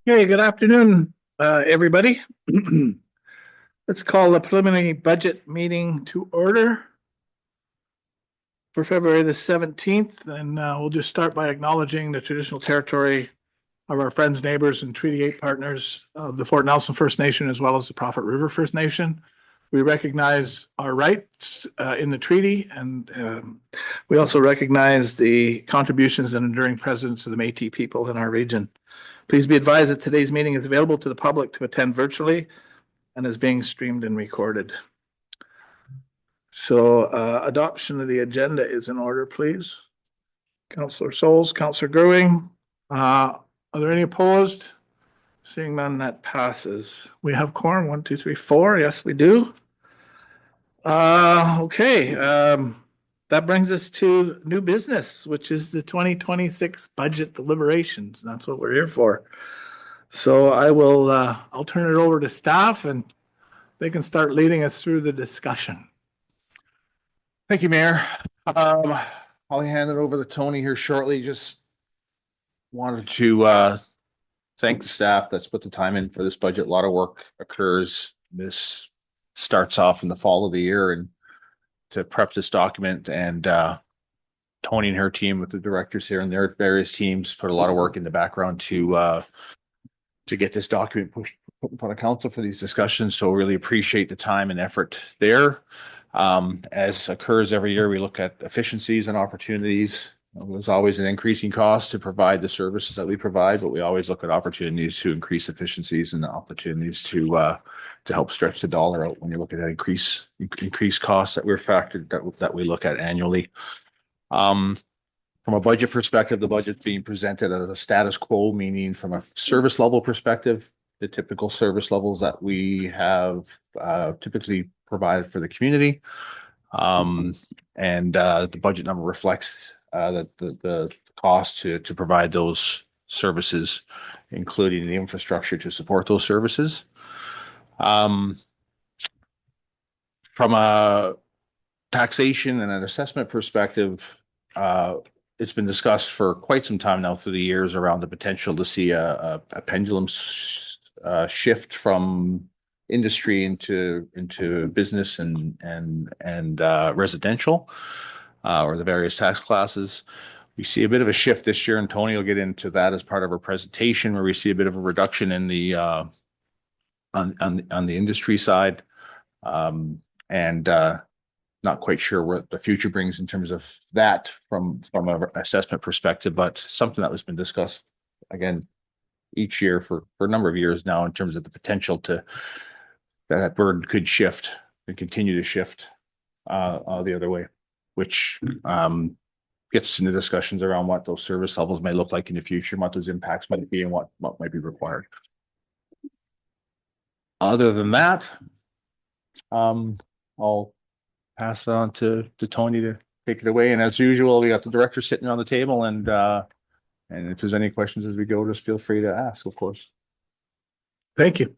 Okay, good afternoon, everybody. Let's call the preliminary budget meeting to order for February the 17th. And we'll just start by acknowledging the traditional territory of our friends, neighbors, and Treaty 8 partners of the Fort Nelson First Nation, as well as the Prophet River First Nation. We recognize our rights in the treaty, and we also recognize the contributions and enduring presence of the Métis people in our region. Please be advised that today's meeting is available to the public to attend virtually and is being streamed and recorded. So adoption of the agenda is in order, please. Councillor Souls, Councillor Gerwing. Are there any opposed? Seeing none, that passes. We have quorum, 1, 2, 3, 4. Yes, we do. Okay. That brings us to new business, which is the 2026 budget deliberations. That's what we're here for. So I'll turn it over to staff and they can start leading us through the discussion. Thank you, Mayor. I'll hand it over to Tony here shortly. Just wanted to thank the staff that's put the time in for this budget. A lot of work occurs. This starts off in the fall of the year and to prep this document, and Tony and her team with the directors here and their various teams put a lot of work in the background to get this document put in front of council for these discussions. So really appreciate the time and effort there. As occurs every year, we look at efficiencies and opportunities. There's always an increasing cost to provide the services that we provide, but we always look at opportunities to increase efficiencies and the opportunities to help stretch the dollar out when you look at that increased costs that we're factored that we look at annually. From a budget perspective, the budget's being presented as a status quo, meaning from a service level perspective, the typical service levels that we have typically provided for the community. The budget number reflects the cost to provide those services, including the infrastructure to support those services. From a taxation and an assessment perspective, it's been discussed for quite some time now through the years around the potential to see a pendulum shift from industry into business and residential, or the various tax classes. We see a bit of a shift this year, and Tony will get into that as part of our presentation, where we see a bit of a reduction in the on the industry side, and not quite sure what the future brings in terms of that from an assessment perspective, but something that has been discussed again each year for a number of years now in terms of the potential that burden could shift and continue to shift the other way, which gets into discussions around what those service levels may look like in the future, what those impacts might be, and what might be required. Other than that, I'll pass it on to Tony to take it away. And as usual, we got the director sitting on the table, and if there's any questions as we go, just feel free to ask, of course. Thank you.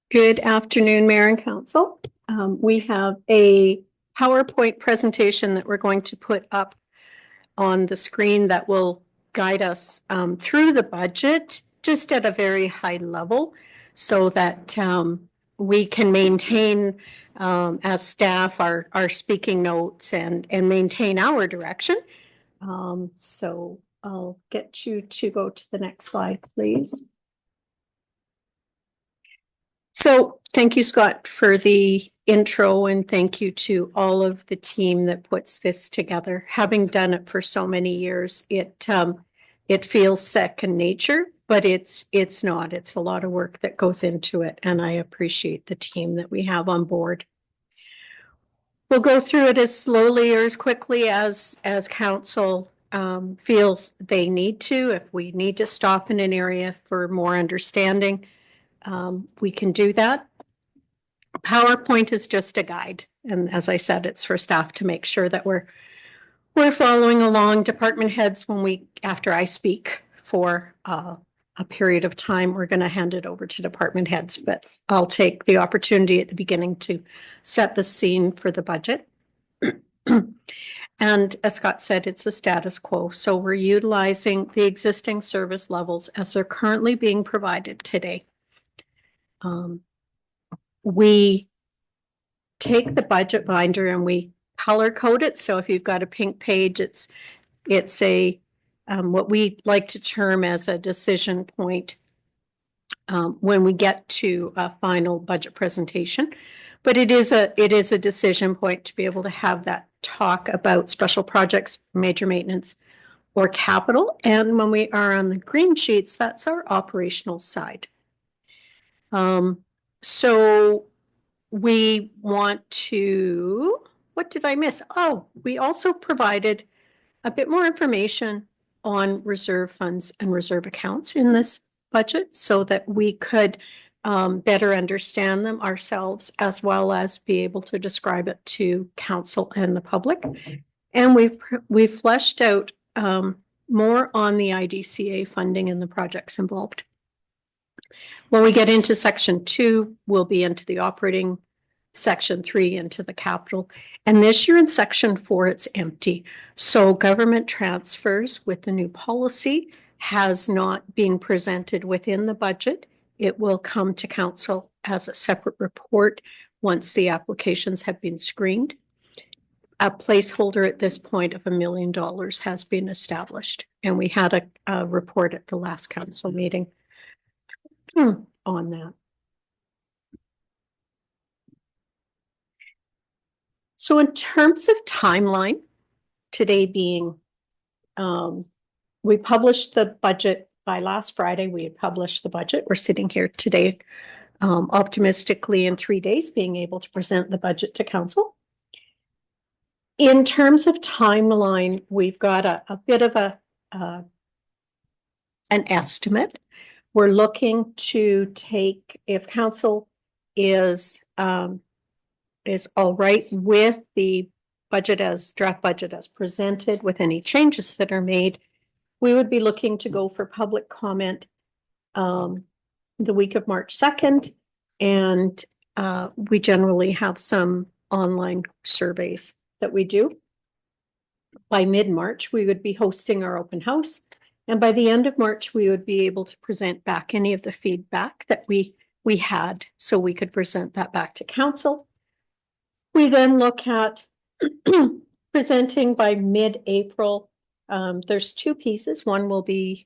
Good afternoon, Mayor and Council. We have a PowerPoint presentation that we're going to put up on the screen that will guide us through the budget just at a very high level, so that we can maintain as staff our speaking notes and maintain our direction. So I'll get you to go to the next slide, please. So thank you, Scott, for the intro, and thank you to all of the team that puts this together. Having done it for so many years, it feels second nature, but it's not. It's a lot of work that goes into it, and I appreciate the team that we have on board. We'll go through it as slowly or as quickly as council feels they need to. If we need to stop in an area for more understanding, we can do that. PowerPoint is just a guide, and as I said, it's for staff to make sure that we're following along. Department heads, after I speak for a period of time, we're going to hand it over to department heads, but I'll take the opportunity at the beginning to set the scene for the budget. And as Scott said, it's a status quo. So we're utilizing the existing service levels as they're currently being provided today. We take the budget binder and we color code it. So if you've got a pink page, it's a what we like to term as a decision point when we get to a final budget presentation. But it is a decision point to be able to have that talk about special projects, major maintenance, or capital. And when we are on the green sheets, that's our operational side. So we want to, what did I miss? Oh, we also provided a bit more information on reserve funds and reserve accounts in this budget so that we could better understand them ourselves, as well as be able to describe it to council and the public. And we've fleshed out more on the IDCA funding and the projects involved. When we get into section 2, we'll be into the operating, section 3 into the capital. And this year in section 4, it's empty. So government transfers with the new policy has not been presented within the budget. It will come to council as a separate report once the applications have been screened. A placeholder at this point of $1 million has been established. And we had a report at the last council meeting on that. So in terms of timeline, today being, we published the budget by last Friday. We had published the budget. We're sitting here today, optimistically in 3 days, being able to present the budget to council. In terms of timeline, we've got a bit of an estimate. We're looking to take, if council is all right with the budget as draft budget as presented with any changes that are made, we would be looking to go for public comment the week of March 2nd. And we generally have some online surveys that we do. By mid-March, we would be hosting our open house. And by the end of March, we would be able to present back any of the feedback that we had, so we could present that back to council. We then look at presenting by mid-April. There's 2 pieces. One will be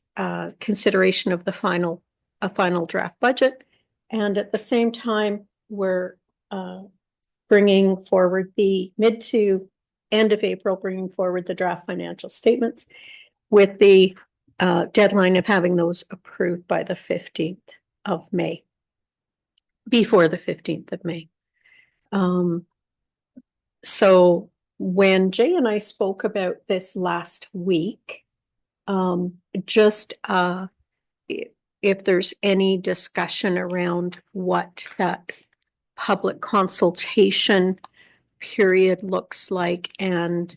consideration of a final draft budget. And at the same time, we're bringing forward the mid to end of April, bringing forward the draft financial statements with the deadline of having those approved by the 15th of May, before the 15th of May. So when Jay and I spoke about this last week, just if there's any discussion around what that public consultation period looks like, and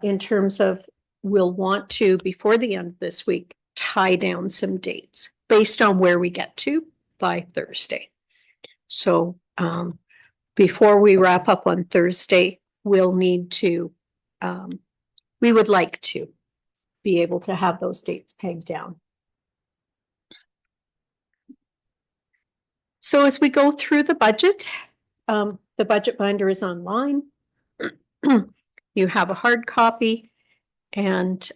in terms of we'll want to, before the end of this week, tie down some dates based on where we get to by Thursday. So before we wrap up on Thursday, we'll need to, we would like to be able to have those dates pegged down. So as we go through the budget binder is online. You have a hard copy, and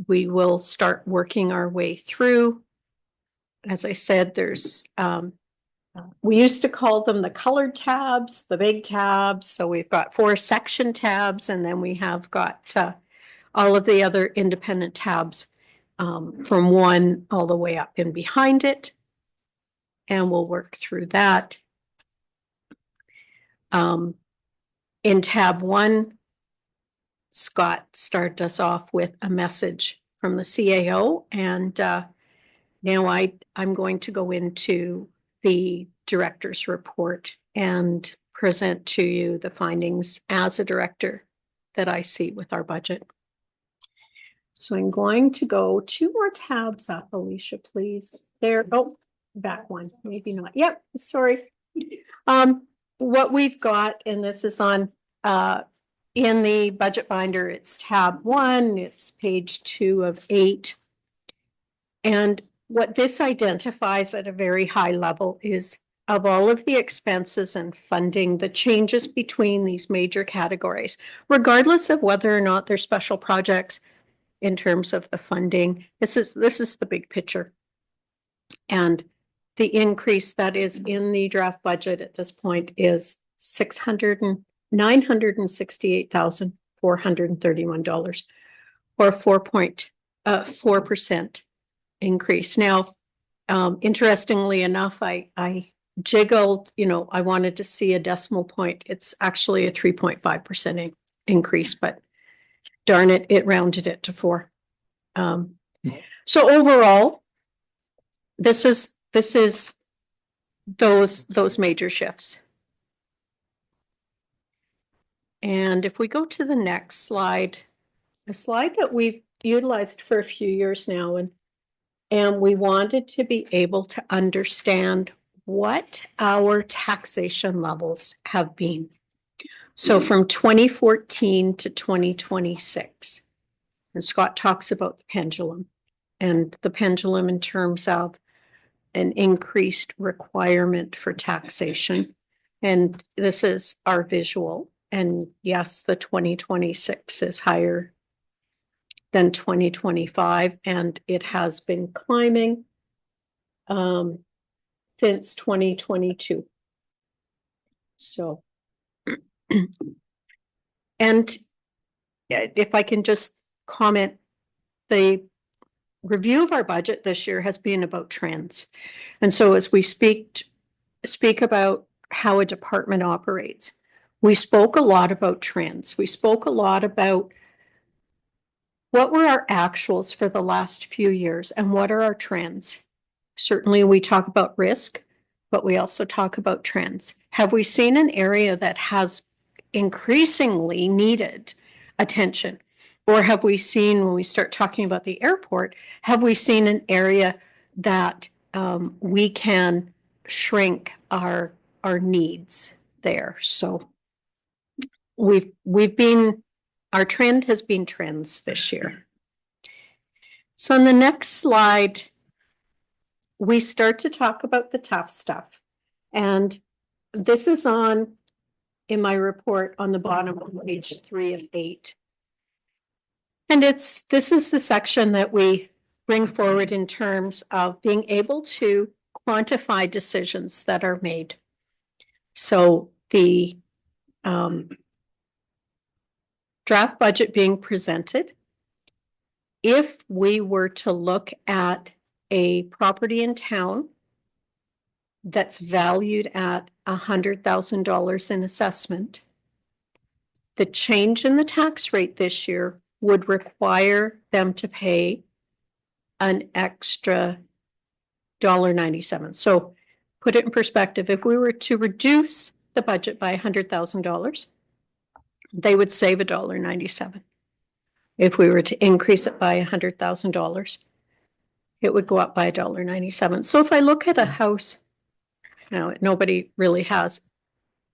we will start working our way through. As I said, there's we used to call them the colored tabs, the big tabs. So we've got 4 section tabs, and then we have got all of the other independent tabs from 1 all the way up and behind it. And we'll work through that. In tab 1, Scott started us off with a message from the CAO, and now I'm going to go into the director's report and present to you the findings as a director that I see with our budget. So I'm going to go 2 more tabs up, Alicia, please. There, oh, back 1, maybe not. Yep, sorry. What we've got, and this is on in the budget binder, it's tab 1, it's page 2 of 8. And what this identifies at a very high level is of all of the expenses and funding, the changes between these major categories, regardless of whether or not they're special projects in terms of the funding. This is the big picture. And the increase that is in the draft budget at this point is $968,431, or 4% increase. Now, interestingly enough, I jiggled, I wanted to see a decimal point. It's actually a 3.5% increase, but darn it, it rounded it to 4. So overall, this is those major shifts. And if we go to the next slide, a slide that we've utilized for a few years now, and we wanted to be able to understand what our taxation levels have been. So from 2014 to 2026, and Scott talks about the pendulum, and the pendulum in terms of an increased requirement for taxation. And this is our visual. And yes, the 2026 is higher than 2025, and it has been climbing since 2022. So, and if I can just comment, the review of our budget this year has been about trends. And so as we speak about how a department operates, we spoke a lot about trends. We spoke a lot about what were our actuals for the last few years and what are our trends. Certainly we talk about risk, but we also talk about trends. Have we seen an area that has increasingly needed attention? Or have we seen, when we start talking about the airport, have we seen an area that we can shrink our needs there? So our trend has been trends this year. So on the next slide, we start to talk about the tough stuff. And this is in my report on the bottom of page 3 of 8. And this is the section that we bring forward in terms of being able to quantify decisions that are made. So the draft budget being presented, if we were to look at a property in town that's valued at $100,000 in assessment, the change in the tax rate this year would require them to pay an extra $1.97. So put it in perspective, if we were to reduce the budget by $100,000, they would save $1.97. If we were to increase it by $100,000, it would go up by $1.97. So if I look at a house, now nobody really has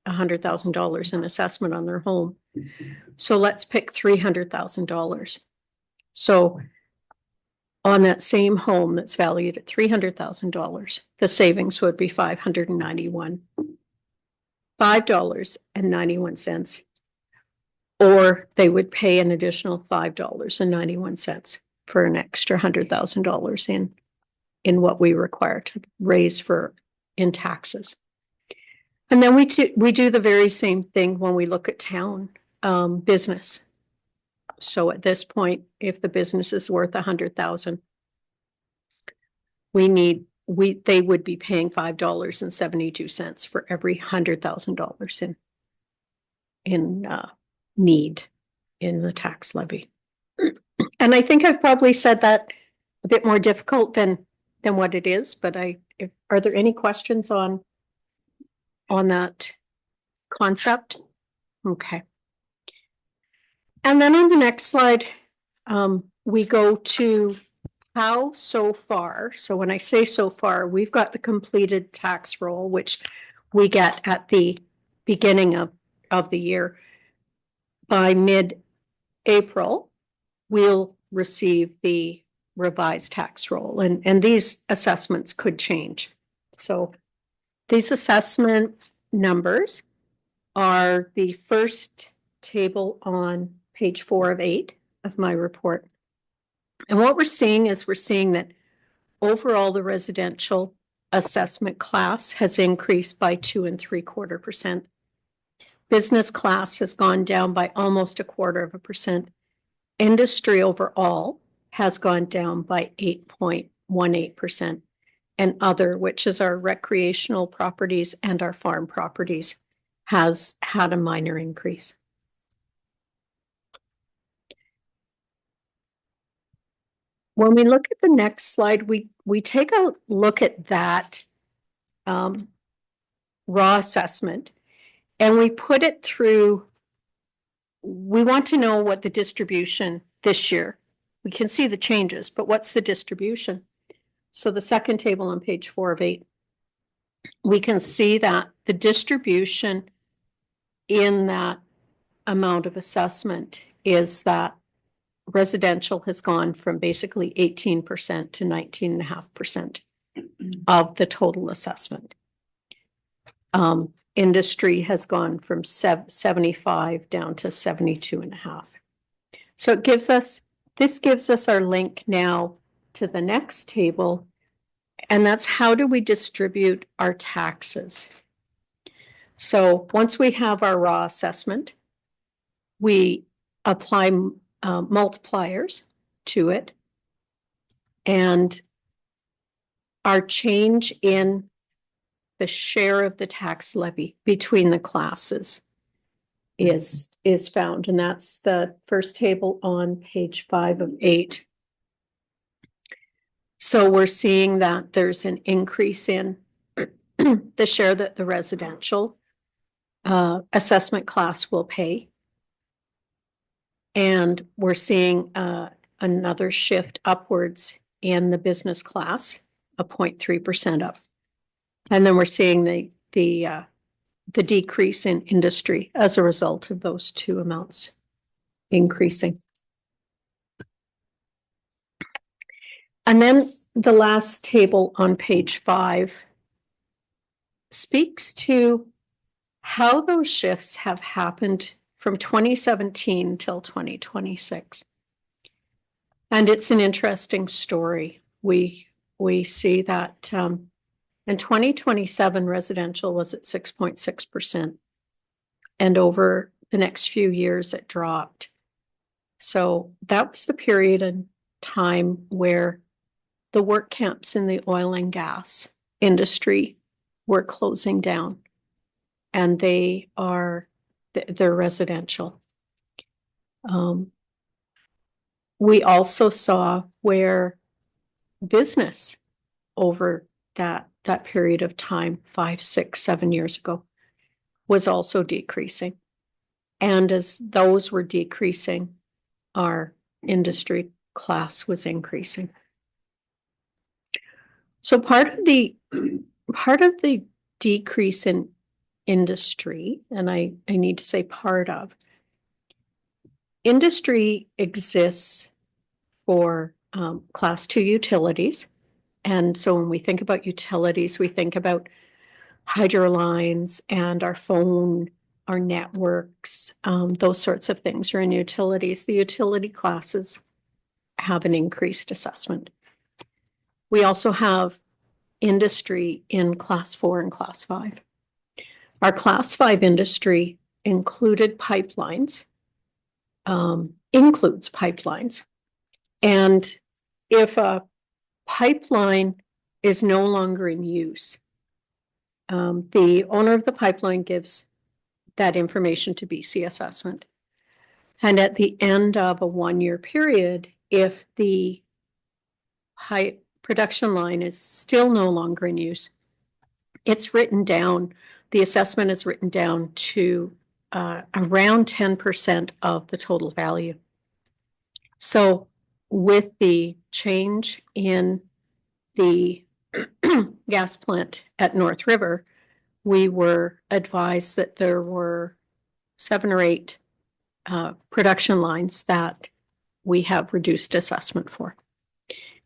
$100,000 in assessment on their home. So let's pick $300,000. So on that same home that's valued at $300,000, the savings would be $5.91, or they would pay an additional $5.91 for an extra $100,000 in what we require to raise in taxes. And then we do the very same thing when we look at town business. So at this point, if the business is worth $100,000, they would be paying $5.72 for every $100,000 in need in the tax levy. And I think I've probably said that a bit more difficult than what it is, but are there any questions on that concept? Okay. And then on the next slide, we go to how so far. So when I say so far, we've got the completed tax roll, which we get at the beginning of the year. by mid-April, we'll receive the revised tax roll, and these assessments could change. So these assessment numbers are the first table on page 4 of 8 of my report. And what we're seeing is that overall the residential assessment class has increased by 2.75%. Business class has gone down by almost 0.25%. Industry overall has gone down by 8.18%. And other, which is our recreational properties and our farm properties, has had a minor increase. When we look at the next slide, we take a look at that raw assessment, and we put it through. We want to know what the distribution this year. We can see the changes, but what's the distribution? So the second table on page 4 of 8, we can see that the distribution in that amount of assessment is that residential has gone from basically 18% to 19.5% of the total assessment. Industry has gone from 75 down to 72.5. So this gives us our link now to the next table, and that's how do we distribute our taxes. So once we have our raw assessment, we apply multipliers to it, and our change in the share of the tax levy between the classes is found, and that's the first table on page 5 of 8. So we're seeing that there's an increase in the share that the residential assessment class will pay. And we're seeing another shift upwards in the business class, a 0.3% up. And then we're seeing the decrease in industry as a result of those two amounts increasing. And then the last table on page 5 speaks to how those shifts have happened from 2017 till 2026. And it's an interesting story. We see that in 2027, residential was at 6.6%. And over the next few years, it dropped. So that was the period in time where the work camps in the oil and gas industry were closing down, and they're residential. We also saw where business over that period of time, 5, 6, 7 years ago, was also decreasing. And as those were decreasing, our industry class was increasing. So part of the decrease in industry, and I need to say part of, industry exists for class 2 utilities. And so when we think about utilities, we think about hydro lines and our phone, our networks, those sorts of things are in utilities. The utility classes have an increased assessment. We also have industry in class 4 and class 5. Our class 5 industry includes pipelines. And if a pipeline is no longer in use, the owner of the pipeline gives that information to BC Assessment. And at the end of a 1-year period, if the production line is still no longer in use, it's written down, the assessment is written down to around 10% of the total value. So with the change in the gas plant at North River, we were advised that there were 7 or 8 production lines that we have reduced assessment for.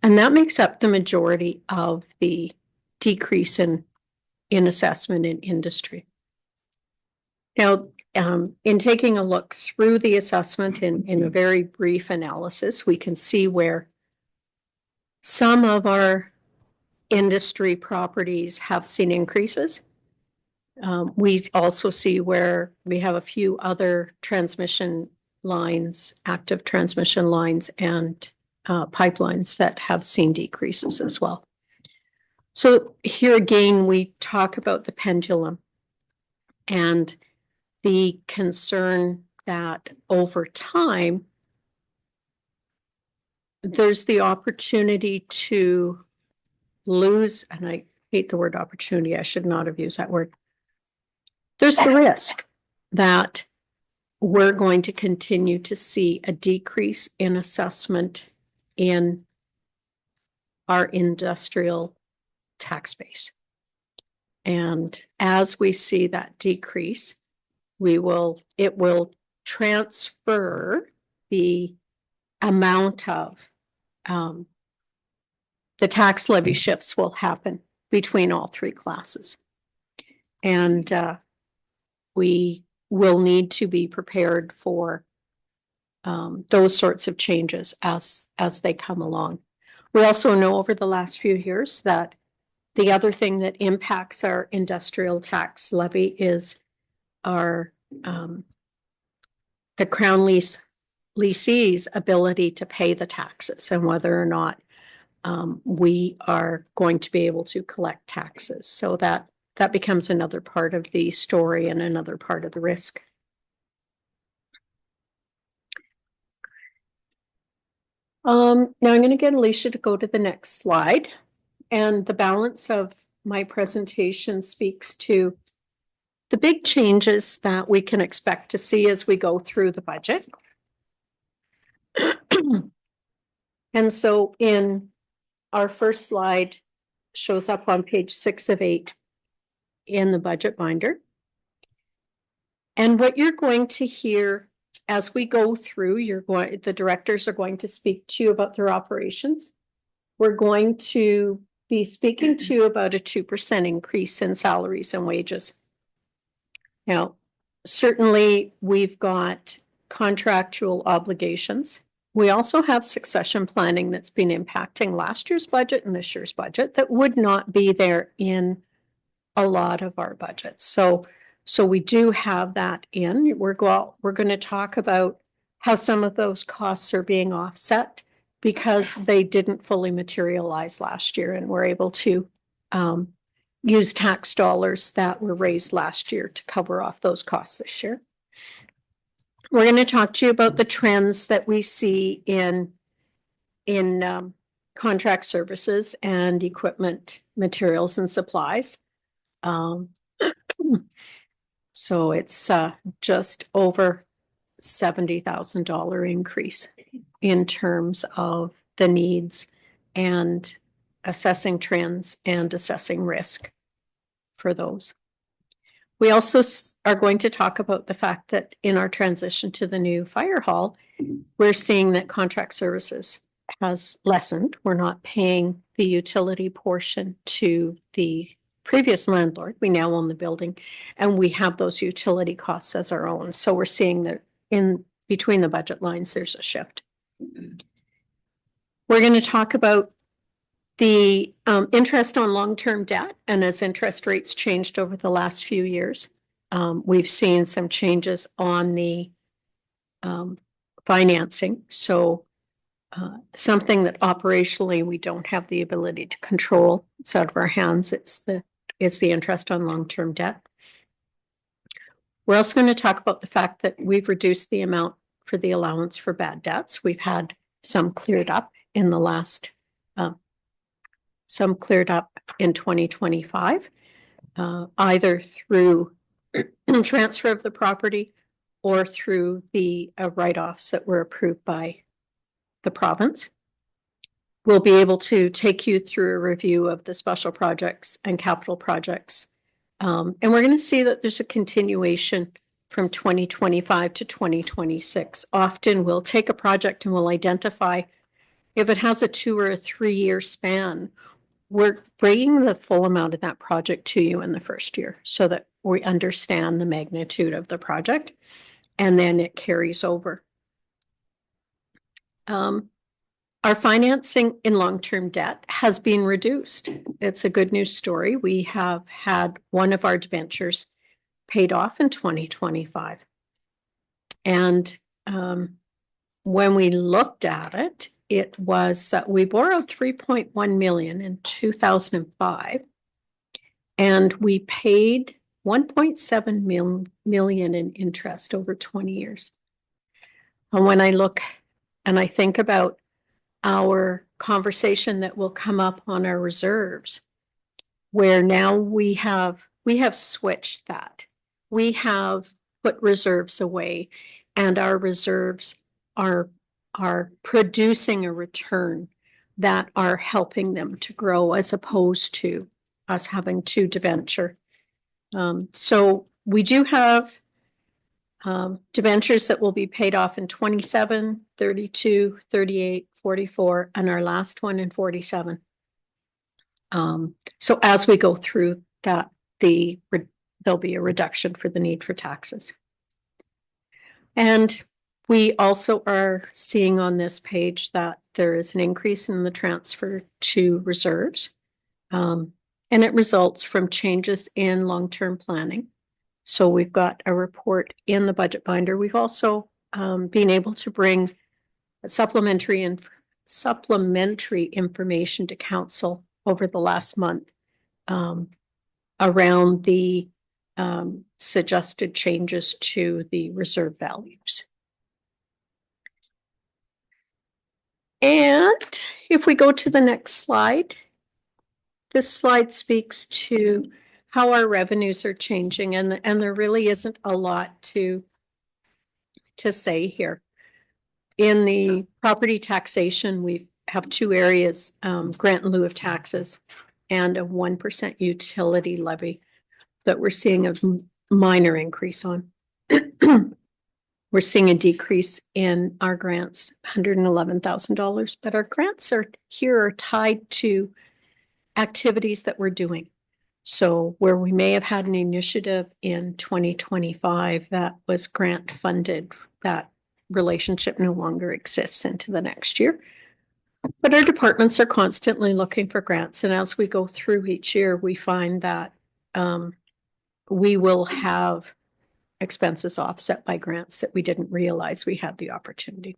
And that makes up the majority of the decrease in assessment in industry. Now, in taking a look through the assessment in a very brief analysis, we can see where some of our industry properties have seen increases. We also see where we have a few other transmission lines, active transmission lines and pipelines that have seen decreases as well. So here again, we talk about the pendulum and the concern that over time, there's the opportunity to lose, and I hate the word opportunity, I should not have used that word. There's the risk that we're going to continue to see a decrease in assessment in our industrial tax base. And as we see that decrease, it will transfer the amount of the tax levy shifts will happen between all three classes. And we will need to be prepared for those sorts of changes as they come along. We also know over the last few years that the other thing that impacts our industrial tax levy is our the Crown leasee's ability to pay the taxes and whether or not we are going to be able to collect taxes. So that becomes another part of the story and another part of the risk. Now I'm going to get Alicia to go to the next slide, and the balance of my presentation speaks to the big changes that we can expect to see as we go through the budget. And so in our first slide shows up on page 6 of 8 in the budget binder. And what you're going to hear as we go through, the directors are going to speak to you about their operations. We're going to be speaking to you about a 2% increase in salaries and wages. Now, certainly we've got contractual obligations. We also have succession planning that's been impacting last year's budget and this year's budget that would not be there in a lot of our budgets. So we do have that in. We're going to talk about how some of those costs are being offset because they didn't fully materialize last year, and we're able to use tax dollars that were raised last year to cover off those costs this year. We're going to talk to you about the trends that we see in contract services and equipment, materials and supplies. So it's just over $70,000 increase in terms of the needs and assessing trends and assessing risk for those. We also are going to talk about the fact that in our transition to the new fire hall, we're seeing that contract services has lessened. We're not paying the utility portion to the previous landlord. We now own the building and we have those utility costs as our own. So we're seeing that in between the budget lines, there's a shift. We're going to talk about the interest on long-term debt, and as interest rates changed over the last few years, we've seen some changes on the financing. So something that operationally we don't have the ability to control. It's out of our hands. It's the interest on long-term debt. We're also going to talk about the fact that we've reduced the amount for the allowance for bad debts. We've had some cleared up in the last some cleared up in 2025, either through transfer of the property or through the write-offs that were approved by the province. We'll be able to take you through a review of the special projects and capital projects. And we're going to see that there's a continuation from 2025 to 2026. Often we'll take a project and we'll identify if it has a 2 or a 3 year span, we're bringing the full amount of that project to you in the first year so that we understand the magnitude of the project, and then it carries over. Our financing in long-term debt has been reduced. It's a good news story. We have had one of our debentures paid off in 2025. And when we looked at it, it was, we borrowed 3.1 million in 2005, and we paid 1.7 million in interest over 20 years. And when I look and I think about our conversation that will come up on our reserves, where now we have switched that. We have put reserves away, and our reserves are producing a return that are helping them to grow, as opposed to us having to debenture. So we do have debentures that will be paid off in 27, 32, 38, 44, and our last one in 47. So as we go through that, there'll be a reduction for the need for taxes. And we also are seeing on this page that there is an increase in the transfer to reserves. And it results from changes in long-term planning. So we've got a report in the budget binder. We've also been able to bring supplementary information to council over the last month around the suggested changes to the reserve values. And if we go to the next slide, this slide speaks to how our revenues are changing, and there really isn't a lot to say here. In the property taxation, we have two areas, grant in lieu of taxes and a 1% utility levy that we're seeing a minor increase on. We're seeing a decrease in our grants, $111,000, but our grants are tied to activities that we're doing. So where we may have had an initiative in 2025 that was grant funded, that relationship no longer exists into the next year. But our departments are constantly looking for grants. And as we go through each year, we find that we will have expenses offset by grants that we didn't realize we had the opportunity.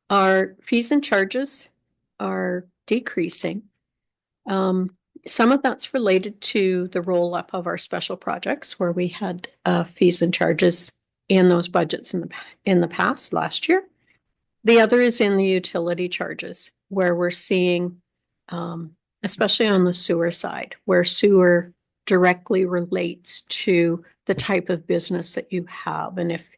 Our fees and charges are decreasing. Some of that's related to the roll-up of our special projects, where we had fees and charges in those budgets in the past last year. The other is in the utility charges, where we're seeing, especially on the sewer side, where sewer directly relates to the type of business that you have. And if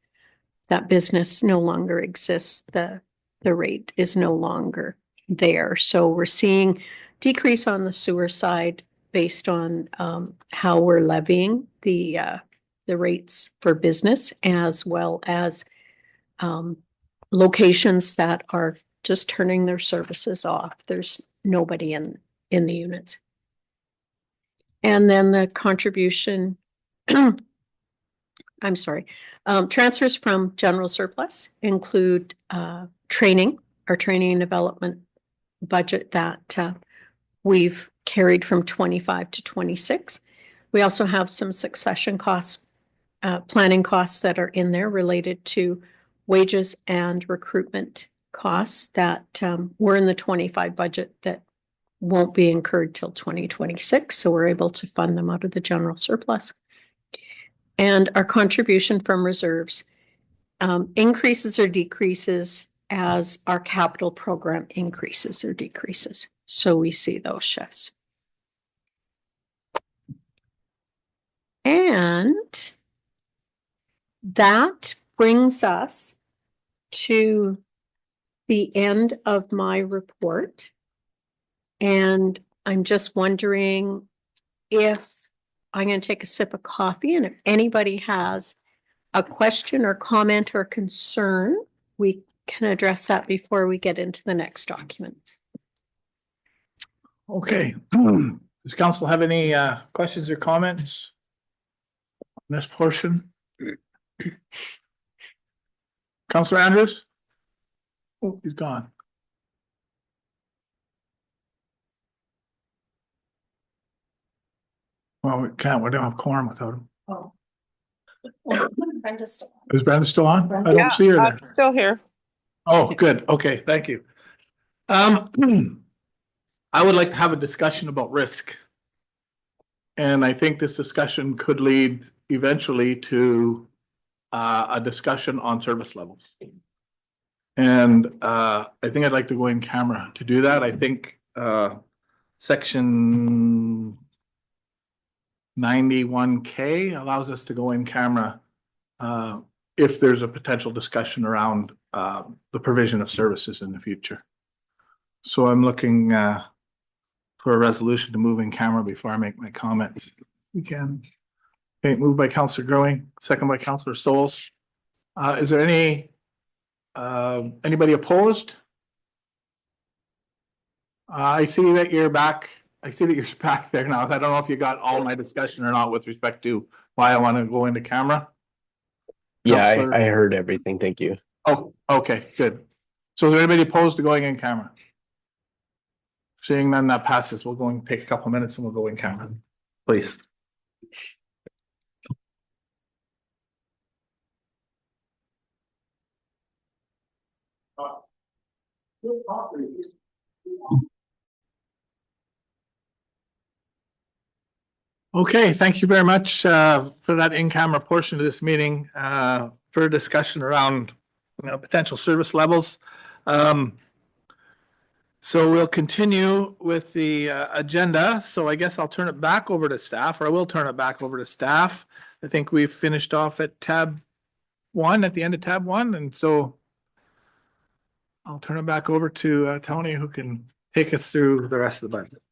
that business no longer exists, the rate is no longer there. So we're seeing decrease on the sewer side based on how we're levying the rates for business, as well as locations that are just turning their services off. There's nobody in the units. And then the contribution, I'm sorry, transfers from general surplus include training, our training and development budget that we've carried from 25 to 26. We also have some succession costs, planning costs that are in there related to wages and recruitment costs that were in the 25 budget that won't be incurred till 2026. So we're able to fund them out of the general surplus. And our contribution from reserves increases or decreases as our capital program increases or decreases. So we see those shifts. And that brings us to the end of my report. And I'm just wondering if I'm going to take a sip of coffee, and if anybody has a question or comment or concern, we can address that before we get into the next document. Okay. Does council have any questions or comments on this portion? Councillor Andrews? Oh, he's gone. Well, we don't have quorum without him. Oh. Is Brenda still on? I Yeah, don't see her there. I'm still here. Oh, good. Okay, thank you. I would like to have a discussion about risk. And I think this discussion could lead eventually to a discussion on service levels. And I think I'd like to go in camera to do that. I think section 91K allows us to go in camera if there's a potential discussion around the provision of services in the future. So I'm looking for a resolution to move in camera before I make my comments. We can. Okay, moved by Councillor Growing, second by Councillor Souls. Is there anybody opposed? I see that you're back. I see that you're back there now. I don't know if you got all my discussion or not with respect to why I want to go into camera. Yeah, Counselor- I heard everything. Thank you. Oh, okay, good. So is there anybody opposed to going in camera? Seeing none, that passes. We'll go and take a couple of minutes and we'll go in camera, please. Okay, thank you very much for that in-camera portion of this meeting for a discussion around potential service levels. So we'll continue with the agenda. So I guess I'll turn it back over to staff, or I will turn it back over to staff. I think we've finished off at tab 1, at the end of tab 1, and so I'll turn it back over to Tony, who can take us through the rest of the budget.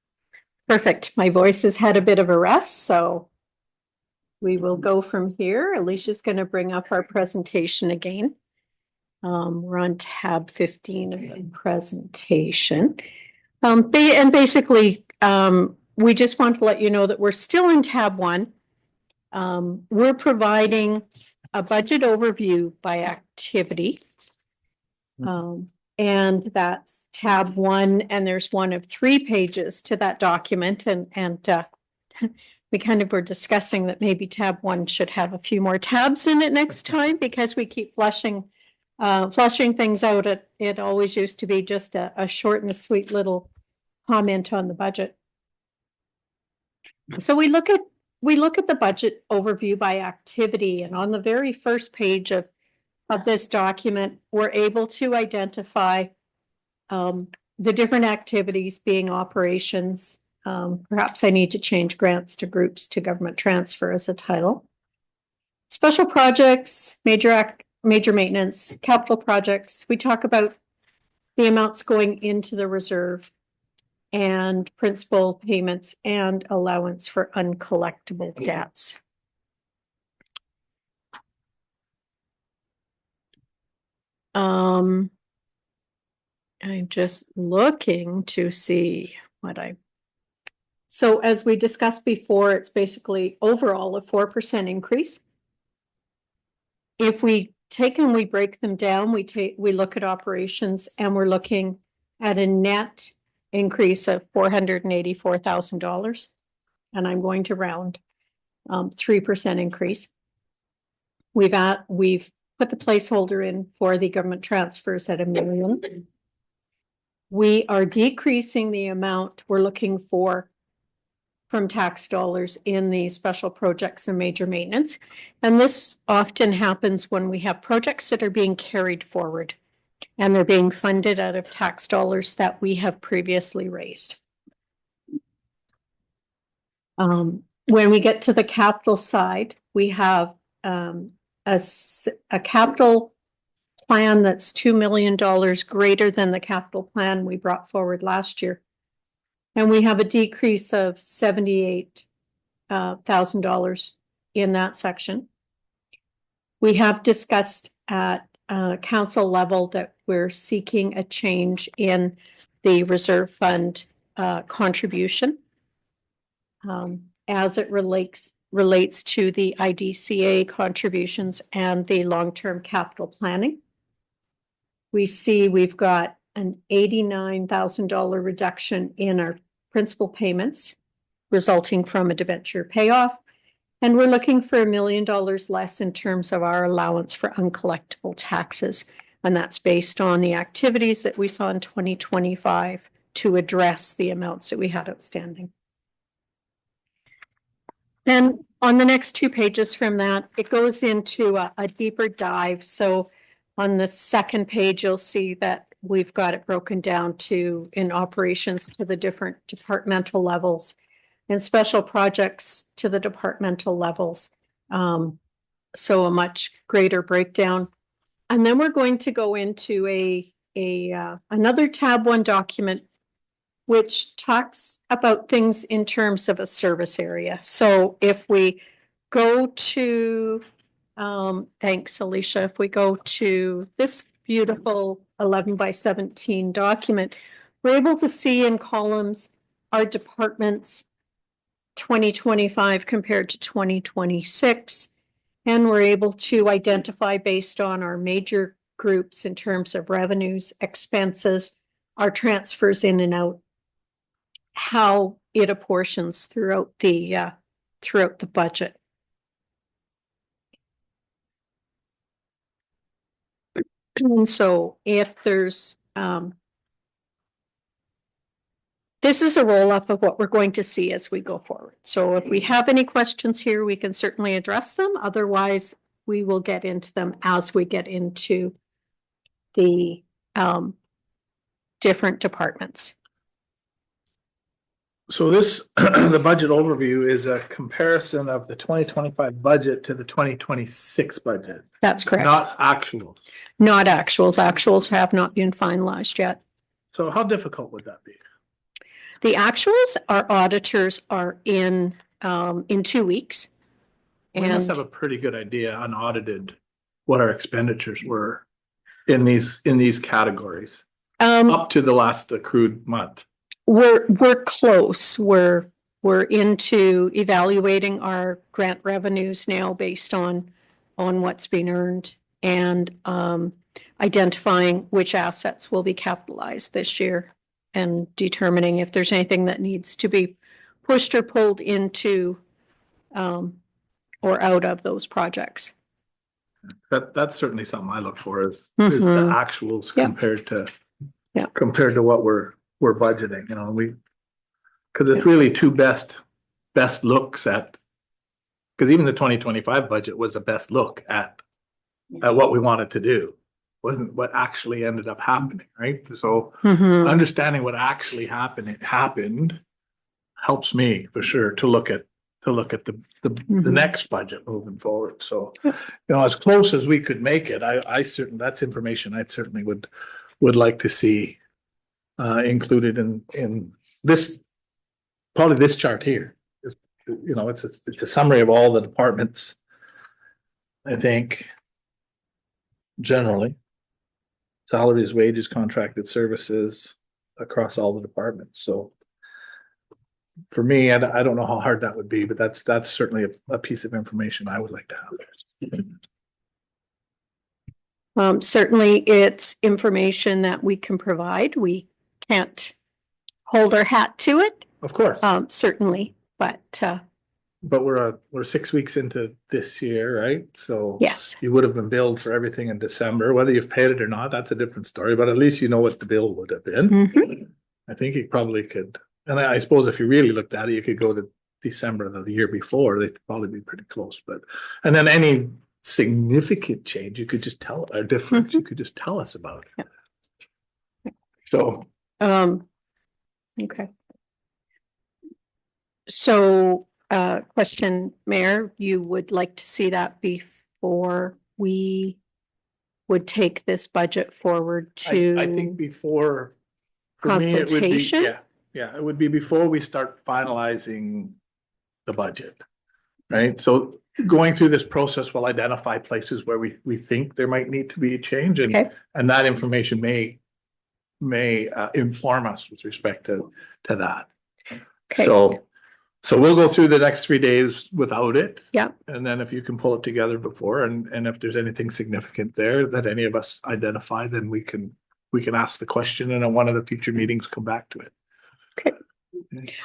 Perfect. My voice has had a bit of a rest, so we will go from here. Alicia's going to bring up our presentation again. We're on tab 15 of the presentation. And basically, we just want to let you know that we're still in tab 1. We're providing a budget overview by activity. And that's tab 1, and there's one of 3 pages to that document. And we kind of were discussing that maybe tab 1 should have a few more tabs in it next time, because we keep flushing things out. It always used to be just a short and sweet little comment on the budget. So we look at the budget overview by activity, and on the very first page of this document, we're able to identify the different activities being operations. Perhaps I need to change grants to groups to government transfer as a title. Special projects, major maintenance, capital projects. We talk about the amounts going into the reserve, and principal payments and allowance for uncollectible debts. I'm just looking to see so as we discussed before, it's basically overall a 4% increase. If we take and we break them down, we look at operations, and we're looking at a net increase of $484,000. And I'm going to round 3% increase. We've put the placeholder in for the government transfers at $1 million. We are decreasing the amount we're looking for from tax dollars in the special projects and major maintenance. And this often happens when we have projects that are being carried forward and they're being funded out of tax dollars that we have previously raised. When we get to the capital side, we have a capital plan that's $2 million greater than the capital plan we brought forward last year. And we have a decrease of $100,000 in that section. We have discussed at council level that we're seeking a change in the reserve fund contribution as it relates to the IDCA contributions and the long-term capital planning. We see we've got an $89,000 reduction in our principal payments resulting from a debenture payoff. And we're looking for $1 million less in terms of our allowance for uncollectible taxes. And that's based on the activities that we saw in 2025 to address the amounts that we had outstanding. Then on the next 2 pages from that, it goes into a deeper dive. So on the second page, you'll see that we've got it broken down in operations to the different departmental levels and special projects to the departmental levels. So a much greater breakdown. And then we're going to go into another tab 1 document, which talks about things in terms of a service area. So if we go to, thanks, Alicia, if we go to this beautiful 11 by 17 document, we're able to see in columns our departments 2025 compared to 2026. And we're able to identify based on our major groups in terms of revenues, expenses, our transfers in and out, how it apportions throughout the budget. And so if there's this is a roll-up of what we're going to see as we go forward. So if we have any questions here, we can certainly address them. Otherwise, we will get into them as we get into the different departments. So this, the budget overview is a comparison of the 2025 budget to the 2026 budget, That's correct. not actual. Not actuals. Actuals have not been finalized yet. So how difficult would that be? The actuals, our auditors are in 2 weeks. We must have a pretty good idea unaudited what our expenditures were in these categories up to the last accrued month. We're close. We're into evaluating our grant revenues now based on what's been earned and identifying which assets will be capitalized this year and determining if there's anything that needs to be pushed or pulled into or out of those projects. That's certainly something I look for is the actuals Yeah. compared to what we're budgeting, you know, because it's really two best looks at, because even the 2025 budget was a best look at what we wanted to do. Wasn't what actually ended up happening, right? So understanding what actually happened helps me for sure to look at the next budget moving forward. So, you know, as close as we could make it, I certainly, that's information I certainly would like to see included in this, probably this chart here. You know, it's a summary of all the departments, I think, generally. Salaries, wages, contracted services across all the departments. So for me, I don't know how hard that would be, but that's certainly a piece of information I would like to have. Certainly it's information that we can provide. We can't hold our hat to it. Of course. Certainly, but we're 6 weeks into this year, right? So yes. you would have been billed for everything in December. Whether you've paid it or not, that's a different story, but at least you know what the bill would have been. I think you probably could, and I suppose if you really looked at it, you could go to December of the year before. They'd probably be pretty close, and then any significant change, you could just tell a difference. You could just tell us about it. Yeah. So, okay. So, question, Mayor, you would like to see that before we would take this budget forward to I think before for me, it would be, consultation? yeah, it would be before we start finalizing the budget. Right? So going through this process will identify places where we think there might need to be a change Okay. and that information may inform us with respect to that. Okay. So we'll go through the next 3 days without it. Yeah. And then if you can pull it together before and if there's anything significant there that any of us identify, then we can ask the question and at one of the future meetings, come back to it. Okay.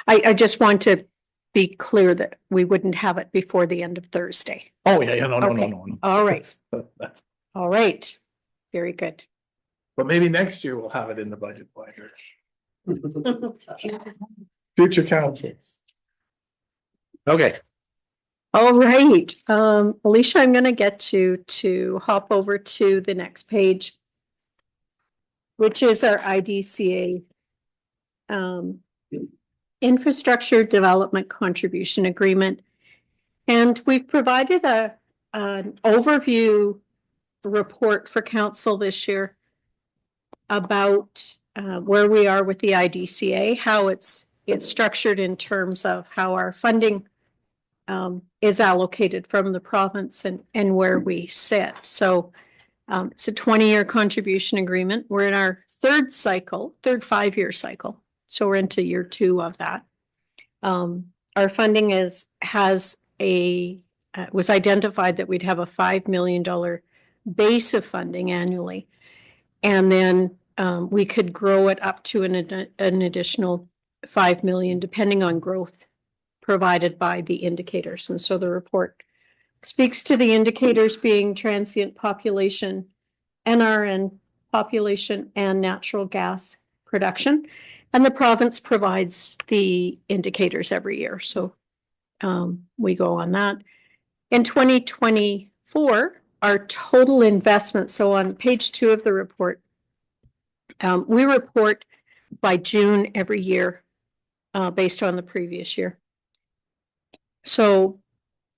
I just want to be clear that we wouldn't have it before the end of Thursday. Oh, yeah, no. Okay. All right. That's- All right. Very good. But maybe next year we'll have it in the budget binder. Future councils. Okay, All right. Alicia, I'm going to get you to hop over to the next page, which is our IDCA Infrastructure Development Contribution Agreement. And we've provided an overview report for council this year about where we are with the IDCA, how it's structured in terms of how our funding is allocated from the province and where we sit. So it's a 20-year contribution agreement. We're in our third 5-year cycle. So we're into year 2 of that. Our funding was identified that we'd have a $5 million base of funding annually. And then we could grow it up to an additional 5 million, depending on growth provided by the indicators. And so the report speaks to the indicators being transient population, NRN population, and natural gas production. And the province provides the indicators every year. So we go on that. In 2024, our total investment, so on page 2 of the report, we report by June every year based on the previous year. So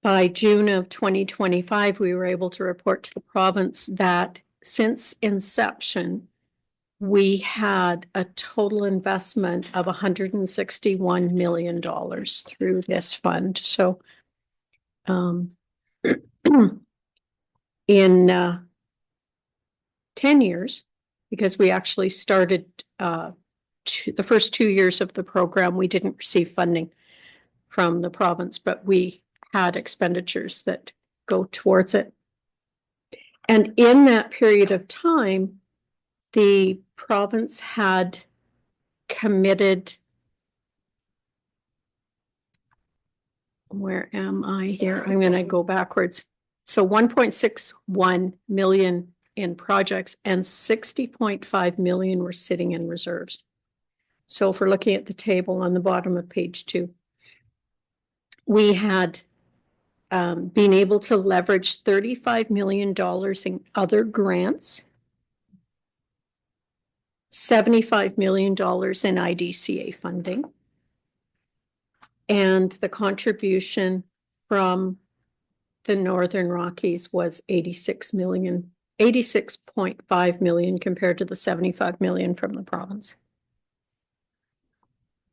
by June of 2025, we were able to report to the province that since inception, we had a total investment of $161 million through this fund. So in 10 years, because we actually started the first 2 years of the program, we didn't receive funding from the province, but we had expenditures that go towards it. And in that period of time, the province had committed, where am I here? I'm going to go backwards. So 1.61 million in projects and 60.5 million were sitting in reserves. So if we're looking at the table on the bottom of page 2, we had been able to leverage $35 million in other grants, $75 million in IDCA funding, and the contribution from the Northern Rockies was 86.5 million compared to the 75 million from the province.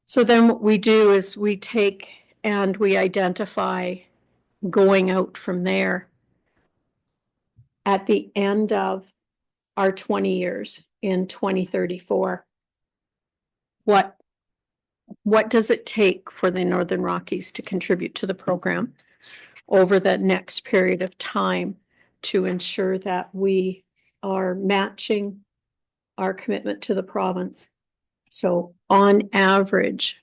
So then what we do is we take and we identify going out from there at the end of our 20 years in 2034. What does it take for the Northern Rockies to contribute to the program over the next period of time to ensure that we are matching our commitment to the province? So on average,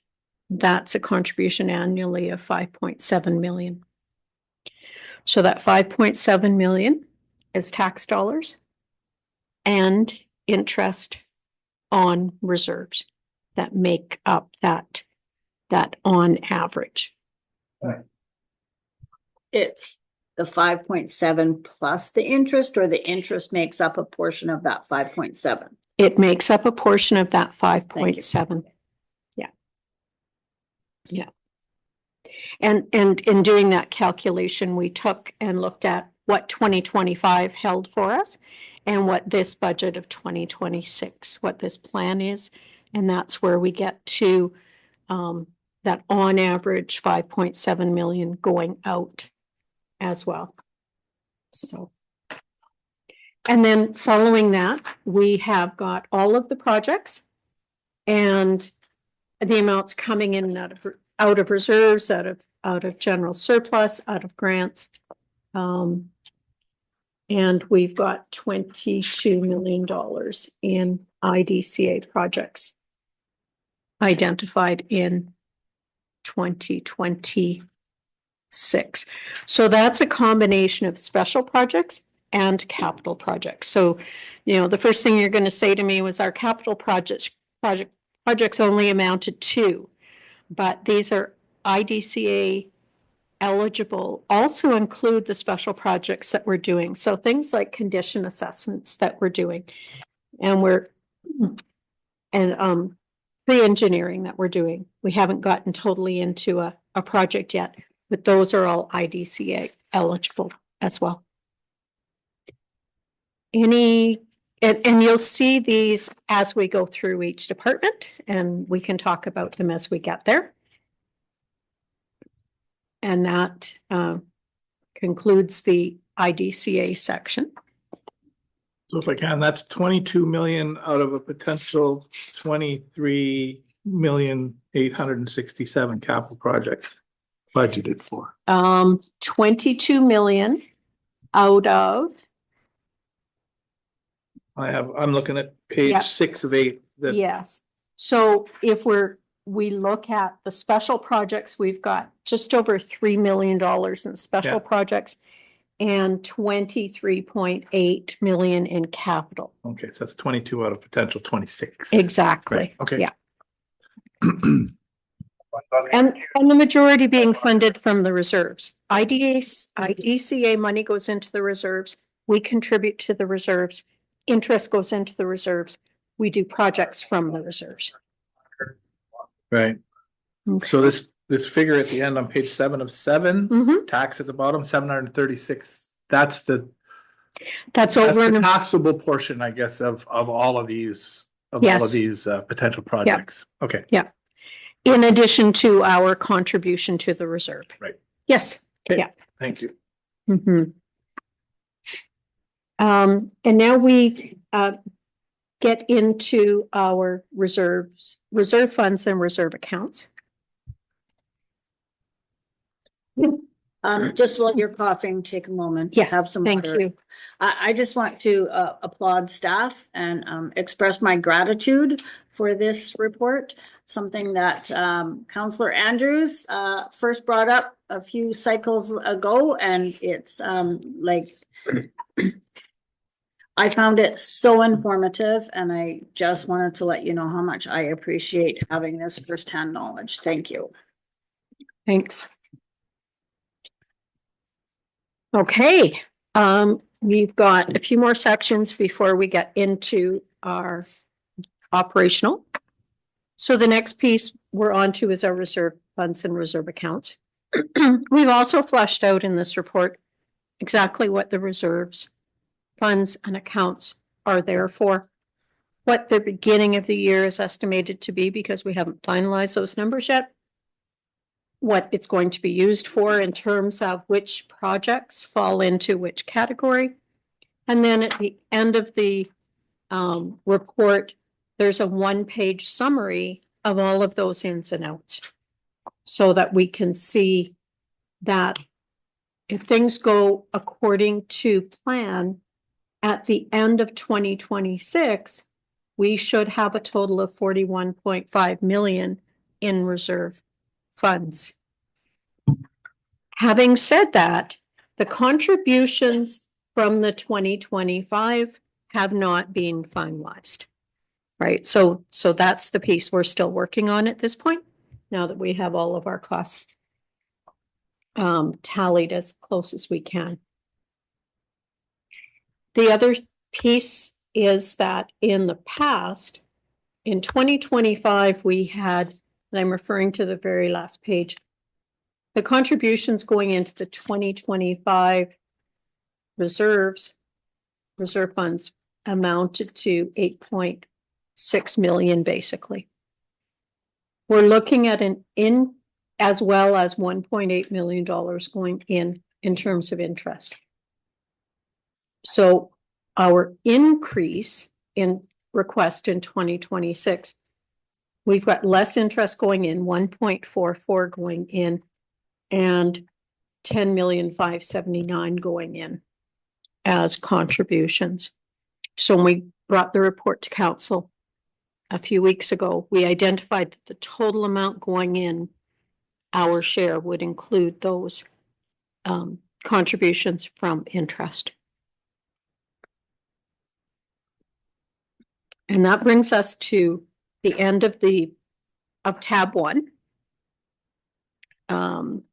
that's a contribution annually of 5.7 million. So that 5.7 million is tax dollars and interest on reserves that make up that on average. It's the 5.7 plus the interest, or the interest makes up a portion of that 5.7? It makes up a portion of that 5.7. Yeah. Yeah. And in doing that calculation, we took and looked at what 2025 held for us and what this budget of 2026, what this plan is. And that's where we get to that on average 5.7 million going out as well. So. And then following that, we have got all of the projects and the amounts coming in and out of reserves, out of general surplus, out of grants. And we've got $22 million in IDCA projects identified in 2026. So that's a combination of special projects and capital projects. So, the first thing you're going to say to me was our capital projects only amounted to, but these are IDCA eligible, also include the special projects that we're doing. So things like condition assessments that we're doing, and pre-engineering that we're doing. We haven't gotten totally into a project yet, but those are all IDCA eligible as well. And you'll see these as we go through each department, and we can talk about them as we get there. And that concludes the IDCA section. So if I can, that's 22 million out of a potential 23,867,000 capital projects budgeted for. 22 million out of, I'm looking at page Yep. 6 of 8. That yes. So if we look at the special projects, we've got just over $3 million in special Yeah. projects and 23.8 million in capital. Okay, so that's 22 out of potential 26. Exactly. Right, okay. Yeah. And the majority being funded from the reserves. IDCA money goes into the reserves. We contribute to the reserves. Interest goes into the reserves. We do projects from the reserves. Right. So this figure at the end on page 7 of 7, Mhm. tax at the bottom, 736. That's the That's over in the, taxable portion, I guess, of all of these, Yes. potential projects. Okay. in addition to our contribution to the reserve. Right. Yes. Okay. Yeah. Thank you. Mhm. And now we get into our reserves, reserve funds and reserve accounts. Just while you're coughing, take a moment. Yes, Have some thank water. you. I just want to applaud staff and express my gratitude for this report. Something that Counselor Andrews first brought up a few cycles ago, and it's like I found it so informative, and I just wanted to let you know how much I appreciate having this firsthand knowledge. Thank you. Thanks. Okay, we've got a few more sections before we get into our operational. So the next piece we're on to is our reserve funds and reserve accounts. We've also fleshed out in this report exactly what the reserves, funds and accounts are there for, what the beginning of the year is estimated to be, because we haven't finalized those numbers yet, what it's going to be used for in terms of which projects fall into which category. And then at the end of the report, there's a one-page summary of all of those ins and outs, so that we can see that if things go according to plan, at the end of 2026, we should have a total of 41.5 million in reserve funds. Having said that, the contributions from the 2025 have not been finalized. Right, so that's the piece we're still working on at this point, now that we have all of our costs tallied as close as we can. The other piece is that in the past, in 2025, we had, and I'm referring to the very last page, the contributions going into the 2025 reserve funds amounted to 8.6 million, basically. We're looking at an in as well as $1.8 million going in terms of interest. So our increase in request in 2026, we've got less interest going in, 1.44 going in, and 10,579,000 going in as contributions. So when we brought the report to council a few weeks ago, we identified that the total amount going in, our share would include those contributions from interest. And that brings us to the end of tab 1. And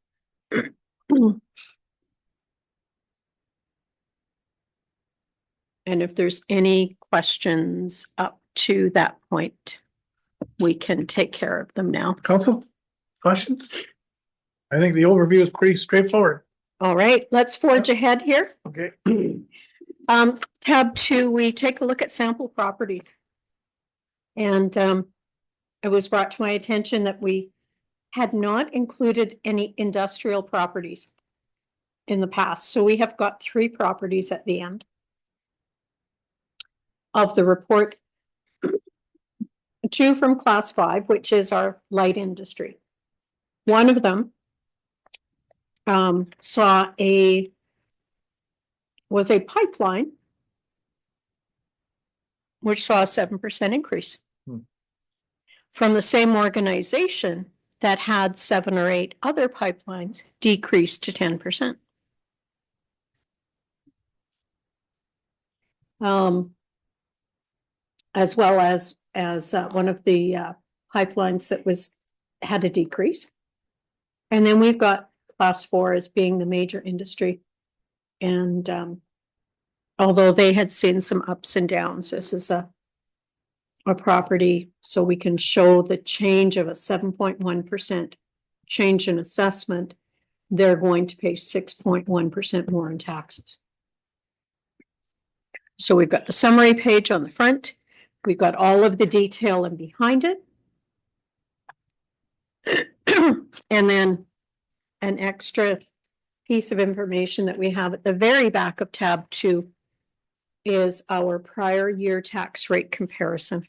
if there's any questions up to that point, we can take care of them now. Council, questions? I think the overview is pretty straightforward. All right, let's forge ahead here. Okay. Tab 2, we take a look at sample properties. And it was brought to my attention that we had not included any industrial properties in the past. So we have got 3 properties at the end of the report. 2 from class 5, which is our light industry. One of them was a pipeline which saw a 7% increase from the same organization that had 7 or 8 other pipelines decreased to 10%. As well as one of the pipelines that had a decrease. And then we've got class 4 as being the major industry. And although they had seen some ups and downs, this is a property, so we can show the change of a 7.1% change in assessment. They're going to pay 6.1% more in taxes. So we've got the summary page on the front. We've got all of the detail and behind it. And then an extra piece of information that we have at the very back of tab 2 is our prior year tax rate comparison.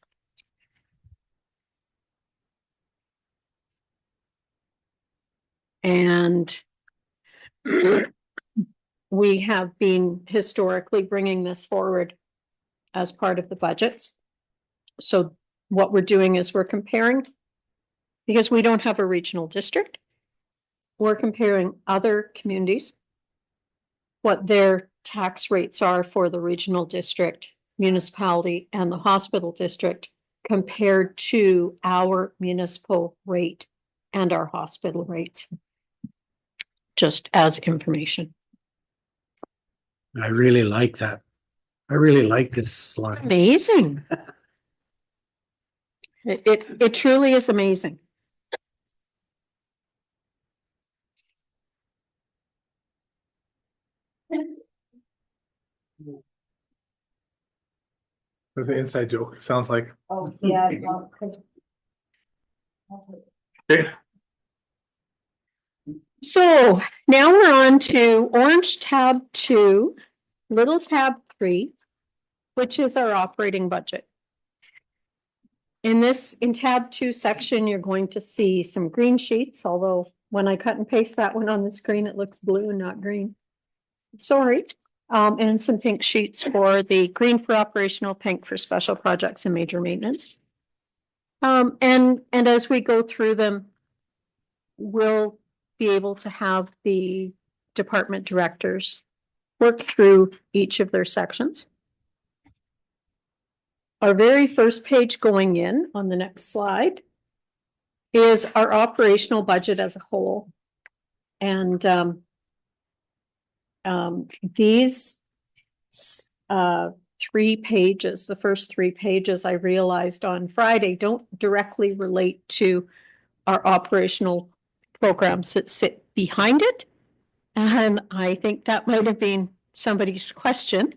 And we have been historically bringing this forward as part of the budgets. So what we're doing is we're comparing, because we don't have a regional district, we're comparing other communities, what their tax rates are for the regional district, municipality, and the hospital district compared to our municipal rate and our hospital rates, just as information. I really like that. I really like this slide. Amazing. It truly is amazing. That's an inside joke. Sounds like. Oh, yeah, well, 'cause. Okay. So now we're on to orange tab 2, little tab 3, which is our operating budget. In tab 2 section, you're going to see some green sheets, although when I cut and paste that one on the screen, it looks blue and not green. Sorry. And some pink sheets for the green for operational, pink for special projects and major maintenance. And as we go through them, we'll be able to have the department directors work through each of their sections. Our very first page going in on the next slide is our operational budget as a whole. And these 3 pages, the first 3 pages I realized on Friday, don't directly relate to our operational programs that sit behind it. And I think that might have been somebody's question.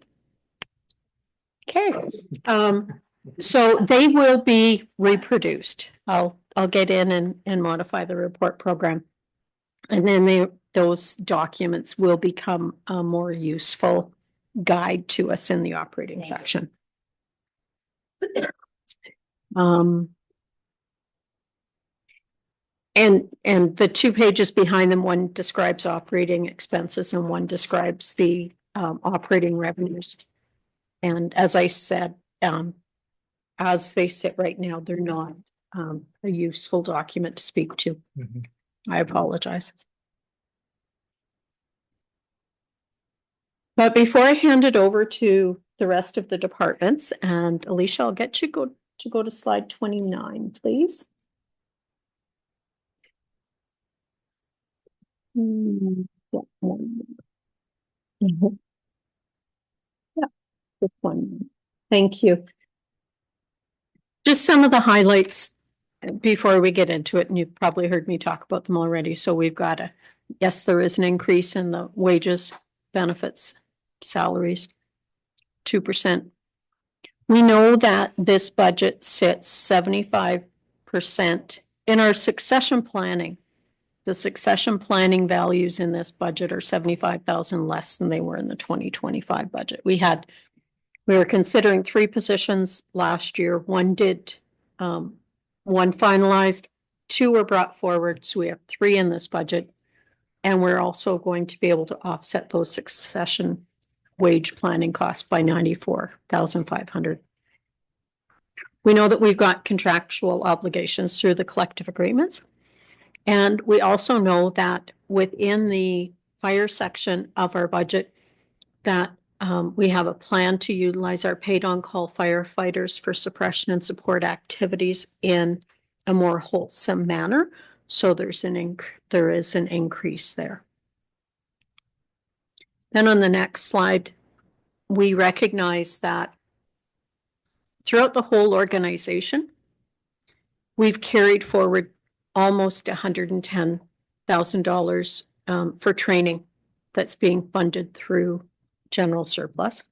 Okay. So they will be reproduced. I'll get in and modify the report program. And then those documents will become a more useful guide to us in the operating section. And the 2 pages behind them, one describes operating expenses and one describes the operating revenues. And as I said, as they sit right now, they're not a useful document to speak to. I apologize. But before I hand it over to the rest of the departments, and Alicia, I'll get you to go to slide 29, please. Yeah, just one. Thank you. Just some of the highlights before we get into it, and you've probably heard me talk about them already. So we've got yes, there is an increase in the wages, benefits, salaries, 2%. We know that this budget sits 75% in our succession planning. The succession planning values in this budget are 75,000 less than they were in the 2025 budget. We were considering 3 positions last year. One finalized, 2 were brought forward. So we have 3 in this budget. And we're also going to be able to offset those succession wage planning costs by 94,500. We know that we've got contractual obligations through the collective agreements. And we also know that within the fire section of our budget that we have a plan to utilize our paid on-call firefighters for suppression and support activities in a more wholesome manner. So there is an increase there. Then on the next slide, we recognize that throughout the whole organization, we've carried forward almost $110,000 for training that's being funded through general surplus.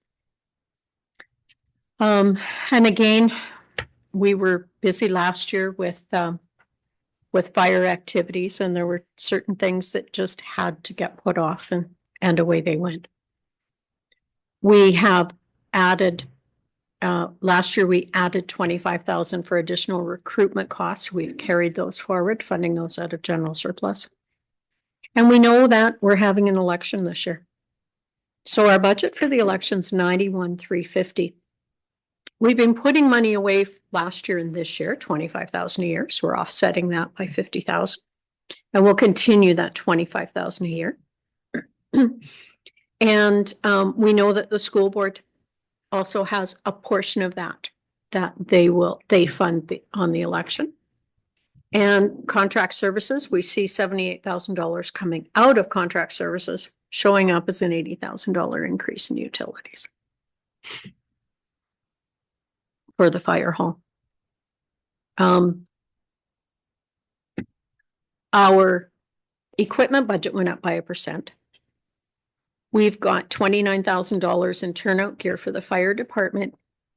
And again, we were busy last year with fire activities, and there were certain things that just had to get put off, and away they went. We have added last year, we added 25,000 for additional recruitment costs. We've carried those forward, funding those out of general surplus. And we know that we're having an election this year. So our budget for the election's 91,350. We've been putting money away last year and this year, 25,000 a year. So we're offsetting that by 50,000. And we'll continue that 25,000 a year. And we know that the school board also has a portion of that they fund on the election. And contract services, we see $78,000 coming out of contract services, showing up as an $80,000 increase in utilities for the fire hall. Our equipment budget went up by 1%. We've got $29,000 in turnout gear for the fire department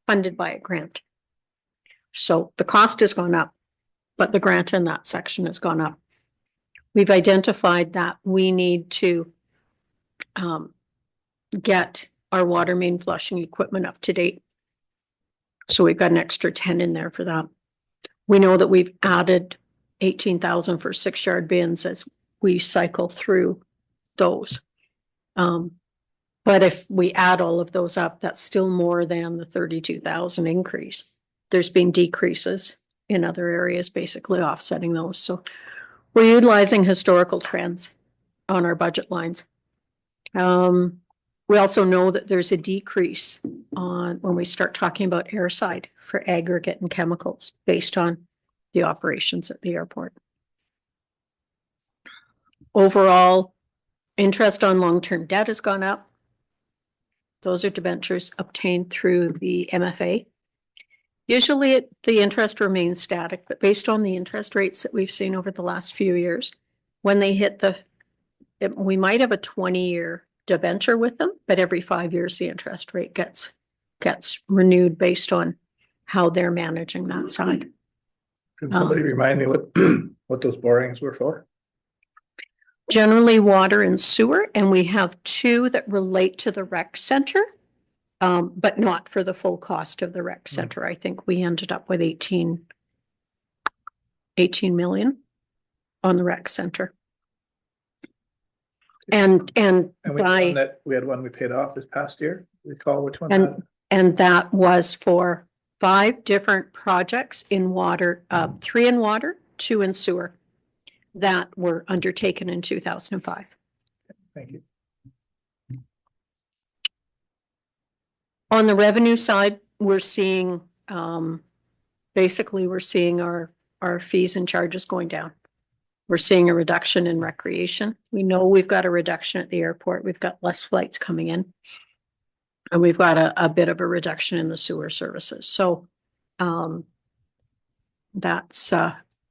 funded by a grant. So the cost has gone up, but the grant in that section has gone up. We've identified that we need to get our water main flushing equipment up to date. So we've got an extra 10 in there for that. We know that we've added 18,000 for 6-yard bins as we cycle through those. But if we add all of those up, that's still more than the 32,000 increase. There's been decreases in other areas, basically offsetting those. So we're utilizing historical trends on our budget lines. We also know that there's a decrease on when we start talking about airside for aggregate and chemicals based on the operations at the airport. Overall, interest on long-term debt has gone up. Those are debentures obtained through the MFA. Usually the interest remains static, but based on the interest rates that we've seen over the last few years, when they hit we might have a 20-year debenture with them, but every 5 years the interest rate gets renewed based on how they're managing that side. Can somebody remind me what, what those borings were for? Generally water and sewer, and we have two that relate to the rec center. But not for the full cost of the rec center. I think we ended up with 18 million on the rec center. And And we had one by, that, we had one we paid off this past year. Recall which one? and that was for 5 different projects in water, 3 in water, 2 in sewer that were undertaken in 2005. Thank you. On the revenue side, we're seeing, basically, we're seeing our fees and charges going down. We're seeing a reduction in recreation. We know we've got a reduction at the airport. We've got less flights coming in. And we've got a bit of a reduction in the sewer services. So, that's,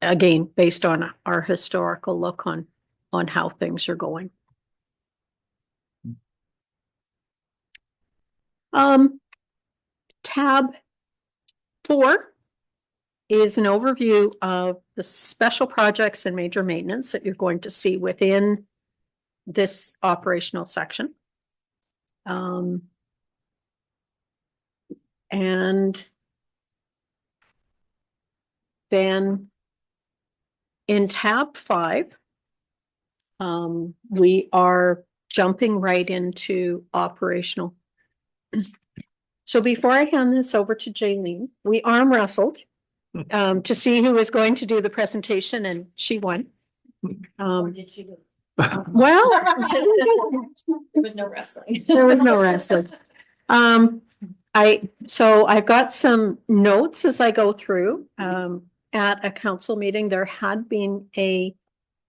again, based on our historical look on how things are going. Tab 4 is an overview of the special projects and major maintenance that you're going to see within this operational section. And then in tab 5, we are jumping right into operational. So before I hand this over to Jaylene, we arm wrestled to see who was going to do the presentation, and she won. Well, There was no wrestling. there was no wrestling. So I've got some notes as I go through. At a council meeting, there had been a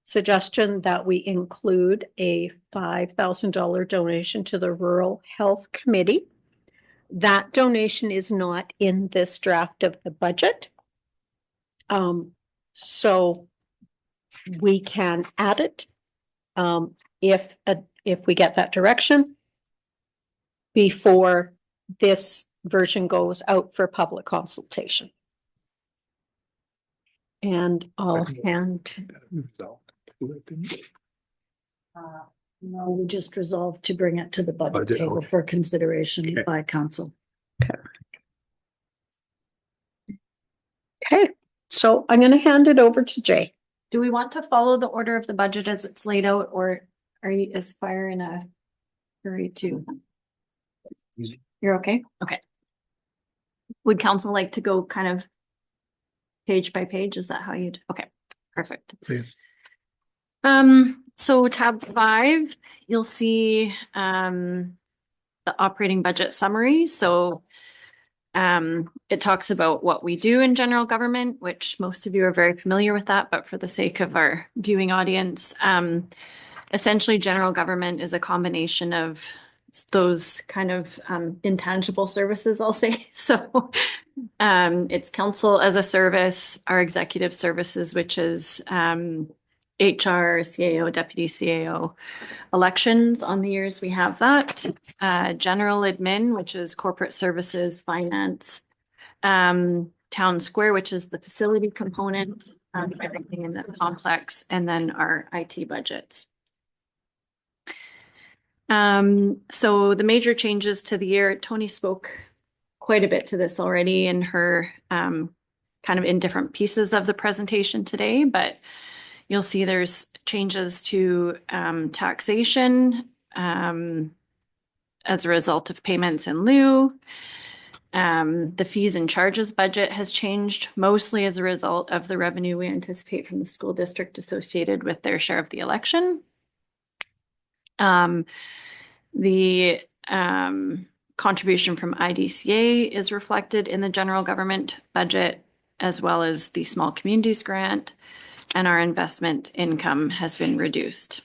suggestion that we include a $5,000 donation to the Rural Health Committee. That donation is not in this draft of the budget. So we can add it if we get that direction before this version goes out for public consultation. And I'll hand. No, we just resolved to bring it to the budget Budget, table okay. for consideration Okay. by council. Okay, so I'm gonna hand it over to Jay. Do we want to follow the order of the budget as it's laid out, or are you aspire in a hurry to? Easy. You're okay? Okay. Would council like to go kind of page by page? Is that how you'd, okay, perfect. Please. So tab 5, you'll see the operating budget summary. So it talks about what we do in general government, which most of you are very familiar with that, but for the sake of our viewing audience, essentially general government is a combination of those kind of intangible services, I'll say. So it's council as a service, our executive services, which is HR, CAO, deputy CAO, elections on the years we have that, general admin, which is corporate services, finance, town square, which is the facility component, everything in this complex, and then our IT budgets. So the major changes to the year, Tony spoke quite a bit to this already in her kind of in different pieces of the presentation today, but you'll see there's changes to taxation as a result of payments in lieu. The fees and charges budget has changed mostly as a result of the revenue we anticipate from the school district associated with their share of the election. The contribution from IDCA is reflected in the general government budget, as well as the small communities grant, and our investment income has been reduced.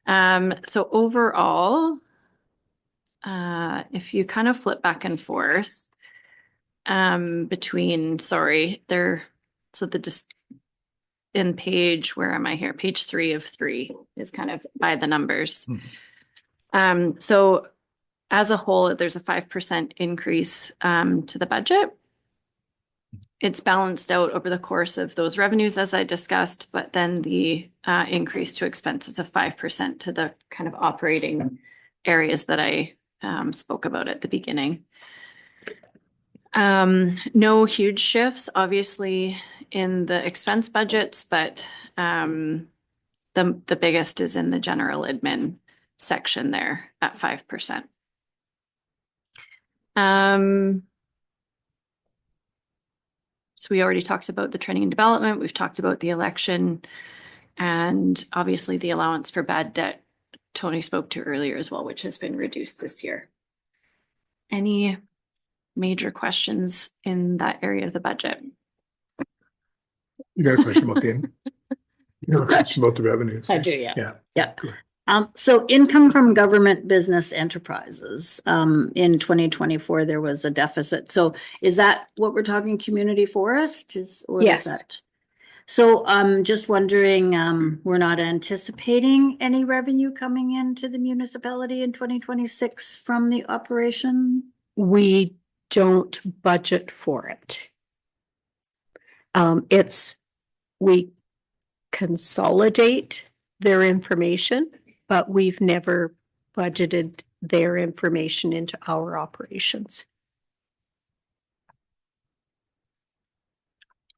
So overall, if you kind of flip back and forth between, in page, where am I here? Page 3 of 3 is kind of by the numbers. So as a whole, there's a 5% increase to the budget. it's balanced out over the course of those revenues, as I discussed, but then the increase to expenses of 5% to the kind of operating areas that I spoke about at the beginning. No huge shifts, obviously, in the expense budgets, but the biggest is in the general admin section there at 5%. So we already talked about the training and development. We've talked about the election and obviously the allowance for bad debt Tony spoke to earlier as well, which has been reduced this year. Any major questions in that area of the budget? You got a question about you have a question about the revenues? I do, yeah. Yeah. Yeah. Go So income from government business enterprises, in 2024, there was a deficit. So is that what we're talking, community forest is? Or is Yes. that? So I'm just wondering, we're not anticipating any revenue coming into the municipality in 2026 from the operation? We don't budget for it. We consolidate their information, but we've never budgeted their information into our operations.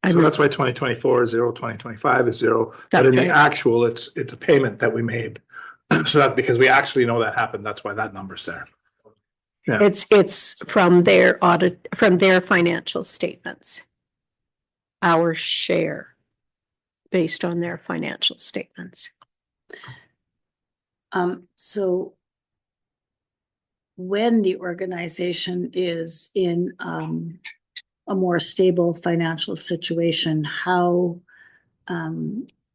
So that's why 2024 is 0, 2025 is 0, but That's in the right. actual, it's a payment that we made. So that's because we actually know that happened. That's why that number's there. Yeah. It's from their audit, from their financial statements. Our share based on their financial statements. So when the organization is in, a more stable financial situation, how,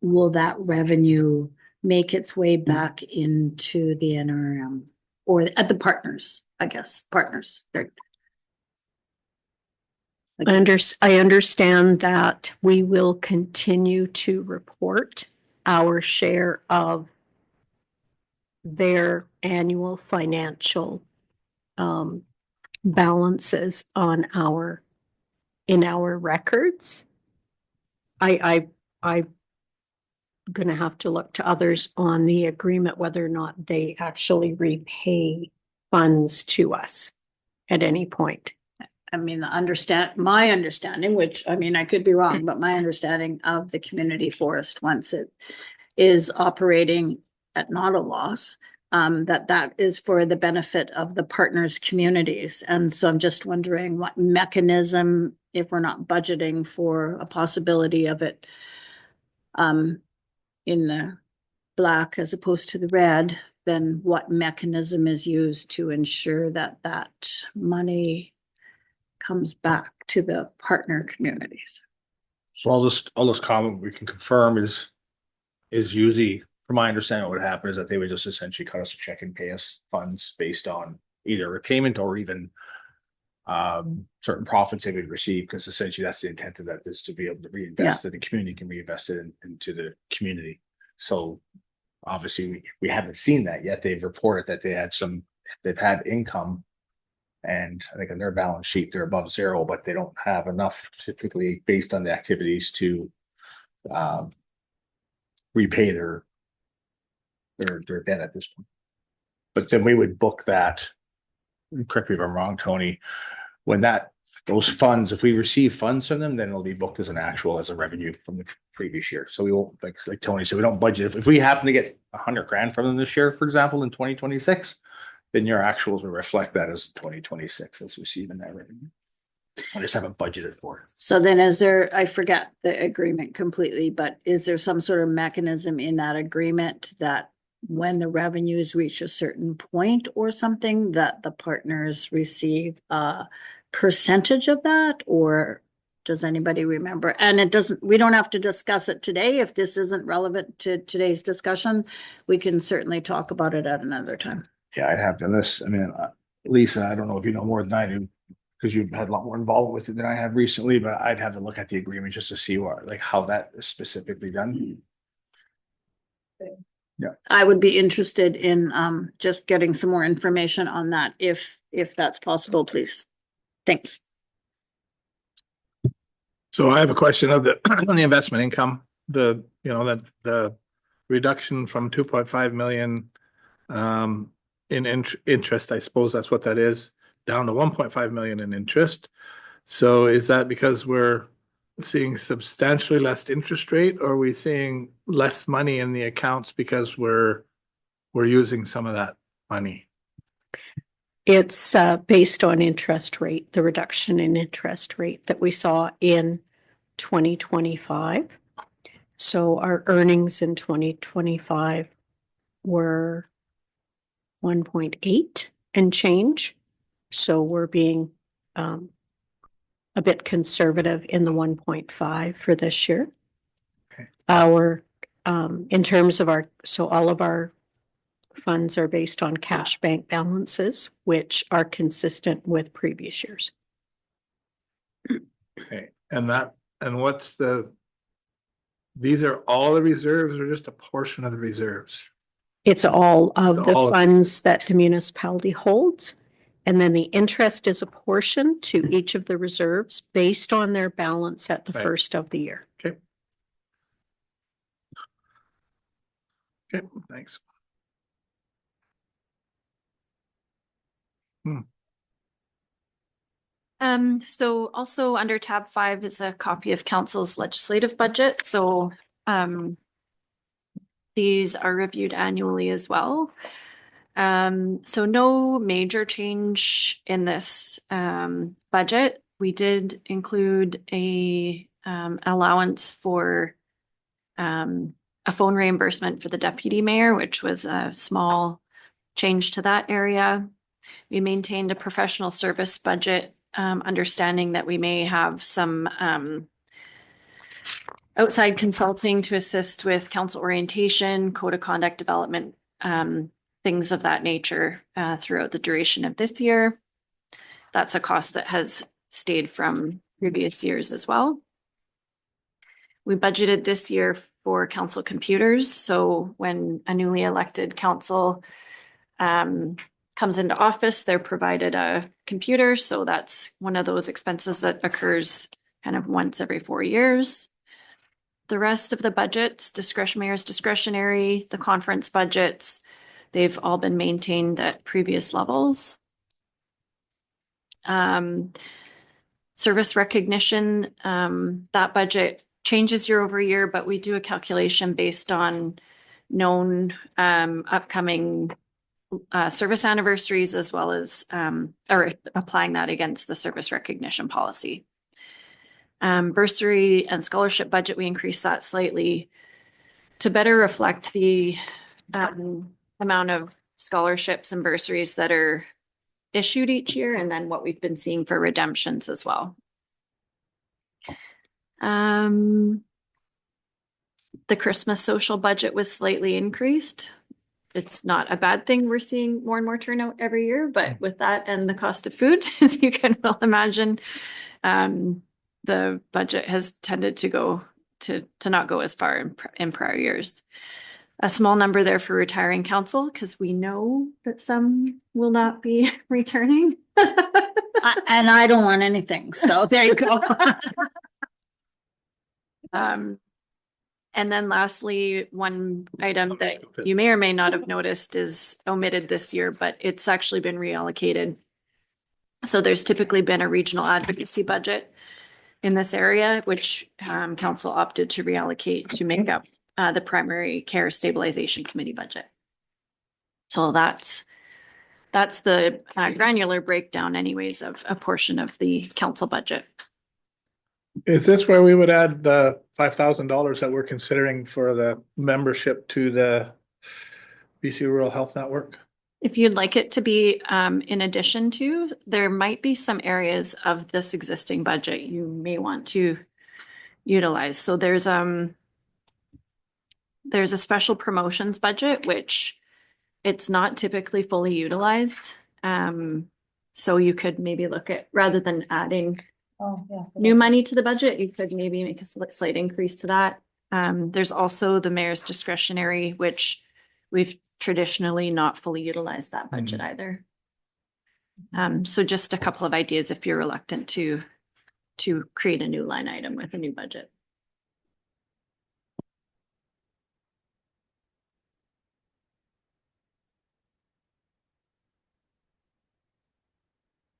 will that revenue make its way back into the NRM or at the partners, I guess, partners? I understand that we will continue to report our share of their annual financial balances on in our records. I'm gonna have to look to others on the agreement, whether or not they actually repay funds to us at any point. I mean, my understanding, which, I mean, I could be wrong, but my understanding of the community forest, once it is operating at not a loss, that is for the benefit of the partners' communities. And so I'm just wondering what mechanism, if we're not budgeting for a possibility of it in the black as opposed to the red, then what mechanism is used to ensure that that money comes back to the partner communities? So all this comment we can confirm is usually, from my understanding, what would happen is that they would just essentially cut us a check and pay us funds based on either repayment or even certain profits they would receive, because essentially that's the intent of that, is to be able to reinvest, that the community can reinvest it into the community. So obviously we haven't seen that yet. They've reported that they've had income, and I think on their balance sheet they're above 0, but they don't have enough typically based on the activities to repay their debt at this point. But then we would book that, correct me if I'm wrong, Tony, when those funds, if we receive funds from them, then it'll be booked as an actual, as a revenue from the previous year. So we won't, like Tony said, we don't budget. If we happen to get 100 grand from them this year, for example, in 2026, then your actuals will reflect that as 2026 as receiving that revenue. I just haven't budgeted for it. So then I forget the agreement completely, but is there some sort of mechanism in that agreement that when the revenues reach a certain point or something, that the partners receive a percentage of that? Or does anybody remember? And we don't have to discuss it today. If this isn't relevant to today's discussion, we can certainly talk about it at another time. Yeah, I'd have done this. I mean, Lisa, I don't know if you know more than I do, because you've had a lot more involvement with it than I have recently, but I'd have to look at the agreement just to see how that is specifically done. Yeah. I would be interested in just getting some more information on that if that's possible, please. Thanks. So I have a question of the, on the investment income, the reduction from 2.5 million in interest, I suppose that's what that is, down to 1.5 million in interest. So is that because we're seeing substantially less interest rate, or are we seeing less money in the accounts because we're using some of that money? It's based on interest rate, the reduction in interest rate that we saw in 2025. So our earnings in 2025 were 1.8 and change. So we're being a bit conservative in the 1.5 for this year. Okay. In terms of all of our funds are based on cash bank balances, which are consistent with previous years. Okay, these are all the reserves or just a portion of the reserves? It's all of It's the all of it. funds that the municipality holds. And then the interest is a portion to each of the reserves based on their balance at the Right. first of the year. Okay. Okay, thanks. So also under tab 5 is a copy of council's legislative budget. So these are reviewed annually as well. So no major change in this budget. We did include a allowance for a phone reimbursement for the deputy mayor, which was a small change to that area. We maintained a professional service budget, understanding that we may have some outside consulting to assist with council orientation, code of conduct development, things of that nature throughout the duration of this year. That's a cost that has stayed from previous years as well. We budgeted this year for council computers. So when a newly elected council comes into office, they're provided a computer. So that's one of those expenses that occurs kind of once every 4 years. The rest of the budgets, mayor's discretionary, the conference budgets, they've all been maintained at previous levels. Service recognition, that budget changes year over year, but we do a calculation based on known upcoming service anniversaries, as well as or applying that against the service recognition policy. Bursary and scholarship budget, we increased that slightly to better reflect the amount of scholarships and bursaries that are issued each year, and then what we've been seeing for redemptions as well. The Christmas social budget was slightly increased. It's not a bad thing. We're seeing more and more turnout every year, but with that and the cost of food, as you can well imagine, the budget has tended to not go as far in prior years. A small number there for retiring council, because we know that some will not be returning. And I don't want anything, so there you go. And then lastly, one item that you may or may not have noticed is omitted this year, but it's actually been reallocated. So there's typically been a regional advocacy budget in this area, which council opted to reallocate to make up the primary care stabilization committee budget. So that's the granular breakdown anyways of a portion of the council budget. Is this where we would add the $5,000 that we're considering for the membership to the BC Rural Health Network? If you'd like it to be in addition to, there might be some areas of this existing budget you may want to utilize. So there's a special promotions budget, which it's not typically fully utilized. So you could maybe look at, rather than adding new money to the budget, you could maybe make a slight increase to that. There's also the mayor's discretionary, which we've traditionally not fully utilized that budget either. So just a couple of ideas if you're reluctant to to create a new line item with a new budget.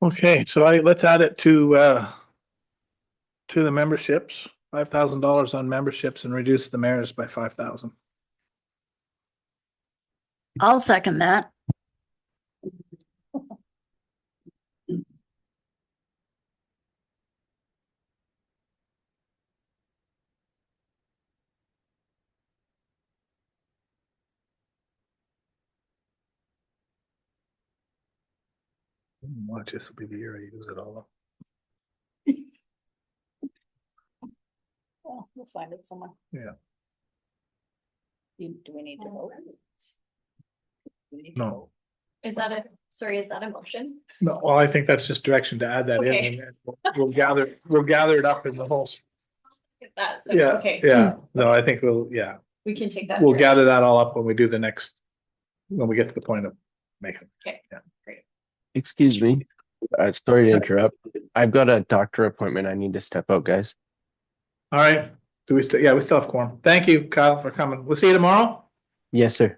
Okay, so let's add it to the memberships, $5,000 on memberships and reduce the mayor's by 5,000. I'll second that. Watch, this will be the year I use it all up. Oh, we'll find it somewhere. Yeah. Do we need to vote? No, Is that is that a motion? no, well, I think that's just direction to add that in Okay. and then we'll gather it up in the whole. That's Yeah, okay. yeah, no, I think We can take that. we'll direction. gather that all up when we do the next, when we get to the point of making. Okay. Yeah. Great. Excuse me. Sorry to interrupt. I've got a doctor appointment. I need to step out, guys. All right, we still have quorum. Thank you, Kyle, for coming. We'll see you tomorrow. Yes, sir.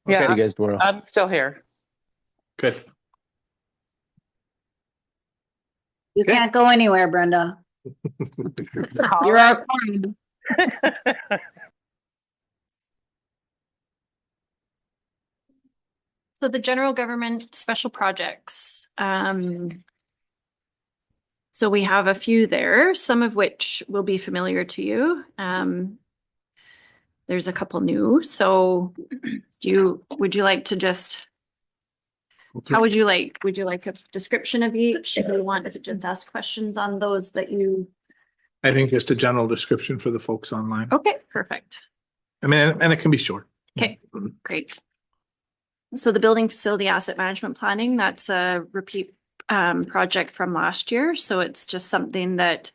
Okay. See you guys tomorrow. I'm still here. Good. You Okay. can't go anywhere, Brenda. You're our friend. So the general government special projects. So we have a few there, some of which will be familiar to you. There's a couple new. So would you like to just, how would you like a description of each? Do you want to just ask questions on those that you? I think just a general description for the folks online. Okay, perfect. I mean, and it can be short. Okay, great. So the building facility asset management planning, that's a repeat project from last year. So it's just something that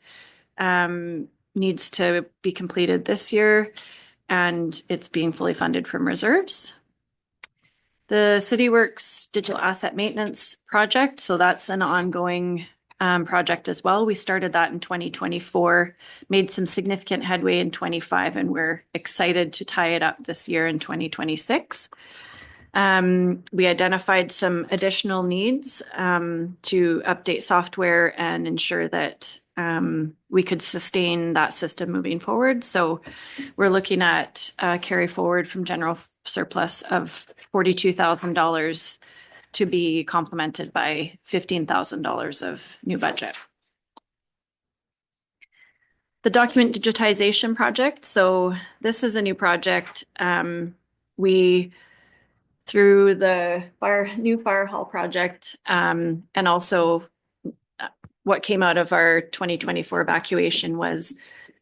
needs to be completed this year, and it's being fully funded from reserves. The City Works digital asset maintenance project. So that's an ongoing project as well. We started that in 2024, made some significant headway in 25, and we're excited to tie it up this year in 2026. We identified some additional needs to update software and ensure that we could sustain that system moving forward. So we're looking at carry forward from general surplus of $42,000 to be complemented by $15,000 of new budget. The document digitization project. So this is a new project. Through the new fire hall project, and also what came out of our 2024 evacuation was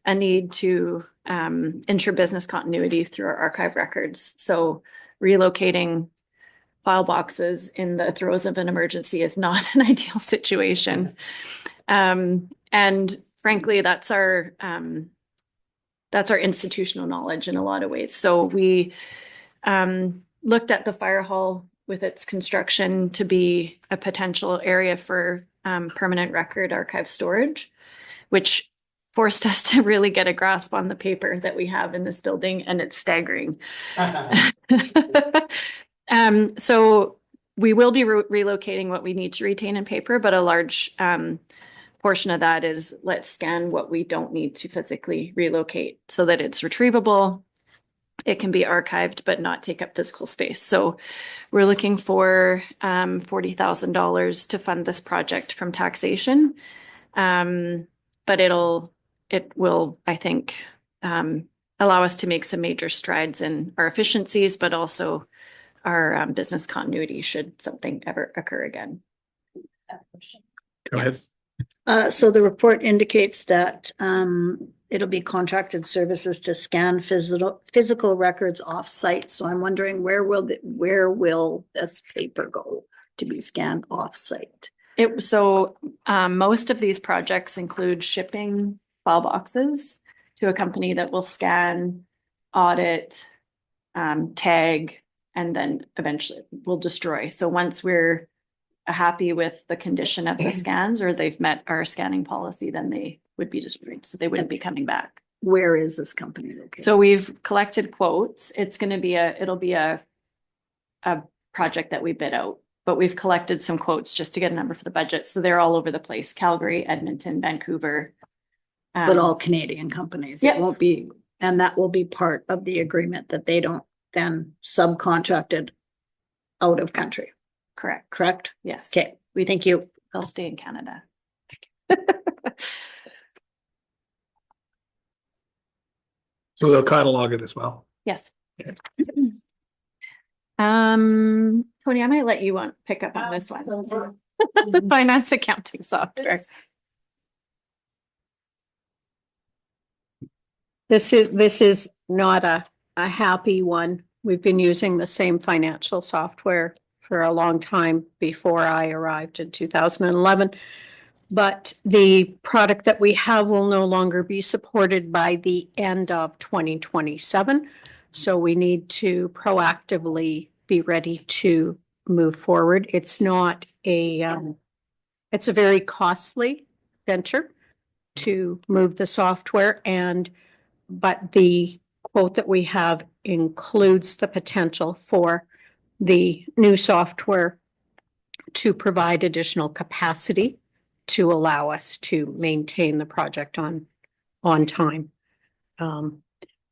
a need to ensure business continuity through our archive records. So relocating file boxes in the throes of an emergency is not an ideal situation. And frankly, that's our institutional knowledge in a lot of ways. So we looked at the fire hall with its construction to be a potential area for permanent record archive storage, which forced us to really get a grasp on the paper that we have in this building, and it's staggering. So we will be relocating what we need to retain in paper, but a large portion of that is let's scan what we don't need to physically relocate so that it's retrievable. It can be archived, but not take up physical space. So we're looking for $40,000 to fund this project from taxation. But it will, I think, allow us to make some major strides in our efficiencies, but also our business continuity should something ever occur again. Go ahead. So the report indicates that it'll be contracted services to scan physical records off-site. So I'm wondering where will this paper go to be scanned off-site? Most of these projects include shipping file boxes to a company that will scan, audit, tag, and then eventually will destroy. So once we're happy with the condition of the scans or they've met our scanning policy, then they would be destroyed. So they wouldn't be coming back. Where is this company located? So we've collected quotes. It's going to be it'll be a project that we bid out, but we've collected some quotes just to get a number for the budget. So they're all over the place: Calgary, Edmonton, Vancouver. But all Canadian companies. Yep. It won't be, and that will be part of the agreement that they don't then subcontract it out of country, Correct. correct? Yes. Okay, We thank you. They'll stay in Canada. So they'll catalog it as well. Yes. Okay. Tony, I might let you pick up on this one. Finance accounting software. This is not a happy one. We've been using the same financial software for a long time before I arrived in 2011. But the product that we have will no longer be supported by the end of 2027. So we need to proactively be ready to move forward. It's not it's a very costly venture to move the software, but the quote that we have includes the potential for the new software to provide additional capacity to allow us to maintain the project on time.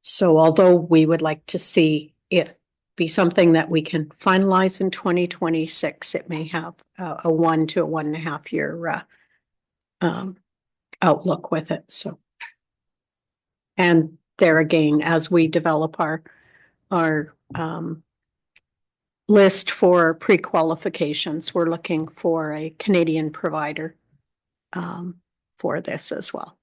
So although we would like to see it be something that we can finalize in 2026, it may have a 1 to 1.5 year outlook with it. So, and there again, as we develop our list for pre-qualifications, we're looking for a Canadian provider for this as well.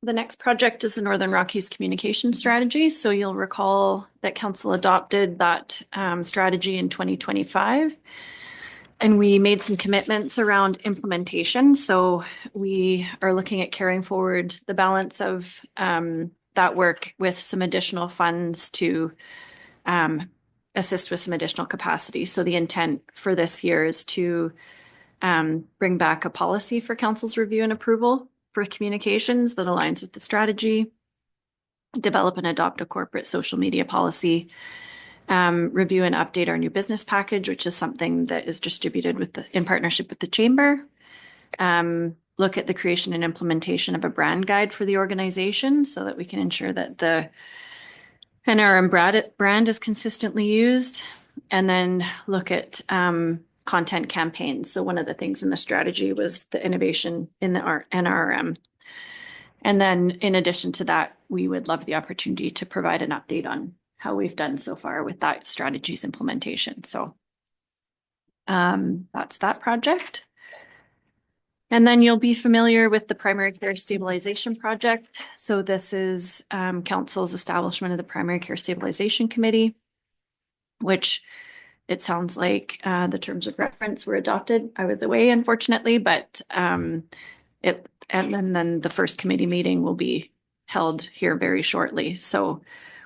The next project is the Northern Rockies Communication Strategy. So you'll recall that council adopted that strategy in 2025. And we made some commitments around implementation. So we are looking at carrying forward the balance of that work with some additional funds to assist with some additional capacity. So the intent for this year is to bring back a policy for council's review and approval for communications that aligns with the strategy, develop and adopt a corporate social media policy, review and update our new business package, which is something that is distributed in partnership with the chamber, look at the creation and implementation of a brand guide for the organization so that we can ensure that the NRM brand is consistently used, and then look at content campaigns. So one of the things in the strategy was the innovation in the NRM. And then in addition to that, we would love the opportunity to provide an update on how we've done so far with that strategy's implementation. So that's that project. And then you'll be familiar with the Primary Care Stabilization Project. So this is council's establishment of the Primary Care Stabilization Committee, which it sounds like the terms of reference were adopted. I was away, unfortunately, but and then the first committee meeting will be held here very shortly. So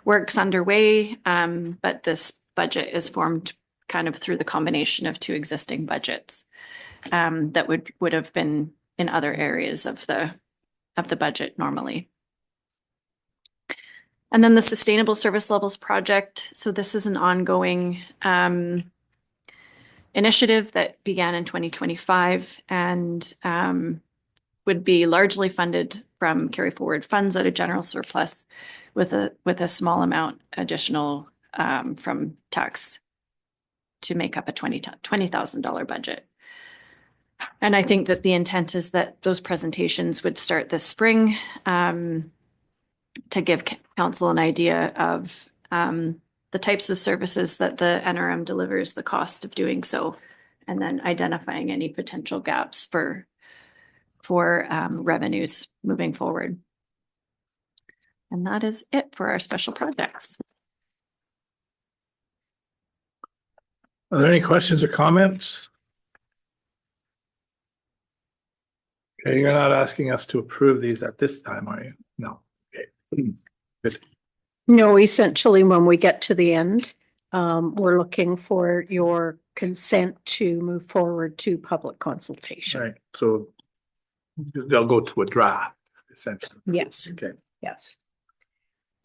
work's underway, but this budget is formed kind of through the combination of two existing budgets that would have been in other areas of the budget normally. And then the Sustainable Service Levels Project. So this is an ongoing initiative that began in 2025 and would be largely funded from carry forward funds out of general surplus with a small amount additional from tax to make up a $20,000 budget. And I think that the intent is that those presentations would start this spring to give council an idea of the types of services that the NRM delivers, the cost of doing so, and then identifying any potential gaps for revenues moving forward. And that is it for our special projects. Are there any questions or comments? Okay, you're not asking us to approve these at this time, are you? No. Okay. Good. No, essentially, when we get to the end, we're looking for your consent to move forward to public consultation. Right, so they'll go to a draft essentially. Yes, Okay. yes.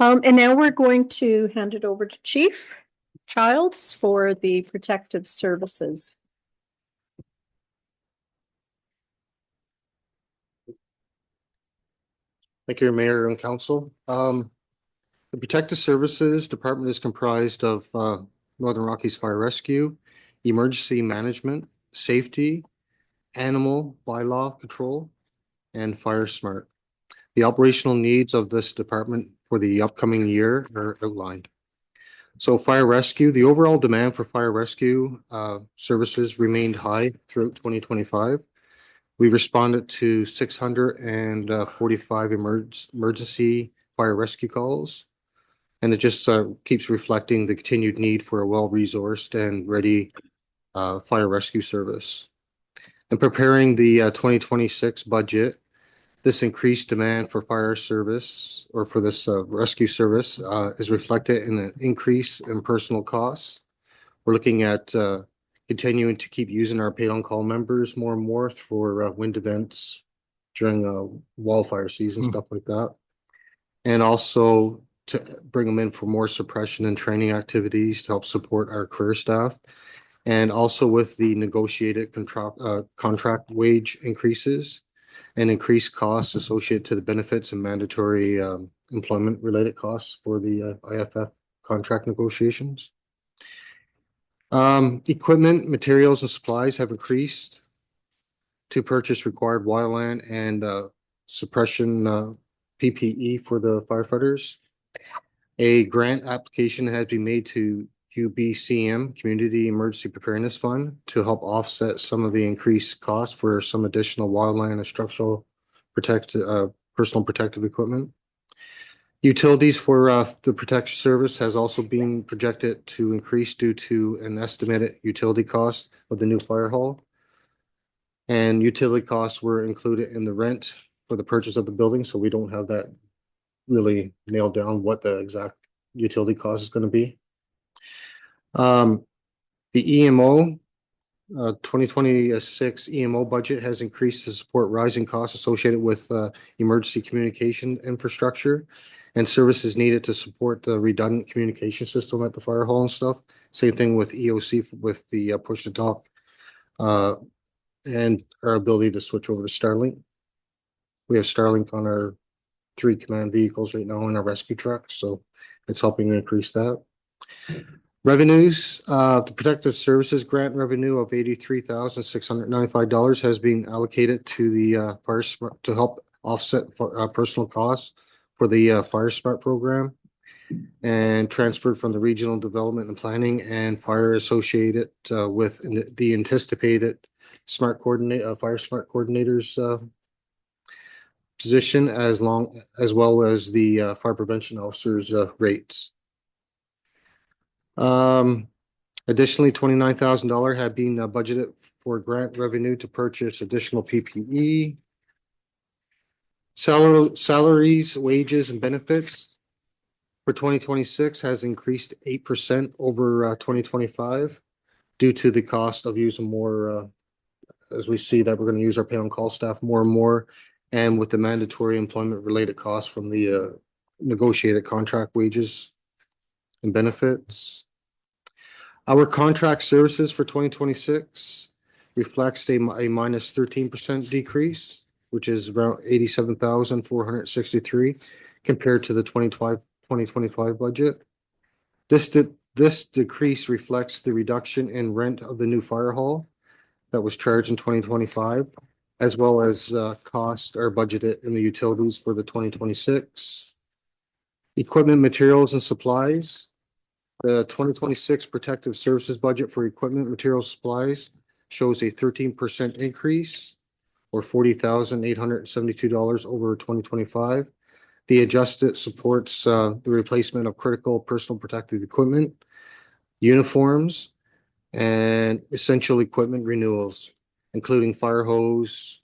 And now we're going to hand it over to Chief Childs for the protective services. Thank you, Mayor and Council. The Protective Services Department is comprised of Northern Rockies Fire Rescue, Emergency Management, Safety, Animal Bylaw Control, and Fire Smart. The operational needs of this department for the upcoming year are outlined. So fire rescue, the overall demand for fire rescue services remained high throughout 2025. We responded to 645 emergency fire rescue calls. And it just keeps reflecting the continued need for a well-resourced and ready fire rescue service. In preparing the 2026 budget, this increased demand for fire service or for this rescue service is reflected in an increase in personal costs. We're looking at continuing to keep using our paid-on-call members more and more for wind events during wildfire season, stuff like that. And also to bring them in for more suppression and training activities to help support our career staff. And also with the negotiated contract wage increases and increased costs associated to the benefits and mandatory employment related costs for the IFF contract negotiations. Equipment, materials, and supplies have increased to purchase required wildland and suppression PPE for the firefighters. A grant application has been made to UBCM, Community Emergency Preparedness Fund, to help offset some of the increased costs for some additional wildland and structural personal protective equipment. Utilities for the protection service has also been projected to increase due to an estimated utility cost of the new fire hall. And utility costs were included in the rent for the purchase of the building, so we don't have that really nailed down what the exact utility cost is going to be. The EMO 2026 EMO budget has increased to support rising costs associated with emergency communication infrastructure and services needed to support the redundant communication system at the fire hall and stuff. Same thing with EOC with the push to talk and our ability to switch over to Starlink. We have Starlink on our 3 command vehicles right now in our rescue truck, so it's helping to increase that. Revenues, the Protective Services grant revenue of $83,695 has been allocated to the Fire Smart to help offset personal costs for the Fire Smart program and transferred from the Regional Development and Planning and Fire associated with the anticipated Fire Smart coordinators position as well as the fire prevention officers rates. Additionally, $29,000 had been budgeted for grant revenue to purchase additional PPE. Salaries, wages, and benefits for 2026 has increased 8% over 2025 due to the cost of using more, as we see that we're going to use our pay-on-call staff more and more, and with the mandatory employment-related costs from the negotiated contract wages and benefits. Our contract services for 2026 reflects a minus 13% decrease, which is around 87,463 compared to the 2025 budget. This decrease reflects the reduction in rent of the new fire hall that was charged in 2025, as well as costs are budgeted in the utilities for the 2026. Equipment, materials, and supplies. The 2026 Protective Services budget for equipment, materials, supplies shows a 13% increase or $40,872 over 2025. The adjusted supports the replacement of critical personal protective equipment, uniforms, and essential equipment renewals, including fire hose,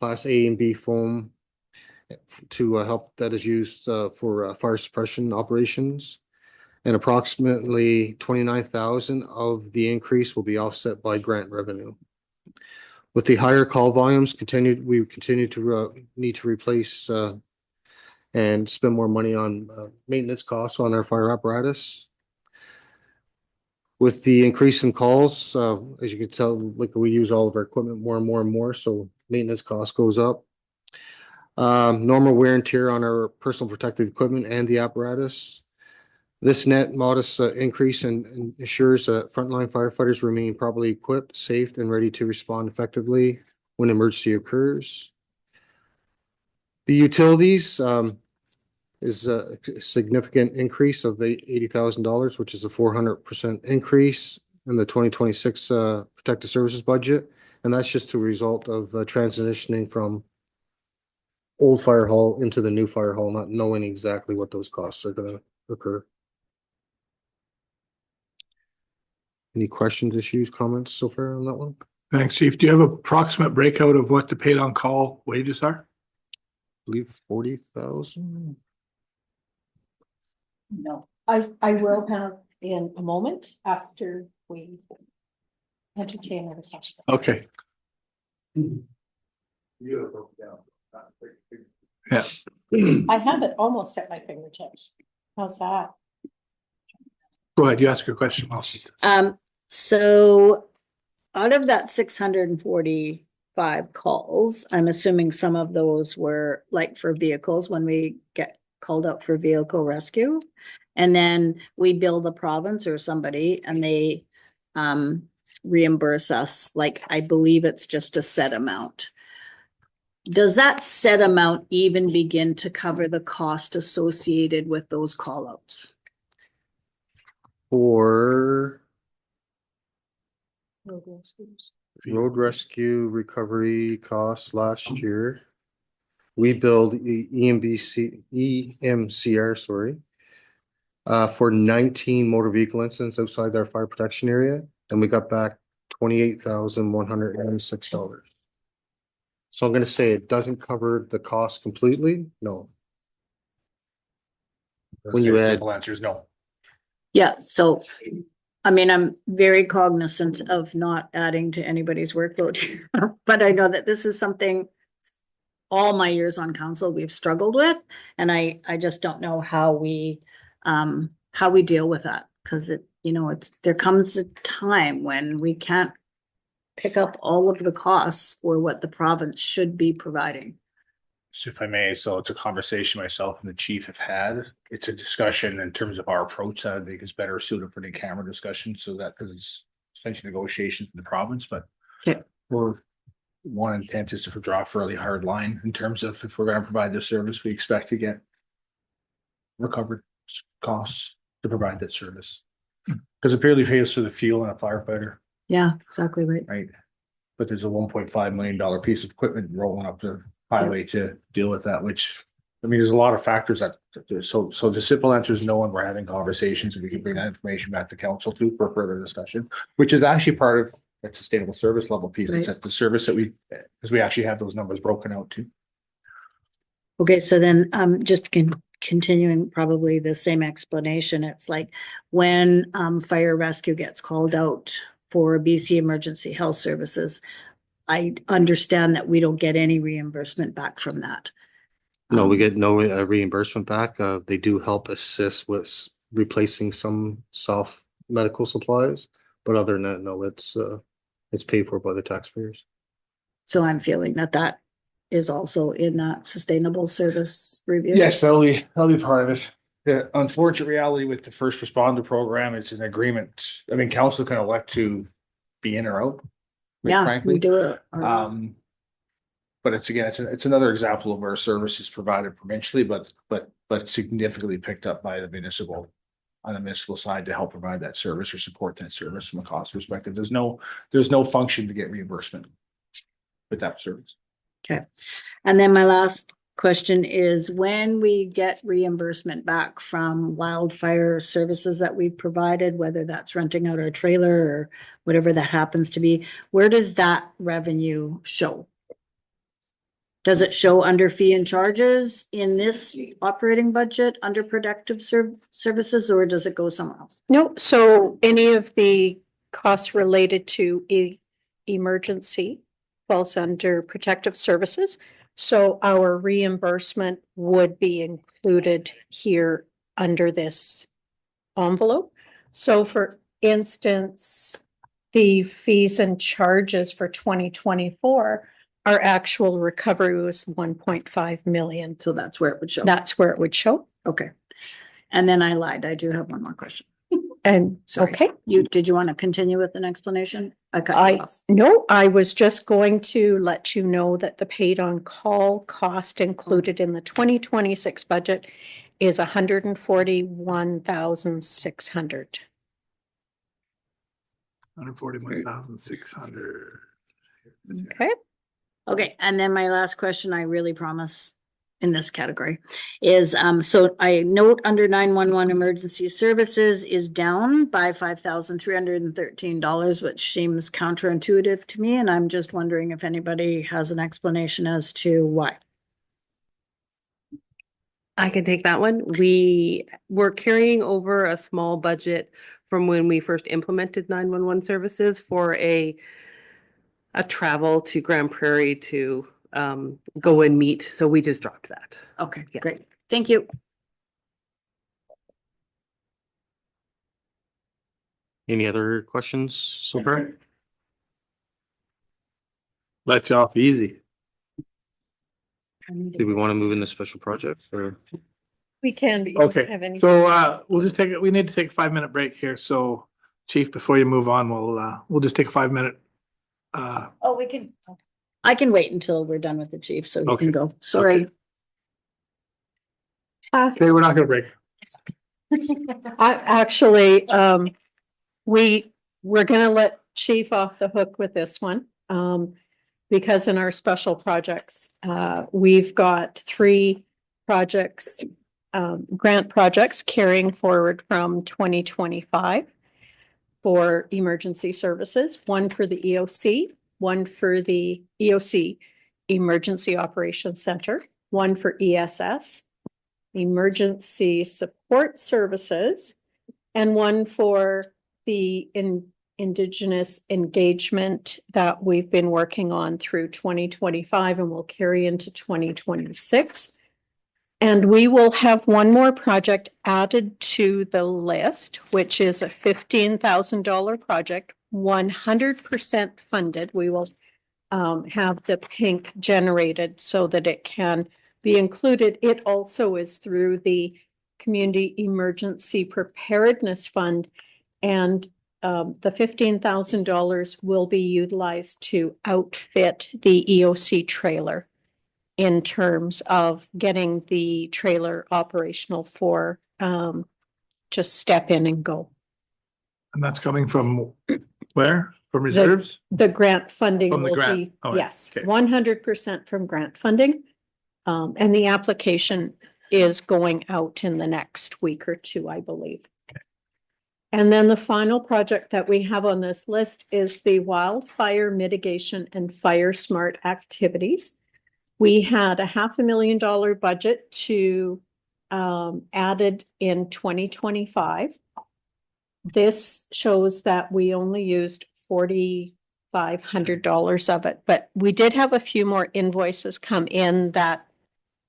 Class A and B foam, to help that is used for fire suppression operations. And approximately 29,000 of the increase will be offset by grant revenue. With the higher call volumes we continue to need to replace and spend more money on maintenance costs on our fire apparatus. With the increase in calls, as you can tell, like we use all of our equipment more and more and more, so maintenance cost goes up. Normal wear and tear on our personal protective equipment and the apparatus. This net modest increase ensures that frontline firefighters remain properly equipped, safe, and ready to respond effectively when emergency occurs. The utilities is a significant increase of $80,000, which is a 400% increase in the 2026 protective services budget, and that's just a result of transitioning from old fire hall into the new fire hall, not knowing exactly what those costs are going to occur. Any questions, issues, comments so far on that one? Thanks, Chief. Do you have approximate breakout of what the paid on call wages are? I believe 40,000. No, I will have in a moment after we entertain the question. Okay. Yeah. I have it almost at my fingertips. How's that? Go ahead, you ask your question, Elsie. So out of that 645 calls, I'm assuming some of those were like for vehicles when we get called out for vehicle rescue. And then we bill the province or somebody and they reimburse us, like I believe it's just a set amount. Does that set amount even begin to cover the cost associated with those call outs? For Road rescues. road rescue recovery costs last year, we billed EMCR, sorry, for 19 motor vehicle incidents outside our fire protection area, and we got back $28,196. So I'm going to say it doesn't cover the cost completely. No. When you add, Simple answer is no. Yeah, so, I mean, I'm very cognizant of not adding to anybody's workload here, but I know that this is something all my years on council we've struggled with, and I just don't know how we deal with that, because there comes a time when we can't pick up all of the costs for what the province should be providing. So if I may, so it's a conversation myself and the chief have had. It's a discussion in terms of our approach that I think is better suited for the camera discussion, so that because it's essentially negotiations in the province, but Okay. one intent is to draw a fairly hard line in terms of if we're going to provide this service, we expect to get recovered costs to provide that service. Because it purely pays for the fuel and a firefighter, Yeah, exactly right. right? But there's a $1.5 million piece of equipment rolling up the highway to deal with that, which, I mean, there's a lot of factors that, so the simple answer is no, and we're having conversations and we can bring that information back to council too for further discussion, which is actually part of that sustainable service level piece. It's Right. at the service that because we actually have those numbers broken out too. Okay, so then just continuing probably the same explanation, it's like when fire rescue gets called out for BC Emergency Health Services, I understand that we don't get any reimbursement back from that. no, we get no reimbursement back. They do help assist with replacing some soft medical supplies, but other than that, no, it's paid for by the taxpayers. So I'm feeling that is also in that sustainable service review. Yes, that'll be part of it. The unfortunate reality with the first responder program, it's an agreement. I mean, council can elect to be in or out. quite Yeah, frankly. we do it. But it's another example of where service is provided provincially, but significantly picked up by the municipal on the municipal side to help provide that service or support that service from a cost perspective. There's no function to get reimbursement with that service. Okay. And then my last question is, when we get reimbursement back from wildfire services that we've provided, whether that's renting out our trailer or whatever that happens to be, where does that revenue show? Does it show under fee and charges in this operating budget under protective services, or does it go somewhere else? No, so any of the costs related to emergency falls under protective services. So our reimbursement would be included here under this envelope. So for instance, the fees and charges for 2024, our actual recovery was 1.5 million. So that's where it would show. That's where it would show. Okay. And then I lied. I do have one more question. And, Sorry. okay. Did you want to continue with an explanation? I cut you off. No, I was just going to let you know that the paid on call cost included in the 2026 budget is 141,600. 141,600. Okay. Okay, and then my last question, I really promise in this category is, so I note under 911 emergency services is down by $5,313, which seems counterintuitive to me. And I'm just wondering if anybody has an explanation as to why. I can take that one. We were carrying over a small budget from when we first implemented 911 services for a travel to Grand Prairie to go and meet. So we just dropped that. Okay, Yeah. great. Thank you. Any other questions so far? Let you off easy. Do we want to move in the special project or? We can, but you don't Okay, have any. so we'll just we need to take a 5-minute break here. So Chief, before you move on, we'll just take a 5-minute. Oh, we can. I can wait until we're done with the chief, so you Okay. can go. Sorry. Okay, we're not gonna break. Actually, we're gonna let Chief off the hook with this one. Because in our special projects, we've got 3 projects, grant projects carrying forward from 2025 for emergency services, one for the EOC, one for the EOC Emergency Operations Center, one for ESS, Emergency Support Services, and one for the Indigenous engagement that we've been working on through 2025 and will carry into 2026. And we will have one more project added to the list, which is a $15,000 project, 100% funded. We will have the pink generated so that it can be included. It also is through the Community Emergency Preparedness Fund, and the $15,000 will be utilized to outfit the EOC trailer in terms of getting the trailer operational for just step in and go. And that's coming from where? From reserves? The grant funding From the will grant. be, Oh, yeah. yes, Okay. 100% from grant funding. And the application is going out in the next week or 2, I believe. And then the final project that we have on this list is the wildfire mitigation and fire smart activities. We had a $500,000 budget to added in 2025. This shows that we only used $4,500 of it, but we did have a few more invoices come in that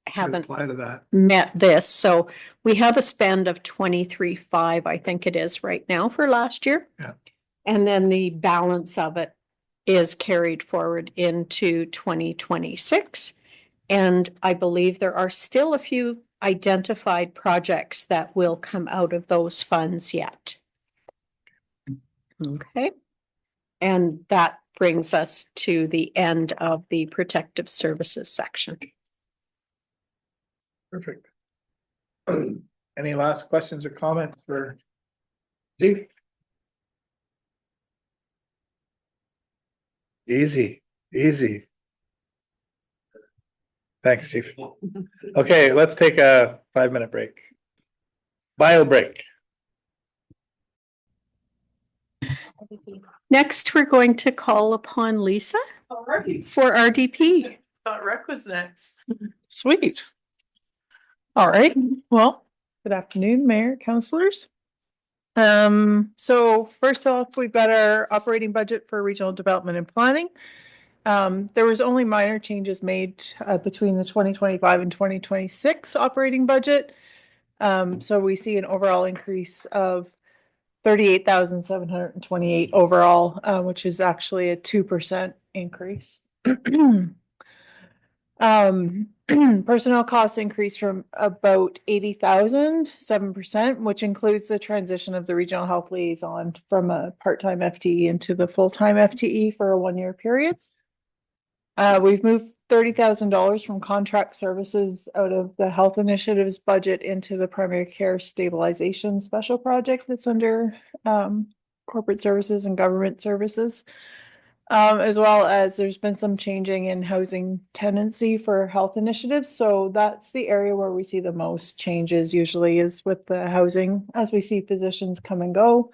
haven't Apply to that. met this. So we have a spend of 23.5, I think it is right now for last year. Yeah. And then the balance of it is carried forward into 2026. And I believe there are still a few identified projects that will come out of those funds yet. Okay. And that brings us to the end of the protective services section. Perfect. Any last questions or comments for Chief? Easy, easy. Thanks, Chief. Okay, let's take a 5-minute break. Bio break. Next, we're going to call upon Lisa for RDP. Thought rec was next. Sweet. All right, well, good afternoon, Mayor, councilors. So first off, we've got our operating budget for regional development and planning. There was only minor changes made between the 2025 and 2026 operating budget. So we see an overall increase of 38,728 overall, which is actually a 2% increase. Personnel costs increased from about 80,000, 7%, which includes the transition of the regional health liaison from a part-time FTE into the full-time FTE for a 1-year period. We've moved $30,000 from contract services out of the health initiatives budget into the primary care stabilization special project that's under corporate services and government services. As well as there's been some changing in housing tenancy for health initiatives. So that's the area where we see the most changes usually is with the housing as we see physicians come and go.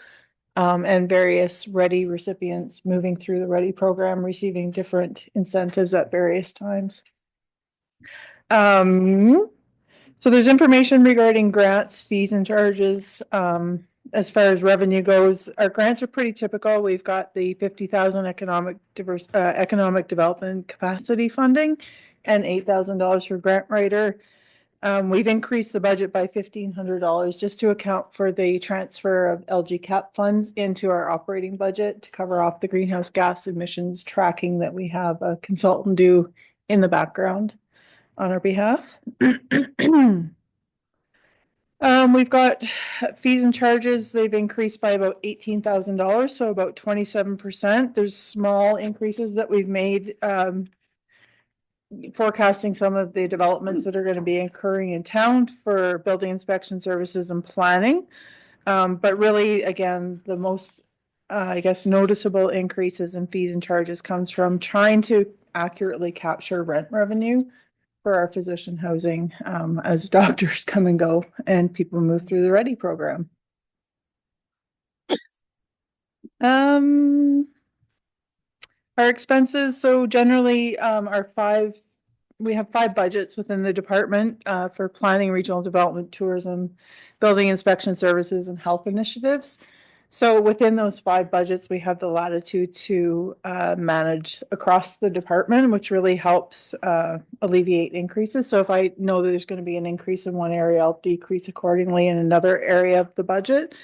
And various READY recipients moving through the READY program, receiving different incentives at various times. So there's information regarding grants, fees and charges. As far as revenue goes, our grants are pretty typical. We've got the 50,000 economic development capacity funding and $8,000 for grant writer. We've increased the budget by $1,500 just to account for the transfer of LG CAP funds into our operating budget to cover off the greenhouse gas emissions tracking that we have a consultant do in the background on our behalf. We've got fees and charges. They've increased by about $18,000, so about 27%. There's small increases that we've made forecasting some of the developments that are going to be occurring in town for building inspection services and planning. But really, again, the most, I guess, noticeable increases in fees and charges comes from trying to accurately capture rent revenue for our physician housing as doctors come and go and people move through the READY program. Our expenses, so generally we have 5 budgets within the department for planning, regional development, tourism, building inspection services, and health initiatives. So within those 5 budgets, we have the latitude to manage across the department, which really helps alleviate increases. So if I know that there's going to be an increase in one area, I'll decrease accordingly in another area of the budget,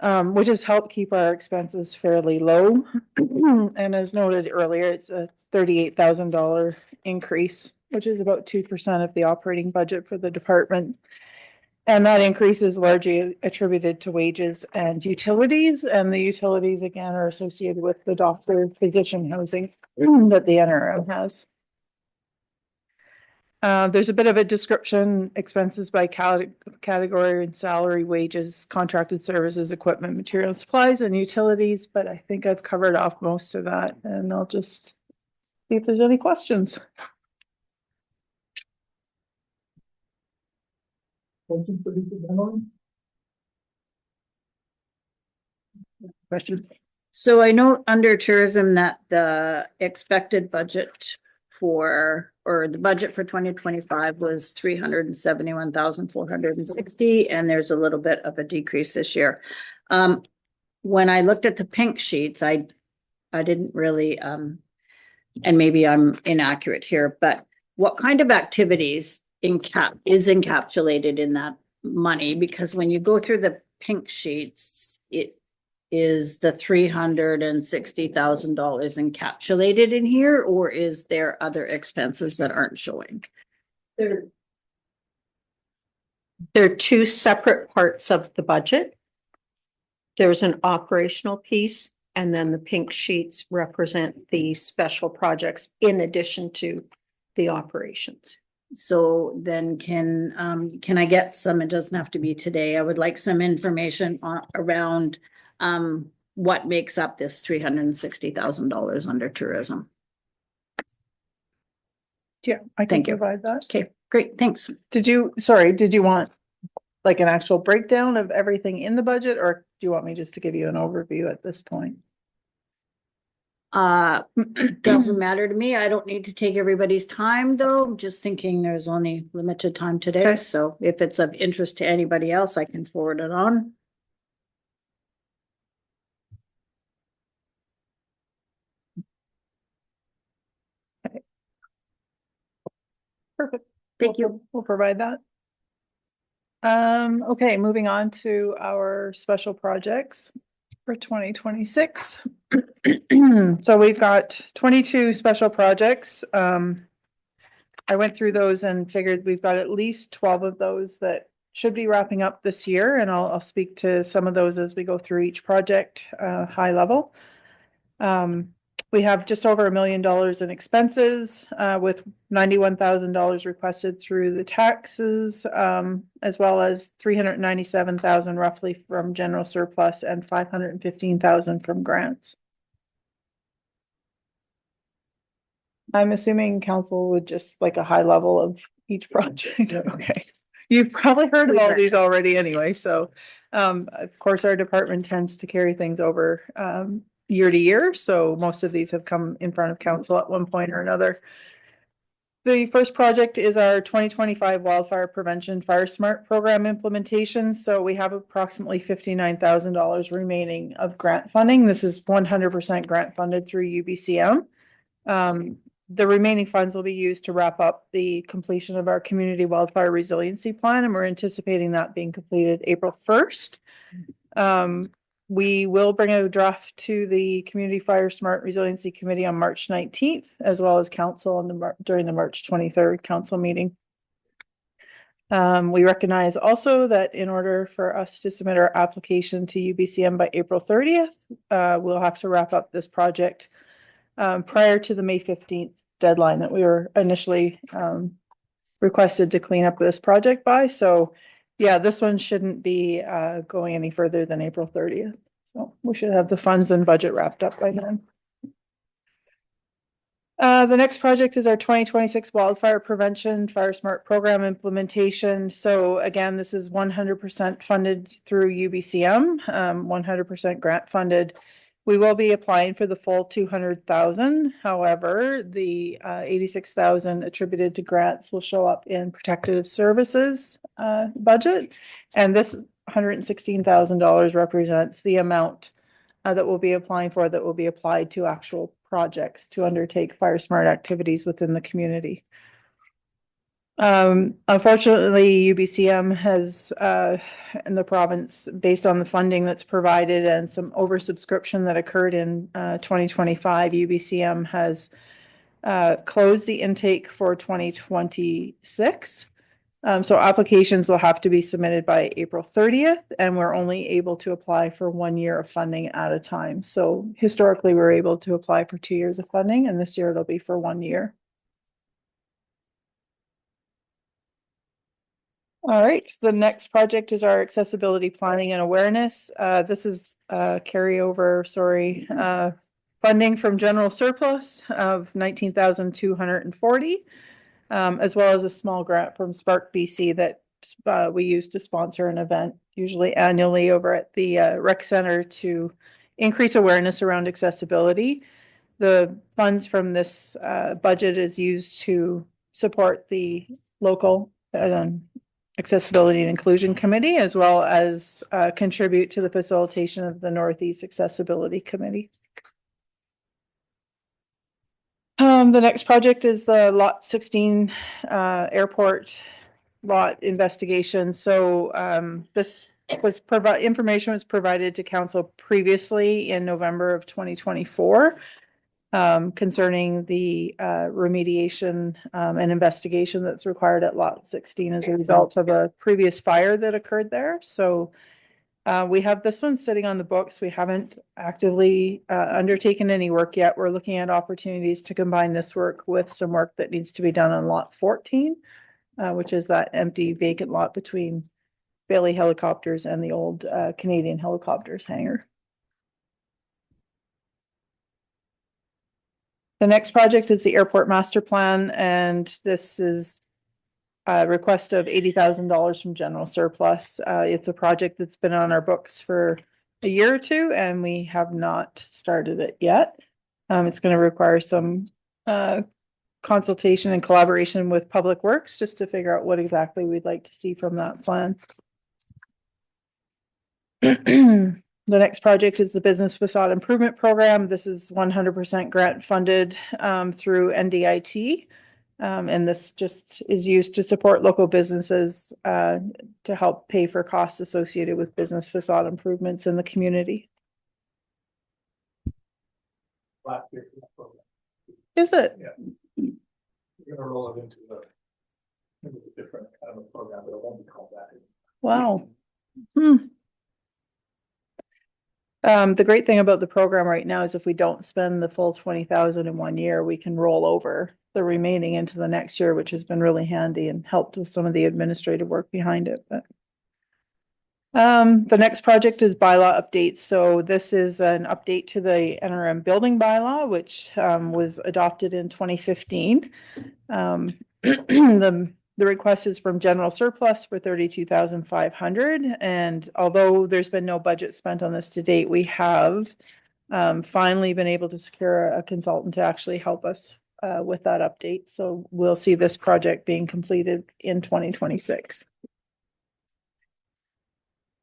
which has helped keep our expenses fairly low. And as noted earlier, it's a $38,000 increase, which is about 2% of the operating budget for the department. And that increase is largely attributed to wages and utilities. And the utilities, again, are associated with the doctor physician housing that the NRM has. There's a bit of a description, expenses by category and salary, wages, contracted services, equipment, material, supplies, and utilities. But I think I've covered off most of that, and I'll just see if there's any questions. Question? So I know under tourism that the expected budget or the budget for 2025 was 371,460, and there's a little bit of a decrease this year. When I looked at the pink sheets, I didn't really, and maybe I'm inaccurate here, but what kind of activities is encapsulated in that money? Because when you go through the pink sheets, it is the $360,000 encapsulated in here, or is there other expenses that aren't showing? There are 2 separate parts of the budget. There's an operational piece, and then the pink sheets represent the special projects in addition to the operations. So then can I get some, it doesn't have to be today, I would like some information around what makes up this $360,000 under tourism. Yeah, I can Thank you. provide that. Okay, great, thanks. Did you want like an actual breakdown of everything in the budget, or do you want me just to give you an overview at this point? Doesn't matter to me. I don't need to take everybody's time though. I'm just thinking there's only limited time today. Okay. So if it's of interest to anybody else, I can forward it on. Perfect. Thank We'll you. We'll provide that. Okay, moving on to our special projects for 2026. So we've got 22 special projects. I went through those and figured we've got at least 12 of those that should be wrapping up this year, and I'll speak to some of those as we go through each project, high level. We have just over $1 million in expenses, with $91,000 requested through the taxes, as well as $397,000 roughly from general surplus and $515,000 from grants. I'm assuming council would just like a high level of each project. Okay. You've probably heard of all these already anyway, so of course, our department tends to carry things over year to year, so most of these have come in front of council at one point or another. The first project is our 2025 wildfire prevention Fire Smart program implementation. So we have approximately $59,000 remaining of grant funding. This is 100% grant funded through UBCM. The remaining funds will be used to wrap up the completion of our community wildfire resiliency plan, and we're anticipating that being completed April 1st. We will bring a draft to the Community Fire Smart Resiliency Committee on March 19th, as well as council during the March 23rd council meeting. We recognize also that in order for us to submit our application to UBCM by April 30th, we'll have to wrap up this project prior to the May 15th deadline that we were initially requested to clean up this project by. So yeah, this one shouldn't be going any further than April 30th. So we should have the funds and budget wrapped up by then. The next project is our 2026 wildfire prevention Fire Smart program implementation. So again, this is 100% funded through UBCM, 100% grant funded. We will be applying for the full 200,000. However, the 86,000 attributed to grants will show up in protective services budget. And this $116,000 represents the amount that we'll be applying for, that will be applied to actual projects to undertake Fire Smart activities within the community. Unfortunately, UBCM has, in the province, based on the funding that's provided and some oversubscription that occurred in 2025, UBCM has closed the intake for 2026. So applications will have to be submitted by April 30th, and we're only able to apply for 1 year of funding at a time. So historically, we're able to apply for 2 years of funding, and this year it'll be for 1 year. All right, the next project is our accessibility planning and awareness. This is carryover, funding from general surplus of 19,240, as well as a small grant from Spark BC that we use to sponsor an event, usually annually, over at the rec center to increase awareness around accessibility. The funds from this budget is used to support the local Accessibility and Inclusion Committee, as well as contribute to the facilitation of the Northeast Accessibility Committee. The next project is the Lot 16 airport lot investigation. So this was information was provided to council previously in November of 2024. Concerning the remediation and investigation that's required at Lot 16 as a result of a previous fire that occurred there. So we have this one sitting on the books. We haven't actively undertaken any work yet. We're looking at opportunities to combine this work with some work that needs to be done on Lot 14, which is that empty vacant lot between Bailey Helicopters and the old Canadian Helicopters hangar. The next project is the airport master plan, and this is a request of $80,000 from general surplus. It's a project that's been on our books for a year or two, and we have not started it yet. It's going to require some consultation and collaboration with Public Works just to figure out what exactly we'd like to see from that plan. The next project is the Business Facade Improvement Program. This is 100% grant funded through NDIT. And this just is used to support local businesses to help pay for costs associated with business facade improvements in the community. Is it? Yeah. We're gonna roll it into a different kind of a program, but it won't be called that. Wow. The great thing about the program right now is if we don't spend the full 20,000 in 1 year, we can roll over the remaining into the next year, which has been really handy and helped with some of the administrative work behind it, but. The next project is bylaw updates. So this is an update to the NRM building bylaw, which was adopted in 2015. The request is from general surplus for 32,500. And although there's been no budget spent on this to date, we have finally been able to secure a consultant to actually help us with that update. So we'll see this project being completed in 2026.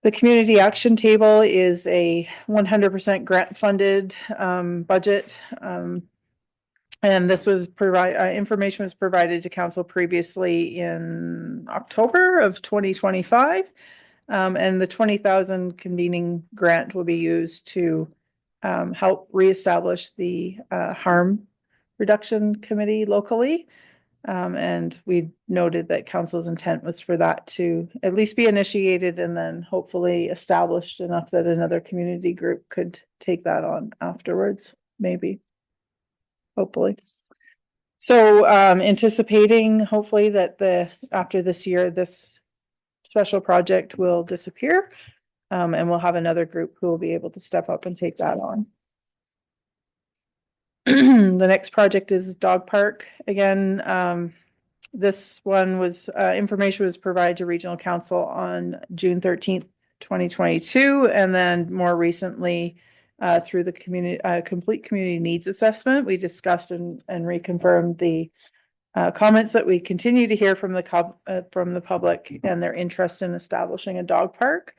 The community action table is a 100% grant funded budget. And this was information was provided to council previously in October of 2025. And the 20,000 convening grant will be used to help reestablish the harm reduction committee locally. And we noted that council's intent was for that to at least be initiated and then hopefully established enough that another community group could take that on afterwards, maybe. Hopefully. So anticipating hopefully that after this year, this special project will disappear. And we'll have another group who will be able to step up and take that on. The next project is dog park. Again, this one was information was provided to regional council on June 13th, 2022. And then more recently, through the community complete community needs assessment, we discussed and reconfirmed the comments that we continue to hear from the public and their interest in establishing a dog park.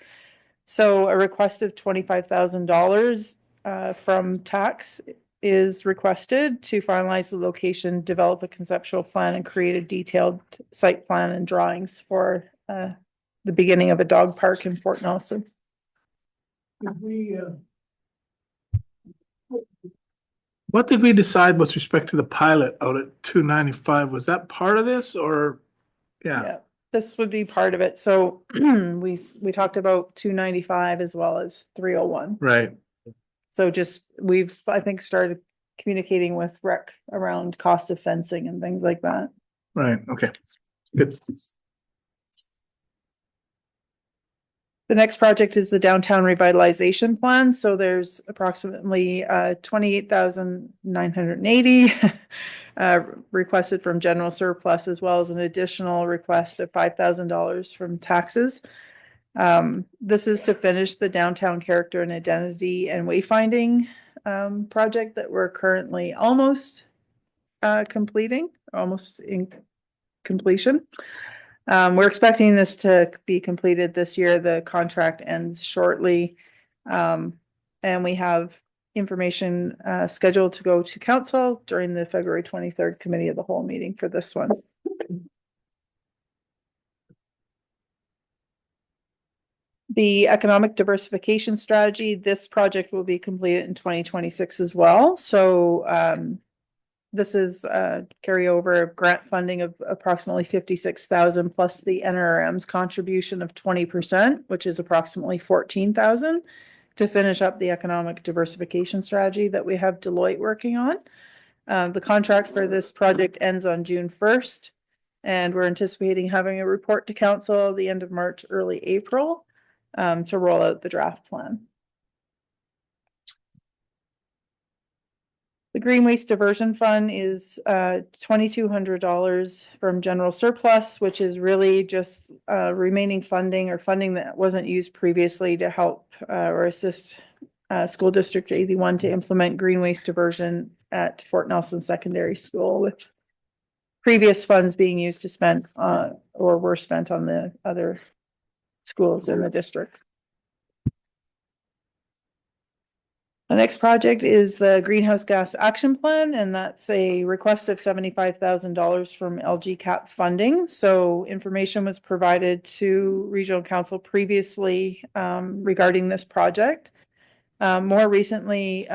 So a request of $25,000 from tax is requested to finalize the location, develop a conceptual plan, and create a detailed site plan and drawings for the beginning of a dog park in Fort Nelson. What did we decide with respect to the pilot out at 295? Was that part of this or? Yeah, This would be part of it. So we talked about 295 as well as 301. right. So just, I think, started communicating with rec around cost of fencing and things like that. Right, okay, good. The next project is the downtown revitalization plan. So there's approximately 28,980 requested from general surplus, as well as an additional request of $5,000 from taxes. This is to finish the downtown character and identity and wayfinding project that we're currently almost completing, almost in completion. We're expecting this to be completed this year. The contract ends shortly. And we have information scheduled to go to council during the February 23rd committee of the whole meeting for this one. The economic diversification strategy, this project will be completed in 2026 as well. So this is carryover grant funding of approximately 56,000 plus the NRM's contribution of 20%, which is approximately 14,000 to finish up the economic diversification strategy that we have Deloitte working on. The contract for this project ends on June 1st, and we're anticipating having a report to council the end of March, early April. To roll out the draft plan. The Green Waste Diversion Fund is $2,200 from general surplus, which is really just remaining funding or funding that wasn't used previously to help or assist School District 81 to implement green waste diversion at Fort Nelson Secondary School, with previous funds being used to spend, or were spent on the other schools in the district. The next project is the Greenhouse Gas Action Plan, and that's a request of $75,000 from LG CAP funding. So information was provided to Regional Council previously regarding this project. More recently,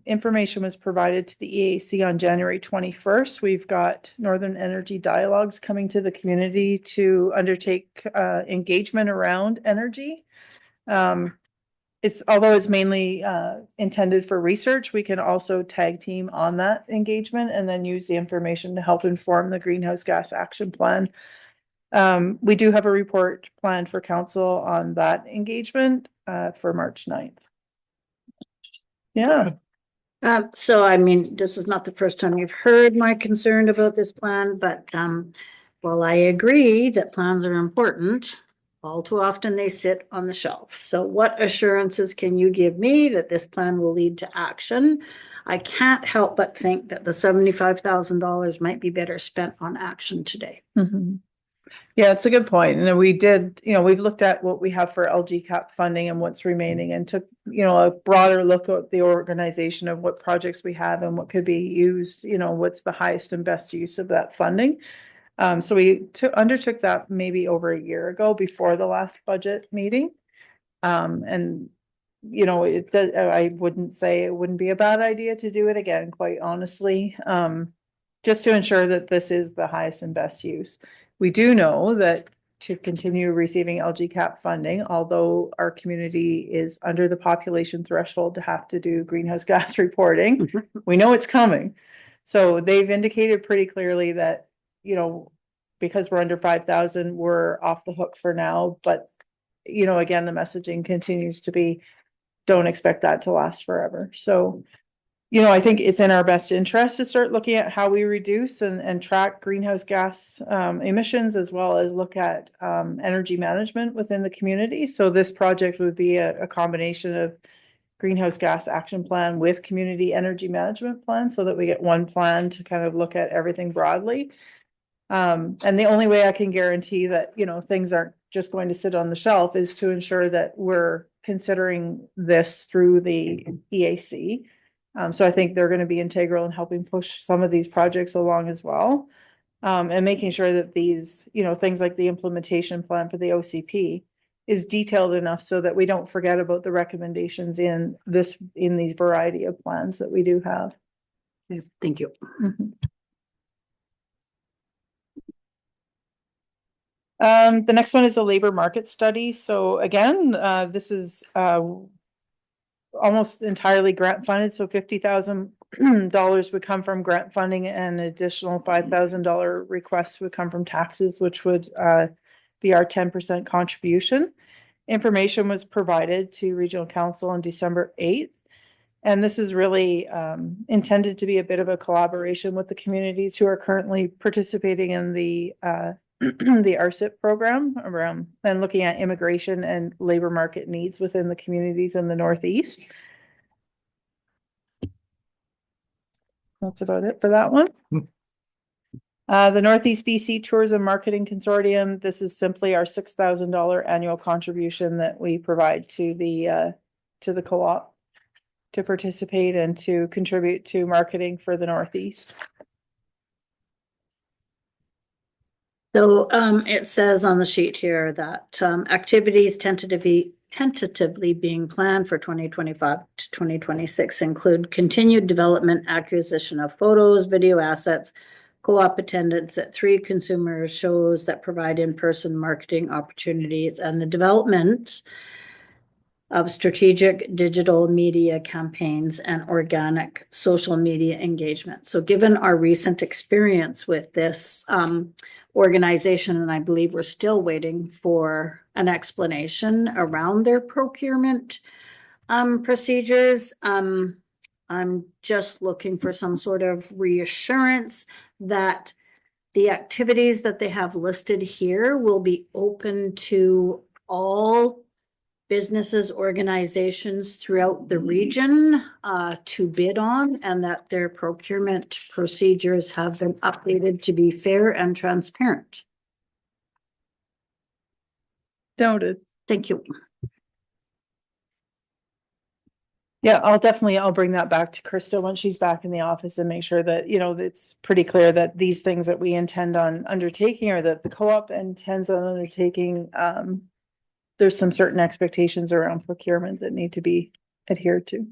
information was provided to the EAC on January 21st. We've got Northern Energy Dialogues coming to the community to undertake engagement around energy. Although it's mainly intended for research, we can also tag team on that engagement and then use the information to help inform the Greenhouse Gas Action Plan. We do have a report planned for council on that engagement for March 9th. Yeah. So I mean, this is not the first time you've heard my concern about this plan, but while I agree that plans are important, all too often they sit on the shelf. So what assurances can you give me that this plan will lead to action? I can't help but think that the $75,000 might be better spent on action today. Mm-hmm. Yeah, it's a good point. And we did, we've looked at what we have for LG CAP funding and what's remaining, and took, a broader look at the organization of what projects we have and what could be used, what's the highest and best use of that funding. So we undertook that maybe over a year ago before the last budget meeting. And, I wouldn't say it wouldn't be a bad idea to do it again, quite honestly, just to ensure that this is the highest and best use. We do know that to continue receiving LG CAP funding, although our community is under the population threshold to have to do greenhouse gas reporting, we know it's coming. So they've indicated pretty clearly that, because we're under 5,000, we're off the hook for now. But, again, the messaging continues to be, don't expect that to last forever. So, I think it's in our best interest to start looking at how we reduce and track greenhouse gas emissions, as well as look at energy management within the community. So this project would be a combination of Greenhouse Gas Action Plan with Community Energy Management Plan, so that we get one plan to kind of look at everything broadly. And the only way I can guarantee that, things aren't just going to sit on the shelf is to ensure that we're considering this through the EAC. So I think they're going to be integral in helping push some of these projects along as well. And making sure that these, things like the implementation plan for the OCP is detailed enough so that we don't forget about the recommendations in these variety of plans that we do have. Thank you. Mm-hmm. The next one is a labor market study. So again, this is almost entirely grant funded. So $50,000 would come from grant funding, and additional $5,000 requests would come from taxes, which would be our 10% contribution. Information was provided to Regional Council on December 8th. And this is really intended to be a bit of a collaboration with the communities who are currently participating in the the RCIP program around and looking at immigration and labor market needs within the communities in the Northeast. That's about it for that one. The Northeast BC Tourism Marketing Consortium, this is simply our $6,000 annual contribution that we provide to the co-op to participate and to contribute to marketing for the Northeast. So it says on the sheet here that activities tentatively being planned for 2025 to 2026 include continued development, acquisition of photos, video assets, co-op attendance at 3 consumer shows that provide in-person marketing opportunities, and the development of strategic digital media campaigns and organic social media engagement. So given our recent experience with this organization, and I believe we're still waiting for an explanation around their procurement procedures, I'm just looking for some sort of reassurance that the activities that they have listed here will be open to all businesses, organizations throughout the region to bid on, and that their procurement procedures have been updated to be fair and transparent. Noted. Thank you. Yeah, I'll bring that back to Krista when she's back in the office and make sure that, it's pretty clear that these things that we intend on undertaking or that the co-op intends on undertaking, there's some certain expectations around procurement that need to be adhered to.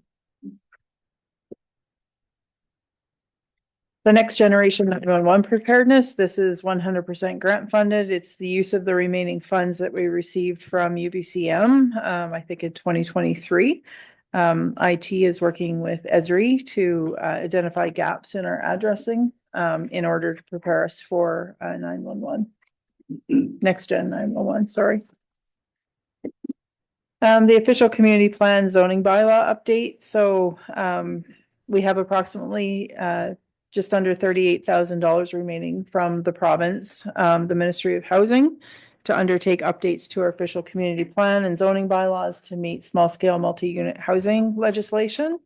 The next generation 911 preparedness, this is 100% grant funded. It's the use of the remaining funds that we received from UBCM, I think in 2023. IT is working with Esri to identify gaps in our addressing in order to prepare us for 911. Next gen 911, sorry. The official community plan zoning bylaw update. So we have approximately just under $38,000 remaining from the province, the Ministry of Housing, to undertake updates to our official community plan and zoning bylaws to meet small scale multi-unit housing legislation.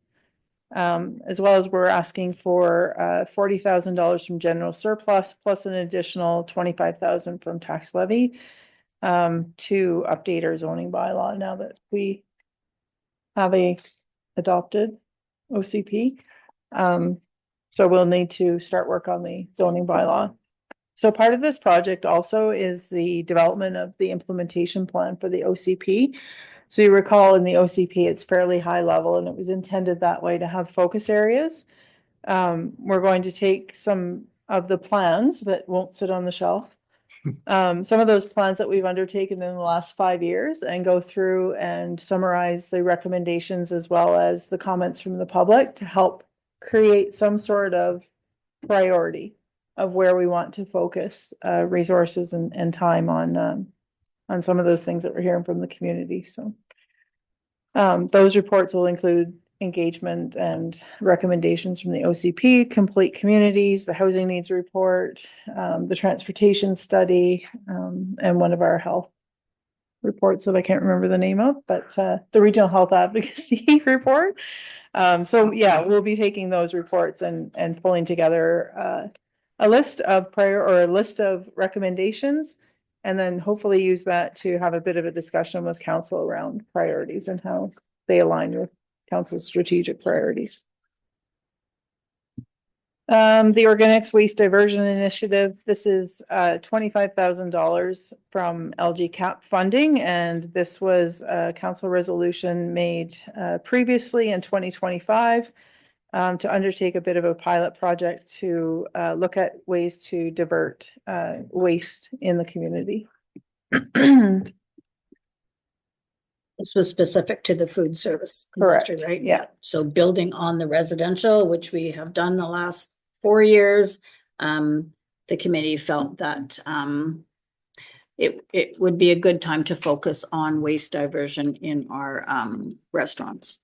As well as we're asking for $40,000 from general surplus plus an additional $25,000 from tax levy to update our zoning bylaw now that we have a adopted OCP. So we'll need to start work on the zoning bylaw. So part of this project also is the development of the implementation plan for the OCP. So you recall in the OCP, it's fairly high level and it was intended that way to have focus areas. We're going to take some of the plans that won't sit on the shelf. Some of those plans that we've undertaken in the last 5 years and go through and summarize the recommendations as well as the comments from the public to help create some sort of priority of where we want to focus resources and time on some of those things that we're hearing from the community. So those reports will include engagement and recommendations from the OCP, complete communities, the housing needs report, the transportation study, and one of our health reports that I can't remember the name of, but the regional health advocacy report. So yeah, we'll be taking those reports and pulling together a list of a list of recommendations, and then hopefully use that to have a bit of a discussion with council around priorities and how they align with council's strategic priorities. The Organics Waste Diversion Initiative, this is $25,000 from LGCAP funding, and this was a council resolution made previously in 2025 to undertake a bit of a pilot project to look at ways to divert waste in the community. This was specific to the food service Correct. industry, right? Yeah. So building on the residential, which we have done the last 4 years, the committee felt that it would be a good time to focus on waste diversion in our restaurants.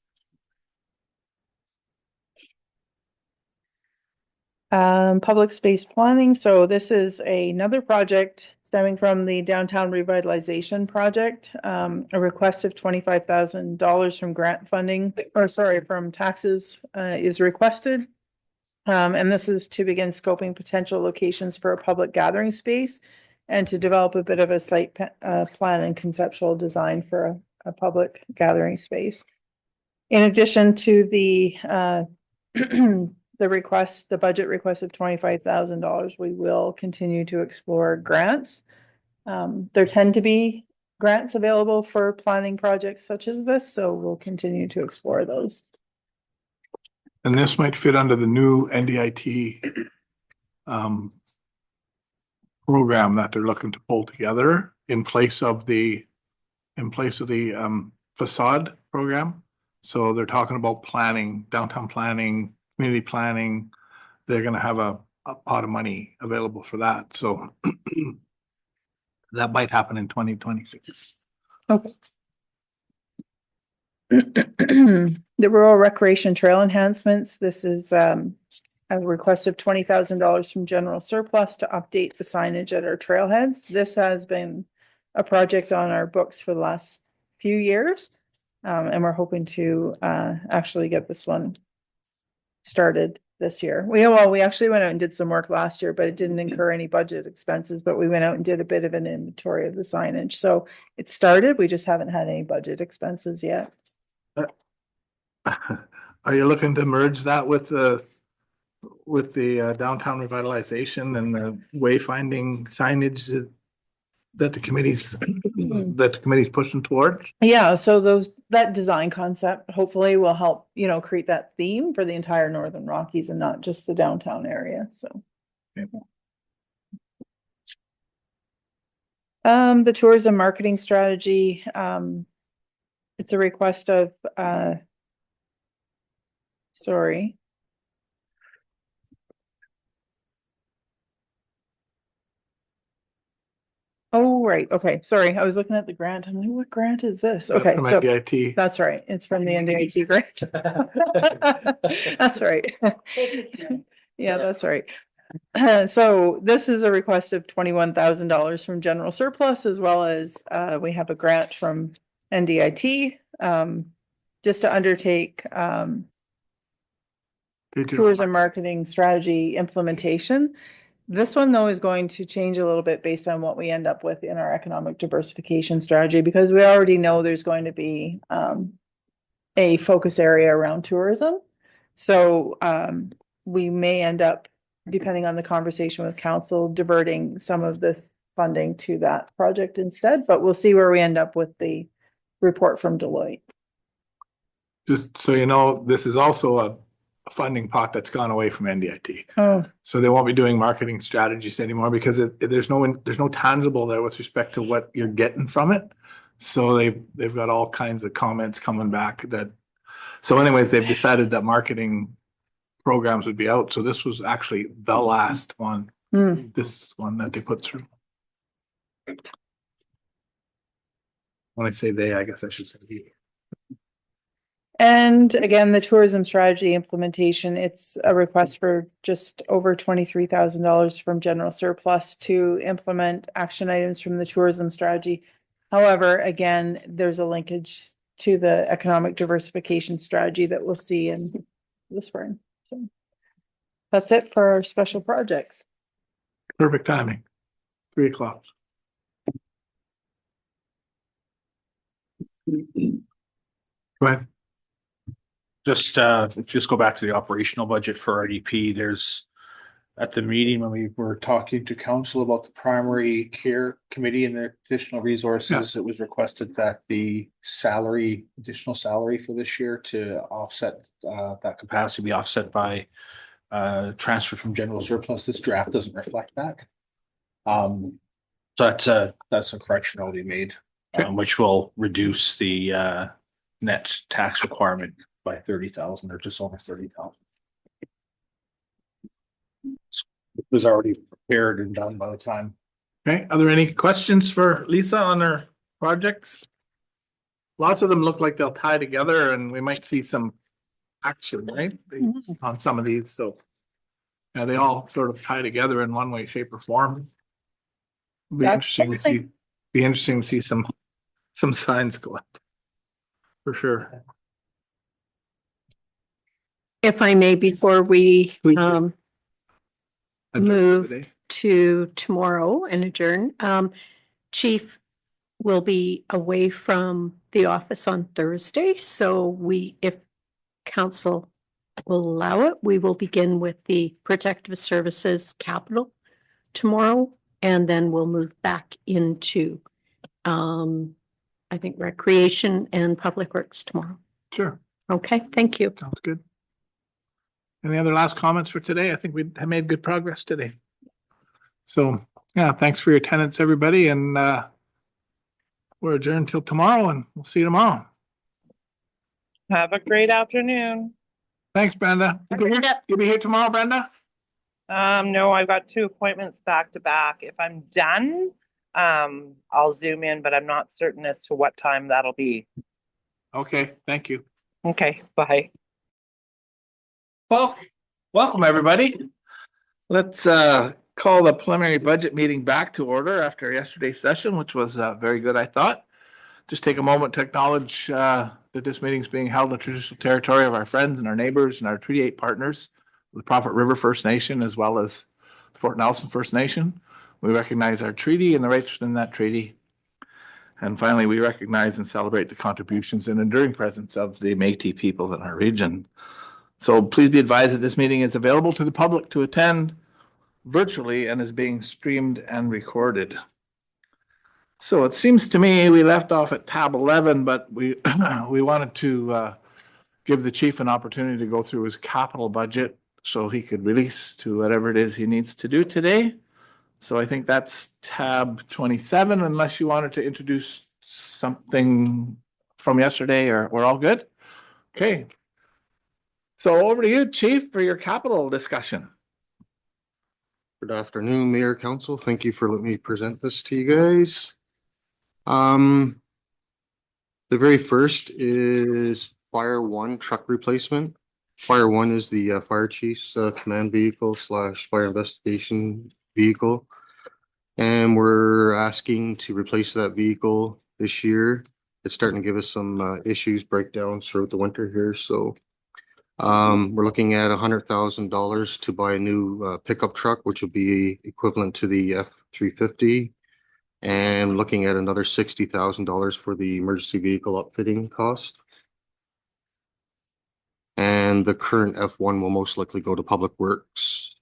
Public space planning. So this is another project stemming from the downtown revitalization project. A request of $25,000 from grant funding, or sorry, from taxes is requested. And this is to begin scoping potential locations for a public gathering space and to develop a bit of a site plan and conceptual design for a public gathering space. In addition to the the budget request of $25,000, we will continue to explore grants. There tend to be grants available for planning projects such as this, so we'll continue to explore those. And this might fit under the new NDIT program that they're looking to pull together in place of the facade program. So they're talking about planning, downtown planning, community planning. They're going to have a pot of money available for that. So that might happen in 2026. Okay. The rural recreation trail enhancements. This is a request of $20,000 from general surplus to update the signage at our trailheads. This has been a project on our books for the last few years. And we're hoping to actually get this one started this year. We actually went out and did some work last year, but it didn't incur any budget expenses, but we went out and did a bit of an inventory of the signage. So it started, we just haven't had any budget expenses yet. Are you looking to merge that with the downtown revitalization and the wayfinding signage that the committee's pushing towards? Yeah, so that design concept hopefully will help, create that theme for the entire Northern Rockies and not just the downtown area, so. The tourism marketing strategy, it's a request of, sorry. Oh, right. Okay. Sorry. I was looking at the grant. I'm like, what grant is this? Okay. From so- NDIT. That's right. It's from the NDIT grant. That's right. Yeah, that's right. So this is a request of $21,000 from general surplus, as well as we have a grant from NDIT just to undertake tourism marketing strategy implementation. This one, though, is going to change a little bit based on what we end up with in our economic diversification strategy, because we already know there's going to be a focus area around tourism. So we may end up, depending on the conversation with council, diverting some of this funding to that project instead, but we'll see where we end up with the report from Deloitte. Just so you know, this is also a funding pot that's gone away from NDIT. Oh, So they won't be doing marketing strategies anymore because there's no tangible there with respect to what you're getting from it. So they've got all kinds of comments coming back so anyways, they've decided that marketing programs would be out. So this was actually the last one, this one that they put through. When I say they, I guess I should say he. and again, the tourism strategy implementation, it's a request for just over $23,000 from general surplus to implement action items from the tourism strategy. However, again, there's a linkage to the economic diversification strategy that we'll see in the spring. So that's it for our special projects. Perfect timing. 3:00. Go ahead. Just go back to the operational budget for RDP. There's at the meeting when we were talking to council about the primary care committee and their additional resources, it was requested that the additional salary for this year to offset that capacity be offset by transfer from general surplus. This draft doesn't reflect that. So that's a correction already made, which will reduce the net tax requirement by 30,000 or just over 30,000. It was already prepared and done by the time. Okay, are there any questions for Lisa on her projects? Lots of them look like they'll tie together and we might see some action, right? On some of these, so. Yeah, they all sort of tie together in one way, shape or form. Be interesting to see some signs go up. For sure. If I may, before we Please. move Today. to tomorrow and adjourn, Chief will be away from the office on Thursday, so if council will allow it, we will begin with the Protective Services Capital tomorrow, and then we'll move back into I think Recreation and Public Works tomorrow. Sure, Okay, thank you. sounds good. Any other last comments for today? I think we have made good progress today. So, yeah, thanks for your attendance, everybody, and we're adjourned till tomorrow, and we'll see you tomorrow. Have a great afternoon. Thanks, Brenda. You'll be here tomorrow, Brenda? No, I've got 2 appointments back to back. If I'm done, I'll zoom in, but I'm not certain as to what time that'll be. Okay, thank you. Okay, bye. Well, welcome, everybody. Let's call the preliminary budget meeting back to order after yesterday's session, which was very good, I thought. just take a moment to acknowledge that this meeting is being held in the traditional territory of our friends and our neighbors and our Treaty 8 partners, the Prophet River First Nation, as well as Fort Nelson First Nation. We recognize our treaty and the rights within that treaty. And finally, we recognize and celebrate the contributions and enduring presence of the Métis people in our region. So please be advised that this meeting is available to the public to attend virtually and is being streamed and recorded. So it seems to me we left off at tab 11, but we wanted to give the chief an opportunity to go through his capital budget so he could release to whatever it is he needs to do today. So I think that's tab 27, unless you wanted to introduce something from yesterday, or we're all good? Okay. So over to you, Chief, for your capital discussion. Good afternoon, Mayor, Council. Thank you for letting me present this to you guys. The very first is Fire One truck replacement. Fire One is the fire chief's command vehicle / fire investigation vehicle. And we're asking to replace that vehicle this year. It's starting to give us some issues, breakdowns throughout the winter here. So we're looking at $100,000 to buy a new pickup truck, which will be equivalent to the F-350. And looking at another $60,000 for the emergency vehicle upfitting cost. And the current F1 will most likely go to Public Works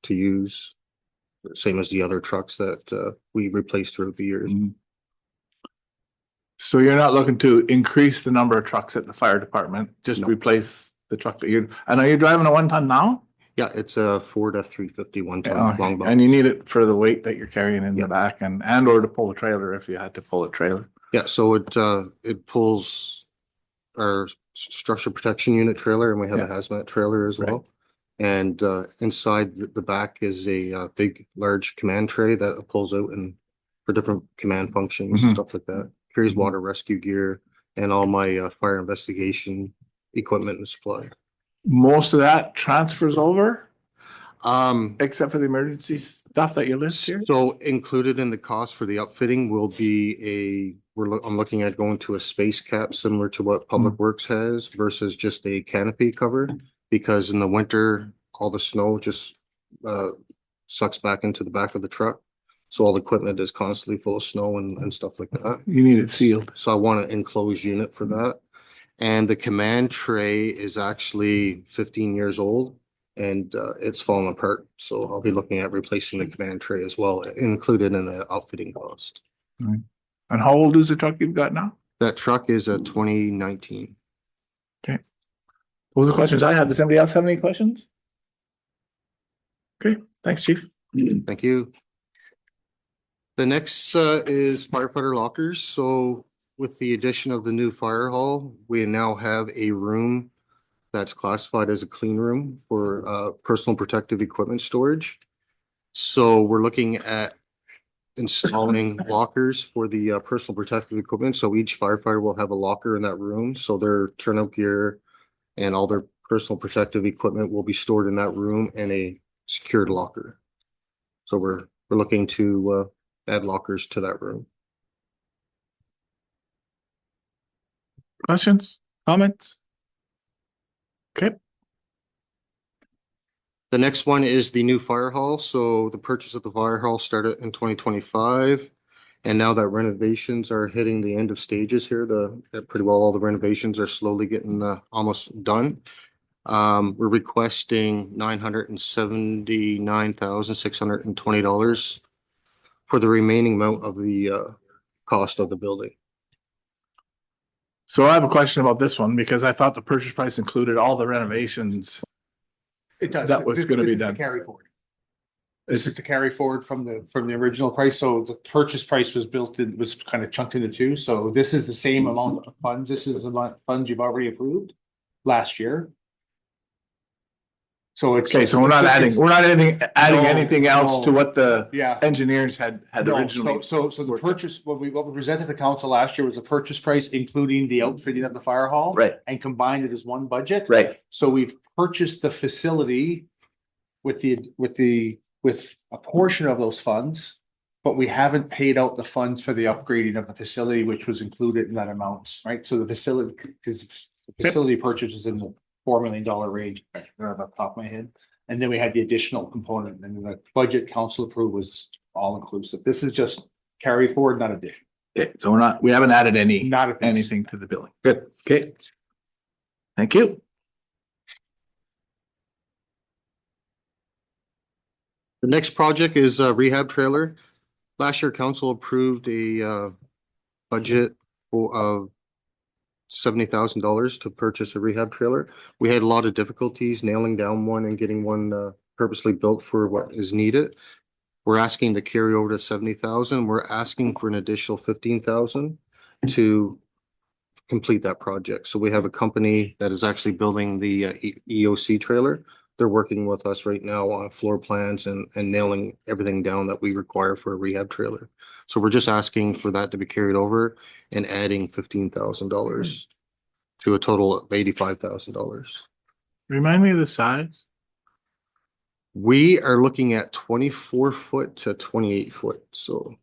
to use, same as the other trucks that we replaced throughout the years. So you're not looking to increase the number of trucks at the fire department, just No. replace the truck that you're, and are you driving a 1-ton now? Yeah, it's a Ford F-350 one-ton Oh, long box. and you need it for the weight that you're carrying in Yeah. the back and or to pull a trailer if you had to pull a trailer. Yeah, so it pulls our structure protection unit trailer, and we have a hazmat trailer as well. And inside the back is a big, large command tray that pulls out and for different command functions, Mhm. stuff like that. Carries water rescue gear and all my fire investigation equipment and supply. Most of that transfers over, Um, except for the emergency stuff that you list here? So included in the cost for the upfitting will be I'm looking at going to a space cap similar to what Public Works has versus just a canopy cover. Because in the winter, all the snow just sucks back into the back of the truck. So all the equipment is constantly full of snow and stuff like that. You need it sealed. So I want an enclosed unit for that. And the command tray is actually 15 years old and it's falling apart. So I'll be looking at replacing the command tray as well, included in the outfitting cost. And how old is the truck you've got now? That truck is a 2019. Okay. Those are the questions I had. Does anybody else have any questions? Okay, thanks, Chief. Thank you. The next is firefighter lockers. So with the addition of the new fire hall, we now have a room that's classified as a clean room for personal protective equipment storage. So we're looking at installing lockers for the personal protective equipment. So each firefighter will have a locker in that room. So their turnout gear and all their personal protective equipment will be stored in that room in a secured locker. So we're looking to add lockers to that room. Questions, comments? Okay. The next one is the new fire hall. So the purchase of the fire hall started in 2025. And now that renovations are hitting the end of stages here, pretty well all the renovations are slowly getting almost done. We're requesting $979,620 for the remaining amount of the cost of the building. So I have a question about this one because I thought the purchase price included all the renovations. It does. That was This- gonna this be is the done. Carry forward. This is the carry forward from the original price. So the purchase price was was kind of chunked into two. So this is the same amount of funds. This is the amount of funds you've already approved last year. So it's. Okay, so we're not adding No, anything else to no. what the Yeah. engineers had No, originally. so the purchase, what we presented to council last year was a purchase price, including the outfitting of the fire hall. Right. And combined it as one budget. Right. So we've purchased the facility with a portion of those funds But we haven't paid out the funds for the upgrading of the facility, which was included in that amount, right? So the facility, because the facility purchase is in the $4 million range, right, off the top of my head. And then we had the additional component, and the budget council approved was all inclusive. This is just carry forward, not addition. Okay, so we haven't added Not a piece. anything to the billing. Good, okay. Thank you. The next project is a rehab trailer. Last year, council approved a budget of $70,000 to purchase a rehab trailer. We had a lot of difficulties nailing down one and getting one purposely built for what is needed. We're asking to carry over to 70,000. We're asking for an additional 15,000 to complete that project. So we have a company that is actually building the EOC trailer. They're working with us right now on floor plans and nailing everything down that we require for a rehab trailer. So we're just asking for that to be carried over and adding $15,000 to a total of $85,000. Remind me of the size. We are looking at 24 foot to 28 foot. So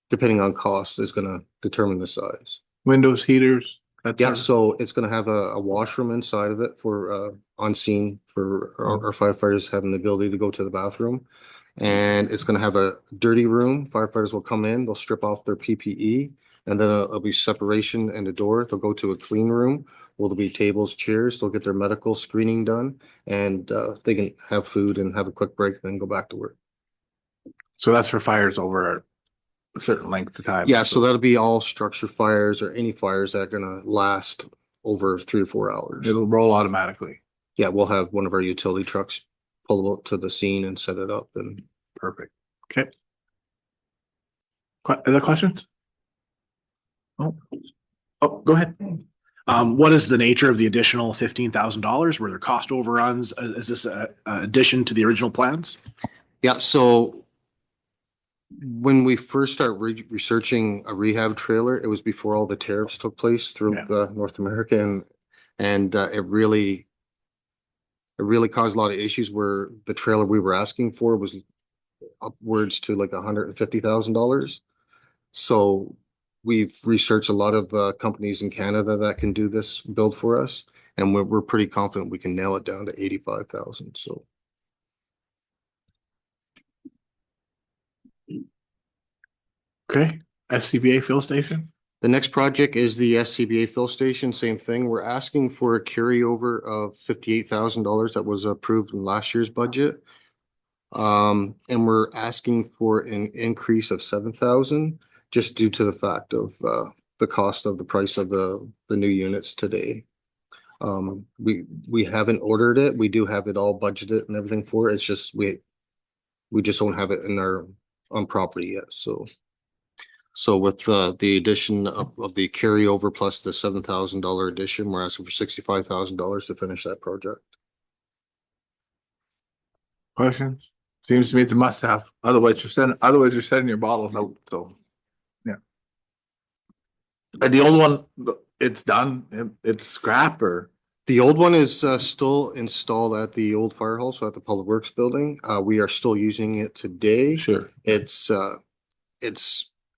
depending on cost is going to determine the size. Windows, heaters. Yeah, so it's gonna have a washroom inside of it for on scene for our firefighters having the ability to go to the bathroom. And it's gonna have a dirty room. Firefighters will come in, they'll strip off their PPE, and then it'll be separation in the door. They'll go to a clean room. Will there be tables, chairs, they'll get their medical screening done, and they can have food and have a quick break, then go back to work. So that's for fires over a certain length of time. Yeah, so that'll be all structure fires or any fires that are gonna last over 3 or 4 hours. It'll roll automatically. Yeah, we'll have one of our utility trucks pull up to the scene and set it up and. Perfect. Okay. Other questions? Oh, go ahead. What is the nature of the additional $15,000? Were there cost overruns? Is this a addition to the original plans? Yeah, so when we first started researching a rehab trailer, it was before all the tariffs took place through North America, and it really caused a lot of issues where the trailer we were asking for was upwards to like $150,000. So we've researched a lot of companies in Canada that can do this build for us, and we're pretty confident we can nail it down to 85,000. So. Okay, SCBA fill station. The next project is the SCBA fill station. Same thing. We're asking for a carryover of $58,000 that was approved in last year's budget. And we're asking for an increase of 7,000 just due to the fact of the cost of the price of the new units today. We haven't ordered it. We do have it all budgeted and everything for it. It's just we just don't have it in our on property yet. So with the addition of the carryover plus the $7,000 addition, we're asking for $65,000 to finish that project. Questions? Seems to me it's a must have. Otherwise you're sending your bottles out. So, yeah. And the old one, it's done. It's scrap or. The old one is still installed at the old fire hall, so at the Public Works building. We are still using it today. Sure. It's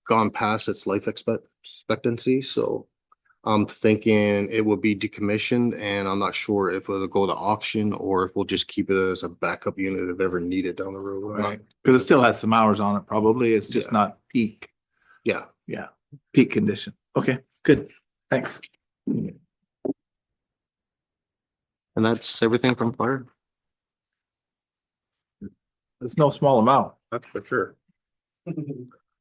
gone past its life expectancy, so I'm thinking it will be decommissioned, and I'm not sure if it'll go to auction or if we'll just keep it as a backup unit if ever needed down the road. Right. Because it still has some hours on it, probably. It's just not peak. Yeah. Yeah. Peak condition. Okay, good. Thanks. And that's everything from fire. It's no small amount, that's for sure.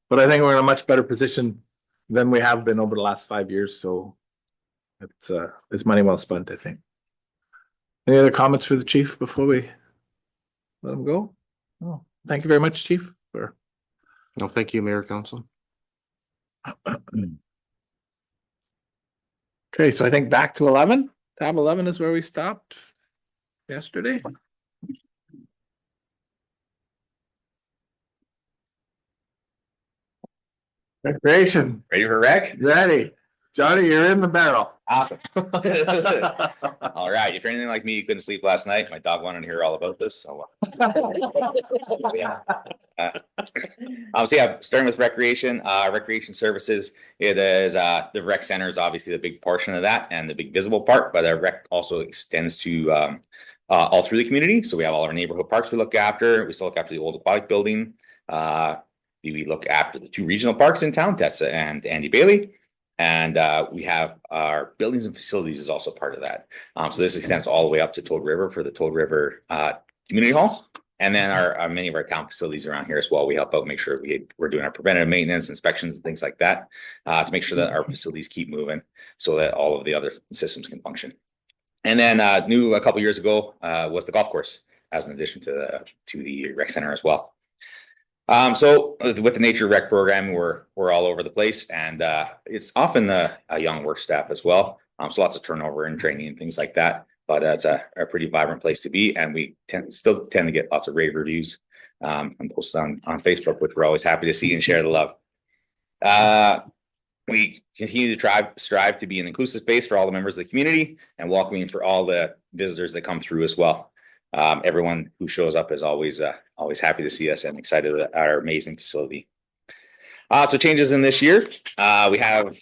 But I think we're in a much better position than we have been over the last 5 years, so it's money well spent, I think. Any other comments for the chief before we let him go? Oh, thank you very much, chief. No, thank you, Mayor, Council. Okay, so I think back to 11. Tab 11 is where we stopped yesterday. Recreation. Ready for rec? Ready. Johnny, you're in the barrel. Awesome. All right, if you're anything like me, you couldn't sleep last night. My dog wanted to hear all about this, so. Yeah. So yeah, starting with recreation services, it is, the rec center is obviously the big portion of that and the big visible part, but our rec also extends to, all through the community. So we have all our neighborhood parks we look after. We still look after the old aquatic building. We look after the two regional parks in town, Tessa and Andy Bailey. And we have our buildings and facilities is also part of that. So this extends all the way up to Toad River for the Toad River Community Hall. And then our many of our town facilities around here as well. We help out make sure we're doing our preventative maintenance, inspections and things like that to make sure that our facilities keep moving so that all of the other systems can function. And then new a couple years ago was the golf course as an addition to the rec center as well. So with the nature rec program, we're all over the place, and it's often a young work staff as well. So lots of turnover and training and things like that. But it's a pretty vibrant place to be, and we still tend to get lots of rave reviews and posts on Facebook, which we're always happy to see and share the love. We continue to strive to be an inclusive space for all the members of the community and welcoming for all the visitors that come through as well. Everyone who shows up is always happy to see us and excited at our amazing facility. So changes in this year,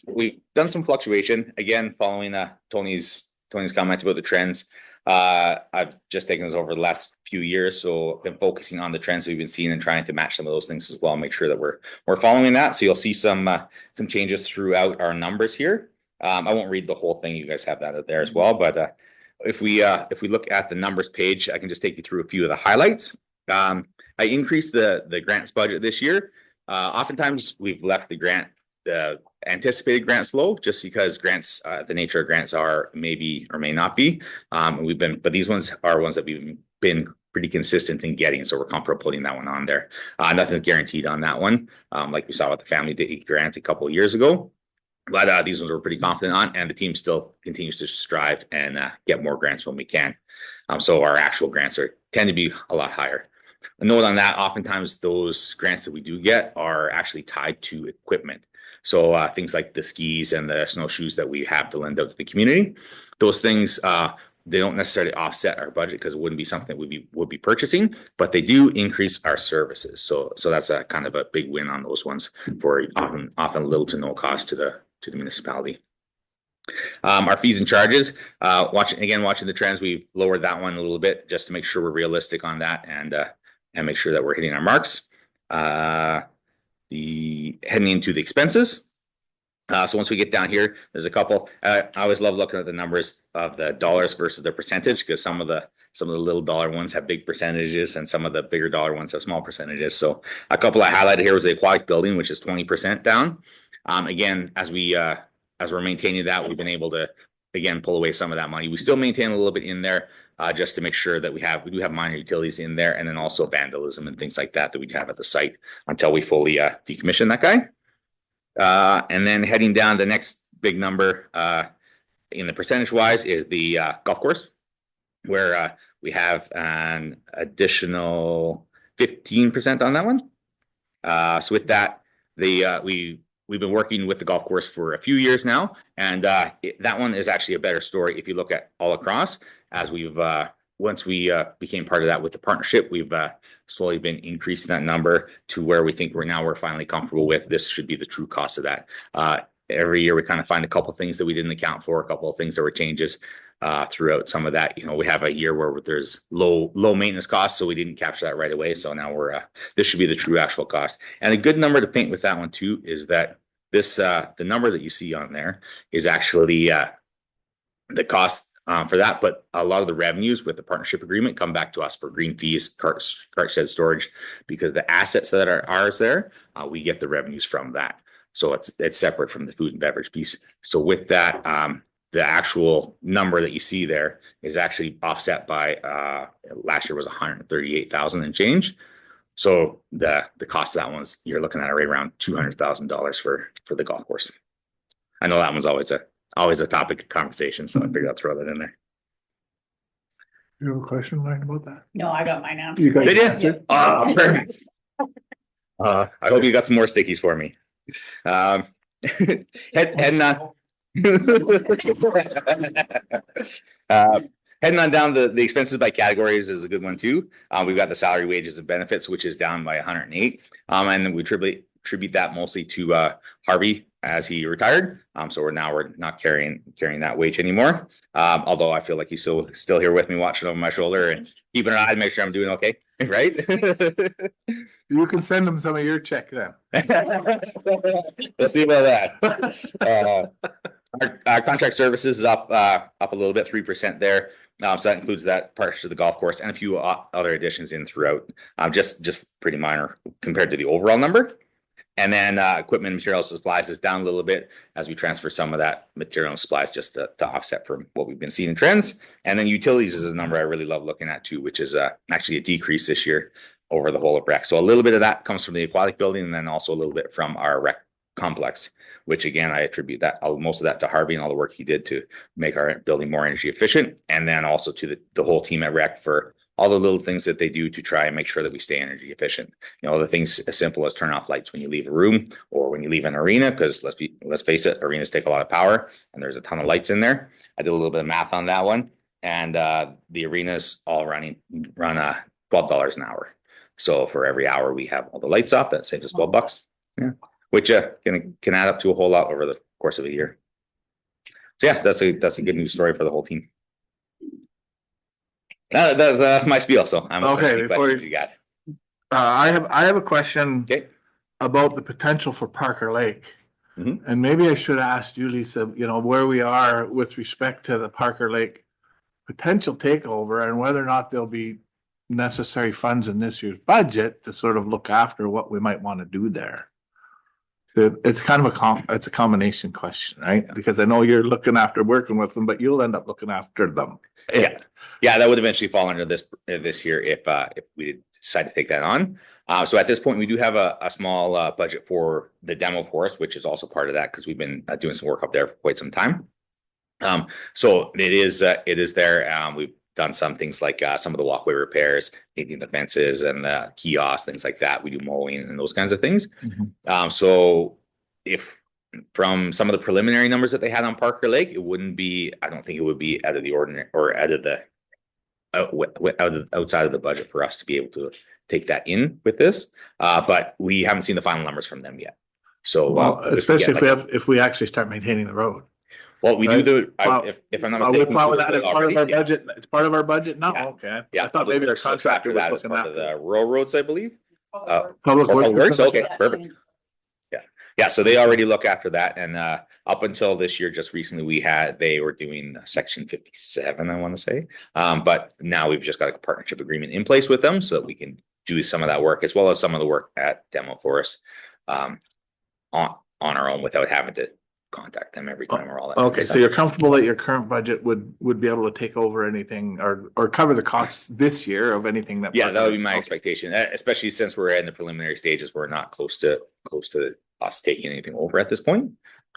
we've done some fluctuation again following Tony's comment about the trends. I've just taken this over the last few years, so been focusing on the trends we've been seeing and trying to match some of those things as well. Make sure that we're following that. So you'll see some changes throughout our numbers here. I won't read the whole thing. You guys have that out there as well, but. If we look at the numbers page, I can just take you through a few of the highlights. I increased the grants budget this year. Oftentimes we've left the anticipated grants low just because grants, the nature of grants are maybe or may not be. But these ones are ones that we've been pretty consistent in getting, so we're comfortable putting that one on there. Nothing's guaranteed on that one, like we saw with the Family Day grant a couple of years ago. But these ones we're pretty confident on, and the team still continues to strive and get more grants when we can. So our actual grants tend to be a lot higher. A note on that, oftentimes those grants that we do get are actually tied to equipment. So things like the skis and the snowshoes that we have to lend out to the community, those things, they don't necessarily offset our budget because it wouldn't be something we would be purchasing, but they do increase our services. So that's a kind of a big win on those ones for often little to no cost to the municipality. Our fees and charges, watching the trends, we've lowered that one a little bit just to make sure we're realistic on that and make sure that we're hitting our marks. Heading into the expenses. So once we get down here, there's a couple. I always love looking at the numbers of the dollars versus the percentage because some of the little dollar ones have big percentages and some of the bigger dollar ones have small percentages. So a couple I highlighted here was the aquatic building, which is 20% down. Again, as we're maintaining that, we've been able to again pull away some of that money. We still maintain a little bit in there just to make sure that we do have minor utilities in there, and then also vandalism and things like that we'd have at the site until we fully decommission that guy. And then heading down, the next big number in the percentage wise is the golf course, where we have an additional 15% on that one. So with that, we've been working with the golf course for a few years now, and that one is actually a better story if you look at all across. As once we became part of that with the partnership, we've slowly been increasing that number to where we think we're finally comfortable with. This should be the true cost of that. Every year we kind of find a couple of things that we didn't account for, a couple of things that were changes throughout some of that. We have a year where there's low maintenance costs, so we didn't capture that right away. So now this should be the true actual cost. And a good number to paint with that one too is that this the number that you see on there is actually the cost for that, but a lot of the revenues with the partnership agreement come back to us for green fees, cart shed storage, because the assets that are ours there, we get the revenues from that. So it's separate from the food and beverage piece. So with that, the actual number that you see there is actually offset by last year was 138,000 and change. So the cost of that one's you're looking at right around $200,000 for the golf course. I know that one's always a topic of conversation, so I figured I'd throw that in there. You have a question, Ryan, about that? No, I got mine now. You got Did it? you? Oh, perfect. I hope you got some more stickies for me. Heading on. Heading on down, the expenses by categories is a good one too. We've got the salary, wages, and benefits, which is down by 108. And we attribute that mostly to Harvey as he retired. So we're not carrying that wage anymore. Although I feel like he's still here with me, watching over my shoulder and keeping an eye to make sure I'm doing okay. Right? You can send them some of your check then. Let's see about that. Our contract services is up a little bit, 3% there. So that includes that part of the golf course and a few other additions in throughout. Just pretty minor compared to the overall number. And then equipment, materials, supplies is down a little bit as we transfer some of that material and supplies just to offset from what we've been seeing in trends. And then utilities is a number I really love looking at too, which is actually a decrease this year over the whole of rec. So a little bit of that comes from the aquatic building, and then also a little bit from our rec complex, which again, I attribute most of that to Harvey and all the work he did to make our building more energy efficient. And then also to the whole team at rec for all the little things that they do to try and make sure that we stay energy efficient. You know, the things as simple as turn off lights when you leave a room or when you leave an arena, because let's face it, arenas take a lot of power and there's a ton of lights in there. I did a little bit of math on that one, and the arenas all run $12 an hour. So for every hour we have all the lights off, that saves us $12. Yeah, which can add up to a whole lot over the course of a year. So yeah, that's a good news story for the whole team. That's my spiel. So I'm okay. Before you got it. I have a question about the potential for Parker Lake. Mm-hmm. And maybe I should ask you, Lisa, where we are with respect to the Parker Lake potential takeover and whether or not there'll be necessary funds in this year's budget to sort of look after what we might want to do there. It's kind of it's a combination question, right? Because I know you're looking after working with them, but you'll end up looking after them. Yeah, that would eventually fall under this year if we decide to take that on. So at this point, we do have a small budget for the demo forest, which is also part of that because we've been doing some work up there for quite some time. So it is there. We've done some things like some of the walkway repairs, painting the fences and the kiosks, things like that. We do mowing and those kinds of things. Mm-hmm. So if from some of the preliminary numbers that they had on Parker Lake, I don't think it would be out of the ordinary or out of the outside of the budget for us to be able to take that in with this. But we haven't seen the final numbers from them yet. So especially if we actually start maintaining the road. Well, we do if I'm not mistaken, that as part of our budget. It's part of our budget now. Yeah. Okay. Yeah, I thought maybe our contractor that was as looking part of after the rural roads, I believe. Public Works. Okay, Yeah. perfect. Yeah. So they already look after that, and up until this year, just recently, they were doing Section 57, I want to say. But now we've just got a partnership agreement in place with them, so that we can do some of that work as well as some of the work at Demo Forest on our own without having to contact them every time or all that. Okay, so you're comfortable that your current budget would be able to take over anything or cover the costs this year of anything that? Yeah, that would be my expectation, especially since we're in the preliminary stages. We're not close to us taking anything over at this point.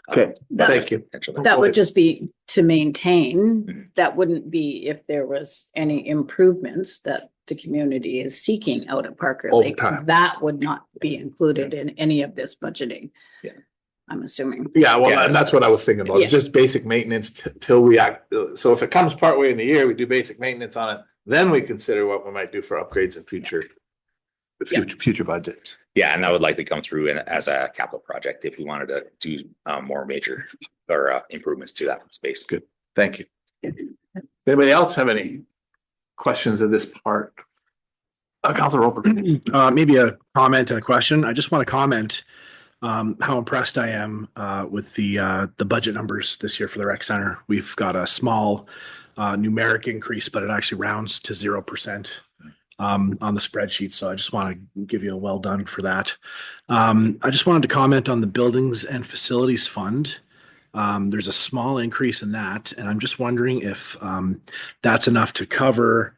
Okay, thank you. That would just be to maintain. That wouldn't be if there was any improvements that the community is seeking out at Parker Lake. That would not be included in any of this budgeting. Yeah. I'm assuming. Yeah, well, and that's what I was thinking about. It's just basic maintenance till we act. So if it comes partway in the year, we do basic maintenance on it. Then we consider what we might do for upgrades in future budgets. Yeah, and that would likely come through as a capital project if we wanted to do more major or improvements to that space. Good, thank you. Anybody else have any questions of this part? Councilor Roper. Maybe a comment and a question. I just want to comment how impressed I am with the budget numbers this year for the rec center. We've got a small numeric increase, but it actually rounds to 0% on the spreadsheet. So I just want to give you a well done for that. I just wanted to comment on the buildings and facilities fund. There's a small increase in that, and I'm just wondering if that's enough to cover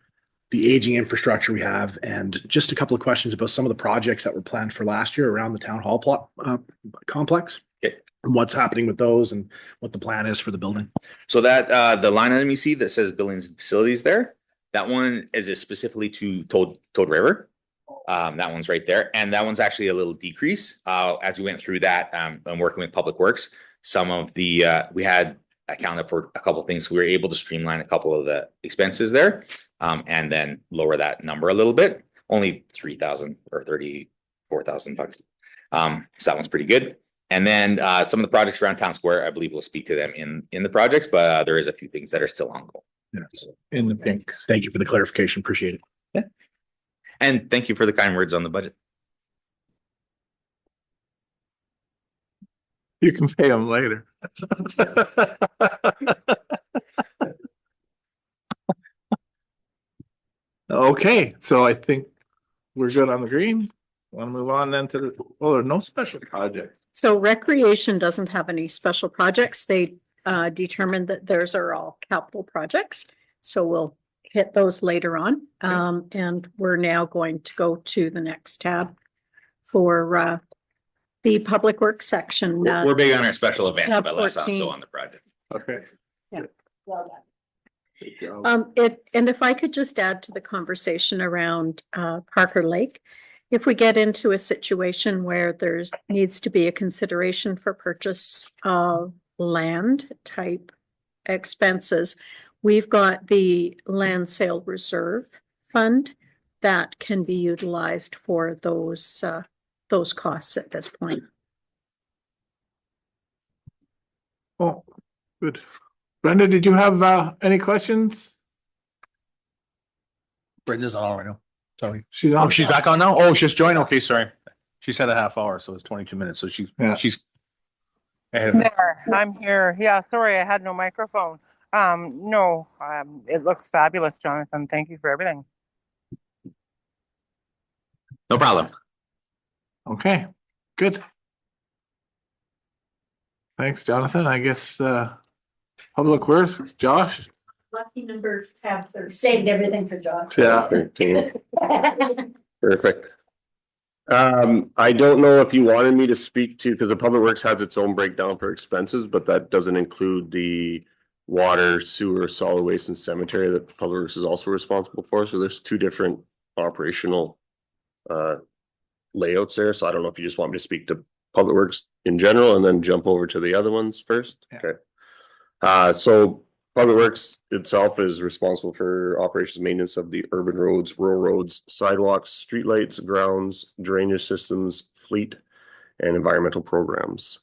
the aging infrastructure we have, and just a couple of questions about some of the projects that were planned for last year around the town hall complex. Okay. And what's happening with those and what the plan is for the building. So that the line item you see that says buildings and facilities there, that one is specifically to Toad River. That one's right there. And that one's actually a little decrease as we went through that and working with Public Works. some of the, we had accounted for a couple of things. We were able to streamline a couple of the expenses there, and then lower that number a little bit, only 3,000 or 34,000 bucks. So that one's pretty good. And then some of the projects around Town Square, I believe we'll speak to them in the projects, but there is a few things that are still ongoing. Yes, in the pink. Thank you for the clarification. Appreciate it. Yeah. And thank you for the kind words on the budget. You can pay them later. Okay, so I think we're good on the green. Want to move on then to the, well, there are no special project. So recreation doesn't have any special projects. They determined that theirs are all capital projects. So we'll hit those later on. And we're now going to go to the next tab for the public works section. We're big on our special event, tab but let's not 14. go on the project. Okay. Yeah. Well done. Good job. And if I could just add to the conversation around Parker Lake, if we get into a situation where there's needs to be a consideration for purchase of land type expenses, we've got the land sale reserve fund that can be utilized for those costs at this point. Oh, good. Brenda, did you have any questions? Brenda's on right now. Sorry. She's Oh, on. she's back on now? Oh, she's joined. Okay, sorry. She said a half hour, so it's 22 minutes. So she's ahead of me. There, I'm here. Yeah, sorry, I had no microphone. No, it looks fabulous, Jonathan. Thank you for everything. No problem. Okay, good. Thanks, Jonathan. I guess Public Works, Josh? Lucky number tab 30. Saved everything for Josh. Yeah. 13. Perfect. I don't know if you wanted me to speak to, because the Public Works has its own breakdown for expenses, but that doesn't include the water, sewer, solid waste, and cemetery that Public Works is also responsible for. So there's two different operational layouts there. So I don't know if you just want me to speak to Public Works in general and then jump over to the other ones first. Yeah. Okay. So Public Works itself is responsible for operations and maintenance of the urban roads, rural roads, sidewalks, streetlights, grounds, drainage systems, fleet, and environmental programs.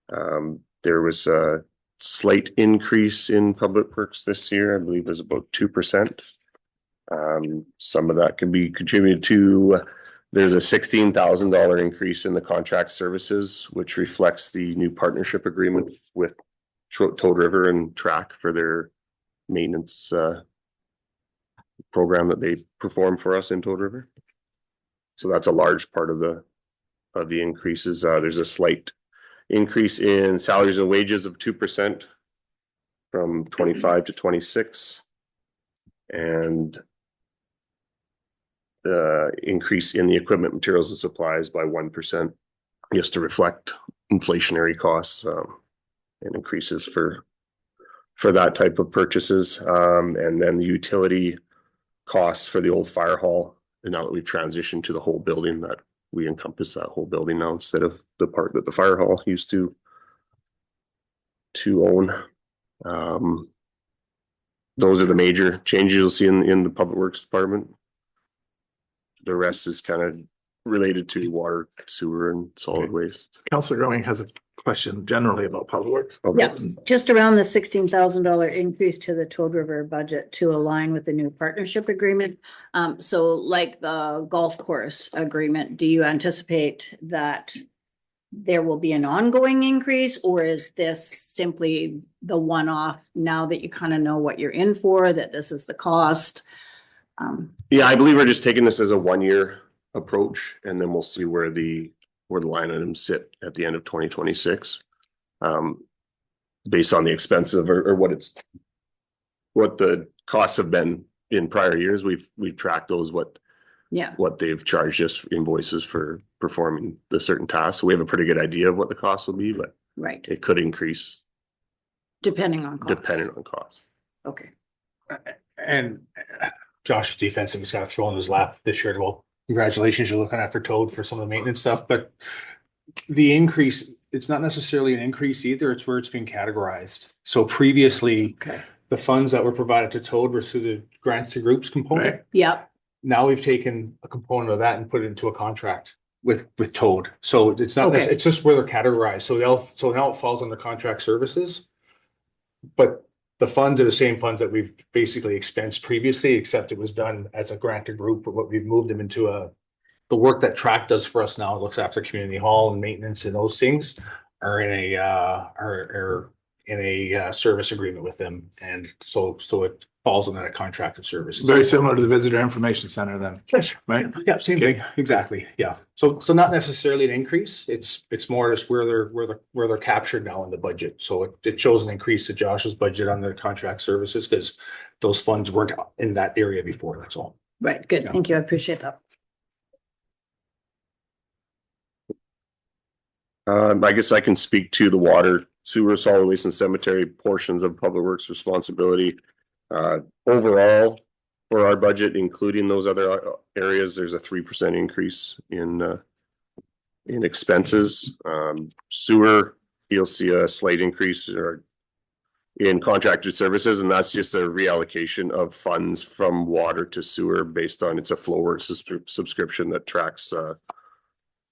There was a slight increase in Public Works this year. I believe it was about 2%. Some of that can be contributed to, there's a $16,000 increase in the contract services, which reflects the new partnership agreement with Toad River and Track for their maintenance program that they perform for us in Toad River. So that's a large part of the increases. There's a slight increase in salaries and wages of 2% from 25 to 26, and increase in the equipment, materials, and supplies by 1%, just to reflect inflationary costs. And increases for that type of purchases. And then the utility costs for the old fire hall. And now that we've transitioned to the whole building, that we encompass that whole building now instead of the part that the fire hall used to own. Those are the major changes you'll see in the Public Works Department. The rest is kind of related to water, sewer, and solid waste. Councillor Growing has a question generally about Public Works. Yeah, just around the $16,000 increase to the Toad River budget to align with the new partnership agreement. So like the golf course agreement, do you anticipate that there will be an ongoing increase, or is this simply the one-off now that you kind of know what you're in for, that this is the cost? Yeah, I believe we're just taking this as a 1-year approach, and then we'll see where the line items sit at the end of 2026, based on the expenses or what the costs have been in prior years. We've tracked those, what they've charged us invoices for performing the certain tasks. So we have a pretty good idea of what the cost will be, but it could increase depending on cost. Okay. And Josh's defensive, he's got to throw in his lap this year. Well, congratulations, you're looking after Toad for some of the maintenance stuff, but the increase it's not necessarily an increase either. It's where it's been categorized. So previously, Okay. the funds that were provided to Toad were through the grants to groups component. Yep. Now we've taken a component of that and put it into a contract with Toad. So it's not, Okay. it's just where they're categorized. So now it falls under contract services. But the funds are the same funds that we've basically expensed previously, except it was done as a grant to group, but we've moved them into the work that Track does for us now. It looks after community hall and maintenance and those things are in a service agreement with them. And so it falls under that contracted service. Very similar to the visitor information center then, right? Yeah, same thing. Exactly. Yeah. So not necessarily an increase. It's more just where they're captured now in the budget. So it shows an increase to Josh's budget on the contract services because those funds weren't in that area before. That's all. Right, good. Yeah. Thank you. I appreciate that. I guess I can speak to the water, sewer, solid waste and cemetery portions of public works responsibility. Overall, for our budget, including those other areas, there's a 3% increase in expenses. Sewer, you'll see a slight increase in contracted services, and that's just a reallocation of funds from water to sewer based on it's a FlowWorks subscription that tracks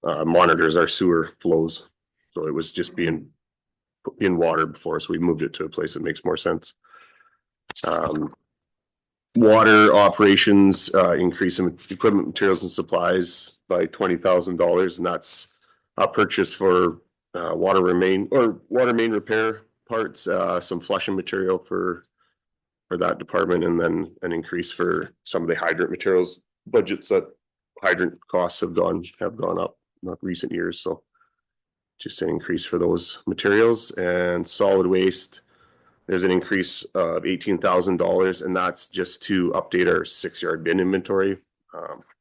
monitors our sewer flows. So it was just being in water before, so we moved it to a place that makes more sense. Water operations increase in equipment, materials and supplies by $20,000, and that's a purchase for water main repair parts, some flushing material for that department, and then an increase for some of the hydrant materials budgets. That hydrant costs have gone up in recent years, so just an increase for those materials. And solid waste, there's an increase of $18,000, and that's just to update our 6-yard bin inventory.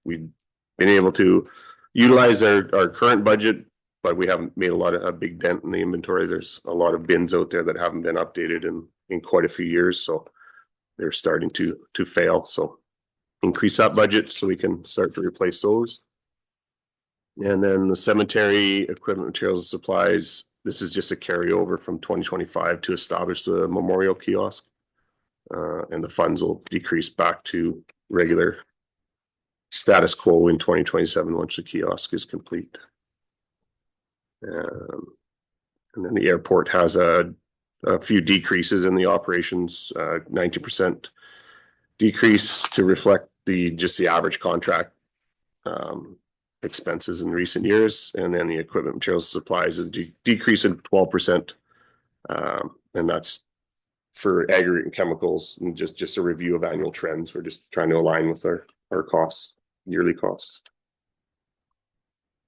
We've been able to utilize our current budget, but we haven't made a big dent in the inventory. There's a lot of bins out there that haven't been updated in quite a few years, so they're starting to fail. So increase that budget so we can start to replace those. And then the cemetery equipment, materials and supplies, this is just a carryover from 2025 to establish the memorial kiosk. And the funds will decrease back to regular status quo in 2027 once the kiosk is complete. And then the airport has a few decreases in the operations, 90% decrease to reflect just the average contract expenses in recent years. And then the equipment, materials, and supplies is decrease in 12%. And that's for aggregate and chemicals, and just a review of annual trends. We're just trying to align with our costs, yearly costs.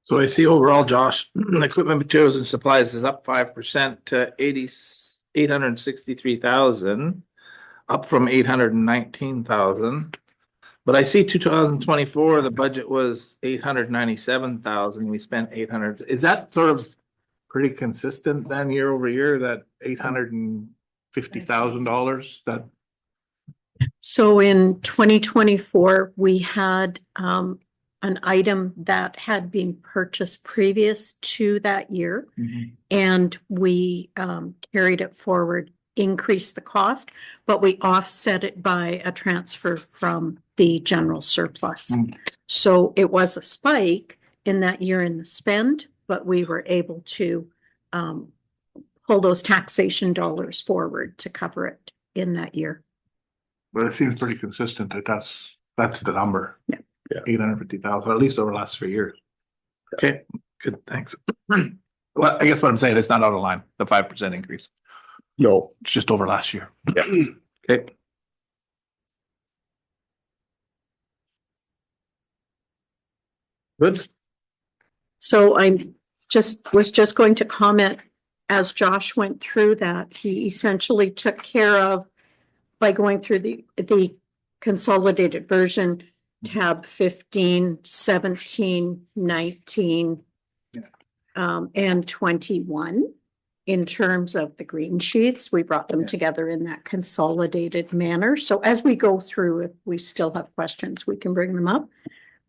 So I see overall, Josh, equipment, materials and supplies is up 5% to 863,000, up from 819,000. But I see 2024, the budget was 897,000. We spent 800. Is that sort of pretty consistent then year over year, that $850,000 that? So in 2024, we had an item that had been purchased previous to that year. And we carried it forward, increased the cost, but we offset it by a transfer from the general surplus. So it was a spike in that year in the spend, but we were able to pull those taxation dollars forward to cover it in that year. But it seems pretty consistent that that's the number. Yeah. 850,000, at least over the last 3 years. Okay, good, thanks. Well, I guess what I'm saying, it's not out of line, the 5% increase. No, It's just over last year. Yeah. Okay. Good. So I was just going to comment, as Josh went through that, he essentially took care of by going through the consolidated version, tab 15, 17, 19, and 21. In terms of the green sheets, we brought them together in that consolidated manner. So as we go through, if we still have questions, we can bring them up.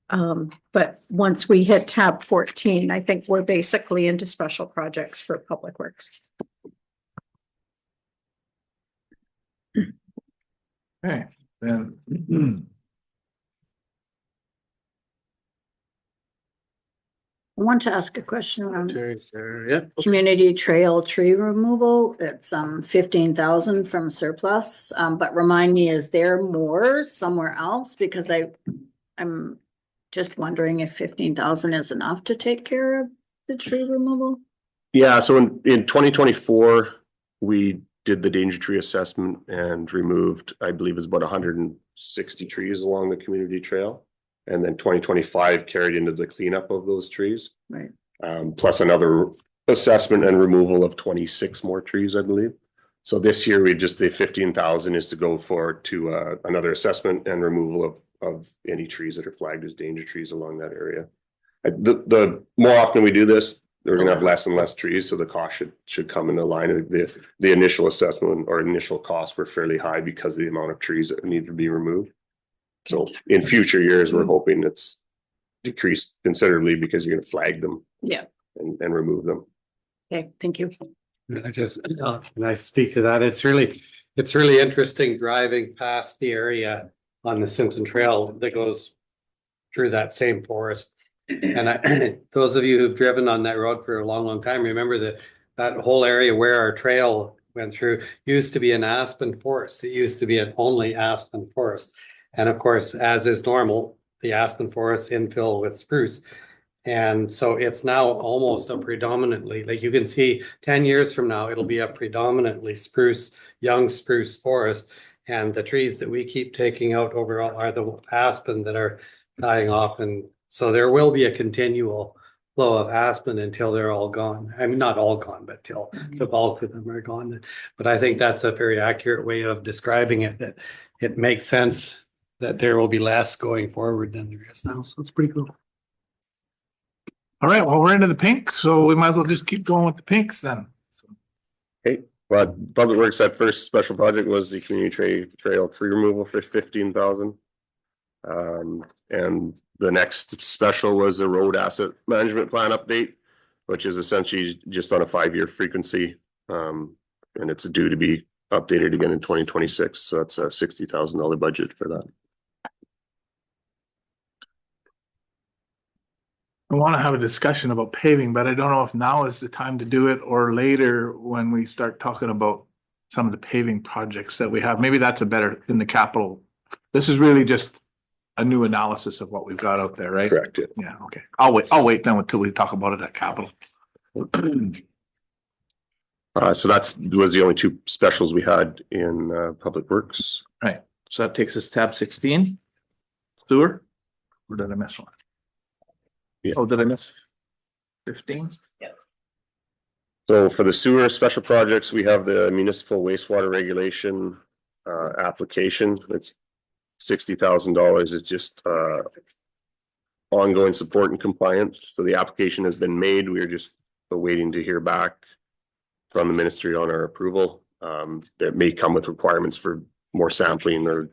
But once we hit tab 14, I think we're basically into special projects for Public Works. Okay, then. I want to ask a question around Yeah. community trail tree removal. It's 15,000 from surplus. But remind me, is there more somewhere else? Because I'm just wondering if 15,000 is enough to take care of the tree removal. Yeah, so in 2024, we did the danger tree assessment and removed, I believe it's about 160 trees along the community trail. And then 2025 carried into the cleanup of those trees. Right. Plus another assessment and removal of 26 more trees, I believe. So this year, the 15,000 is to go forward to another assessment and removal of any trees that are flagged as danger trees along that area. The more often we do this, we're gonna have less and less trees, so the cost should come into line. The initial assessment or initial costs were fairly high because of the amount of trees that need to be removed. So in future years, we're hoping it's decreased considerably because you're gonna flag them. Yeah. And remove them. Okay, thank you. I just, and I speak to that, it's really interesting driving past the area on the Simpson Trail that goes through that same forest. And those of you who've driven on that road for a long time, remember that whole area where our trail went through used to be an aspen forest. It used to be an only aspen forest. And of course, as is normal, the aspen forest infill with spruce. And so it's now almost a predominantly, like you can see 10 years from now, it'll be a predominantly spruce, young spruce forest. And the trees that we keep taking out overall are the aspen that are dying off. And so there will be a continual flow of aspen until they're all gone. I mean, not all gone, but till the bulk of them are gone. But I think that's a very accurate way of describing it, that it makes sense that there will be less going forward than there is now. So it's pretty cool. All right, well, we're into the pink, so we might as well just keep going with the pinks then. Okay, well, Public Works, that first special project was the community trail tree removal for 15,000. And the next special was the road asset management plan update, which is essentially just on a 5-year frequency. And it's due to be updated again in 2026. So that's a $60,000 budget for that. I want to have a discussion about paving, but I don't know if now is the time to do it or later when we start talking about some of the paving projects that we have. Maybe that's a better in the capital. This is really just a new analysis of what we've got out there, right? Correct. Yeah. Yeah, okay. I'll wait then until we talk about it at capital. So was the only two specials we had in Public Works. Right. So that takes us to tab 16. Sewer. Or did I miss one? Yeah. Oh, did I miss 15? Yeah. So for the sewer special projects, we have the municipal wastewater regulation application. It's $60,000. It's just ongoing support and compliance. So the application has been made. We're just waiting to hear back from the ministry on our approval. That may come with requirements for more sampling or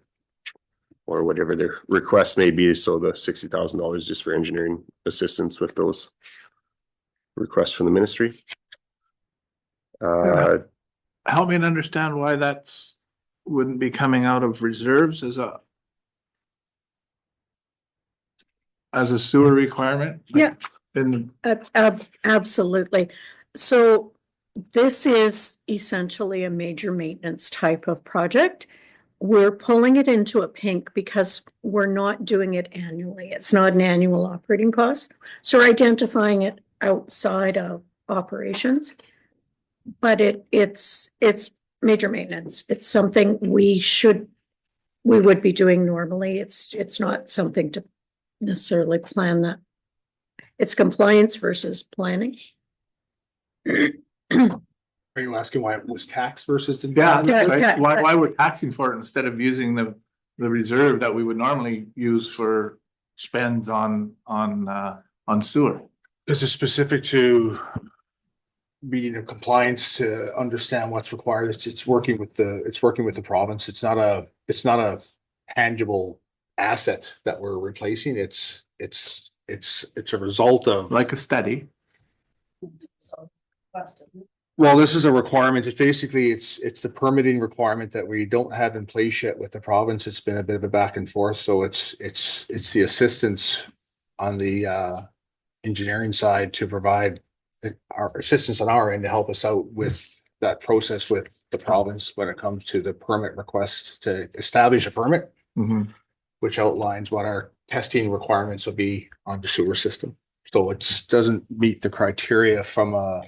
whatever their request may be. So the $60,000 just for engineering assistance with those requests from the ministry. Help me to understand why that's wouldn't be coming out of reserves as a sewer requirement? Yeah. And Absolutely. So this is essentially a major maintenance type of project. We're pulling it into a pink because we're not doing it annually. It's not an annual operating cost. So we're identifying it outside of operations. But it's major maintenance. It's something we would be doing normally. It's not something to necessarily plan that. It's compliance versus planning. Are you asking why it was taxed versus? yeah, Yeah, right? yeah. Why we're taxing for it instead of using the reserve that we would normally use for spends on sewer? This is specific to meeting the compliance to understand what's required. It's working with the province. It's not a tangible asset that we're replacing. It's a result of. Like a study. Well, this is a requirement. It's basically, it's the permitting requirement that we don't have in place yet with the province. It's been a bit of a back and forth, so it's the assistance on the engineering side to provide our assistance on our end to help us out with that process with the province when it comes to the permit request to establish a permit, which outlines what our testing requirements will be on the sewer system. So it doesn't meet the criteria from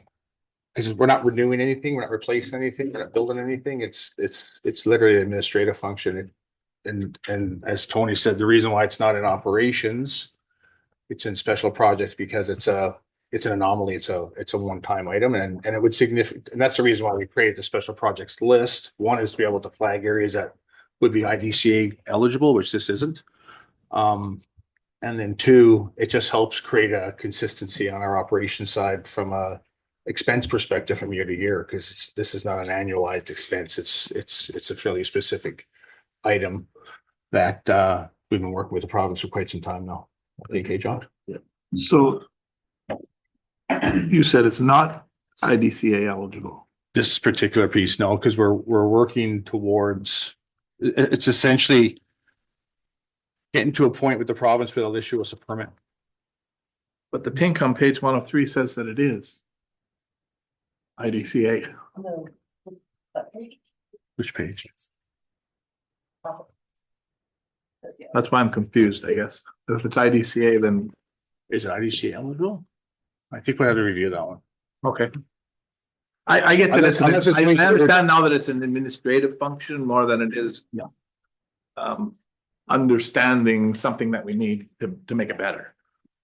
because we're not renewing anything, we're not replacing anything, we're not building anything. It's literally an administrative function. And as Tony said, the reason why it's not in operations, it's in special projects because it's an anomaly. It's a one-time item and it would significant, and that's the reason why we created the special projects list. One is to be able to flag areas that would be IDCA eligible, which this isn't. And then two, it just helps create a consistency on our operations side from a expense perspective from year to year, because this is not an annualized expense. It's a fairly specific item that we've been working with the province for quite some time now. Okay, John? Yeah. So you said it's not IDCA eligible. This particular piece, no, because we're working towards, it's essentially getting to a point with the province where they'll issue us a permit. But the pink on page 103 says that it is IDCA. Which page? That's why I'm confused, I guess. If it's IDCA, then. Is it IDCA eligible? I think we have to review that one. Okay. I get that Unless- unless it's I linked to- understand now that it's an administrative function more than it is. Understanding something that we need to make it better.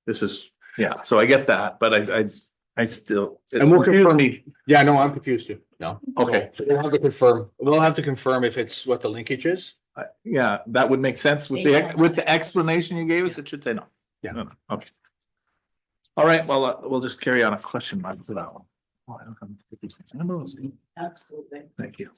This is, yeah, so I get that, but I still. And we'll confirm. me. Yeah, no, I'm confused too. No. Okay. So we'll have to confirm. We'll have to confirm if it's what the linkage is. Yeah, that would make sense with the explanation you gave us. It should say no. Yeah. No, okay. All right, well, we'll just carry on a question mark for that one. Oh, I don't have- Absolutely. Thank you.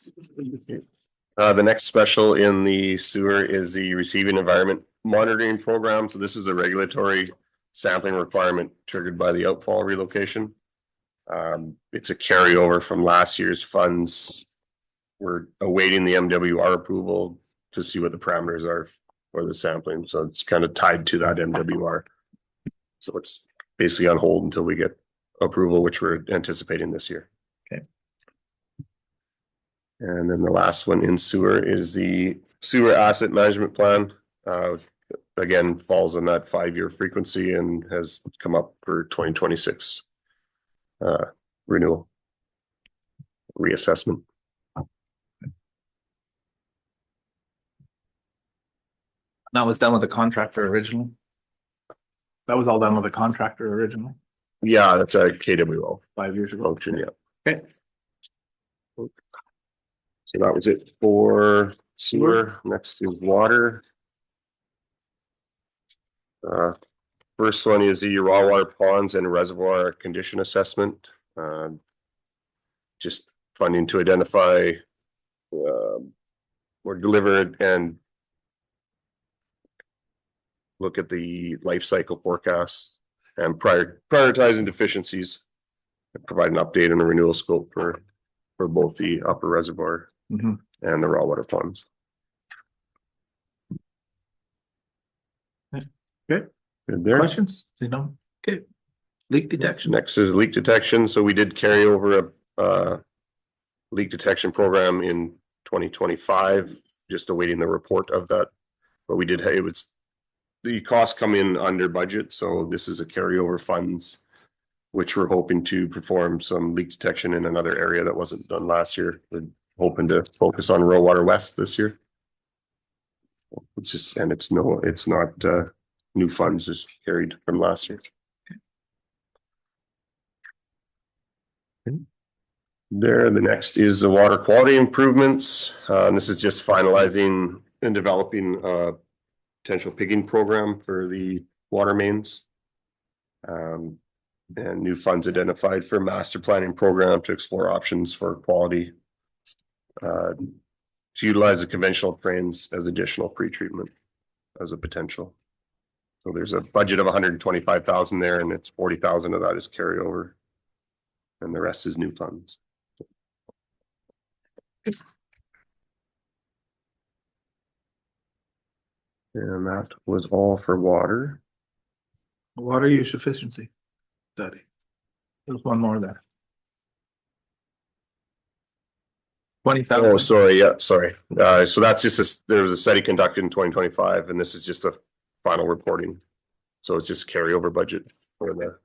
The next special in the sewer is the receiving environment monitoring program. So this is a regulatory sampling requirement triggered by the outfall relocation. It's a carryover from last year's funds. We're awaiting the MWR approval to see what the parameters are for the sampling. So it's kind of tied to that MWR. So it's basically on hold until we get approval, which we're anticipating this year. Okay. And then the last one in sewer is the sewer asset management plan. Again, falls on that 5-year frequency and has come up for 2026 renewal reassessment. That was done with the contractor originally. That was all done with the contractor originally, Yeah, that's a KWO 5 years ago. function, yeah. Okay. So that was it for sewer. Next is water. First one is the raw water ponds and reservoir condition assessment. Just funding to identify or deliver and look at the life cycle forecasts and prioritizing deficiencies and provide an update on the renewal scope for both the upper reservoir and the raw water ponds. Okay. Good there. Questions? See, no? Okay. Leak detection. Next is leak detection. So we did carry over a leak detection program in 2025, just awaiting the report of that. But we did, it was, the costs come in under budget. So this is a carryover funds, which we're hoping to perform some leak detection in another area that wasn't done last year. We're hoping to focus on Rural Water West this year. It's just, and it's not new funds, just carried from last year. There, the next is the water quality improvements. And this is just finalizing and developing a potential pigging program for the water mains. And new funds identified for master planning program to explore options for quality. To utilize the conventional trains as additional pretreatment as a potential. So there's a budget of 125,000 there, and it's 40,000 of that is carryover. And the rest is new funds. And that was all for water. Water use efficiency study. There's one more there. 20,000. Oh, sorry, yeah, sorry. So that's just there was a study conducted in 2025, and this is just a final reporting. So it's just carryover budget for the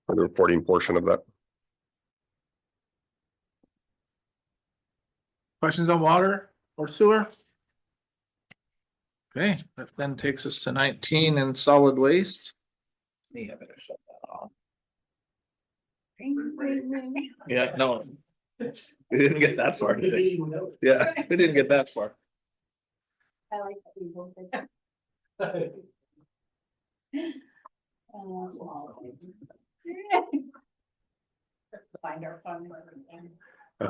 reporting portion of that. Questions on water or sewer? Okay, that then takes us to 19 and solid waste. Me, I better shut that off. Yeah, no. We didn't get that far, did we? Yeah, we didn't get that far.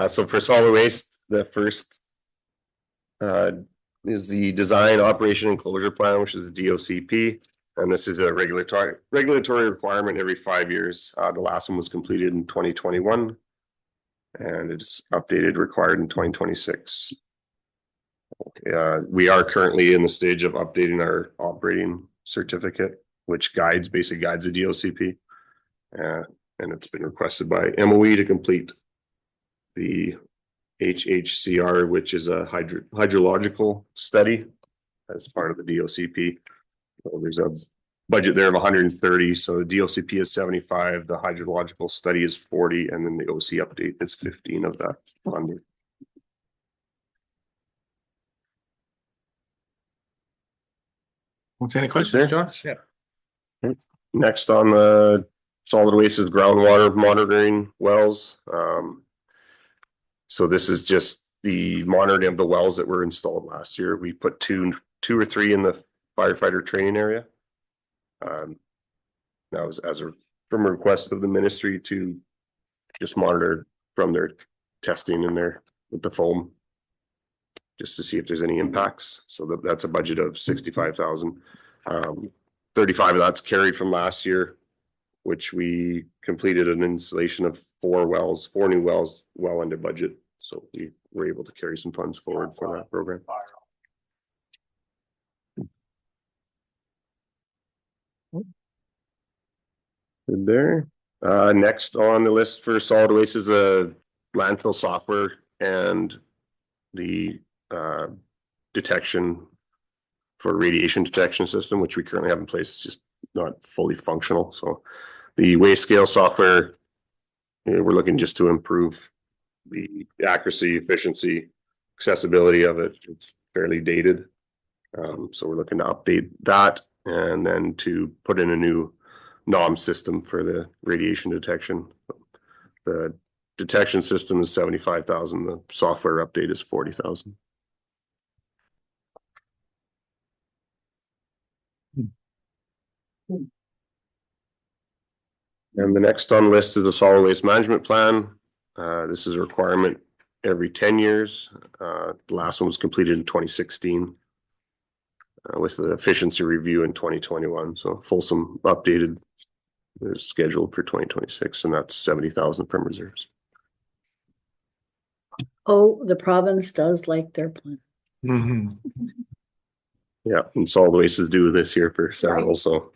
So for solid waste, the first is the design, operation, and closure plan, which is the DOCP. And this is a regulatory requirement every 5 years. The last one was completed in 2021. And it's updated, required in 2026. We are currently in the stage of updating our operating certificate, which basically guides the DOCP. And it's been requested by MOE to complete the HHCR, which is a hydrological study as part of the DOCP. So there's a budget there of 130. So the DOCP is 75, the hydrological study is 40, and then the OC update is 15 of that funding. Any questions, Josh? Yeah. Next on the solid waste is groundwater monitoring wells. So this is just the monitoring of the wells that were installed last year. We put two or three in the firefighter training area. That was from a request of the ministry to just monitor from their testing in there with the foam, just to see if there's any impacts. So that's a budget of 65,000. 35 of that's carried from last year, which we completed an installation of 4 new wells, well under budget. So we were able to carry some funds forward for that program. Good there. Next on the list for solid waste is a landfill software and the detection for radiation detection system, which we currently have in place. It's just not fully functional. So the waste scale software, we're looking just to improve the accuracy, efficiency, accessibility of it. It's fairly dated. So we're looking to update that and then to put in a new NOM system for the radiation detection. The detection system is 75,000. The software update is 40,000. And the next on the list is the solid waste management plan. This is a requirement every 10 years. The last one was completed in 2016 with the efficiency review in 2021. So fulsome updated is scheduled for 2026, and that's 70,000 from reserves. Oh, the province does like their plan. Mm-hmm. Yeah, and solid waste is due this year for several, Right. so.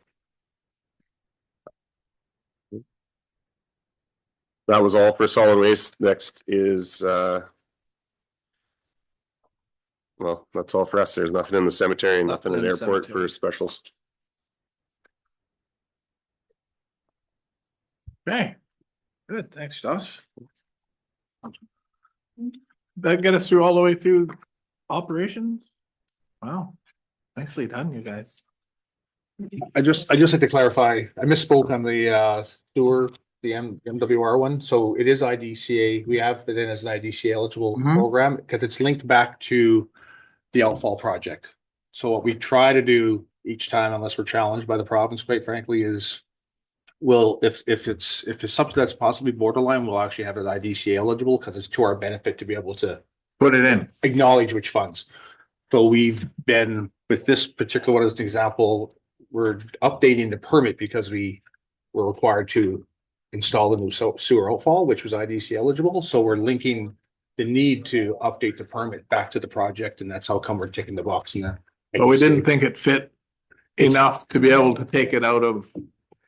That was all for solid waste. Next is, well, that's all for us. There's nothing in the cemetery and nothing Nothing in in the airport cemetery. for specials. Okay, good, thanks, Josh. That get us through all the way through operations? Wow, nicely done, you guys. I just like to clarify, I misspoke on the sewer, the MWR one. So it is IDCA. We have it in as an IDCA eligible Mhm. program because it's linked back to the outfall project. So what we try to do each time, unless we're challenged by the province, quite frankly, is if it's something that's possibly borderline, we'll actually have it IDCA eligible because it's to our benefit to be able to Put it in. acknowledge which funds. So we've been, with this particular one as an example, we're updating the permit because we were required to install the new sewer outfall, which was IDC eligible. So we're linking the need to update the permit back to the project, and that's how come we're ticking the box in there. But we didn't think it fit enough to be able to take it out of.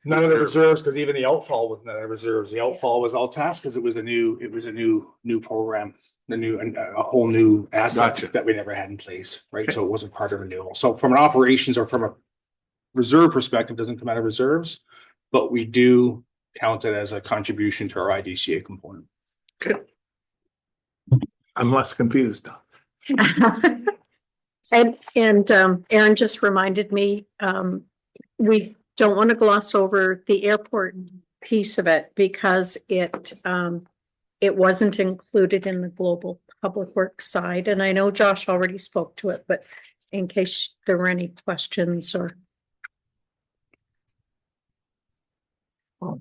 None of the reserves, because even the outfall was none of the reserves. The outfall was all tasked because it was a new program, a whole new asset Gotcha. that we never had in place, right? So it wasn't part of renewal. So from an operations or from a reserve perspective, it doesn't come out of reserves, but we do count it as a contribution to our IDCA component. Okay. I'm less confused now. And Aaron just reminded me, we don't want to gloss over the airport piece of it because it wasn't included in the global public works side. And I know Josh already spoke to it, but in case there were any questions or.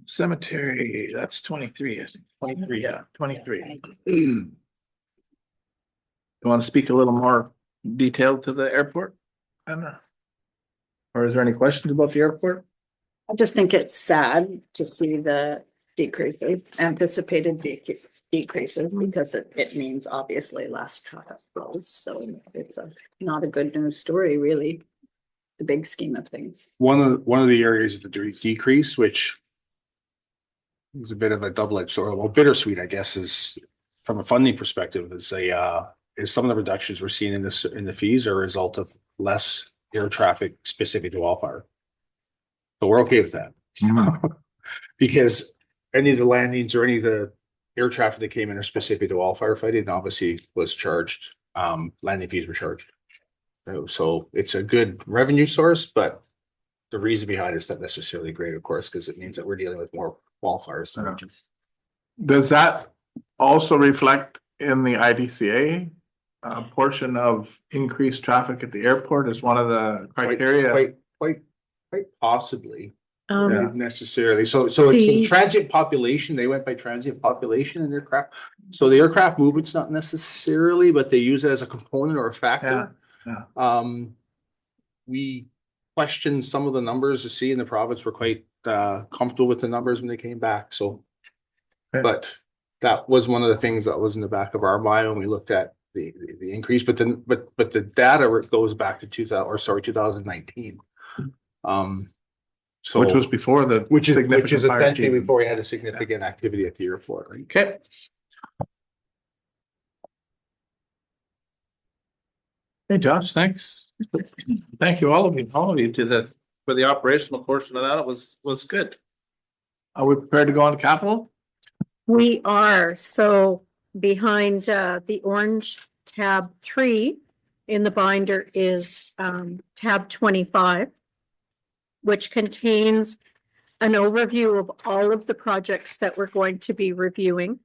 Cemetery, that's 23, isn't it? 23, yeah, 23. You want to speak a little more detailed to the airport? Anna? Or is there any questions about the airport? I just think it's sad to see the anticipated decreases because it means obviously less traffic flows. So it's not a good news story, really, the big scheme of things. One of the areas of the decrease, which is a bit of a double-edged sword, well, bittersweet, I guess, is from a funding perspective, is some of the reductions we're seeing in the fees are a result of less air traffic specific to wildfire. So we're okay with that. Because any of the landings or any of the air traffic that came in are specific to wildfire fighting, obviously was charged, landing fees were charged. So it's a good revenue source, but the reason behind it is not necessarily great, of course, because it means that we're dealing with more wildfires. Does that also reflect in the IDCA? Portion of increased traffic at the airport is one of the criteria. Quite possibly. Um, Yeah. Not necessarily. So The- transient population, they went by transient population in aircraft. So the aircraft movement's not necessarily, but they use it as a component or a factor. Yeah, We questioned some of the numbers to see in the province were quite comfortable with the numbers when they came back. So, Okay. but that was one of the things that was in the back of our mind when we looked at the increase. But then, but the data goes back to 2019. So which was before the. which is significant fire essentially season. before we had a significant activity at the airport, right? Okay. Hey, Josh, thanks. Thank you, all of you, for the operational portion of that. It was good. Are we prepared to go on to capital? We are, so behind the orange tab 3 in the binder is tab 25, which contains an overview of all of the projects that we're going to be reviewing.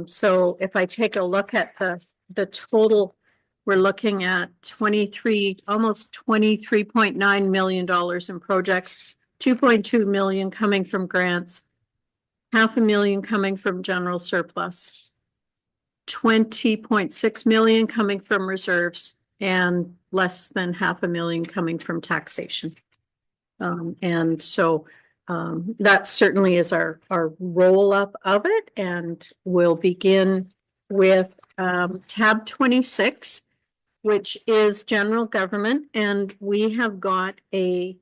So if I take a look at the total, we're looking at almost $23.9 million in projects, 2.2 million coming from grants, $500,000 coming from general surplus, 20.6 million coming from reserves, and less than $500,000 coming from taxation. And so that certainly is our roll up of it, and we'll begin with tab 26, which is general government, and we have got a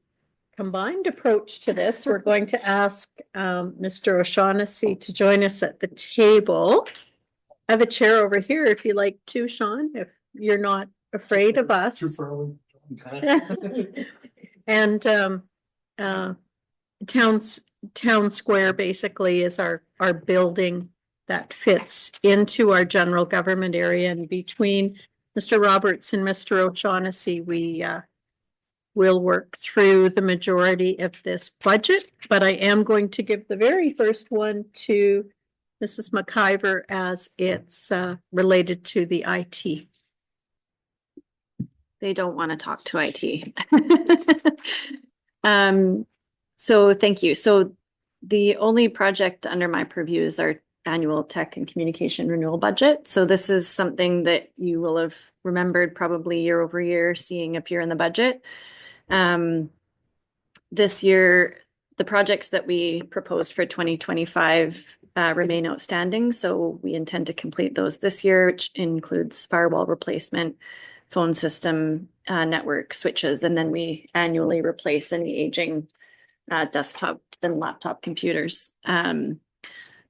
combined approach to this. We're going to ask Mr. O'Shaughnessy to join us at the table. I have a chair over here if you like to, Sean, if you're not afraid of us. And town square basically is our building that fits into our general government area, and between Mr. Roberts and Mr. O'Shaughnessy, we will work through the majority of this budget, but I am going to give the very first one to Mrs. McIver as it's related to the IT. They don't want to talk to IT. So thank you. So the only project under my purview is our annual tech and communication renewal budget. So this is something that you will have remembered probably year over year seeing appear in the budget. This year, the projects that we proposed for 2025 remain outstanding. So we intend to complete those this year, which includes firewall replacement, phone system, network switches, and then we annually replace any aging desktop and laptop computers.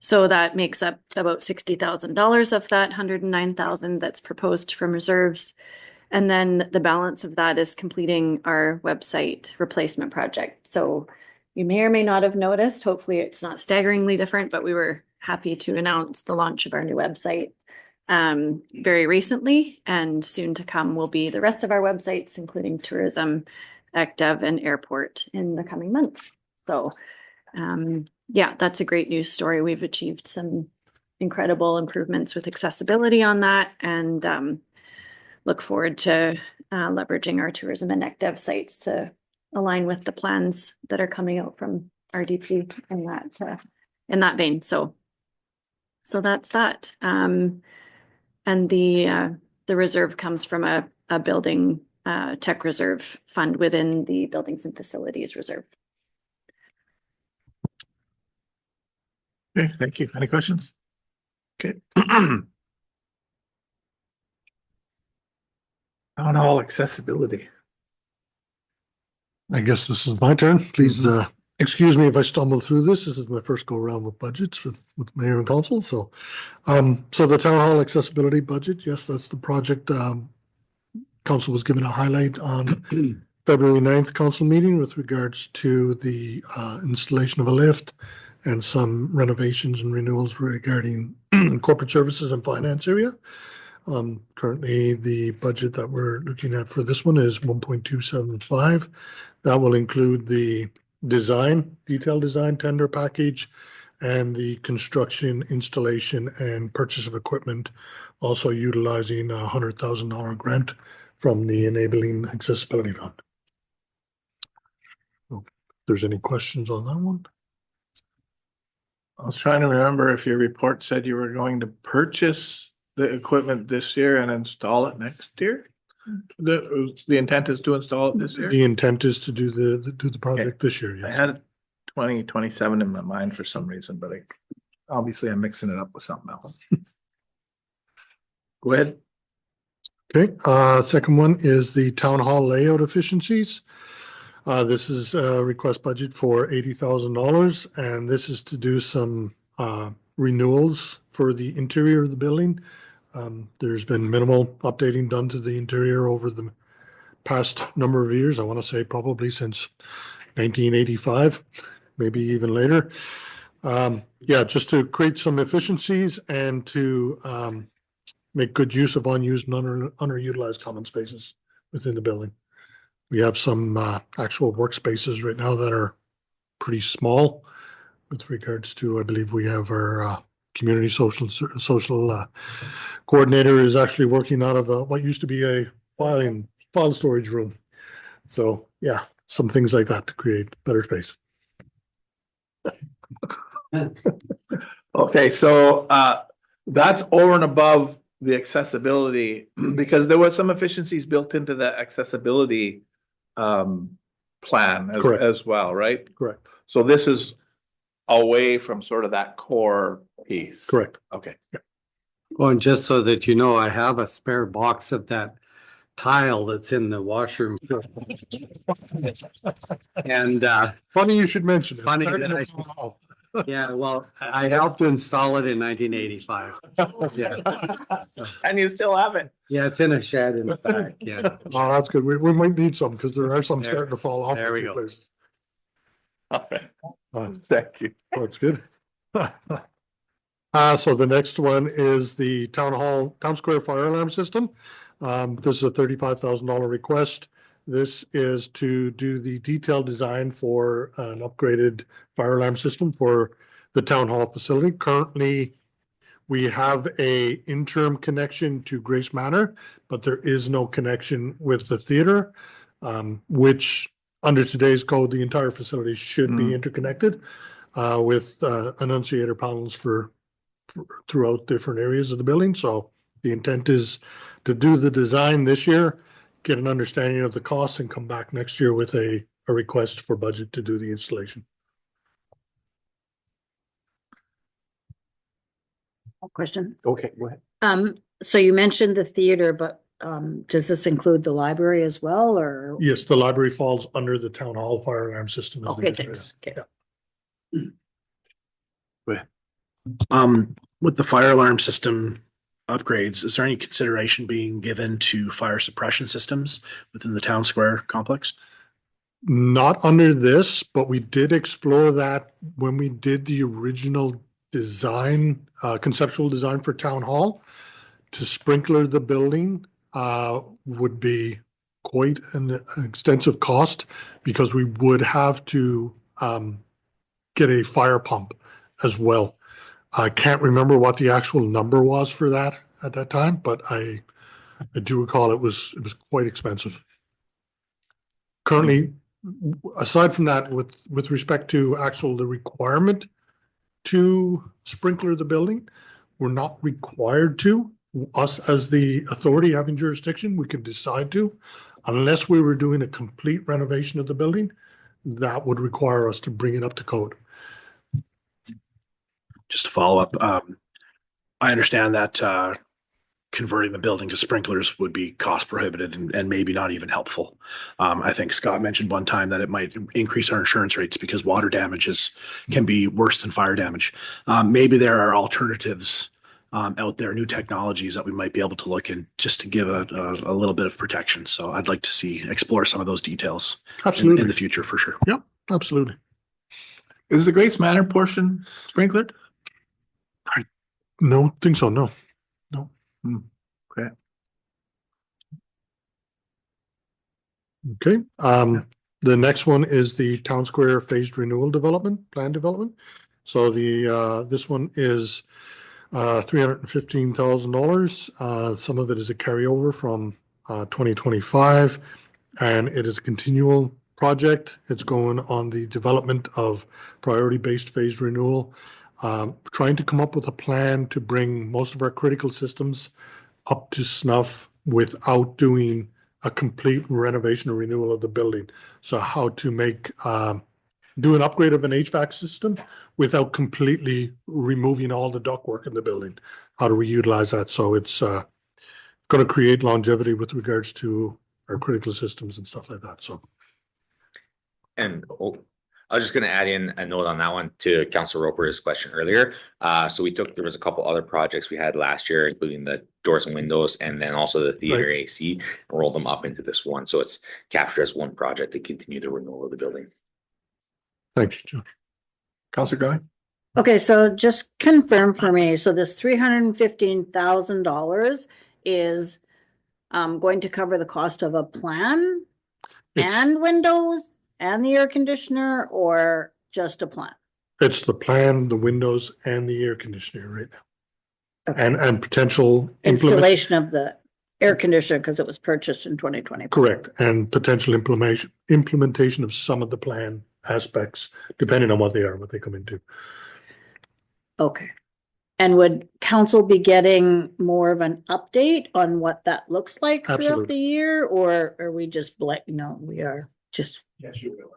So that makes up about $60,000 of that $109,000 that's proposed from reserves. And then the balance of that is completing our website replacement project. So you may or may not have noticed, hopefully it's not staggeringly different, but we were happy to announce the launch of our new website very recently, and soon to come will be the rest of our websites, including tourism, ECDev, and airport in the coming months. So yeah, that's a great news story. We've achieved some incredible improvements with accessibility on that, and look forward to leveraging our tourism and ECDev sites to align with the plans that are coming out from RDP in that vein. So that's that. And the reserve comes from a building tech reserve fund within the buildings and facilities reserve. Okay, thank you. Any questions? Okay. Town hall accessibility. I guess this is my turn. Please excuse me if I stumble through this. This is my first go around with budgets with mayor and council. So the town hall accessibility budget, yes, that's the project. Council was given a highlight on February 9th council meeting with regards to the installation of a lift and some renovations and renewals regarding corporate services and finance area. Currently, the budget that we're looking at for this one is 1.275. That will include the detailed design tender package, and the construction, installation, and purchase of equipment, also utilizing a $100,000 grant from the Enabling Accessibility Fund. If there's any questions on that one? I was trying to remember if your report said you were going to purchase the equipment this year and install it next year. The intent is to install it this year. The intent is to do the project this year. I Yes. had 2027 in my mind for some reason, but obviously I'm mixing it up with something else. Go ahead. Okay, second one is the town hall layout efficiencies. This is a request budget for $80,000, and this is to do some renewals for the interior of the building. There's been minimal updating done to the interior over the past number of years. I want to say probably since 1985, maybe even later. Yeah, just to create some efficiencies and to make good use of unused and underutilized common spaces within the building. We have some actual workspaces right now that are pretty small with regards to, I believe we have our community social coordinator is actually working out of what used to be a file storage room. So yeah, some things like that to create better space. Okay, so that's over and above the accessibility, because there was some efficiencies built into the accessibility plan as well, right? Correct. So this is away from sort of that core piece. Correct. Okay. Yeah. Well, and just so that you know, I have a spare box of that tile that's in the washroom. And funny you should mention it. Funny that yeah, well, I helped to install it in 1985. Yeah. And you still have it. Yeah, it's in a shed in the back. Yeah. Oh, that's good. We might need some because there are some starting to fall off. There we go. Places. All right. Thank you. That's good. So the next one is the town square fire alarm system. This is a $35,000 request. This is to do the detailed design for an upgraded fire alarm system for the town hall facility. Currently, we have a interim connection to Grace Manor, but there is no connection with the theater, which under today's code, the entire facility should be interconnected with annunciator panels for throughout different areas of the building. So the intent is to do the design this year, get an understanding of the costs, and come back next year with a request for budget to do the installation. Question. Okay, go ahead. So you mentioned the theater, but does this include the library as well, or? Yes, the library falls under the town hall fire alarm system. Okay, thanks. Okay. With the fire alarm system upgrades, is there any consideration being given to fire suppression systems within the town square complex? Not under this, but we did explore that when we did the original design, conceptual design for town hall. To sprinkler the building would be quite an extensive cost, because we would have to get a fire pump as well. I can't remember what the actual number was for that at that time, but I do recall it was quite expensive. Currently, aside from that, with respect to the requirement to sprinkler the building, we're not required to. Us as the authority having jurisdiction, we could decide to, unless we were doing a complete renovation of the building, that would require us to bring it up to code. Just to follow up, I understand that converting the building to sprinklers would be cost prohibitive and maybe not even helpful. I think Scott mentioned one time that it might increase our insurance rates because water damages can be worse than fire damage. Maybe there are alternatives out there, new technologies that we might be able to look in just to give a little bit of protection. So I'd like to explore some of those details Absolutely in the future for sure. Yep, absolutely. Is the Grace Manor portion sprinklered? No, think so, no. Okay. Okay, the next one is the town square phased renewal plan development. So this one is $315,000. Some of it is a carryover from 2025, and it is a continual project. It's going on the development of priority-based phased renewal. Trying to come up with a plan to bring most of our critical systems up to snuff without doing a complete renovation or renewal of the building. So how to do an upgrade of an HVAC system without completely removing all the ductwork in the building. How to reutilize that. So it's going to create longevity with regards to our critical systems and stuff like that. So. And I was just going to add in a note on that one to Councilor Roper's question earlier. So there was a couple other projects we had last year, including the doors and windows, and then also the theater AC, and rolled them up into this one. So it's captured as one project to continue the renewal of the building. Thank you, John. Councilor Going? Okay, so just confirm for me, so this $315,000 is going to cover the cost of a plan and windows and the air conditioner, or just a plan? It's the plan, the windows, and the air conditioner right now. Okay. And potential installation of the air conditioner, because it was purchased in 2020. Correct, and potential implementation of some of the plan aspects, depending on what they come into. Okay. And would council be getting more of an update on what that looks like throughout the year, or are we just we are just. Yes, you will.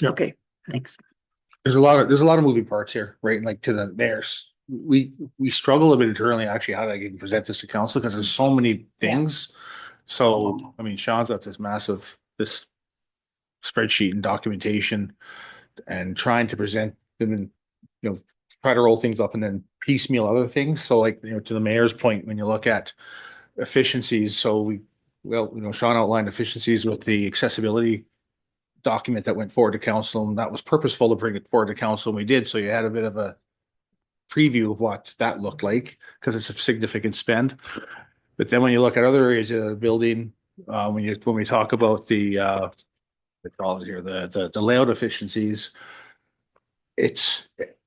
Yeah. Okay, thanks. There's a lot of moving parts here, right? Like to the mayors, we struggle a bit internally actually how to present this to council because there's so many things. So I mean, Sean's got this spreadsheet and documentation, and trying to present them and try to roll things up and then piecemeal other things. So like to the mayor's point, when you look at efficiencies, so Sean outlined efficiencies with the accessibility document that went forward to council, and that was purposeful to bring it forward to council, and we did. So you had a bit of a preview of what that looked like because it's a significant spend. But then when you look at other areas of the building, when we talk about the layout efficiencies,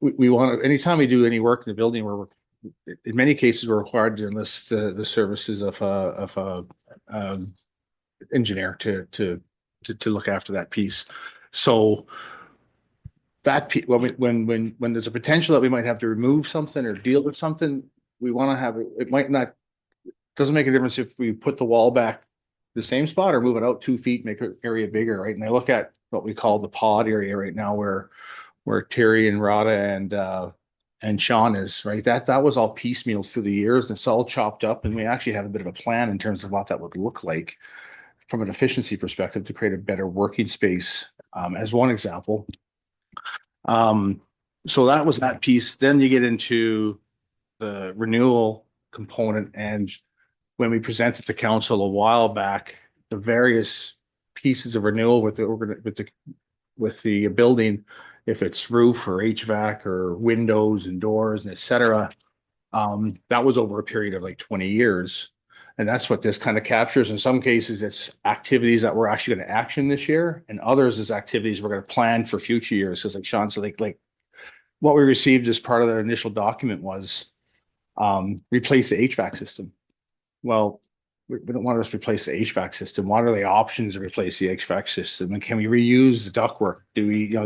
we want to, anytime we do any work in the building, in many cases we're required to enlist the services of a engineer to look after that piece. So when there's a potential that we might have to remove something or deal with something, we want to have it might not, doesn't make a difference if we put the wall back the same spot or move it out 2 feet, make the area bigger, right? And I look at what we call the pod area right now where Terry and Rada and Sean is, right? That was all piecemeal through the years. It's all chopped up, and we actually have a bit of a plan in terms of what that would look like from an efficiency perspective to create a better working space, as one example. So that was that piece. Then you get into the renewal component, and when we presented to council a while back, the various pieces of renewal with the building, if it's roof or HVAC or windows and doors and et cetera, that was over a period of like 20 years. And that's what this kind of captures. In some cases, it's activities that we're actually going to action this year, and others is activities we're going to plan for future years. Because like Sean said, like what we received as part of the initial document was replace the HVAC system. Well, we don't want to just replace the HVAC system. What are the options to replace the HVAC system? And can we reuse the ductwork? Do we,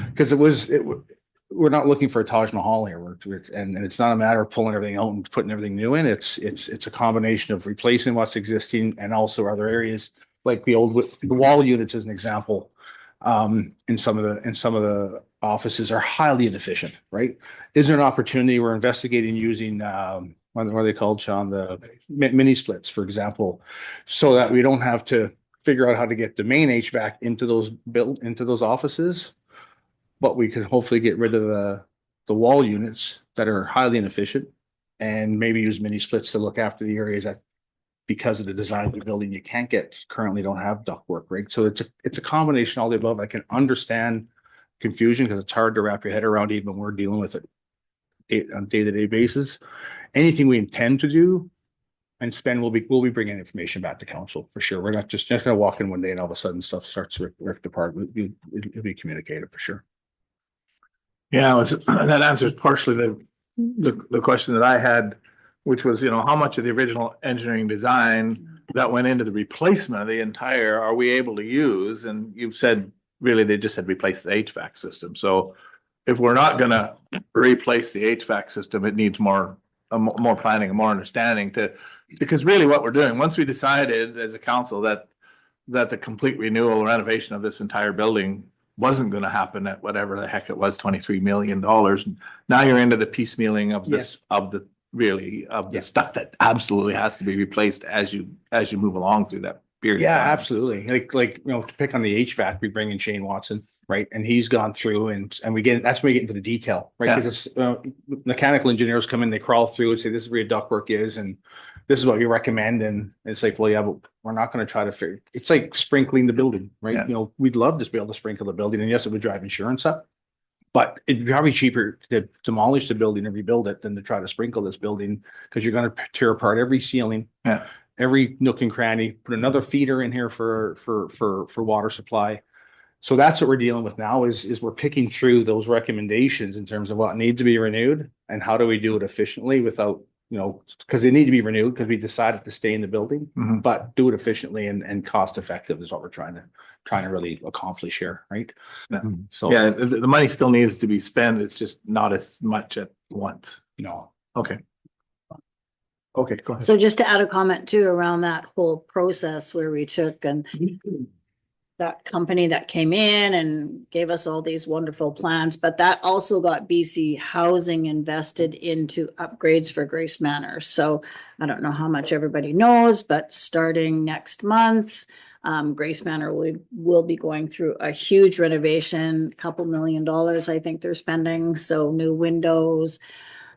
because we're not looking for a Taj Mahal here, and it's not a matter of pulling everything out and putting everything new in. It's a combination of replacing what's existing and also other areas like the wall units, as an example. In some of the offices are highly inefficient, right? Is there an opportunity we're investigating using what are they called, Sean? The mini splits, for example, so that we don't have to figure out how to get the main HVAC into those offices, but we could hopefully get rid of the wall units that are highly inefficient and maybe use mini splits to look after the areas that, because of the design of the building, you currently don't have ductwork, right? So it's a combination of all the above. I can understand confusion because it's hard to wrap your head around even when we're dealing with it on a day-to-day basis. Anything we intend to do and spend, we'll be bringing information back to council for sure. We're not just going to walk in one day and all of a sudden stuff starts ripped apart. It'll be communicated for sure. Yeah, that answers partially the question that I had, which was, how much of the original engineering design that went into the replacement of the entire are we able to use? And you've said really they just had replaced the HVAC system. So if we're not going to replace the HVAC system, it needs more planning and more understanding because really what we're doing, once we decided as a council that the complete renewal or renovation of this entire building wasn't going to happen at whatever the heck it was, $23 million. Now you're into the piecemealing of this, of the stuff that absolutely has to be replaced as you move along through that period. Yeah, absolutely. Like to pick on the HVAC, we bring in Shane Watson, right? And he's gone through and that's when we get into the detail, right? Because it's mechanical engineers come in, they crawl through and say, this is where your ductwork is, and this is what we recommend. And it's like, well, yeah, but we're not going to try to figure. It's like sprinkling the building, right? Yeah. We'd love to be able to sprinkle the building, and yes, it would drive insurance up, but it'd be probably cheaper to demolish the building and rebuild it than to try to sprinkle this building, because you're going to tear apart every ceiling, every nook and cranny, put another feeder in here for water supply. So that's what we're dealing with now is we're picking through those recommendations in terms of what needs to be renewed and how do we do it efficiently without, because they need to be renewed because we decided to stay in the building, but do it efficiently and cost effective is what we're trying to really accomplish here, right? So yeah, the money still needs to be spent. It's just not as much at once. No. Okay. Okay, go ahead. So just to add a comment too around that whole process where we took and that company that came in and gave us all these wonderful plans, but that also got BC Housing invested into upgrades for Grace Manor. So I don't know how much everybody knows, but starting next month, Grace Manor will be going through a huge renovation, $2 million, I think they're spending. So new windows,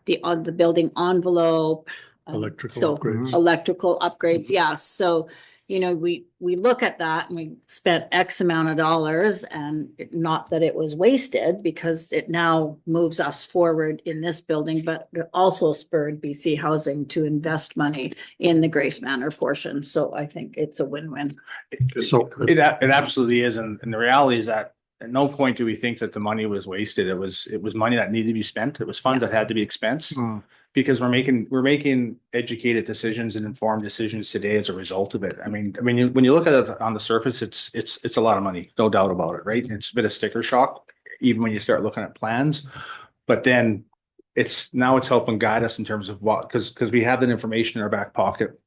the building envelope, Electrical upgrades. Electrical upgrades, yeah. So, we look at that and we spent X amount of dollars, and not that it was wasted because it now moves us forward in this building, but it also spurred BC Housing to invest money in the Grace Manor portion. So I think it's a win-win. So it absolutely is. And the reality is that at no point do we think that the money was wasted. It was money that needed to be spent. It was funds that had to be expensed. Because we're making educated decisions and informed decisions today as a result of it. I mean, when you look at it on the surface, it's a lot of money, no doubt about it, right? It's a bit of sticker shock, even when you start looking at plans. But then it's helping guide us in terms of what, because we have that information in our back pocket.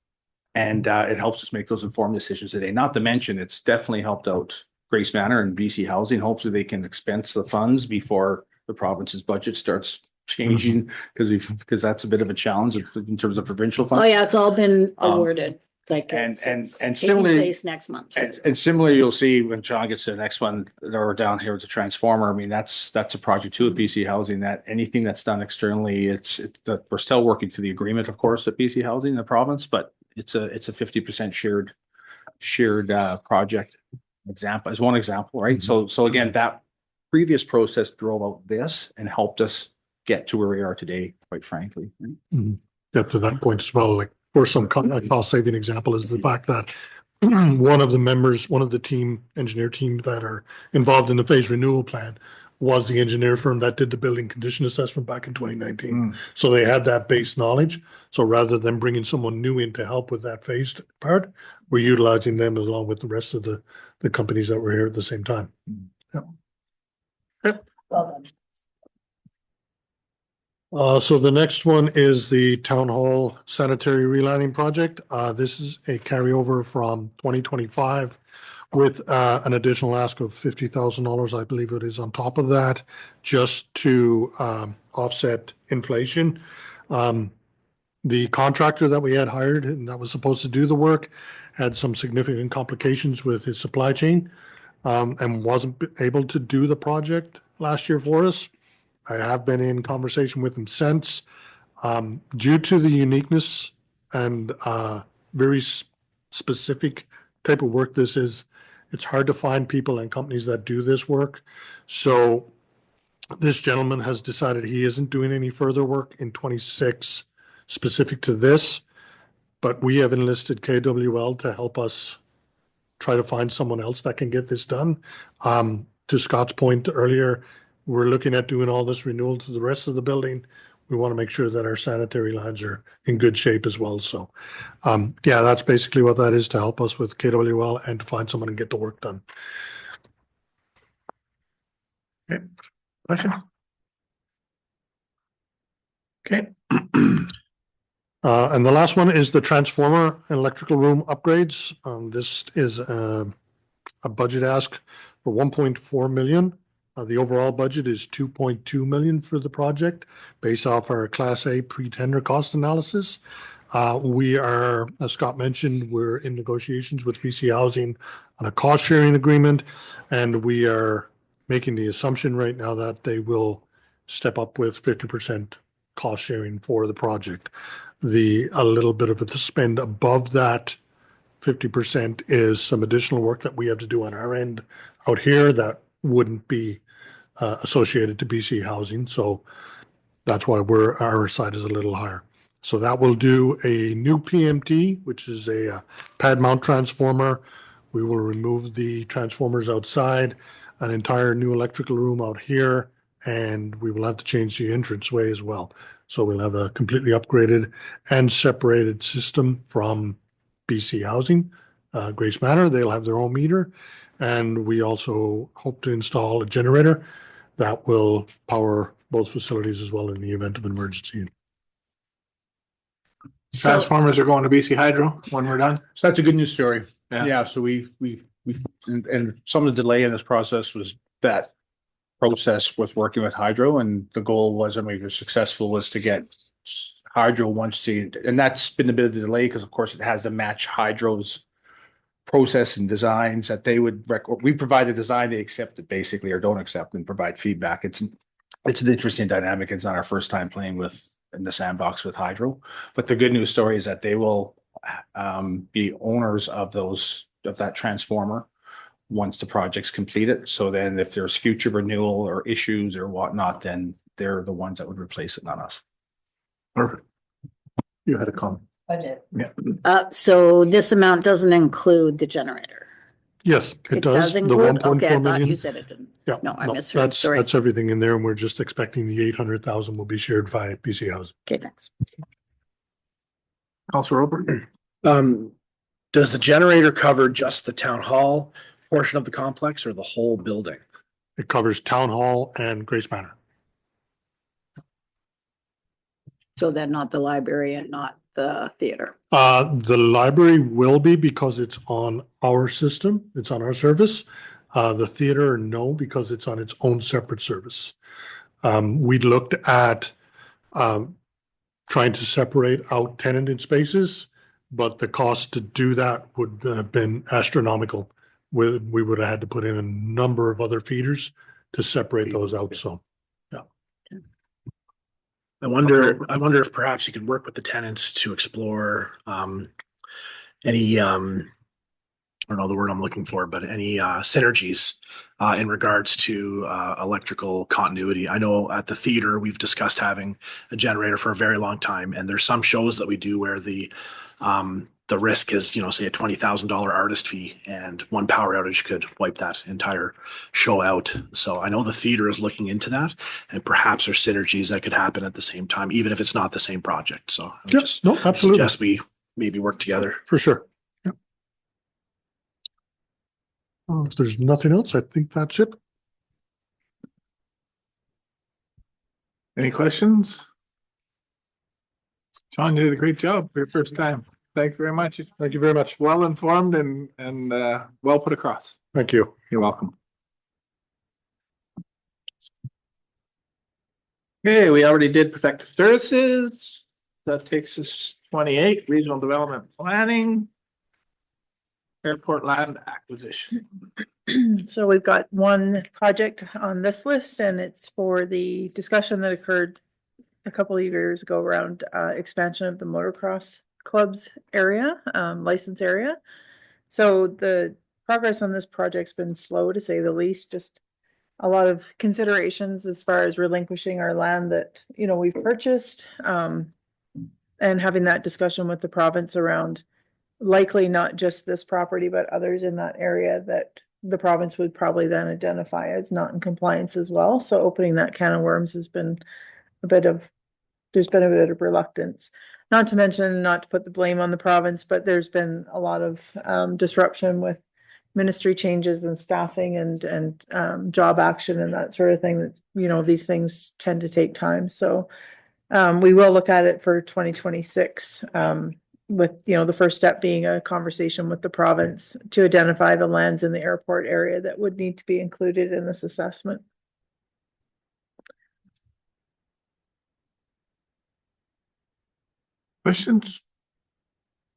And it helps us make those informed decisions today. Not to mention, it's definitely helped out Grace Manor and BC Housing. Hopefully they can expense the funds before the province's budget starts changing, because that's a bit of a challenge in terms of provincial Oh, funds. yeah, it's all been awarded, like and- it's and taking similarly- place next month. So. And similarly, you'll see when John gets to the next one, or down here with the transformer, I mean, that's a project too at BC Housing, that anything that's done externally, that we're still working through the agreement, of course, at BC Housing in the province, but it's a 50% shared project example, as one example, right? So again, that previous process drove out this and helped us get to where we are today, quite frankly. Get to that point as well, like, for some cost saving example is the fact that one of the engineer team that are involved in the phase renewal plan was the engineer firm that did the building condition assessment back in 2019. So they had that base knowledge. So rather than bringing someone new in to help with that phased part, we're utilizing them along with the rest of the companies that were here at the same time. Well done. So the next one is the Town Hall Sanitary Relining Project. This is a carryover from 2025 with an additional ask of $50,000, I believe it is, on top of that, just to offset inflation. The contractor that we had hired and that was supposed to do the work had some significant complications with his supply chain, and wasn't able to do the project last year for us. I have been in conversation with him since. Due to the uniqueness and very specific type of work this is, it's hard to find people and companies that do this work. So this gentleman has decided he isn't doing any further work in 26 specific to this, but we have enlisted KWL to help us try to find someone else that can get this done. To Scott's point earlier, we're looking at doing all this renewal to the rest of the building. We want to make sure that our sanitary lines are in good shape as well. So, yeah, that's basically what that is, to help us with KWL and to find someone and get the work done. Okay, question? Okay. And the last one is the transformer and electrical room upgrades. This is a budget ask for 1.4 million. The overall budget is 2.2 million for the project based off our Class A pre-tender cost analysis. We are, as Scott mentioned, we're in negotiations with BC Housing on a cost sharing agreement, and we are making the assumption right now that they will step up with 50% cost sharing for the project. A little bit of the spend above that 50% is some additional work that we have to do on our end out here that wouldn't be associated to BC Housing. So that's why our side is a little higher. So that will do a new PMT, which is a pad mount transformer. We will remove the transformers outside, an entire new electrical room out here, and we will have to change the entranceway as well. So we'll have a completely upgraded and separated system from BC Housing, Grace Manor. They'll have their own meter. And we also hope to install a generator that will power both facilities as well in the event of an emergency. Transformers are going to BC Hydro when we're done. So that's a good news story. Yeah. Yeah, so and some of the delay in this process was that process with working with Hydro, and the goal was, and we were successful, was to get Hydro wants to, and that's been a bit of the delay because of course it has to match Hydro's process and designs that they would we provide a design, they accept it basically or don't accept and provide feedback. It's an interesting dynamic. It's not our first time playing in the sandbox with Hydro, but the good news story is that they will be owners of that transformer once the project's completed. So then if there's future renewal or issues or whatnot, then they're the ones that would replace it, not us. Perfect. You had a comment. Budget. Yeah. So this amount doesn't include the generator. Yes, it does. The include? Okay, I 1.4 thought million. you said it didn't. Yeah, No, I misheard. Sorry. That's everything in there, and we're just expecting the 800,000 will be shared via BC Housing. Okay, thanks. Councilor Roper? Does the generator cover just the town hall portion of the complex or the whole building? It covers Town Hall and Grace Manor. So then not the library and not the theater. The library will be because it's on our system, it's on our service. The theater, no, because it's on its own separate service. We looked at trying to separate out tenanted spaces, but the cost to do that would have been astronomical. We would have had to put in a number of other feeders to separate those out, so. I wonder if perhaps you could work with the tenants to explore any I don't know the word I'm looking for, but any synergies in regards to electrical continuity. I know at the theater we've discussed having a generator for a very long time, and there's some shows that we do where the risk is, say a $20,000 artist fee, and one power outage could wipe that entire show out. So I know the theater is looking into that, and perhaps there's synergies that could happen at the same time, even if it's not the same project. So I would just absolutely. suggest we maybe work together. For sure. If there's nothing else, I think that's it. Any questions? John, you did a great job for your first time. Thank you very much. Thank you very much. Well informed and well put across. Thank you. You're welcome. Okay, we already did protective services. That takes us 28, regional development planning. Airport land acquisition. So we've got one project on this list, and it's for the discussion that occurred a couple of years ago around expansion of the motocross clubs area, license area. So the progress on this project's been slow, to say the least. Just a lot of considerations as far as relinquishing our land that we've purchased, and having that discussion with the province around likely not just this property, but others in that area that the province would probably then identify as not in compliance as well. So opening that can of worms has been there's been a bit of reluctance, not to mention, not to put the blame on the province, but there's been a lot of disruption with ministry changes and staffing and job action and that sort of thing that, these things tend to take time. So we will look at it for 2026. With the first step being a conversation with the province to identify the lands in the airport area that would need to be included in this assessment. Questions?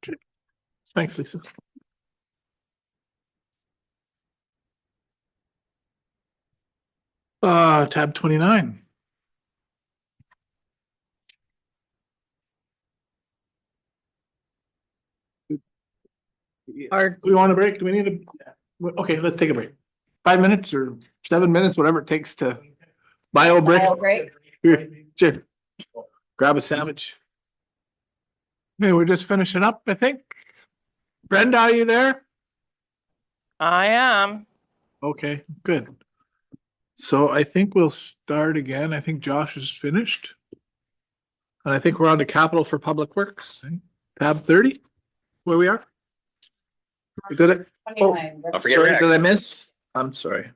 Okay. Thanks, Lisa. Tab 29. Do we want a break? Do we need okay, let's take a break. 5 minutes or 7 minutes, whatever it takes to bio break. Sure. Grab a sandwich. Okay, we're just finishing up, I think. Brenda, are you there? I am. Okay, good. So I think we'll start again. I think Josh is finished. And I think we're on to capital for public works. Tab 30, where we are. We did it. Oh, Don't forget sorry, Rick. did I miss? I'm sorry.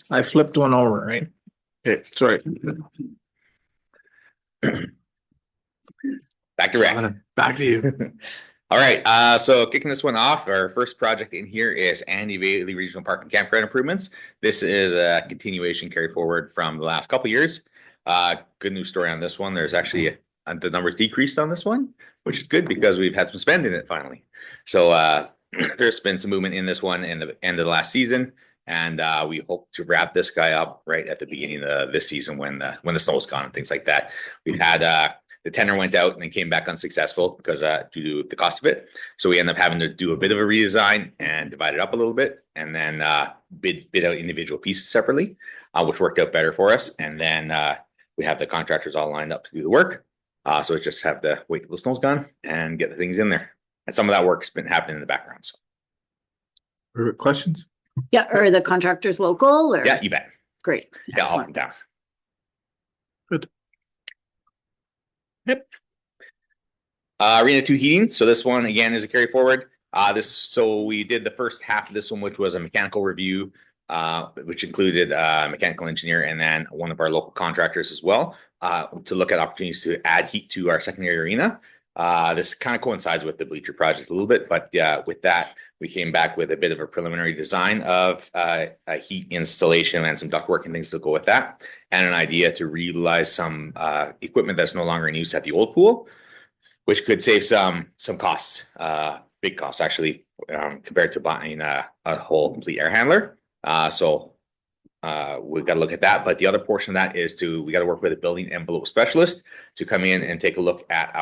I flipped one over, right? Okay, sorry. Back to Rick. Back to you. All right, so kicking this one off, our first project in here is Andy Bailey Regional Park and Campground improvements. This is a continuation carry forward from the last couple years. Good news story on this one. There's actually the numbers decreased on this one, which is good because we've had some spend in it finally. So there's been some movement in this one in the end of the last season, and we hope to wrap this guy up right at the beginning of this season when the snow's gone and things like that. We've had the tender went out and then came back unsuccessful because due to the cost of it. So we end up having to do a bit of a redesign and divide it up a little bit, and then bid out individual pieces separately, which worked out better for us. And then we have the contractors all lined up to do the work. So we just have to wait till the snow's gone and get the things in there. And some of that work's been happening in the background. So. Questions? Yeah, are the contractors local or? Yeah, you bet. Great. Yeah, all Excellent. in town. Good. Yep. Arena 2 heating. So this one again is a carry forward. So we did the first half of this one, which was a mechanical review which included a mechanical engineer and then one of our local contractors as well, to look at opportunities to add heat to our secondary arena. This kind of coincides with the bleacher project a little bit, but with that, we came back with a bit of a preliminary design of a heat installation and some ductwork and things to go with that, and an idea to reutilize some equipment that's no longer in use at the old pool, which could save some costs, big costs actually, compared to buying a whole complete air handler. So we've got to look at that. But the other portion of that is we got to work with a building envelope specialist to come in and take a look at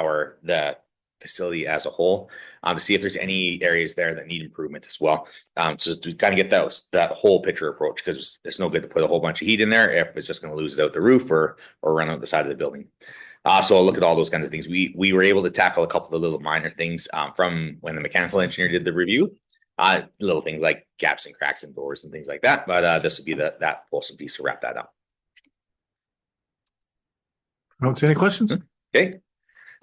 the facility as a whole, to see if there's any areas there that need improvement as well. So to kind of get that whole picture approach, because it's no good to put a whole bunch of heat in there if it's just going to lose it out the roof or run out the side of the building. So I'll look at all those kinds of things. We were able to tackle a couple of the little minor things from when the mechanical engineer did the review. Little things like gaps and cracks in doors and things like that. But this would be that fulsome piece to wrap that up. I don't see any questions. Okay.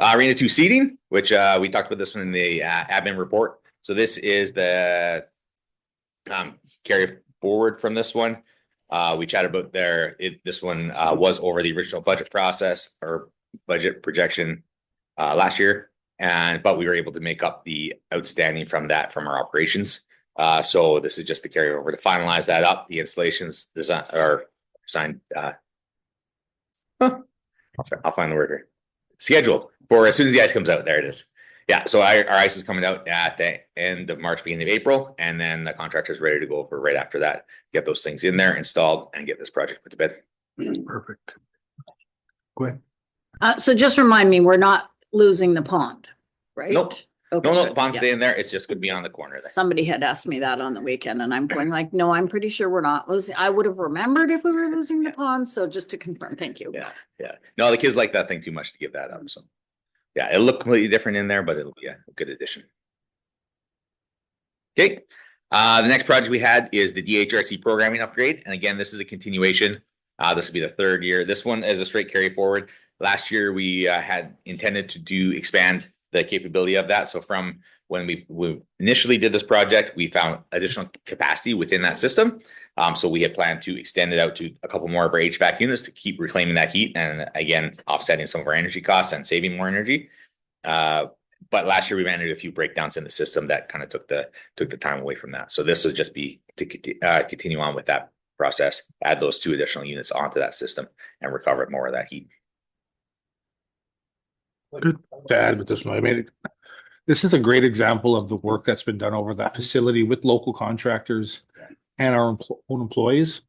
Arena 2 seating, which we talked about this one in the admin report. So this is the carry forward from this one. We chatted about this one was over the original budget process or budget projection last year, but we were able to make up the outstanding from our operations. So this is just the carryover to finalize that up. The installations design or signed. I'll find the word here. Scheduled for as soon as the ice comes out. There it is. Yeah. So our ice is coming out at the end of March, beginning of April, and then the contractor is ready to go for right after that. Get those things in there, installed, and get this project put to bed. Perfect. Go ahead. So just remind me, we're not losing the pond, right? Nope. Okay, No, good. the pond's Yeah. staying there. It's just going to be on the corner there. Somebody had asked me that on the weekend and I'm going like, no, I'm pretty sure we're not losing. I would have remembered if we were losing the pond. So just to confirm, thank you. Yeah. No, the kids like that thing too much to give that up. So yeah, it'll look completely different in there, but it'll be a good addition. Okay. The next project we had is the DHRC programming upgrade. And again, this is a continuation. This will be the third year. This one is a straight carry forward. Last year, we had intended to expand the capability of that. So from when we initially did this project, we found additional capacity within that system. So we had planned to extend it out to a couple more of our HVAC units to keep reclaiming that heat and again, offsetting some of our energy costs and saving more energy. But last year we ran into a few breakdowns in the system that kind of took the time away from that. So this will just be to continue on with that process, add those 2 additional units onto that system and recover more of that heat. Good to add with this one. I mean, this is a great example of the work that's been done over that facility with local contractors and our own employees,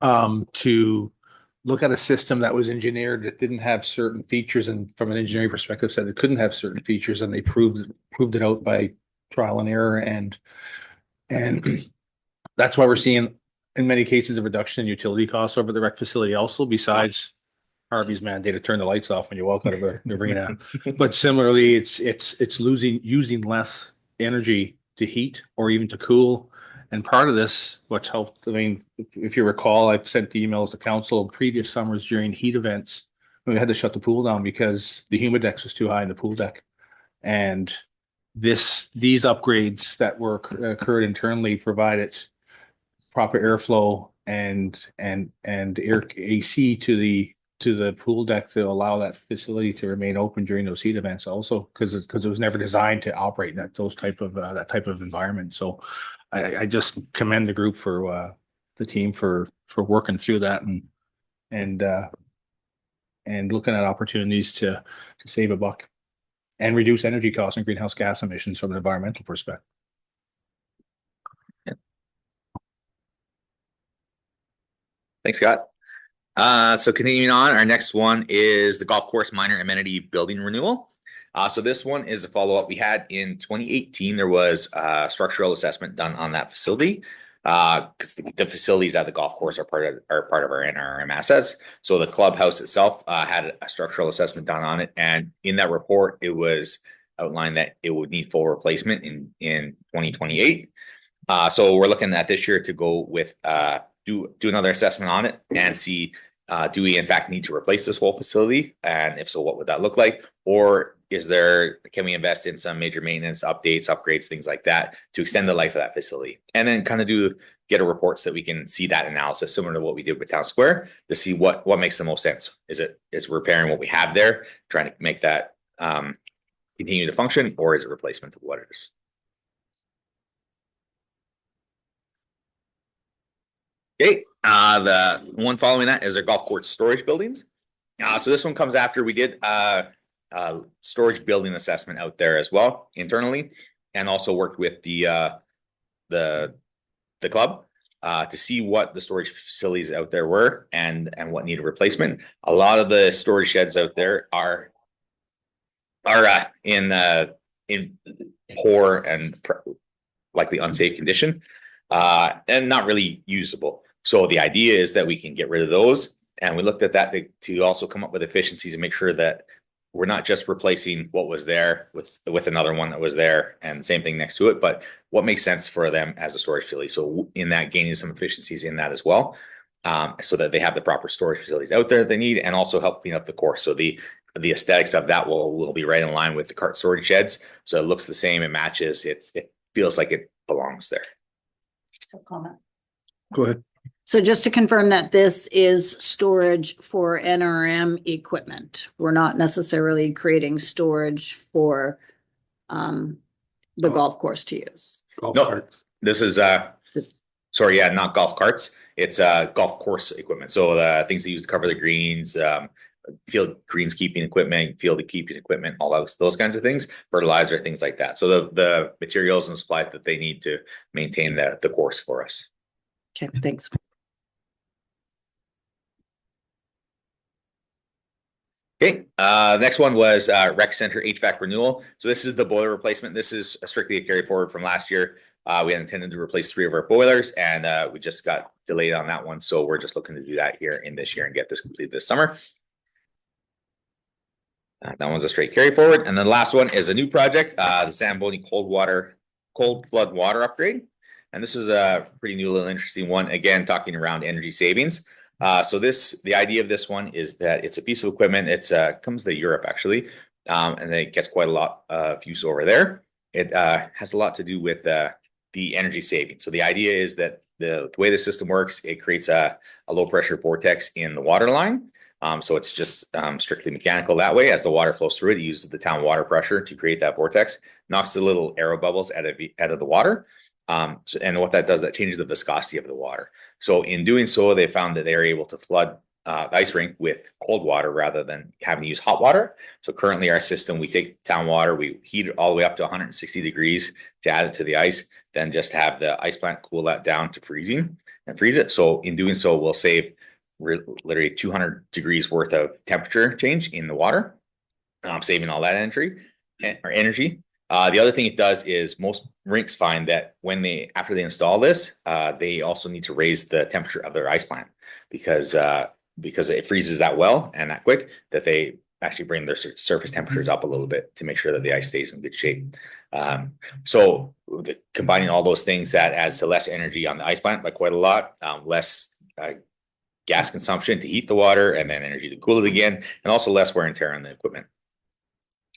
to look at a system that was engineered that didn't have certain features, and from an engineering perspective said it couldn't have certain features, and they proved it out by trial and error, and that's why we're seeing in many cases a reduction in utility costs over the rec facility also, besides Harvey's mandate to turn the lights off when you walk out of the arena. But similarly, it's using less energy to heat or even to cool. And part of this, what's helped, I mean, if you recall, I've sent emails to council previous summers during heat events when we had to shut the pool down because the humidex was too high in the pool deck. And these upgrades that were occurred internally provided proper airflow and air AC to the pool deck to allow that facility to remain open during those heat events also, because it was never designed to operate in that type of environment. So I just commend the group for the team for working through that and looking at opportunities to save a buck and reduce energy costs and greenhouse gas emissions from an environmental perspective. Thanks, Scott. So continuing on, our next one is the golf course minor amenity building renewal. So this one is a follow-up we had in 2018. There was a structural assessment done on that facility because the facilities at the golf course are part of our NRM assets. So the clubhouse itself had a structural assessment done on it, and in that report, it was outlined that it would need full replacement in 2028. So we're looking at this year to go with do another assessment on it and see do we in fact need to replace this whole facility? And if so, what would that look like? Or can we invest in some major maintenance, updates, upgrades, things like that to extend the life of that facility? And then kind of get a report so that we can see that analysis similar to what we did with Town Square to see what makes the most sense. Is repairing what we have there, trying to make that continue to function, or is it replacement of what it is? Okay, the one following that is our golf course storage buildings. So this one comes after we did storage building assessment out there as well internally, and also worked with the club to see what the storage facilities out there were and what needed replacement. A lot of the storage sheds out there are in poor and likely unsafe condition and not really usable. So the idea is that we can get rid of those. And we looked at that to also come up with efficiencies and make sure that we're not just replacing what was there with another one that was there and same thing next to it, but what makes sense for them as a storage facility. So in that, gaining some efficiencies in that as well, so that they have the proper storage facilities out there that they need, and also help clean up the course. So the aesthetics of that will be right in line with the cart storage sheds. So it looks the same, it matches, it feels like it belongs there. Comment. Go ahead. So just to confirm that this is storage for NRM equipment. We're not necessarily creating storage for the golf course to use. This is not golf carts. It's golf course equipment. So the things they use to cover the greens, field greenskeeping equipment, field keeping equipment, all those kinds of things, fertilizer, things like that. So the materials and supplies that they need to maintain the course for us. Okay, thanks. Okay, next one was rec center HVAC renewal. So this is the boiler replacement. This is strictly a carry forward from last year. We had intended to replace 3 of our boilers, and we just got delayed on that one. So we're just looking to do that here in this year and get this completed this summer. That one's a straight carry forward. And then the last one is a new project, the Zamboni cold flood water upgrade. And this is a pretty new little interesting one. Again, talking around energy savings. So the idea of this one is that it's a piece of equipment. It's comes to Europe actually, and it gets quite a lot of use over there. It has a lot to do with the energy saving. So the idea is that the way the system works, it creates a low pressure vortex in the water line. So it's just strictly mechanical that way. As the water flows through it, it uses the town water pressure to create that vortex, knocks the little aero bubbles out of the water. And what that does, that changes the viscosity of the water. So in doing so, they found that they are able to flood the ice rink with cold water rather than having to use hot water. So currently our system, we take town water, we heat it all the way up to 160 degrees to add it to the ice, then just have the ice plant cool that down to freezing and freeze it. So in doing so, we'll save literally 200 degrees worth of temperature change in the water, saving all that energy. The other thing it does is most rinks find that after they install this, they also need to raise the temperature of their ice plant because it freezes that well and that quick that they actually bring their surface temperatures up a little bit to make sure that the ice stays in good shape. So combining all those things, that adds to less energy on the ice plant by quite a lot, less gas consumption to heat the water and then energy to cool it again, and also less wear and tear on the equipment.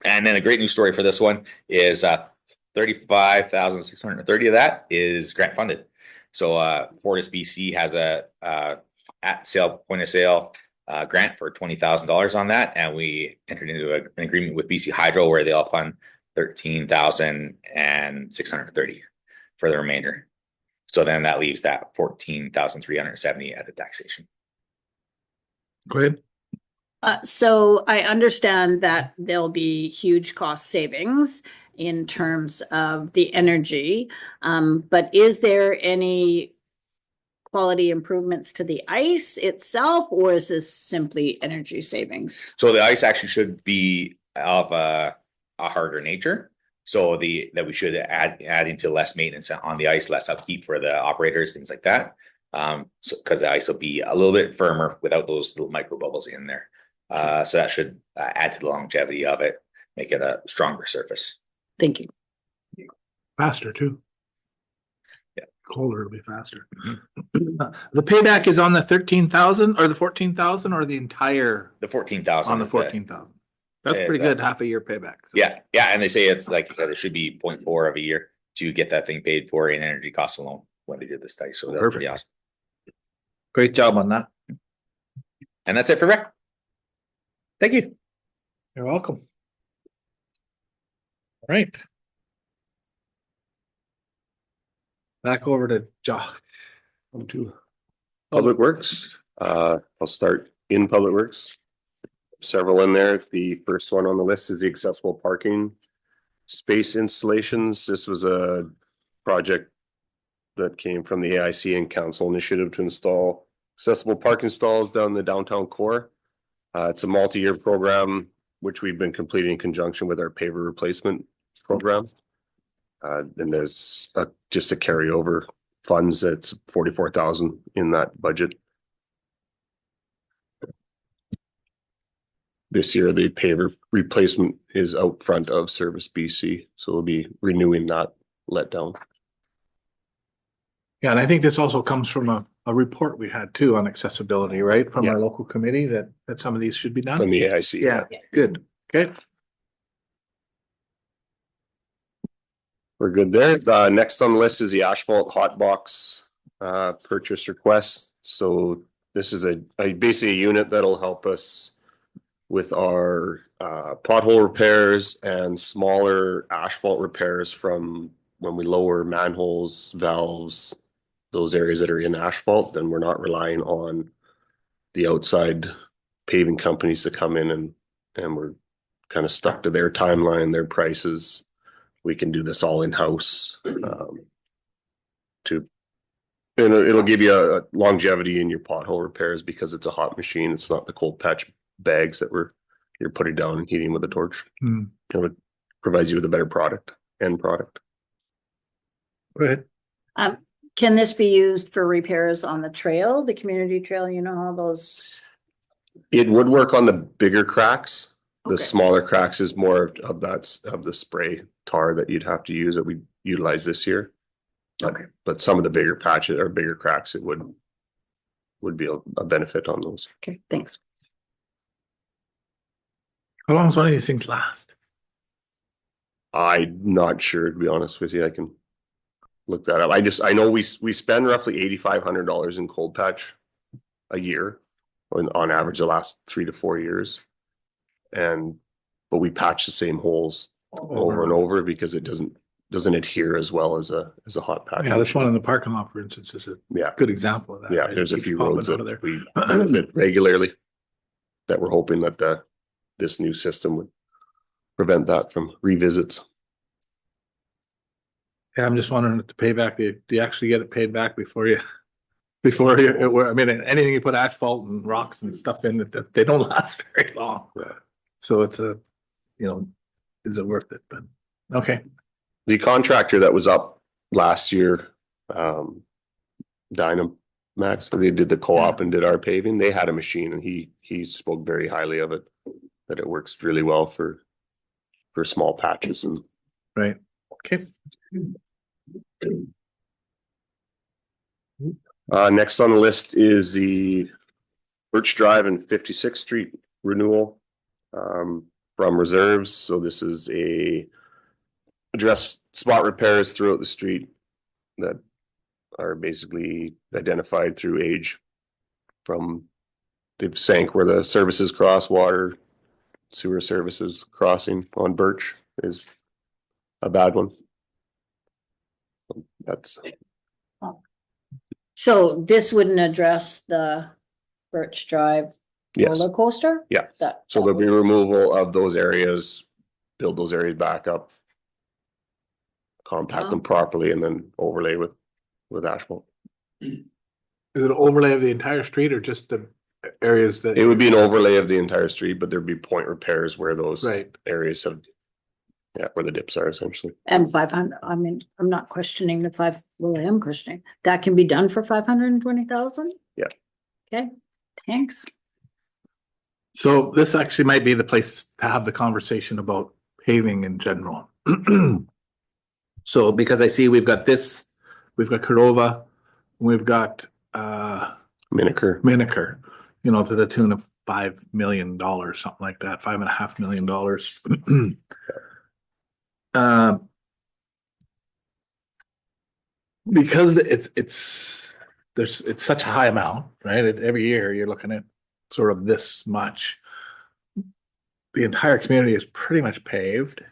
And then a great news story for this one is $35,630 of that is grant funded. So Fortis BC has a point of sale grant for $20,000 on that, and we entered into an agreement with BC Hydro where they'll fund $13,630 for the remainder. So then that leaves that $14,370 at the taxation. Go ahead. So I understand that there'll be huge cost savings in terms of the energy, but is there any quality improvements to the ice itself, or is this simply energy savings? So the ice actually should be of a harder nature. So that we should add into less maintenance on the ice, less upkeep for the operators, things like that. So because the ice will be a little bit firmer without those little micro bubbles in there. So that should add to the longevity of it, make it a stronger surface. Thank you. Faster too. Yeah. colder, it'll be faster. The payback is on the 13,000 or the 14,000 or the entire The 14,000. on the 14,000. That's pretty good, half a year payback. So. Yeah, yeah, and they say it's like you said, it should be 0.4 of a year to get that thing paid for in energy costs alone when they did the study. So that's pretty awesome. Great job on that. And that's it for Rick. Thank you. You're welcome. All right. Back over to Jock. Public Works. I'll start in Public Works. Several in there. The first one on the list is the accessible parking space installations. This was a project that came from the AIC and council initiative to install accessible parking stalls down the downtown core. It's a multi-year program, which we've been completing in conjunction with our paver replacement program. And there's just a carryover funds. That's 44,000 in that budget. This year, the paver replacement is out front of Service BC, so we'll be renewing that letdown. Yeah, and I think this also comes from a report we had too on accessibility, right? From our local committee that some of these should be done. From the AIC. Yeah, good. Okay. We're good there. Next on the list is the asphalt hot box purchase request. So this is basically a unit that'll help us with our pothole repairs and smaller asphalt repairs from when we lower manholes, valves, those areas that are in asphalt. Then we're not relying on the outside paving companies to come in and we're kind of stuck to their timeline, their prices. We can do this all in-house it'll give you a longevity in your pothole repairs because it's a hot machine. It's not the cold patch bags that you're putting down and heating with a torch. It provides you with a better end product. Go ahead. Can this be used for repairs on the trail, the community trail? You know how those. It would work on the bigger cracks. The Okay. smaller cracks is more of the spray tar that you'd have to use that we utilize this year. Okay. But some of the bigger patches or bigger cracks, it would be a benefit on those. Okay, thanks. How long does one of these things last? I'm not sure, to be honest with you. I can look that up. I know we spend roughly $8,500 in cold patch a year on average the last 3 to 4 years. But we patch the same holes over and over because it doesn't adhere as well as a hot patch. Yeah, this one in the parking lot, for instance, is a good example of that. Yeah, right? there's a Keeps few popping roads out that of there. we visit regularly that we're hoping that this new system would prevent that from revisits. Yeah, I'm just wondering if the payback, do you actually get it paid back before you, I mean, anything you put asphalt and rocks and stuff in that they don't last very long. So it's is it worth it? But okay. The contractor that was up last year, Dynamax, they did the co-op and did our paving. They had a machine and he spoke very highly of it, that it works really well for small patches and. Right. Okay. Next on the list is the Birch Drive and 56th Street renewal from reserves. So this is address spot repairs throughout the street that are basically identified through age from they've sank where the services cross, water, sewer services crossing on Birch is a bad one. That's. So this wouldn't address the Birch Drive Yes. roller coaster? Yeah. That- So there'll be removal of those areas, build those areas back up, compact them properly, and then overlay with asphalt. Is it an overlay of the entire street or just the areas that? It would be an overlay of the entire street, but there'd be point repairs where those Right. areas have, where the dips are essentially. And 500, I mean, I'm not questioning I am questioning. That can be done for 520,000? Yeah. Okay, thanks. So this actually might be the place to have the conversation about paving in general. So because I see we've got this we've got Cordova, we've got, Miniker. you know, to the tune of $5 million, something like that, $5.5 million. Because it's such a high amount, right? Every year you're looking at sort of this much. The entire community is pretty much paved.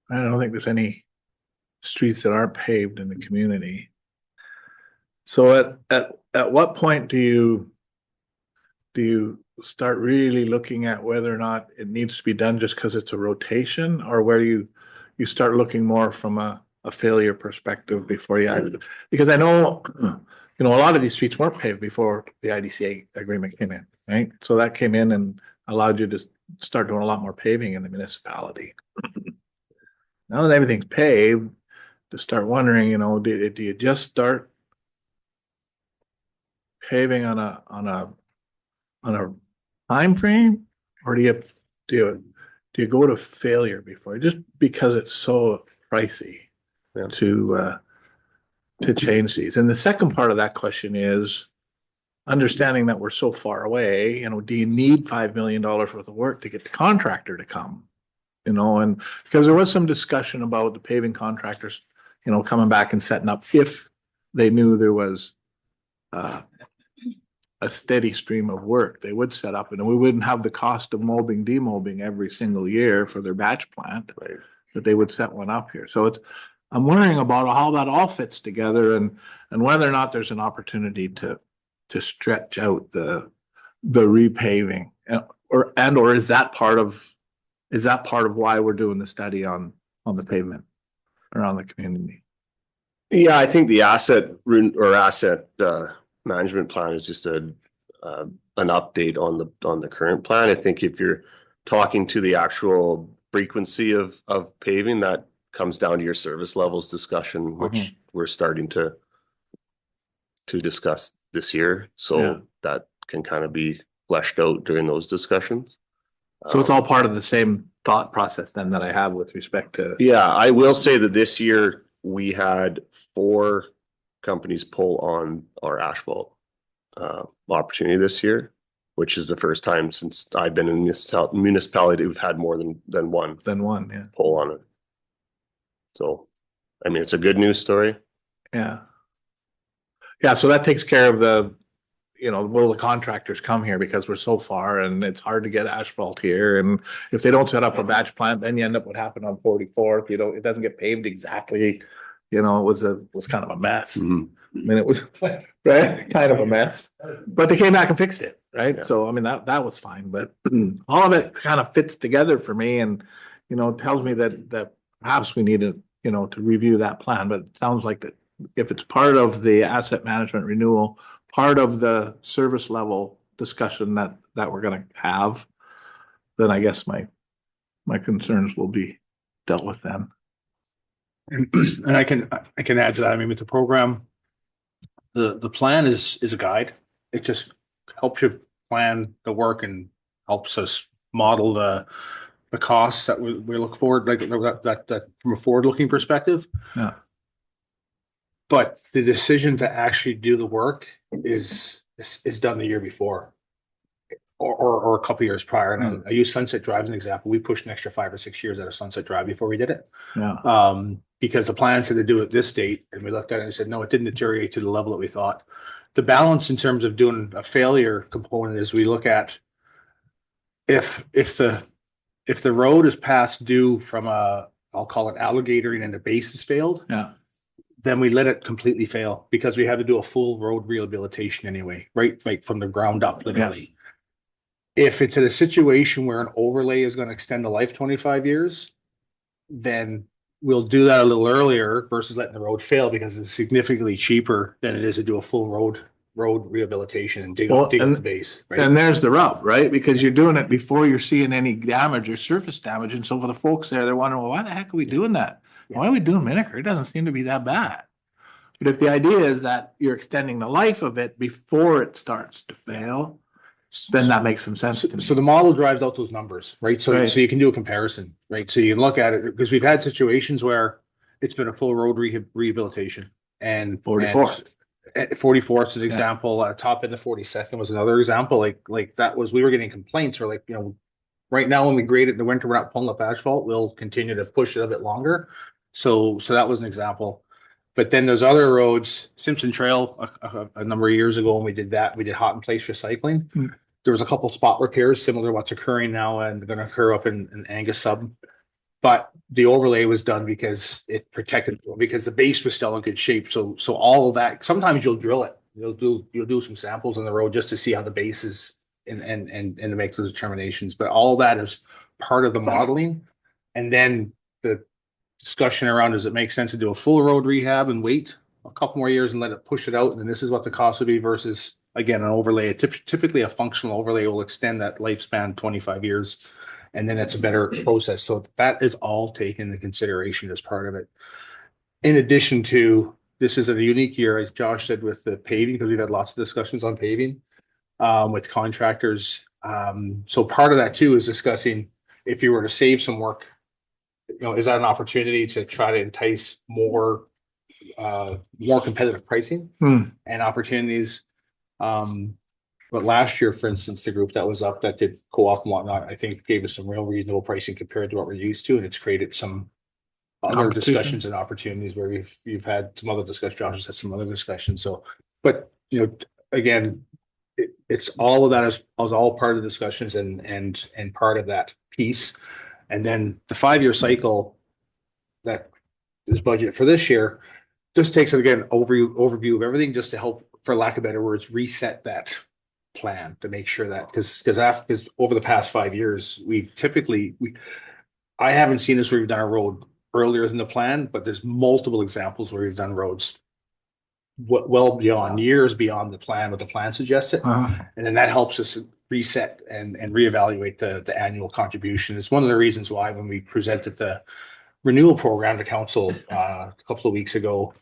I don't think there's any streets that aren't paved in the community. So at what point do you start really looking at whether or not it needs to be done just because it's a rotation, or where you start looking more from a failure perspective before you add it? Because I know, you know, a lot of these streets weren't paved before the IDCA agreement came in, right? So that came in and allowed you to start doing a lot more paving in the municipality. Now that everything's paved, to start wondering, you know, do you just start paving on a time frame, or do you go to failure before, just because it's so pricey to change these? And the second part of that question is understanding that we're so far away. You know, do you need $5 million worth of work to get the contractor to come? You know, and because there was some discussion about the paving contractors, you know, coming back and setting up if they knew there was a steady stream of work, they would set up, and we wouldn't have the cost of molding, demolding every single year for their batch plant, but they would set one up here. So I'm wondering about how that all fits together, and whether or not there's an opportunity to stretch out the repaving, or is that part of why we're doing the study on the pavement around the community? Yeah, I think the asset management plan is just an update on the current plan. I think if you're talking to the actual frequency of paving, that comes down to your service levels discussion, which we're starting to discuss this year. So that can kind of be fleshed out during those discussions. So it's all part of the same thought process then that I have with respect to. Yeah, I will say that this year we had 4 companies pull on our asphalt opportunity this year, which is the first time since I've been in this municipality we've had more than one pull on it. So, I mean, it's a good news story. Yeah. So that takes care of the, you know, will the contractors come here because we're so far and it's hard to get asphalt here, and if they don't set up a batch plant, then you end up what happened on 44th. You know, it doesn't get paved exactly. You know, it was kind of a mess. Mm-hmm. I mean, it was right, kind of a mess, but they came back and fixed it, right? Yeah. So I mean that was fine, but all of it kind of fits together for me, and you know, tells me that perhaps we need to, you know, to review that plan. But it sounds like that if it's part of the asset management renewal, part of the service level discussion that we're going to have, then I guess my concerns will be dealt with then. And I can add to that. I mean, with the program, the plan is a guide. It just helps you plan the work and helps us model the costs that we look forward, like that from a forward-looking perspective. Yeah. But the decision to actually do the work is done the year before, or a couple of years prior. And I use Sunset Drive as an example. We pushed an extra 5 or 6 years out of Sunset Drive before we did it. Yeah. Because the plan said to do it this date, and we looked at it and said, no, it didn't deteriorate to the level that we thought. The balance in terms of doing a failure component is we look at if the road is past due from I'll call it alligatoring and the base has failed. Yeah. Then we let it completely fail because we had to do a full road rehabilitation anyway, right from the ground up, literally. Yeah. If it's in a situation where an overlay is going to extend the life 25 years, then we'll do that a little earlier versus letting the road fail, because it's significantly cheaper than it is to do a full road rehabilitation and dig up the base. Right? And there's the rub, right? Because you're doing it before you're seeing any damage or surface damage. And so for the folks there, they're wondering, well, why the heck are we doing that? Why are we doing Miniker? It doesn't seem to be that bad. But if the idea is that you're extending the life of it before it starts to fail, then that makes some sense to me. So the model drives out those numbers, right? So you can do a comparison, right? So you can look at it, because we've had situations where it's been a full road rehabilitation and 44th. 44th is an example, top end of 42nd was another example, like that was, we were getting complaints, or like, right now when we grade it in the winter, we're not pulling up asphalt, we'll continue to push it a bit longer. So that was an example. But then there's other roads, Simpson Trail, a number of years ago when we did that, we did hot in place recycling. There was a couple spot repairs similar to what's occurring now and going to occur up in Angus Sub. But the overlay was done because it protected, because the base was still in good shape. So all of that, sometimes you'll drill it. You'll do some samples on the road just to see how the base is and to make those determinations. But all of that is part of the modeling. And then the discussion around, does it make sense to do a full road rehab and wait a couple more years and let it push it out? And then this is what the cost would be versus, again, an overlay. Typically a functional overlay will extend that lifespan 25 years. And then it's a better process. So that is all taken into consideration as part of it. In addition to, this is a unique year, as Josh said, with the paving, because we've had lots of discussions on paving with contractors. So part of that too is discussing, if you were to save some work, is that an opportunity to try to entice more competitive pricing and opportunities? But last year, for instance, the group that was up that did co-op and whatnot, I think gave us some real reasonable pricing compared to what we're used to. And it's created some other discussions and opportunities where we've had some other discussions. Josh has had some other discussions. So, but again, it's all of that is all part of the discussions and part of that piece. And then the 5-year cycle that is budgeted for this year just takes, again, overview of everything, just to help, for lack of better words, reset that plan to make sure that, because over the past 5 years, I haven't seen this where we've done a road earlier than the plan, but there's multiple examples where we've done roads well beyond years beyond the plan, what the plan suggested. And then that helps us reset and reevaluate the annual contribution. It's one of the reasons why when we presented the renewal program to council a couple of weeks ago,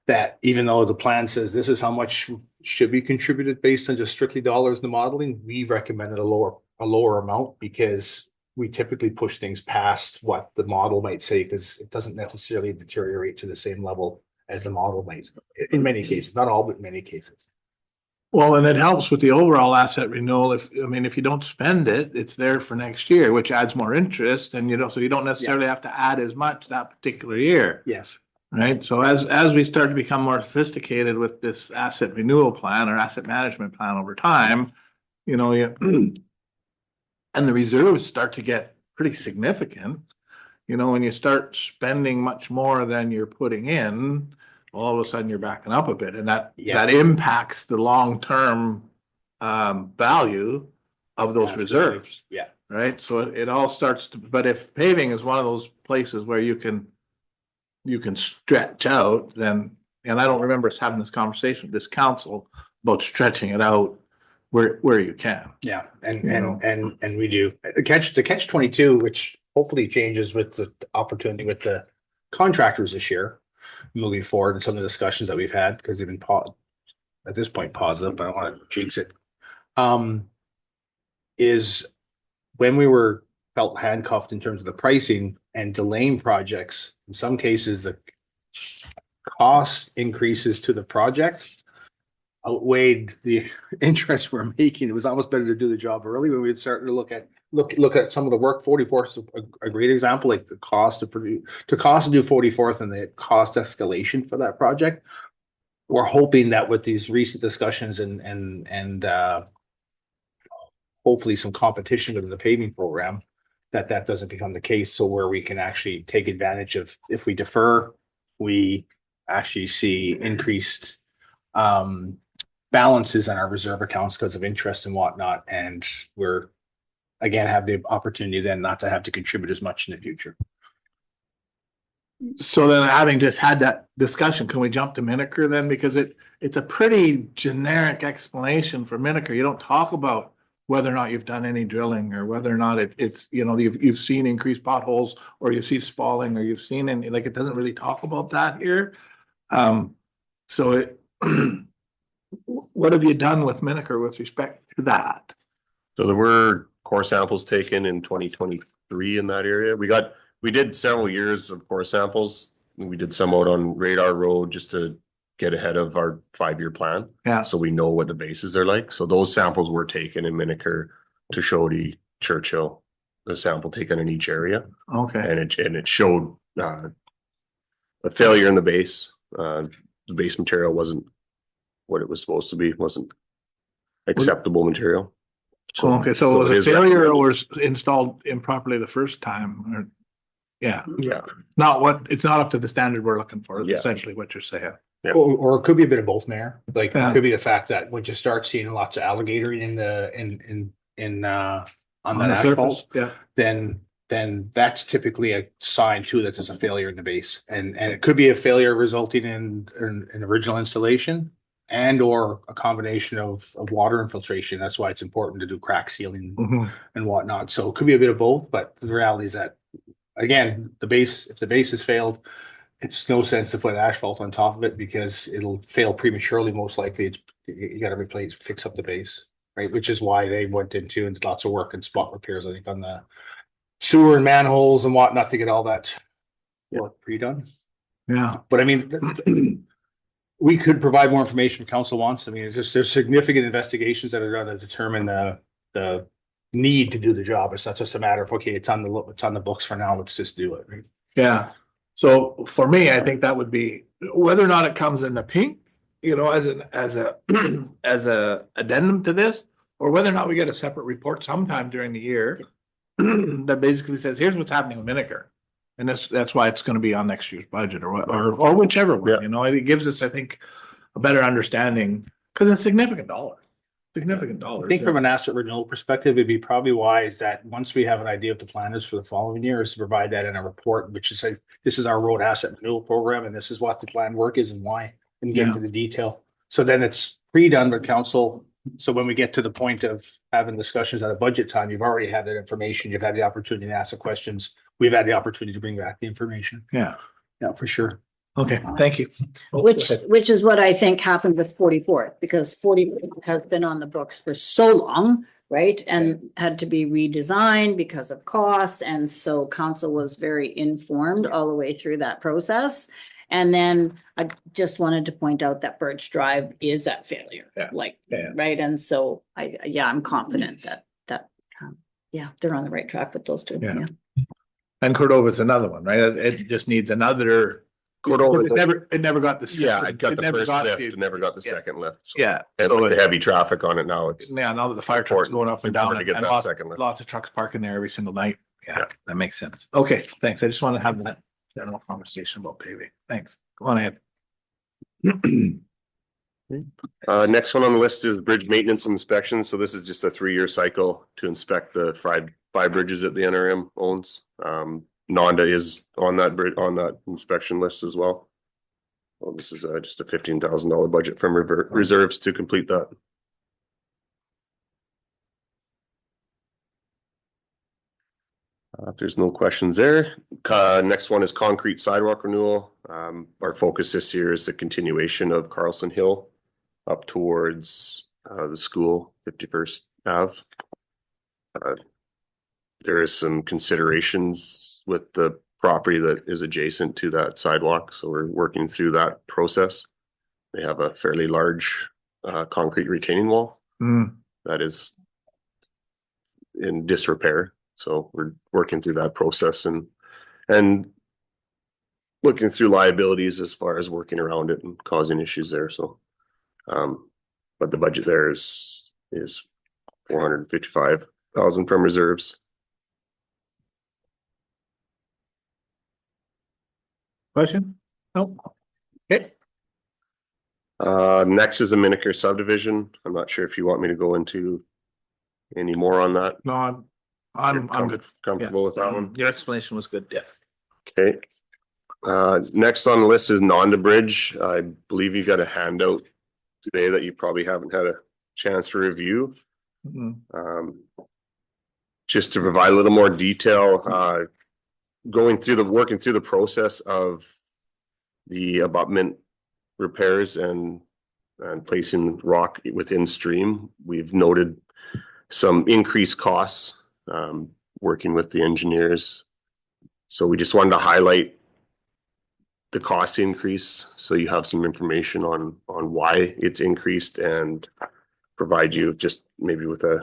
that even though the plan says this is how much should be contributed based on just strictly dollars in the modeling, we recommended a lower amount, because we typically push things past what the model might say, because it doesn't necessarily deteriorate to the same level as the model might in many cases, not all, but in many cases. Well, and it helps with the overall asset renewal. If you don't spend it, it's there for next year, which adds more interest, and so you don't necessarily have to add as much that particular year. Yes. Right. So as we start to become more sophisticated with this asset renewal plan or asset management plan over time, and the reserves start to get pretty significant, when you start spending much more than you're putting in, all of a sudden you're backing up a bit, and that impacts the long-term value of those reserves. Yeah. Right. So it all starts to, but if paving is one of those places where you can stretch out, then, and I don't remember us having this conversation with this council about stretching it out where you can. Yeah, and we do. The catch 22, which hopefully changes with the opportunity with the contractors this year, moving forward, and some of the discussions that we've had, because they've been at this point positive, but I don't want to jinx it. Is when we felt handcuffed in terms of the pricing and delaying projects. In some cases, the cost increases to the project outweighed the interest we're making. It was almost better to do the job early when we'd start to look at some of the work. 44th is a great example, like the cost to do 44th and the cost escalation for that project. We're hoping that with these recent discussions and hopefully some competition within the paving program, that doesn't become the case. So where we can actually take advantage of, if we defer, we actually see increased balances in our reserve accounts because of interest and whatnot. And we're, again, have the opportunity then not to have to contribute as much in the future. So then, having just had that discussion, can we jump to Miniker then? Because it's a pretty generic explanation for Miniker. You don't talk about whether or not you've done any drilling, or whether or not it's you've seen increased potholes, or you see spalling, or you've seen any, like, it doesn't really talk about that here. So what have you done with Miniker with respect to that? So there were core samples taken in 2023 in that area. We did several years of core samples. We did some out on Radar Road just to get ahead of our 5-year plan. Yeah. So we know what the bases are like. So those samples were taken in Miniker, Toshodi, Churchill, the sample taken in each area. Okay. And it showed a failure in the base. The base material wasn't what it was supposed to be, wasn't acceptable material. Okay, so it it was is a failure or recommended. was installed improperly the first time or? Yeah, Yeah, it's not up to the standard we're looking for, is Yeah. essentially what you're saying. Yeah. Or it could be a bit of both, Mayor. Like, Yeah. it could be the fact that once you start seeing lots of alligator on On that the asphalt, surface, yeah. then that's typically a sign too that there's a failure in the base. And it could be a failure resulting in original installation and or a combination of water infiltration. That's why it's important to do crack sealing Mhm. and whatnot. So it could be a bit of both, but the reality is that, again, if the base has failed, it's no sense to put asphalt on top of it because it'll fail prematurely. Most likely, you got to fix up the base, right? Which is why they went into and did lots of work and spot repairs, I think, on the sewer and manholes and whatnot to get all that work pre-done. Yeah. But I mean, we could provide more information if council wants. I mean, it's just, there's significant investigations that are going to determine the need to do the job. It's not just a matter of, okay, it's on the books for now, let's just do it. Right? Yeah, so for me, I think that would be whether or not it comes in the pink, as a as a addendum to this, or whether or not we get a separate report sometime during the year that basically says, here's what's happening with Miniker. And that's why it's gonna be on next year's budget or whichever one, it gives us, I think, a better understanding, because it's significant dollars. I think from an asset renewal perspective, it'd be probably wise that once we have an idea of the plan is for the following year, is to provide that in a report, which is say, this is our road asset renewal program, and this is what the planned work is and why, and get into the detail. So then it's pre-done with council. So when we get to the point of having discussions at a budget time, you've already had that information. You've had the opportunity to ask the questions. We've had the opportunity to bring back the information. Yeah. Yeah, for sure. Okay, thank you. Which is what I think happened with 44th, because 44th has been on the books for so long, right? And had to be redesigned because of costs. And so council was very informed all the way through that process. And then I just wanted to point out that Birch Drive is at failure, right? And so I'm confident that they're on the right track with those two. Yeah. And Cordova's another one, right? It just needs another. Cordova, It never got the. it got the first lift, it never got the second lift. So- Yeah. And with the heavy traffic on it now, it's Yeah, now that the fire truck's going up and important down to get and that second lift. lots of trucks parking there every single night. Yeah, that makes sense. Okay, thanks. I just want to have that general conversation about paving. Thanks. Go on ahead. Next one on the list is bridge maintenance and inspection. So this is just a 3-year cycle to inspect the five bridges that the NRM owns. Nonda is on that bridge, on that inspection list as well. Well, this is just a $15,000 budget from reserves to complete that. If there's no questions there, next one is concrete sidewalk renewal. Our focus this year is the continuation of Carlson Hill up towards the school, 51st Ave. There is some considerations with the property that is adjacent to that sidewalk, so we're working through that process. They have a fairly large concrete retaining wall that is in disrepair. So we're working through that process and looking through liabilities as far as working around it and causing issues there. So, but the budget there is $455,000 from reserves. Question? No. Okay. Next is the Miniker subdivision. I'm not sure if you want me to go into any more on that. No, I'm good. Comfortable with that one? Your explanation was good. Yeah. Okay. Next on the list is Nonda Bridge. I believe you got a handout today that you probably haven't had a chance to review. Just to provide a little more detail, working through the process of the abutment repairs and placing rock within stream, we've noted some increased costs, working with the engineers. So we just wanted to highlight the cost increase, so you have some information on why it's increased and provide you just maybe with a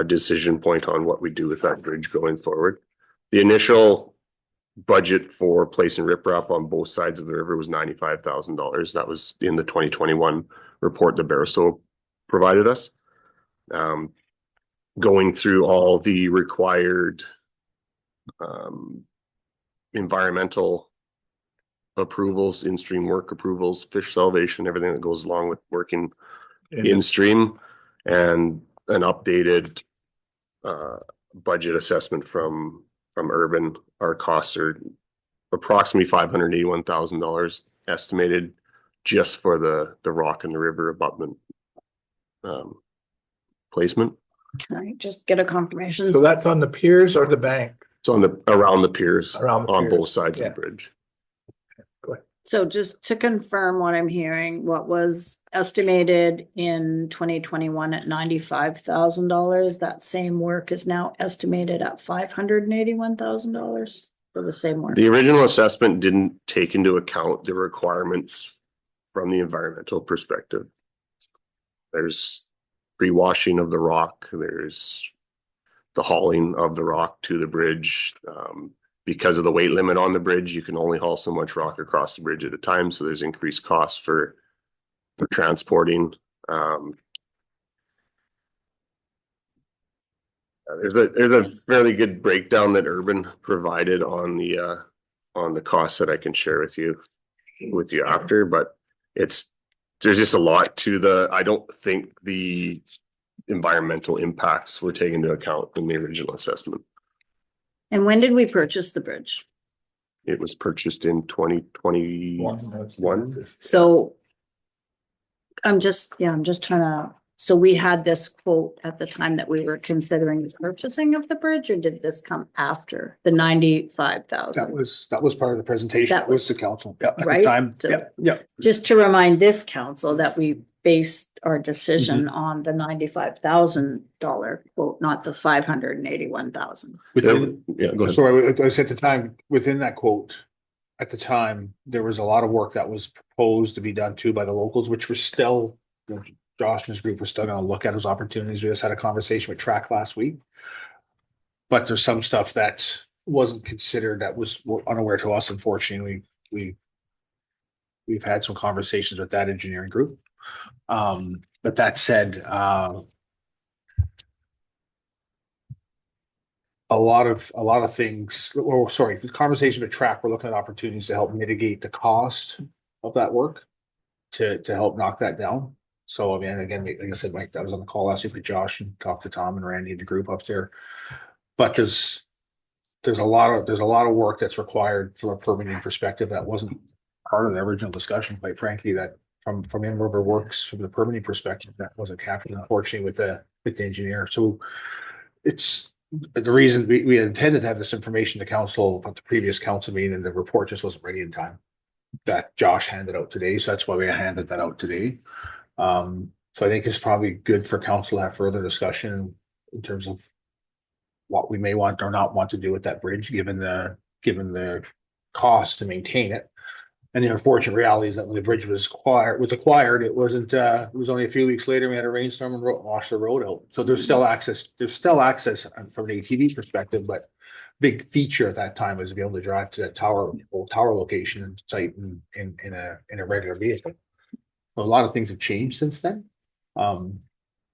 decision point on what we do with that bridge going forward. The initial budget for placing riprap on both sides of the river was $95,000. That was in the 2021 report that Barstow provided us. Going through all the required environmental approvals, in-stream work approvals, fish salvation, everything that goes along with working in stream, and an updated budget assessment from Urban. Our costs are approximately $581,000 estimated just for the rock and the river abutment placement. Can I just get a confirmation? So that's on the piers or the bank? It's on around the piers, Around the on piers. both sides Yeah. of the bridge. So just to confirm what I'm hearing, what was estimated in 2021 at $95,000, that same work is now estimated at $581,000 for the same work? The original assessment didn't take into account the requirements from the environmental perspective. There's pre-washing of the rock, there's the hauling of the rock to the bridge. Because of the weight limit on the bridge, you can only haul so much rock across the bridge at a time, so there's increased costs for transporting. There's a fairly good breakdown that Urban provided on the costs that I can share with you after, but there's just a lot to I don't think the environmental impacts were taken into account in the original assessment. And when did we purchase the bridge? It was purchased in 2021. So I'm just trying to, so we had this quote at the time that we were considering the purchasing of the bridge, or did this come after the 95,000? That was part of the presentation. That That was was- to council. At the Right? time. So- Yep. Just to remind this council that we based our decision on the $95,000 quote, not the $581,000. Within, Yeah, go ahead. sorry, I said at the time, within that quote, at the time, there was a lot of work that was proposed to be done too by the locals, which were still, Josh and his group were still gonna look at those opportunities. We just had a conversation with Track last week. But there's some stuff that wasn't considered, that was unaware to us, unfortunately. We've had some conversations with that engineering group. But that said, a lot of things, or sorry, the conversation with Track, we're looking at opportunities to help mitigate the cost of that work to help knock that down. So I mean, again, like I said, Mike, I was on the call last week with Josh and talked to Tom and Randy and the group up there. But there's a lot of work that's required from a permitting perspective that wasn't part of the original discussion, quite frankly, that from In River Works, from the permitting perspective, that wasn't captured, unfortunately, with the engineer. So it's the reason we had intended to have this information to council at the previous council meeting, and the report just wasn't ready in time. That Josh handed out today, so that's why we handed that out today. So I think it's probably good for council to have further discussion in terms of what we may want or not want to do with that bridge, given the cost to maintain it. And the unfortunate reality is that when the bridge was acquired, it wasn't, it was only a few weeks later, we had a rainstorm and washed the road out. So there's still access from an ATV perspective, but big feature at that time was to be able to drive to that tower location and site in a regular vehicle. So a lot of things have changed since then.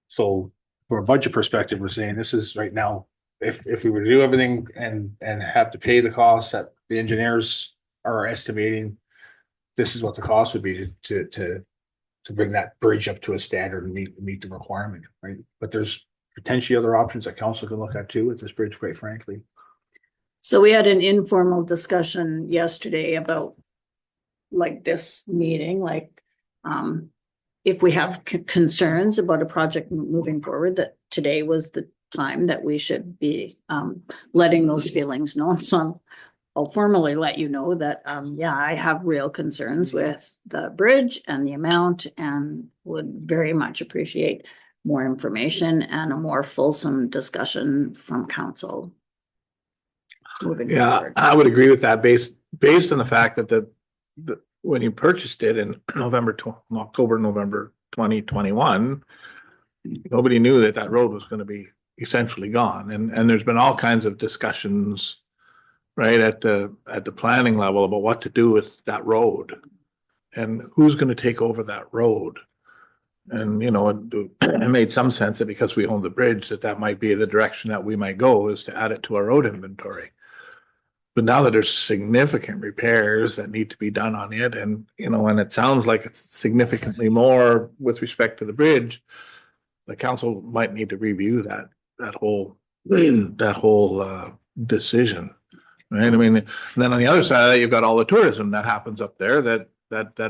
So from a budget perspective, we're saying this is right now, if we were to do everything and have to pay the costs that the engineers are estimating, this is what the cost would be to bring that bridge up to a standard and meet the requirement, right? But there's potentially other options that council can look at too with this bridge, quite frankly. So we had an informal discussion yesterday about like this meeting, like if we have concerns about a project moving forward, that today was the time that we should be letting those feelings known. So I'll formally let you know that, yeah, I have real concerns with the bridge and the amount, and would very much appreciate more information and a more fulsome discussion from council. Moving Yeah, forward. I would agree with that based on the fact that when you purchased it in October, November 2021, nobody knew that that road was going to be essentially gone. And there's been all kinds of discussions, right, at the planning level about what to do with that road and who's going to take over that road. And, you know, it made some sense that because we own the bridge, that might be the direction that we might go, is to add it to our road inventory. But now that there's significant repairs that need to be done on it, and, you know, and it sounds like it's significantly more with respect to the bridge, the council might need to review that whole decision. Right? I mean, and then on the other side of that, you've got all the tourism that happens up there that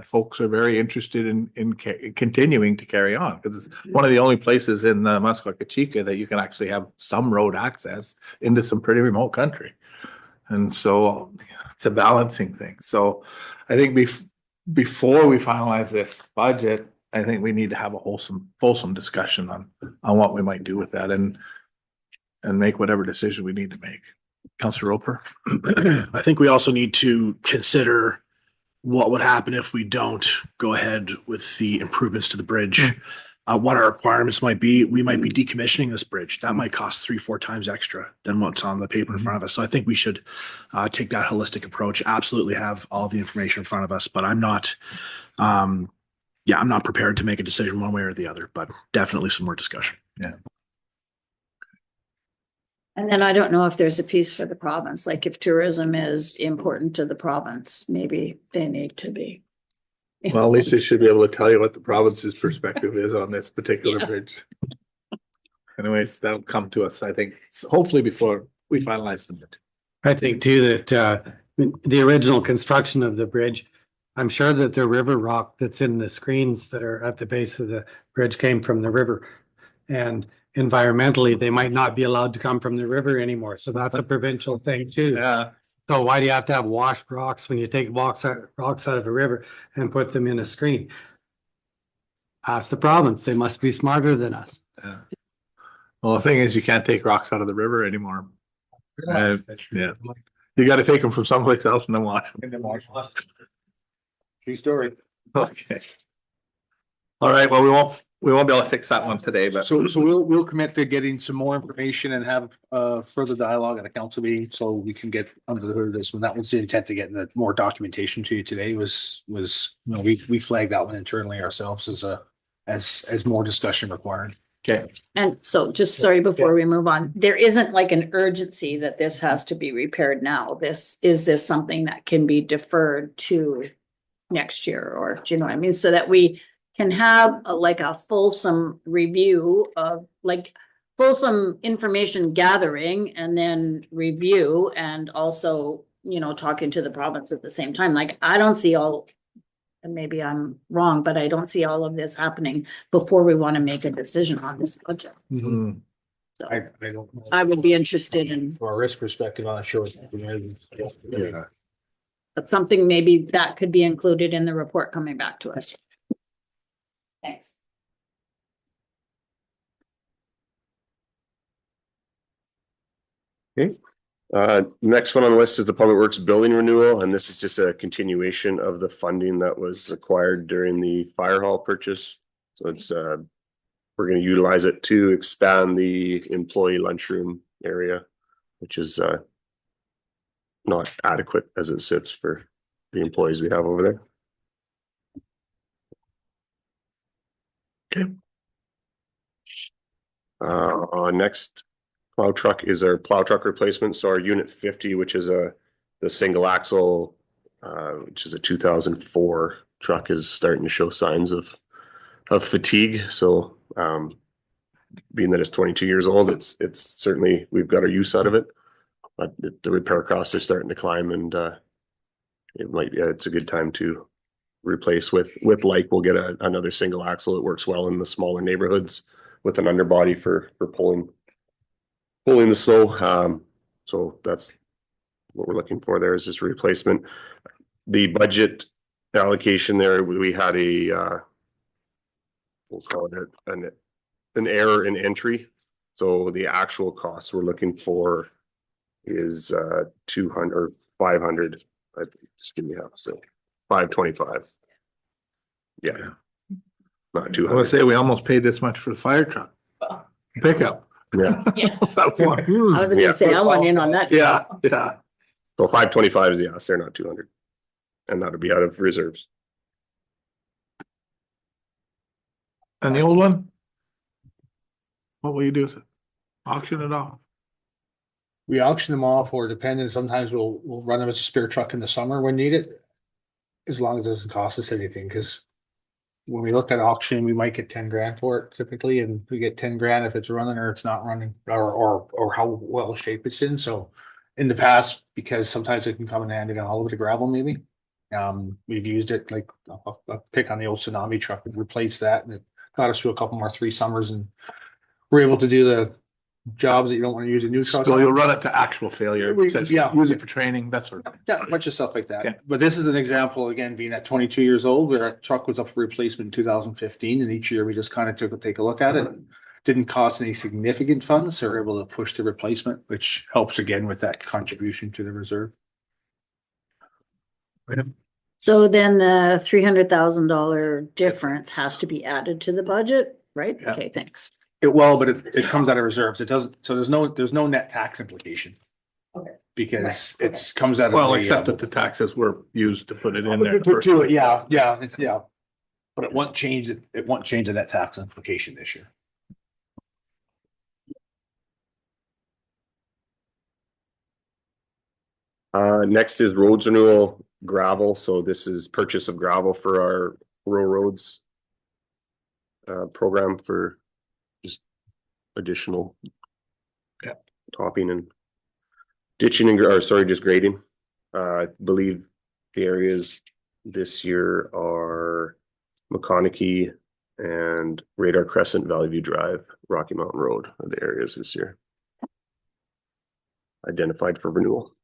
folks are very interested in continuing to carry on, because it's one of the only places in Muskwakachika that you can actually have some road access into some pretty remote country. And so it's a balancing thing. So I think before we finalize this budget, I think we need to have a fulsome discussion on what we might do with that and make whatever decision we need to make. Councilor Roper? I think we also need to consider what would happen if we don't go ahead with the improvements to the bridge. What our requirements might be. We might be decommissioning this bridge. That might cost 3-4 times extra than what's on the paper in front of us. So I think we should take that holistic approach. Absolutely have all the information in front of us, but I'm not prepared to make a decision one way or the other, but definitely some more discussion. Yeah. And then I don't know if there's a piece for the province, like if tourism is important to the province, maybe they need to be. Well, at least they should be able to tell you what the province's perspective is on this particular bridge. Anyways, that'll come to us, I think, hopefully before we finalize the bid. I think too that the original construction of the bridge, I'm sure that the river rock that's in the screens that are at the base of the bridge came from the river. And environmentally, they might not be allowed to come from the river anymore. So that's a provincial thing too. Yeah. So why do you have to have washed rocks when you take rocks out of a river and put them in a screen? Ask the province. They must be smarter than us. Yeah. Well, the thing is, you can't take rocks out of the river anymore. Yeah. You got to take them from someplace else and then wash them. True story. Okay. All right, well, we won't be able to fix that one today, but So we'll commit to getting some more information and have further dialogue at a council meeting, so we can get under the hood of this one. That was the intent to get the more documentation to you today was, you know, we flagged that one internally ourselves as more discussion required. okay. And so just sorry, before we move on, there isn't like an urgency that this has to be repaired now. Is this something that can be deferred to next year, or do you know what I mean? So that we can have a fulsome review of fulsome information gathering and then review, and also, you know, talking to the province at the same time. Like, I don't see and maybe I'm wrong, but I don't see all of this happening before we want to make a decision on this budget. Mm-hmm. So I don't know. I would be interested in, For a risk perspective, I'm not sure. Yeah. but something maybe that could be included in the report coming back to us. Thanks. Okay. Next one on the list is the Public Works Building Renewal, and this is just a continuation of the funding that was acquired during the fire hall purchase. So it's, we're gonna utilize it to expand the employee lunchroom area, which is not adequate as it sits for the employees we have over there. Okay. Next plow truck is our plow truck replacement. So our unit 50, which is the single axle, which is a 2004 truck, is starting to show signs of fatigue. So being that it's 22 years old, it's certainly, we've got our use out of it, but the repair costs are starting to climb, and it's a good time to replace with we'll get another single axle. It works well in the smaller neighborhoods with an underbody for pulling the snow. So that's what we're looking for there, is this replacement. The budget allocation there, we had we'll call it an error in entry. So the actual costs we're looking for is 200 or 500. Just give me half. So 525. Yeah. Not I want 200. to say we almost paid this much for the fire truck pickup. Yeah. That one. I was Yeah. gonna say, I want in on that. Yeah, yeah. So 525 is the ask, they're not 200. And that'll be out of reserves. And the old one? What will you do? Auction it off? We auction them off, or depending, sometimes we'll run them as a spare truck in the summer when needed. As long as it doesn't cost us anything, because when we look at auction, we might get 10 grand for it typically, and we get 10 grand if it's running or it's not running, or how well shape it's in. So in the past, because sometimes it can come in handy on a little bit of gravel maybe. We've used it, like I'll pick on the old Tsunami truck and replace that, and it got us through a couple more 3 summers, and we're able to do the jobs that you don't want to use a new truck. So you'll run it to actual failure, essentially. Yeah. Use it for training, that sort of thing. Yeah, a bunch of stuff like that. Okay. But this is an example, again, being at 22 years old, where our truck was up for replacement in 2015, and each year we just kind of take a look at it. Didn't cost any significant funds, so we're able to push the replacement, which helps again with that contribution to the reserve. So then the $300,000 difference has to be added to the budget, right? Yeah. Okay, thanks. But it comes out of reserves. It doesn't, so there's no net tax implication. Okay. Because it comes out of. Well, the, except that the taxes were used to put it in there. To it, yeah. But it won't change the net tax implication this year. Next is roads renewal gravel. So this is purchase of gravel for our rural roads program for just additional topping and ditching just grading. I believe the areas this year are McConaughey and Radar Crescent, Valley View Drive, Rocky Mountain Road are the areas this year identified for renewal.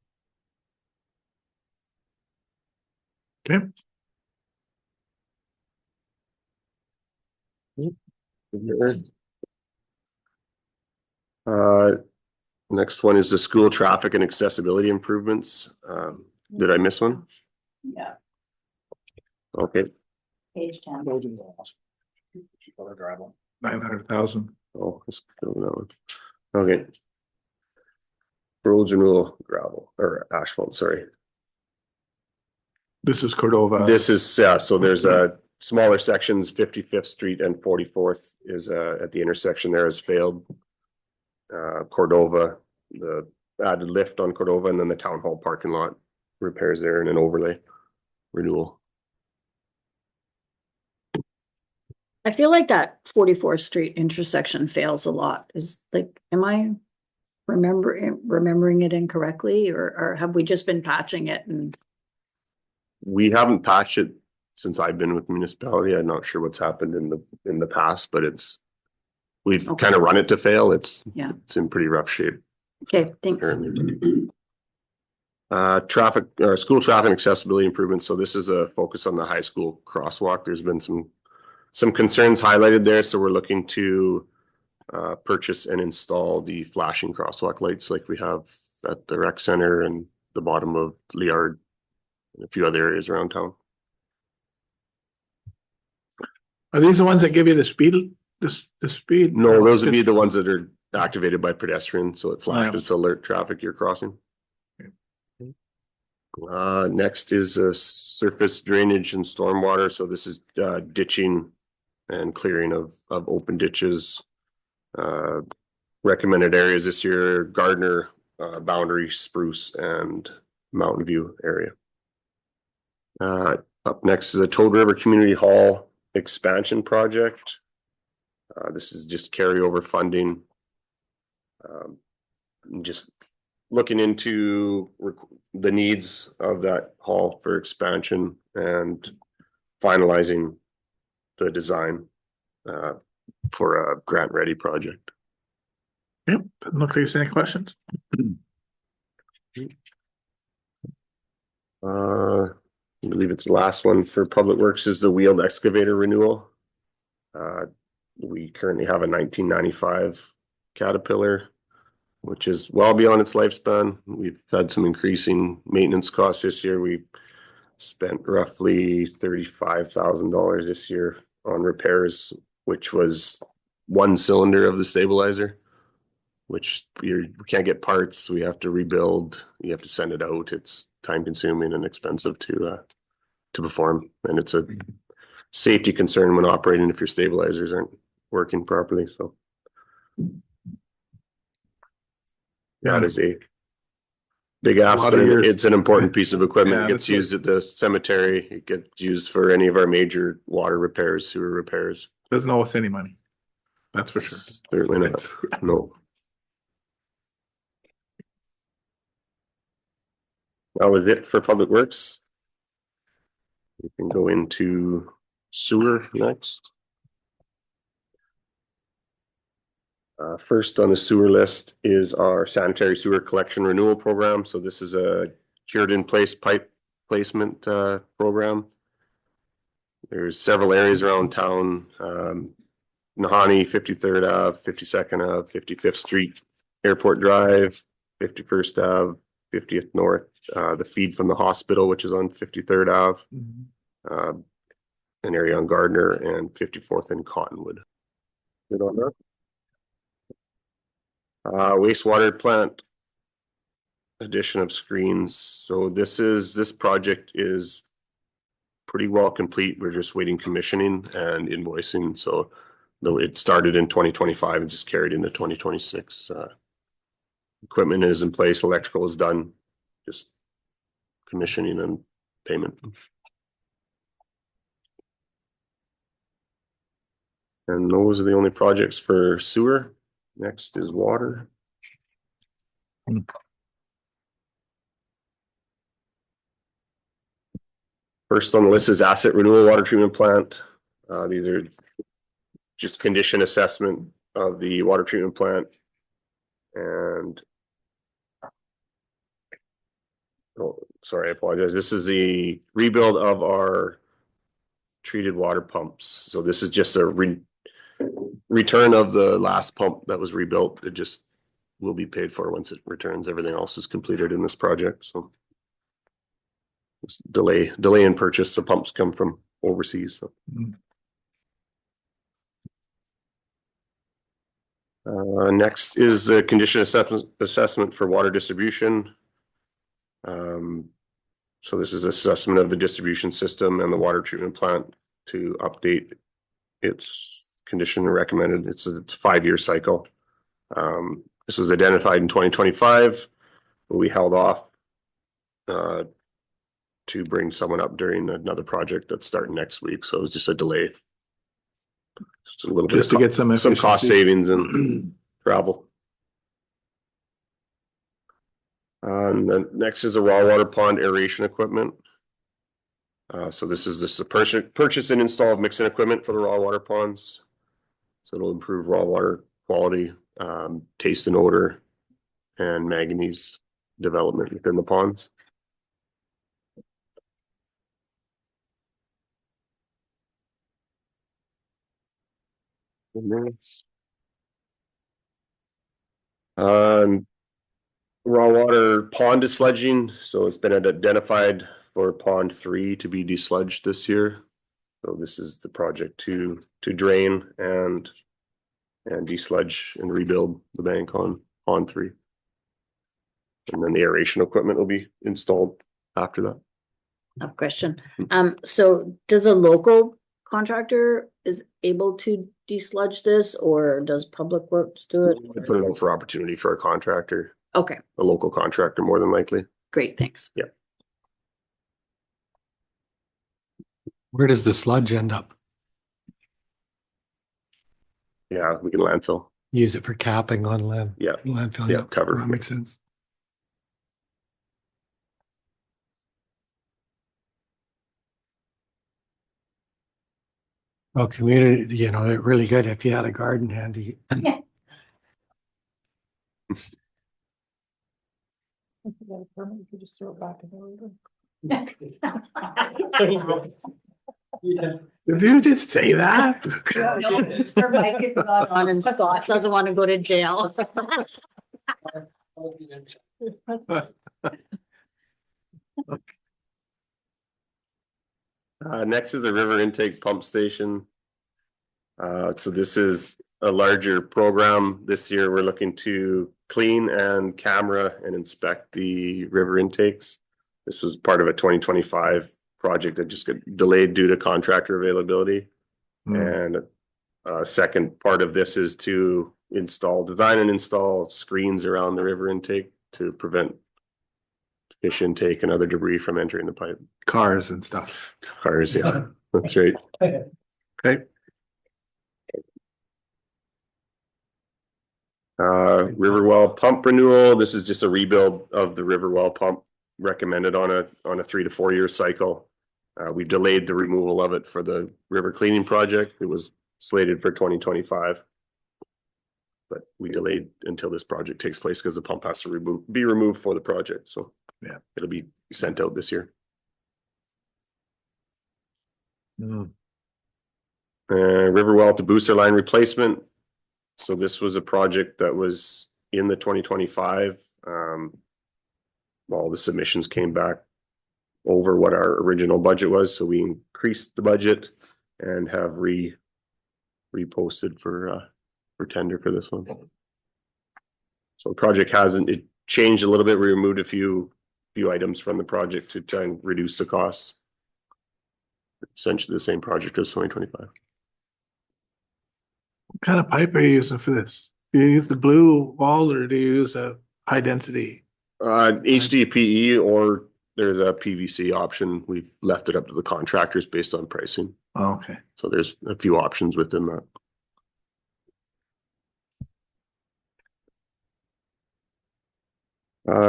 Okay. Next one is the school traffic and accessibility improvements. Did I miss one? Yeah. Okay. Page 10. 900,000. Oh, let's go that one. Okay. Roads renewal gravel or asphalt, sorry. This is Cordova. This is, so there's smaller sections, 55th Street and 44th is at the intersection there has failed. Cordova, the added lift on Cordova, and then the town hall parking lot repairs there and an overlay renewal. I feel like that 44th Street intersection fails a lot. Is like, am I remembering it incorrectly, or have we just been patching it? And We haven't patched it since I've been with the municipality. I'm not sure what's happened in the past, but we've kind of run it to fail. It's in pretty rough shape. Okay, thanks. Traffic or school traffic accessibility improvements. So this is a focus on the high school crosswalk. There's been some concerns highlighted there. So we're looking to purchase and install the flashing crosswalk lights like we have at the rec center and the bottom of Liard and a few other areas around town. Are these the ones that give you the speed? The speed? No, those would be the ones that are activated by pedestrians, so it flashes to alert traffic you're crossing. Next is surface drainage and stormwater. So this is ditching and clearing of open ditches. Recommended areas this year: Gardner, Boundary, Spruce, and Mountain View area. Up next is a Toad River Community Hall expansion project. This is just carryover funding. Just looking into the needs of that hall for expansion and finalizing the design for a grant ready project. Yep, doesn't look like there's any questions. I believe it's the last one for Public Works is the wheeled excavator renewal. We currently have a 1995 Caterpillar, which is well beyond its lifespan. We've had some increasing maintenance costs this year. We spent roughly $35,000 this year on repairs, which was one cylinder of the stabilizer, which we can't get parts. We have to rebuild. You have to send it out. It's time consuming and expensive to perform. And it's a safety concern when operating if your stabilizers aren't working properly. So that is a big ask, but it's an important piece of equipment. It gets used at the cemetery. It gets used for any of our major water repairs, sewer repairs. Doesn't owe us any money. That's for sure. Certainly not. No. That was it for Public Works. We can go into sewer next. First on the sewer list is our sanitary sewer collection renewal program. So this is a cured in place pipe placement program. There's several areas around town. Nahanni, 53rd Ave, 52nd Ave, 55th Street, Airport Drive, 51st Ave, 50th North, the feed from the hospital, which is on 53rd Ave, an area on Gardner, and 54th and Cottonwood. Good on that. Wastewater plant addition of screens. So this project is pretty well complete. We're just waiting commissioning and invoicing. So though it started in 2025 and just carried into 2026. Equipment is in place, electrical is done, just commissioning and payment. And those are the only projects for sewer. Next is water. First on the list is asset renewal water treatment plant. These are just condition assessment of the water treatment plant. And oh, sorry, I apologize. This is the rebuild of our treated water pumps. So this is just a return of the last pump that was rebuilt. It just will be paid for once it returns. Everything else is completed in this project. So just delay in purchase. The pumps come from overseas. So. Next is the condition assessment for water distribution. So this is assessment of the distribution system and the water treatment plant to update its condition recommended. It's a 5-year cycle. This was identified in 2025. We held off to bring someone up during another project that's starting next week. So it was just a delay. Just a little bit to get some cost savings and travel. And then next is a raw water pond aeration equipment. So this is the purchase and install of mixing equipment for the raw water ponds. So it'll improve raw water quality, taste and odor, and manganese development within the ponds. Raw water pond desludging. So it's been identified for pond 3 to be desludged this year. So this is the project to drain and desludge and rebuild the bank on pond 3. And then the aeration equipment will be installed after that. A question. So does a local contractor is able to desludge this, or does Public Works do it? Put it out for opportunity for a contractor. Okay, A local contractor more than likely. great, thanks. Yeah. Where does the sludge end up? Yeah, we can landfill. Use it for capping on Yeah. landfill. Yeah, cover. That makes sense. Well, community, they're really good if you had a garden handy. You could just throw it back in the river. Did you just say that? Her mic is not on and Scott doesn't want to go to jail. Next is the river intake pump station. So this is a larger program. This year, we're looking to clean and camera and inspect the river intakes. This was part of a 2025 project that just got delayed due to contractor availability. And second part of this is to design and install screens around the river intake to prevent fish intake and other debris from entering the pipe. Cars and stuff. Cars, yeah, that's right. Okay. Riverwell pump renewal. This is just a rebuild of the Riverwell pump recommended on a 3 to 4 year cycle. We delayed the removal of it for the river cleaning project. It was slated for 2025. But we delayed until this project takes place because the pump has to be removed for the project. So yeah, it'll be sent out this year. Riverwell to booster line replacement. So this was a project that was in the 2025. All the submissions came back over what our original budget was. So we increased the budget and have reposted for tender for this one. So the project it changed a little bit. We removed a few items from the project to try and reduce the costs. Essentially the same project as 2025. What kind of pipe are you using for this? Do you use the blue wall or do you use a high density? HDPE, or there's a PVC option. We've left it up to the contractors based on pricing. Oh, okay. So there's a few options within that.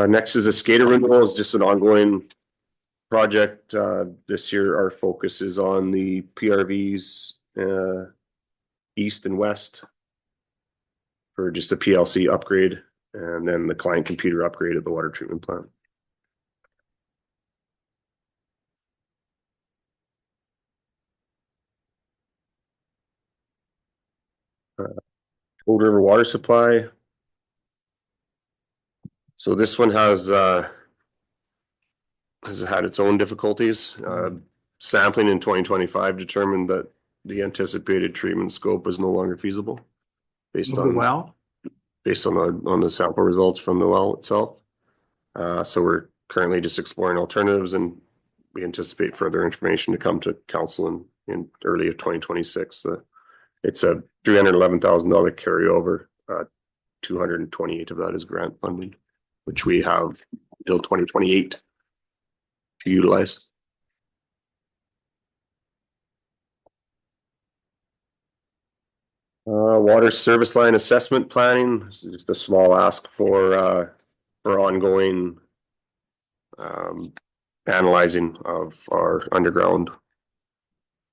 Next is a skater renewal. It's just an ongoing project. This year, our focus is on the PRVs east and west for just a PLC upgrade, and then the client computer upgrade at the water treatment plant. Cold River water supply. So this one has had its own difficulties. Sampling in 2025 determined that the anticipated treatment scope was no longer feasible based on the sample results from the well itself. So we're currently just exploring alternatives, and we anticipate further information to come to council in early of 2026. It's a $311,000 carryover. 228 of that is grant funding, which we have till 2028 to utilize. Water service line assessment planning. This is just a small ask for ongoing analyzing of our underground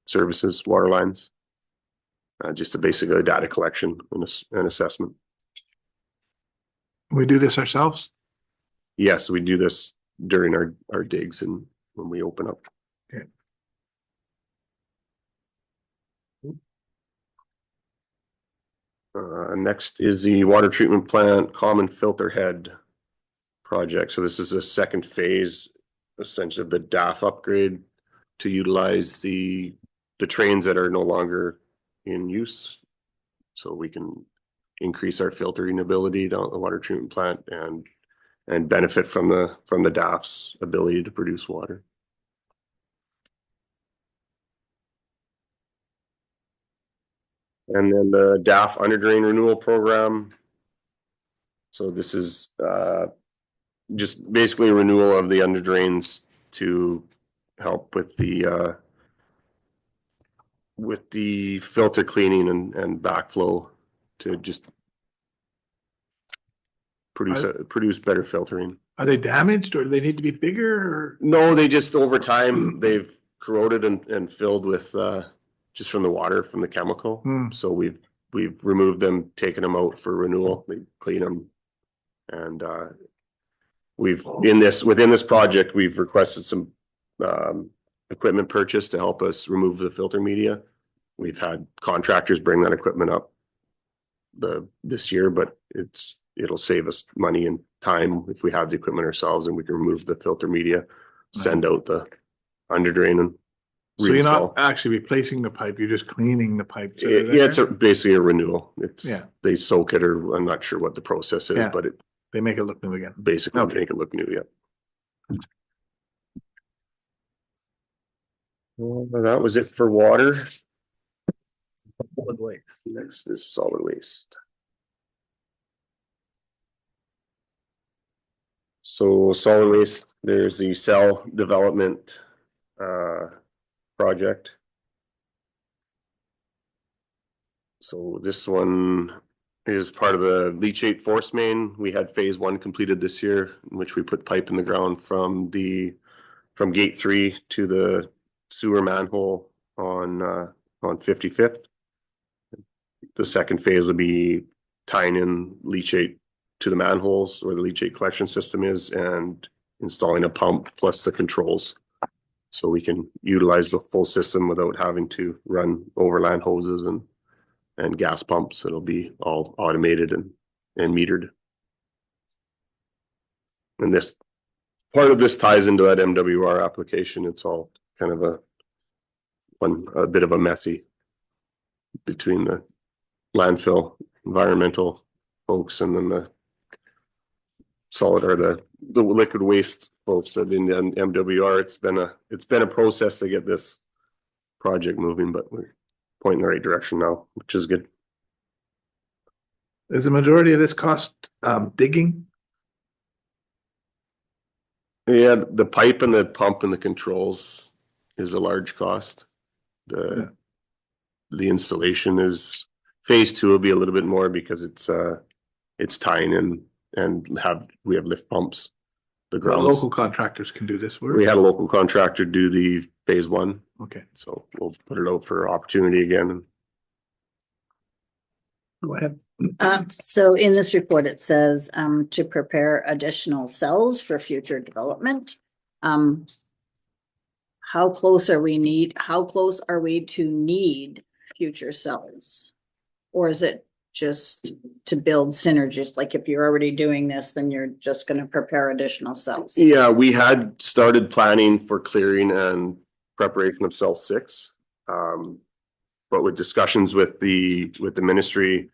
services, water lines. Just a basically data collection and assessment. We do this ourselves? Yes, we do this during our digs and when we open up. Okay. Next is the water treatment plant common filter head project. So this is a second phase, essentially, of the DAF upgrade to utilize the trains that are no longer in use, so we can increase our filtering ability down at the water treatment plant and benefit from the DAF's ability to produce water. And then the DAF underdrain renewal program. So this is just basically a renewal of the underdrains to help with the filter cleaning and backflow to just produce better filtering. Are they damaged or do they need to be bigger? Or? No, they just over time they've corroded and filled with just from the water, from the chemical. So we've removed them, taken them out for renewal. We clean them, and within this project we've requested some equipment purchase to help us remove the filter media. We've had contractors bring that equipment up this year, but it'll save us money and time if we have the equipment ourselves and we can remove the filter media, send out the underdrain So you're not reinstall. actually replacing the pipe, you're just cleaning the pipes. that are Yeah, it's there? basically a renewal. It's, Yeah. they soak it, or I'm not sure what the process is, Yeah. but it They make it look new again. basically Okay. make it look new, yeah. Well, that was it for water. Solid waste. Next is solid waste. So solid waste, there's the cell development project. So this one is part of the leachate force main. We had phase 1 completed this year, in which we put pipe in the ground from gate 3 to the sewer manhole on 55th. The second phase will be tying in leachate to the manholes where the leachate collection system is, and installing a pump plus the controls. So we can utilize the full system without having to run overland hoses and gas pumps. It'll be all automated and metered. And this part of this ties into that MWR application. It's all kind of a bit of a messy between the landfill environmental folks and then the solid, or the liquid waste folks that in the MWR. It's been a process to get this project moving, but we're pointing in the right direction now, which is good. Is the majority of this cost digging? Yeah, the pipe and the pump and the controls is a large cost. The installation is, phase 2 will be a little bit more because it's tying in, and we have lift pumps. The Well, grounds. local contractors can do this work. We had a local contractor do the phase 1. Okay. So we'll put it out for opportunity again. Go ahead. So in this report, it says, to prepare additional cells for future development. How close are we to need future cells? Or is it just to build synergies? Like if you're already doing this, then you're just gonna prepare additional cells? Yeah, we had started planning for clearing and preparation of cell 6. But with discussions with the ministry,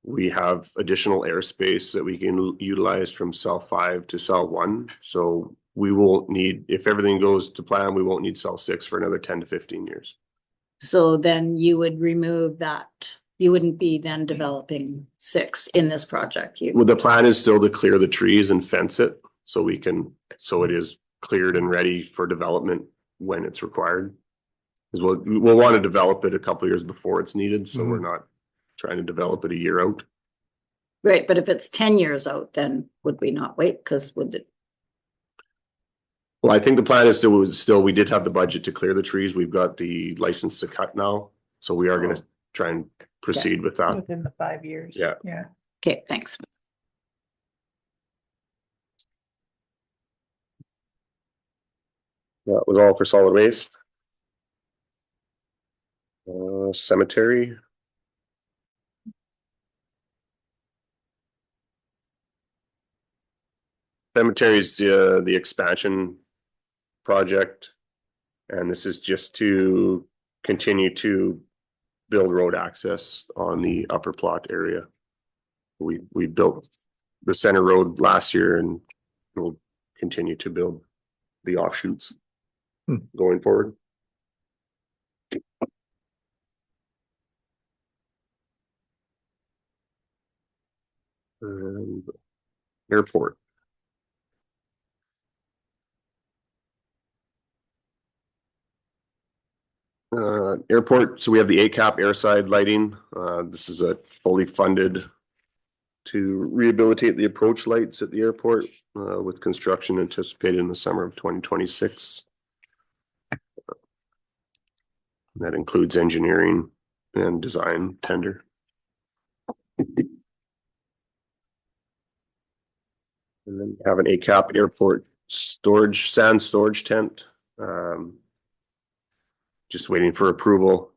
we have additional airspace that we can utilize from cell 5 to cell 1. So we won't need, if everything goes to plan, we won't need cell 6 for another 10 to 15 years. So then you would remove that. You wouldn't be then developing 6 in this project. Well, the plan is still to clear the trees and fence it so it is cleared and ready for development when it's required. Because we'll want to develop it a couple of years before it's needed, so we're not trying to develop it a year out. Right, but if it's 10 years out, then would we not wait? Because Well, I think the plan is still, we did have the budget to clear the trees. We've got the license to cut now. So we are gonna try and proceed with that. Within the 5 years. Yeah. Yeah. Okay, thanks. That was all for solid waste. Cemetery. Cemetery is the expansion project. And this is just to continue to build road access on the upper plot area. We built the center road last year, and we'll continue to build the offshoots going forward. And airport. Airport, so we have the ACAP airside lighting. This is a fully funded to rehabilitate the approach lights at the airport, with construction anticipated in the summer of 2026. That includes engineering and design tender. And then we have an ACAP airport sand storage tent. Just waiting for approval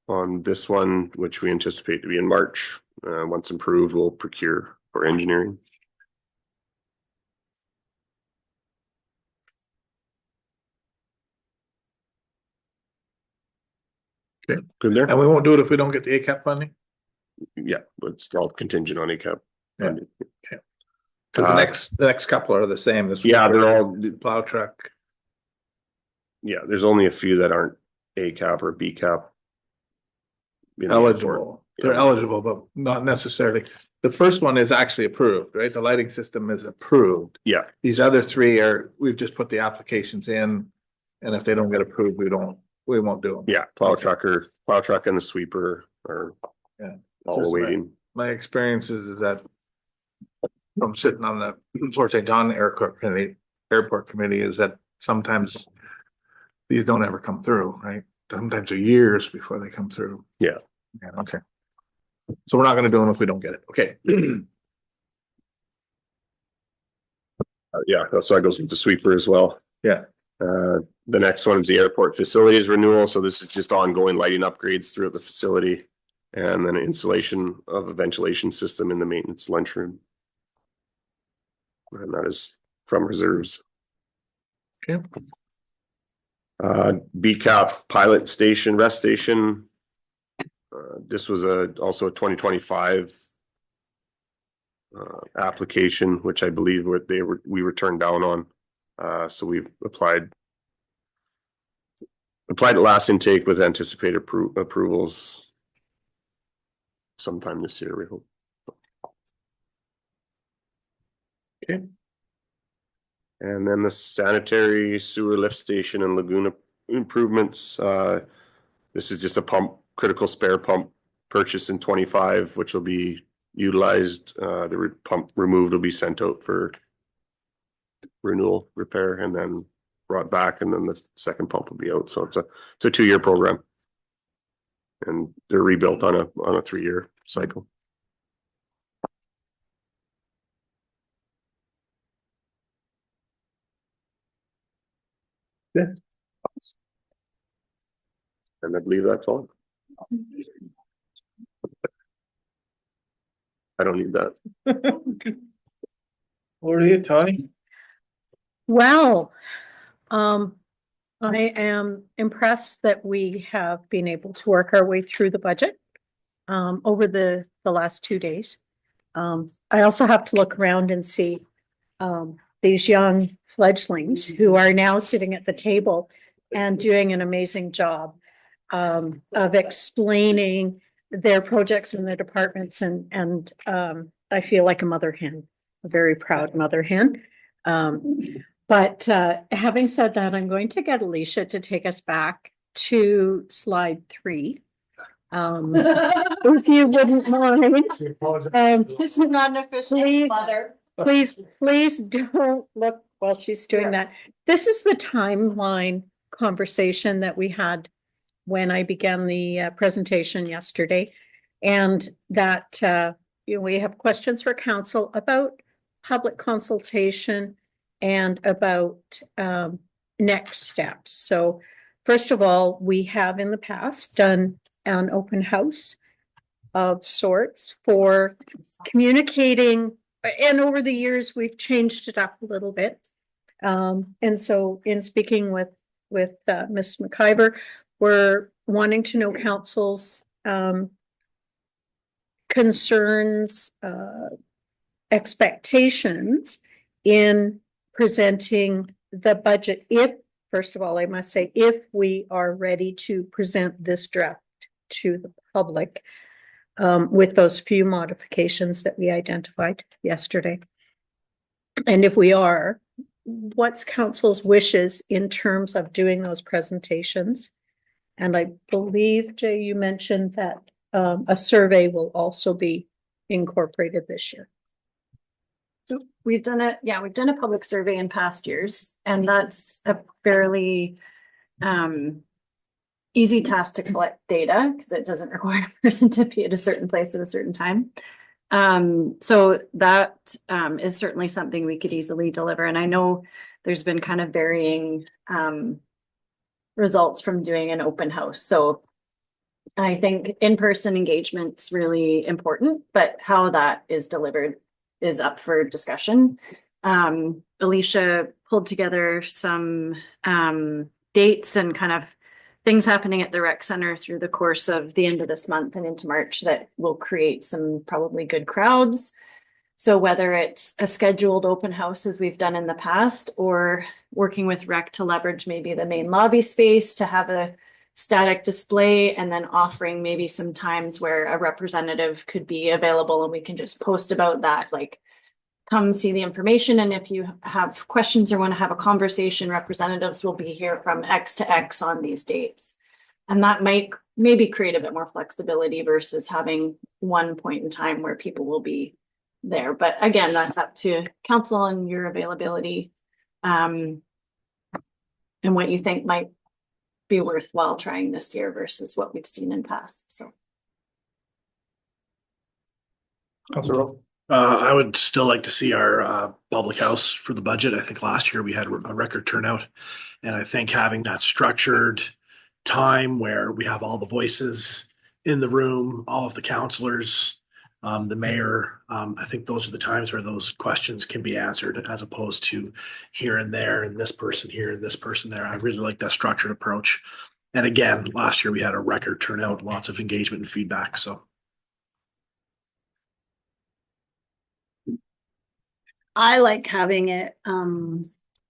on this one, which we anticipate to be in March. Once approved, we'll procure for engineering. Okay. Good there? And we won't do it if we don't get the ACAP funding? Yeah, but it's all contingent on ACAP. Yeah. funding. Cause Uh, the next couple are the same. This Yeah, they're all, plow truck. yeah, there's only a few that aren't ACAP or BCAP. in the Eligible. airport. They're Yeah. eligible, but not necessarily. The first one is actually approved, right? The lighting system is approved. Yeah, These other three we've just put the applications in. And if they don't get approved, we won't do them. yeah, plow truck and the sweeper are Yeah. all Just waiting. My experience is that from sitting on the Fort St. John Airport Committee is that sometimes these don't ever come through, right? Sometimes they're years before they come through. Yeah. Yeah, okay. So we're not gonna do them if we don't get it. Okay. Yeah, so that goes with the sweeper as well. Yeah. The next one is the airport facilities renewal. So this is just ongoing lighting upgrades throughout the facility. And then installation of a ventilation system in the maintenance lunchroom. And that is from reserves. Okay. BCAP pilot station, rest station. This was also a 2025 application, which I believe we were turned down on. So we've applied at last intake with anticipated approvals sometime this year, we hope. Okay. And then the sanitary sewer lift station and lagoon improvements. This is just a critical spare pump purchase in 25, which will be utilized. The pump removed will be sent out for renewal, repair, and then brought back, and then the second pump will be out. So it's a 2-year program, and they're rebuilt on a 3-year cycle. Yeah. And I believe that's all. I don't need that. What are you, Tony? Well, I am impressed that we have been able to work our way through the budget over the last 2 days. I also have to look around and see these young fledglings who are now sitting at the table and doing an amazing job of explaining their projects and their departments, and I feel like a mother hen, a very proud mother hen. But having said that, I'm going to get Alicia to take us back to slide 3. If you wouldn't mind. This is not an official Please. mother. Please don't look while she's doing that. This is the timeline conversation that we had when I began the presentation yesterday. And that we have questions for council about public consultation and about next steps. So first of all, we have in the past done an open house of sorts for communicating, and over the years, we've changed it up a little bit. And so in speaking with Ms. McIver, we're wanting to know council's concerns, expectations in presenting the budget. First of all, I must say, if we are ready to present this draft to the public with those few modifications that we identified yesterday. And if we are, what's council's wishes in terms of doing those presentations? And I believe, Jay, you mentioned that a survey will also be incorporated this year. So we've done a public survey in past years, and that's a fairly easy task to collect data because it doesn't require a person to be at a certain place at a certain time. So that is certainly something we could easily deliver. And I know there's been kind of varying results from doing an open house. So I think in-person engagement's really important, but how that is delivered is up for discussion. Alicia pulled together some dates and kind of things happening at the rec center through the course of the end of this month and into March that will create some probably good crowds. So whether it's a scheduled open house as we've done in the past, or working with rec to leverage maybe the main lobby space to have a static display, and then offering maybe some times where a representative could be available and we can just post about that, like come see the information. And if you have questions or want to have a conversation, representatives will be here from X to X on these dates. And that might maybe create a bit more flexibility versus having one point in time where people will be there. But again, that's up to council and your availability. And what you think might be worthwhile trying this year versus what we've seen in past. So. I would still like to see our public house for the budget. I think last year we had a record turnout. And I think having that structured time where we have all the voices in the room, all of the counselors, the mayor, I think those are the times where those questions can be answered, as opposed to here and there and this person here and this person there. I really like that structured approach. And again, last year we had a record turnout, lots of engagement and feedback. So I like having it,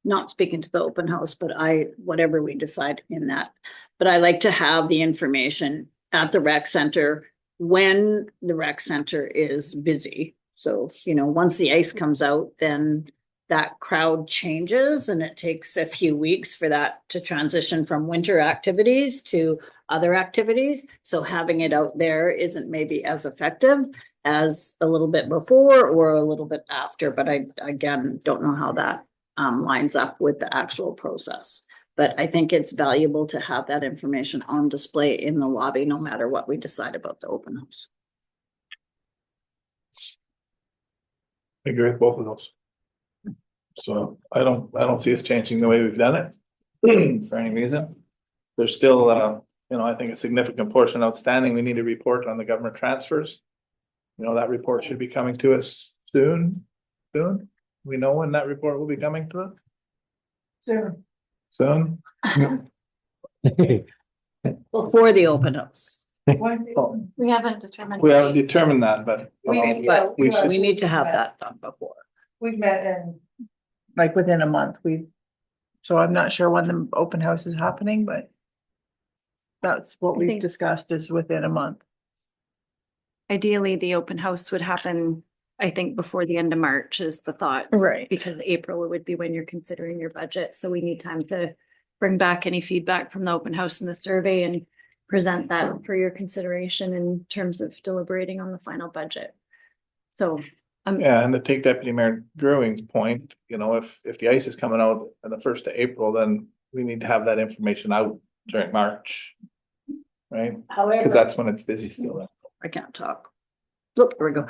not speaking to the open house, but whatever we decide in that. But I like to have the information at the rec center when the rec center is busy. So, once the ice comes out, then that crowd changes and it takes a few weeks for that to transition from winter activities to other activities. So having it out there isn't maybe as effective as a little bit before or a little bit after, but I, again, don't know how that lines up with the actual process. But I think it's valuable to have that information on display in the lobby, no matter what we decide about the open house. I agree with both of those. So I don't see us changing the way we've done it for any reason. There's still, I think a significant portion outstanding. We need a report on the government transfers. That report should be coming to us soon. We know when that report will be coming to us. Soon. Before the open house. We haven't determined. We haven't determined that, but. We need to have that done before. We've met in like within a month. So I'm not sure when the open house is happening, but that's what we've discussed is within a month. Ideally, the open house would happen, I think, before the end of March is the thought. Right. Because April would be when you're considering your budget. So we need time to bring back any feedback from the open house and the survey and present that for your consideration in terms of deliberating on the final budget. So. Yeah, and to take Deputy Mayor Grewing's point, if the ice is coming out on the 1st of April, then we need to have that information out during March. Right? Because that's when it's busy still. I can't talk. Look, there we go.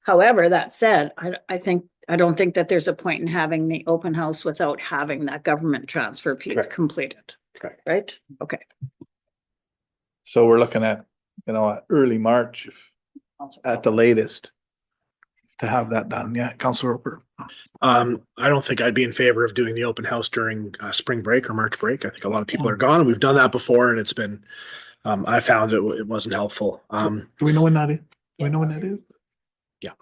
However, that said, I don't think that there's a point in having the open house without having that government transfer piece completed. Correct. Right? Okay. So we're looking at, early March at the latest to have that done. Yeah, Councilor Roper. I don't think I'd be in favor of doing the open house during spring break or March break. I think a lot of people are gone. We've done that before and it's been, I found it wasn't helpful. Do we know when that is? Do we know when that is? Yeah.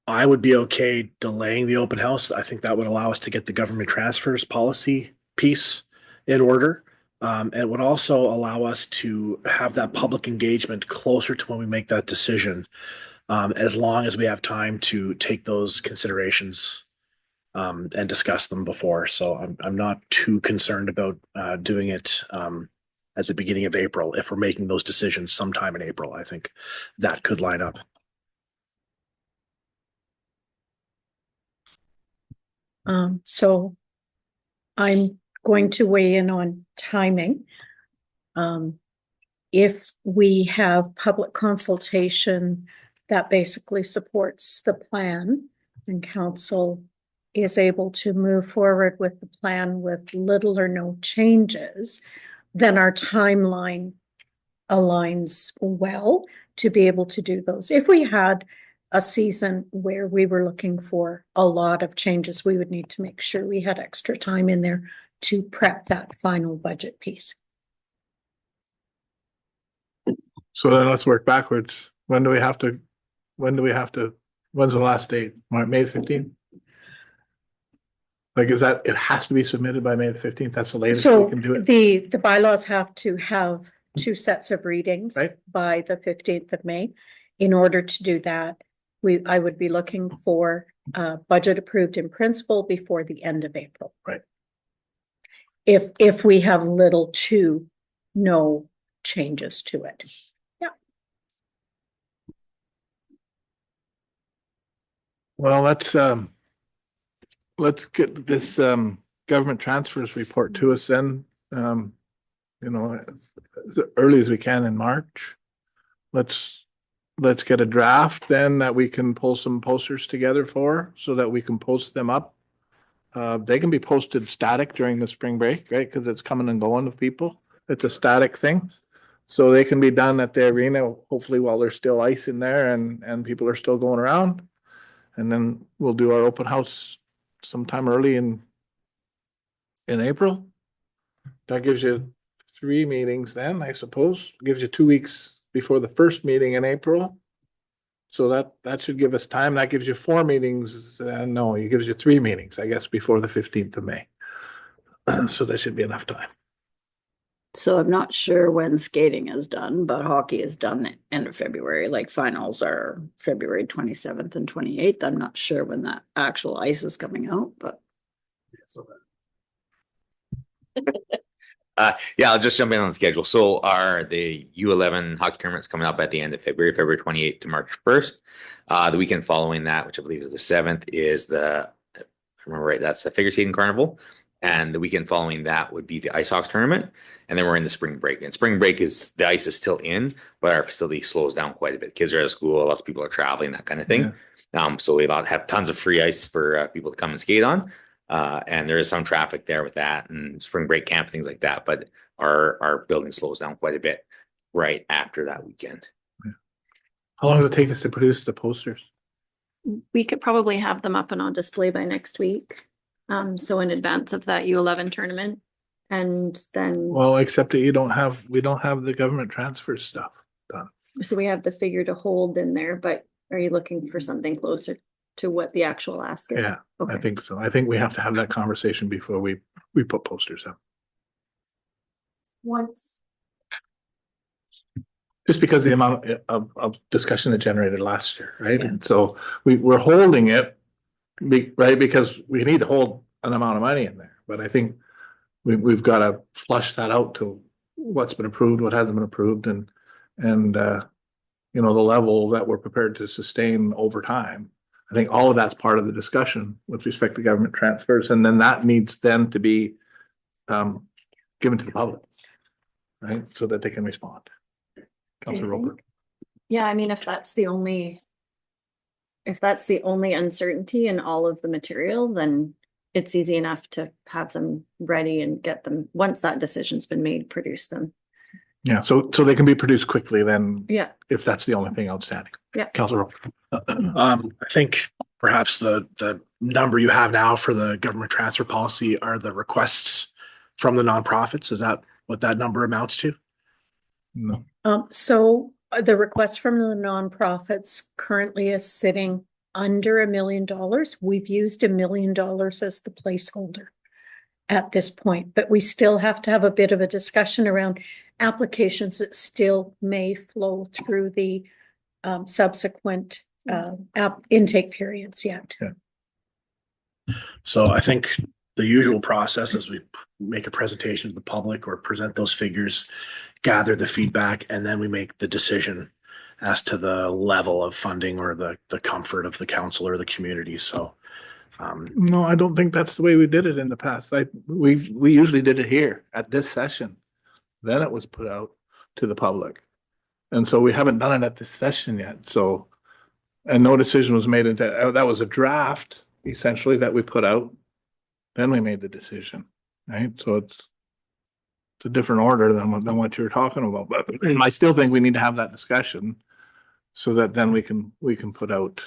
I would be okay delaying the open house. I think that would allow us to get the government transfers policy piece in order. It would also allow us to have that public engagement closer to when we make that decision. As long as we have time to take those considerations and discuss them before. So I'm not too concerned about doing it at the beginning of April. If we're making those decisions sometime in April, I think that could line up. So I'm going to weigh in on timing. If we have public consultation that basically supports the plan and council is able to move forward with the plan with little or no changes, then our timeline aligns well to be able to do those. If we had a season where we were looking for a lot of changes, we would need to make sure we had extra time in there to prep that final budget piece. So then let's work backwards. When do we have to, when's the last date? May 15th? Like, is that, it has to be submitted by May the 15th? That's the latest we So can do it? the bylaws have to have two sets of readings Right. by the 15th of May. In order to do that, I would be looking for budget approved in principle before the end of April. Right. If we have little to no changes to it. Yeah. Well, let's get this government transfers report to us then, you know, as early as we can in March. Let's get a draft then that we can pull some posters together for, so that we can post them up. They can be posted static during the spring break, right? Because it's coming and going of people. It's a static thing. So they can be done at the arena, hopefully while there's still ice in there and people are still going around. And then we'll do our open house sometime early in April. That gives you 3 meetings then, I suppose. Gives you 2 weeks before the first meeting in April. So that should give us time. That gives you 4 meetings. No, it gives you 3 meetings, I guess, before the 15th of May. So that should be enough time. So I'm not sure when skating is done, but hockey is done the end of February, like finals are February 27th and 28th. I'm not sure when that actual ice is coming out, but. Yeah, I'll just jump in on the schedule. So the U11 hockey tournament's coming up at the end of February 28th to March 1st. The weekend following that, which I believe is the 7th, is if I remember right, that's the figure skating carnival. And the weekend following that would be the ice hockey tournament. And then we're in the spring break. And spring break the ice is still in, but our facility slows down quite a bit. Kids are out of school, lots of people are traveling, that kind of thing. So we have tons of free ice for people to come and skate on. And there is some traffic there with that and spring break camp, things like that. But our building slows down quite a bit right after that weekend. How long does it take us to produce the posters? We could probably have them up and on display by next week. So in advance of that U11 tournament. And then, Well, except that we don't have the government transfer stuff done. so we have the figure to hold in there, but are you looking for something closer to what the actual ask is? Yeah, I Okay. think so. I think we have to have that conversation before we put posters up. Once. Just because the amount of discussion it generated last year, right? And so we're holding it, right, because we need to hold an amount of money in there. But I think we've got to flush that out to what's been approved, what hasn't been approved, and you know, the level that we're prepared to sustain over time. I think all of that's part of the discussion with respect to government transfers, and then that needs then to be given to the public, right, so that they can respond. Councilor Roper. Yeah, I mean, if that's the only uncertainty in all of the material, then it's easy enough to have them ready and get them, once that decision's been made, produce them. Yeah, so they can be produced quickly then. Yeah. If that's the only thing outstanding. Yeah. Councilor Roper. I think perhaps the number you have now for the government transfer policy are the requests from the nonprofits. Is that what that number amounts to? No. So the request from the nonprofits currently is sitting under $1 million. We've used $1 million as the placeholder at this point, but we still have to have a bit of a discussion around applications that still may flow through the subsequent intake periods yet. So I think the usual process is we make a presentation to the public or present those figures, gather the feedback, and then we make the decision as to the level of funding or the comfort of the council or the community. So No, I don't think that's the way we did it in the past. We usually did it here at this session. Then it was put out to the public. And so we haven't done it at this session yet. So, and no decision was made. That was a draft essentially that we put out. Then we made the decision, right? So it's a different order than what you're talking about. But I still think we need to have that discussion so that then we can put out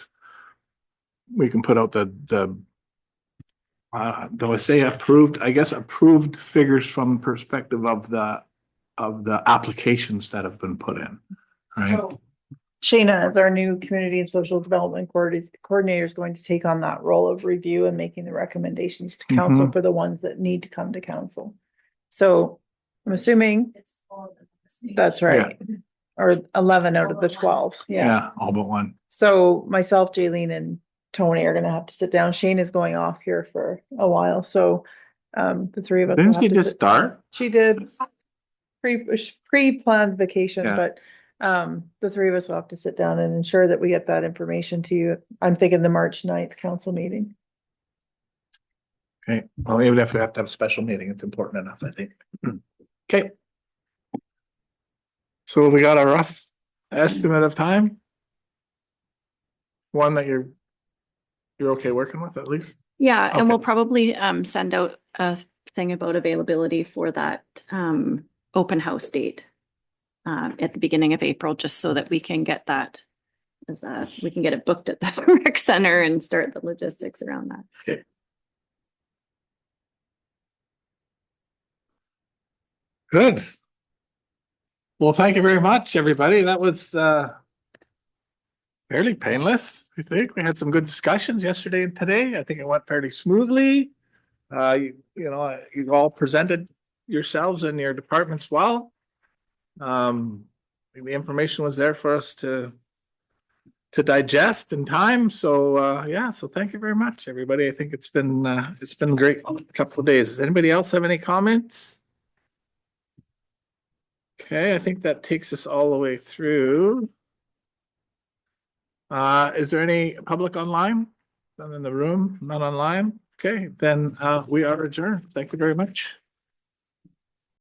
the though I say approved, I guess approved figures from perspective of the applications that have been put in, right? So Shayna, as our new community and social development coordinator, is going to take on that role of review and making the recommendations to council for the ones that need to come to council. So I'm assuming that's right. Or 11 out of the 12. Yeah, all but one. So myself, Jaylene and Tony are gonna have to sit down. Shane is going off here for a while, so the three of us. will Didn't have she to just sit- start? She did pre-planned vacation, Yeah. but the three of us will have to sit down and ensure that we get that information to you. I'm thinking the March 9th council meeting. Okay, well, even if we have to have a special meeting, it's important enough, I think. Okay. So we got a rough estimate of time? One that you're okay working with at least? Yeah, and we'll Okay. probably send out a thing about availability for that open house date at the beginning of April, just so that we can get that as we can get it booked at the rec center and start the logistics around that. Okay. Good. Well, thank you very much, everybody. That was fairly painless, I think. We had some good discussions yesterday and today. I think it went fairly smoothly. You all presented yourselves and your departments well. The information was there for us to digest in time. So yeah, so thank you very much, everybody. I think it's been great couple of days. Does anybody else have any comments? Okay, I think that takes us all the way through. Is there any public online? None in the room, none online? Okay, then we are adjourned. Thank you very much.